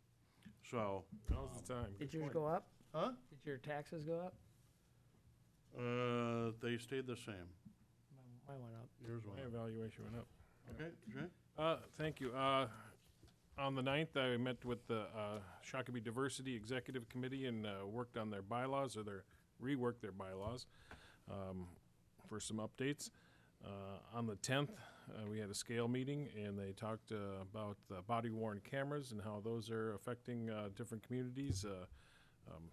So. Now's the time. Did yours go up? Huh? Did your taxes go up? They stayed the same. Mine went up. Yours My went up. evaluation went up. Okay, Jay? Thank you. On the 9th, I met with the Shakopee Diversity Executive Committee and worked on their bylaws, or reworked their bylaws for some updates. On the 10th, we had a scale meeting, and they talked about the body-worn cameras and how those are affecting different communities.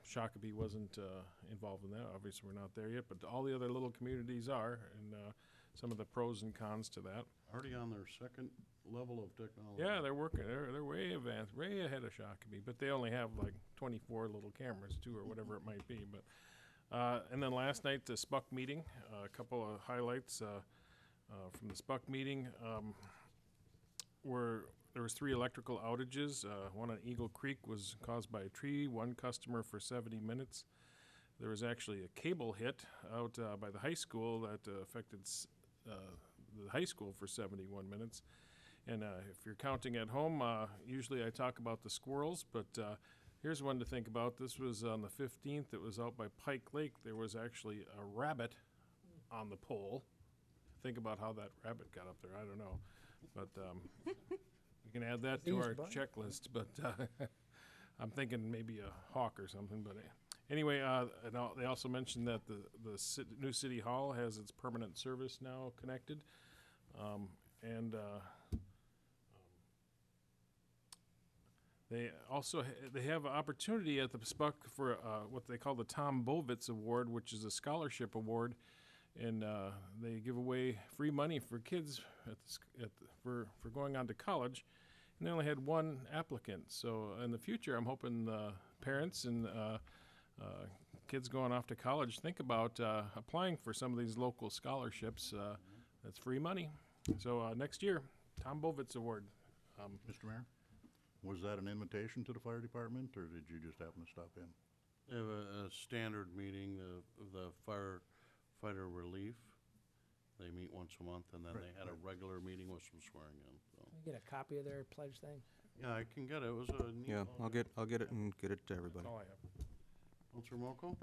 Shakopee wasn't involved in that. Obviously, we're not there yet, but all the other little communities are, and some of the pros and cons to that. Already on their second level of technology. Yeah, they're working. They're way advanced, way ahead of Shakopee, but they only have like 24 little cameras too, or whatever it might be. But and then last night the SPUC meeting, a couple of highlights from the SPUC meeting were there was 3 electrical outages. One on Eagle Creek was caused by a tree. One customer for 70 minutes. There was actually a cable hit out by the high school that affected the high school for 71 minutes. And if you're counting at home, usually I talk about the squirrels, but here's one to think about. This was on the 15th. It was out by Pike Lake. There was actually a rabbit on the pole. Think about how that rabbit got up there. I don't know. But we can add that to our checklist. But I'm thinking maybe a hawk or something. But anyway, they also mentioned that the new City Hall has its permanent service now connected. And they also they have an opportunity at the SPUC for what they call the Tom Bovitz Award, which is a scholarship award, and they give away free money for kids for going on to college. And they only had 1 applicant. So in the future, I'm hoping parents and kids going off to college think about applying for some of these local scholarships. That's free money. So next year, Tom Bovitz Award. Mr. Mayor, was that an invitation to the fire department, or did you just happen to stop in? They have a standard meeting of the firefighter relief. They meet once a month, and then they had a regular meeting with some swearing in. So. Can I get a copy of their pledge thing? Yeah, I can get it. It was a neat Yeah, little- I'll get it and get it to everybody. That's all I have. Counselor Moco?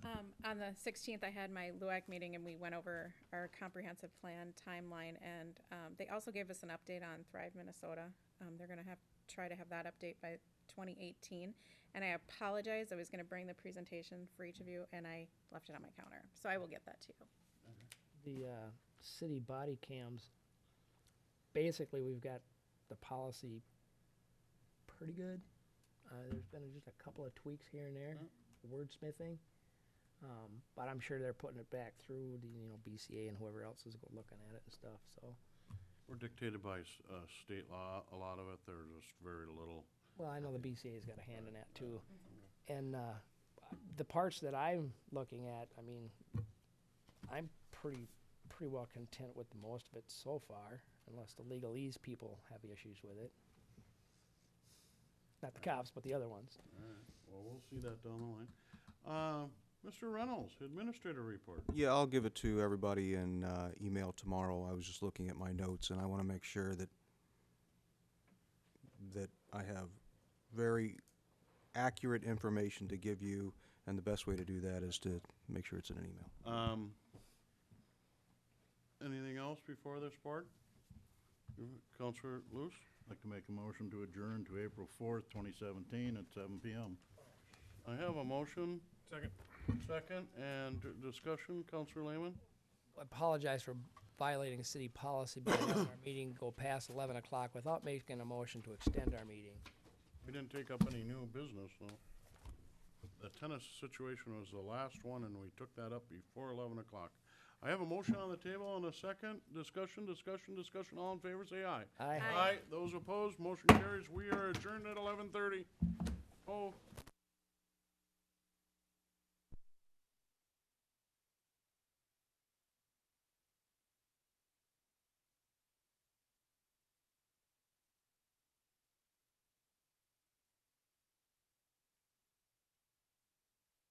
On the 16th, I had my LUAC meeting, and we went over our comprehensive plan timeline, and they also gave us an update on Thrive Minnesota. They're going to try to have that update by 2018, and I apologize. I was going to bring the presentation for each of you, and I left it on my counter, so I will get that to you. The city body cams, basically, we've got the policy pretty good. There's been just a couple of tweaks here and there, wordsmithing, but I'm sure they're putting it back through the BCA and whoever else is looking at it and stuff. So We're dictated by state law, a lot of it. There's just very little. well, I know the BCA's got a hand in that too, and the parts that I'm looking at, I mean, I'm pretty well content with most of it so far, unless the legalese people have issues with it. Not the cops, but the other ones. All right, well, we'll see that down the line. Mr. Reynolds, Administrator Report. Yeah, I'll give it to everybody in email tomorrow. I was just looking at my notes, and I want to make sure that I have very accurate information to give you, and the best way to do that is to make sure it's in an email. Anything else before this board? Counselor Luce? I'd like to make a motion to adjourn to April 4th, 2017 at 7 p.m. I have a motion. Second. Second, and discussion, Counselor Lehman? I apologize for violating city policy by letting our meeting go past 11 o'clock without making a motion to extend our meeting. We didn't take up any new business, though. The tennis situation was the last one, and we took that up before 11 o'clock. I have a motion on the table and a second. Discussion. All in favor, say aye. Aye. Aye. Those opposed, motion carries. We are adjourned at 11:30. Oh.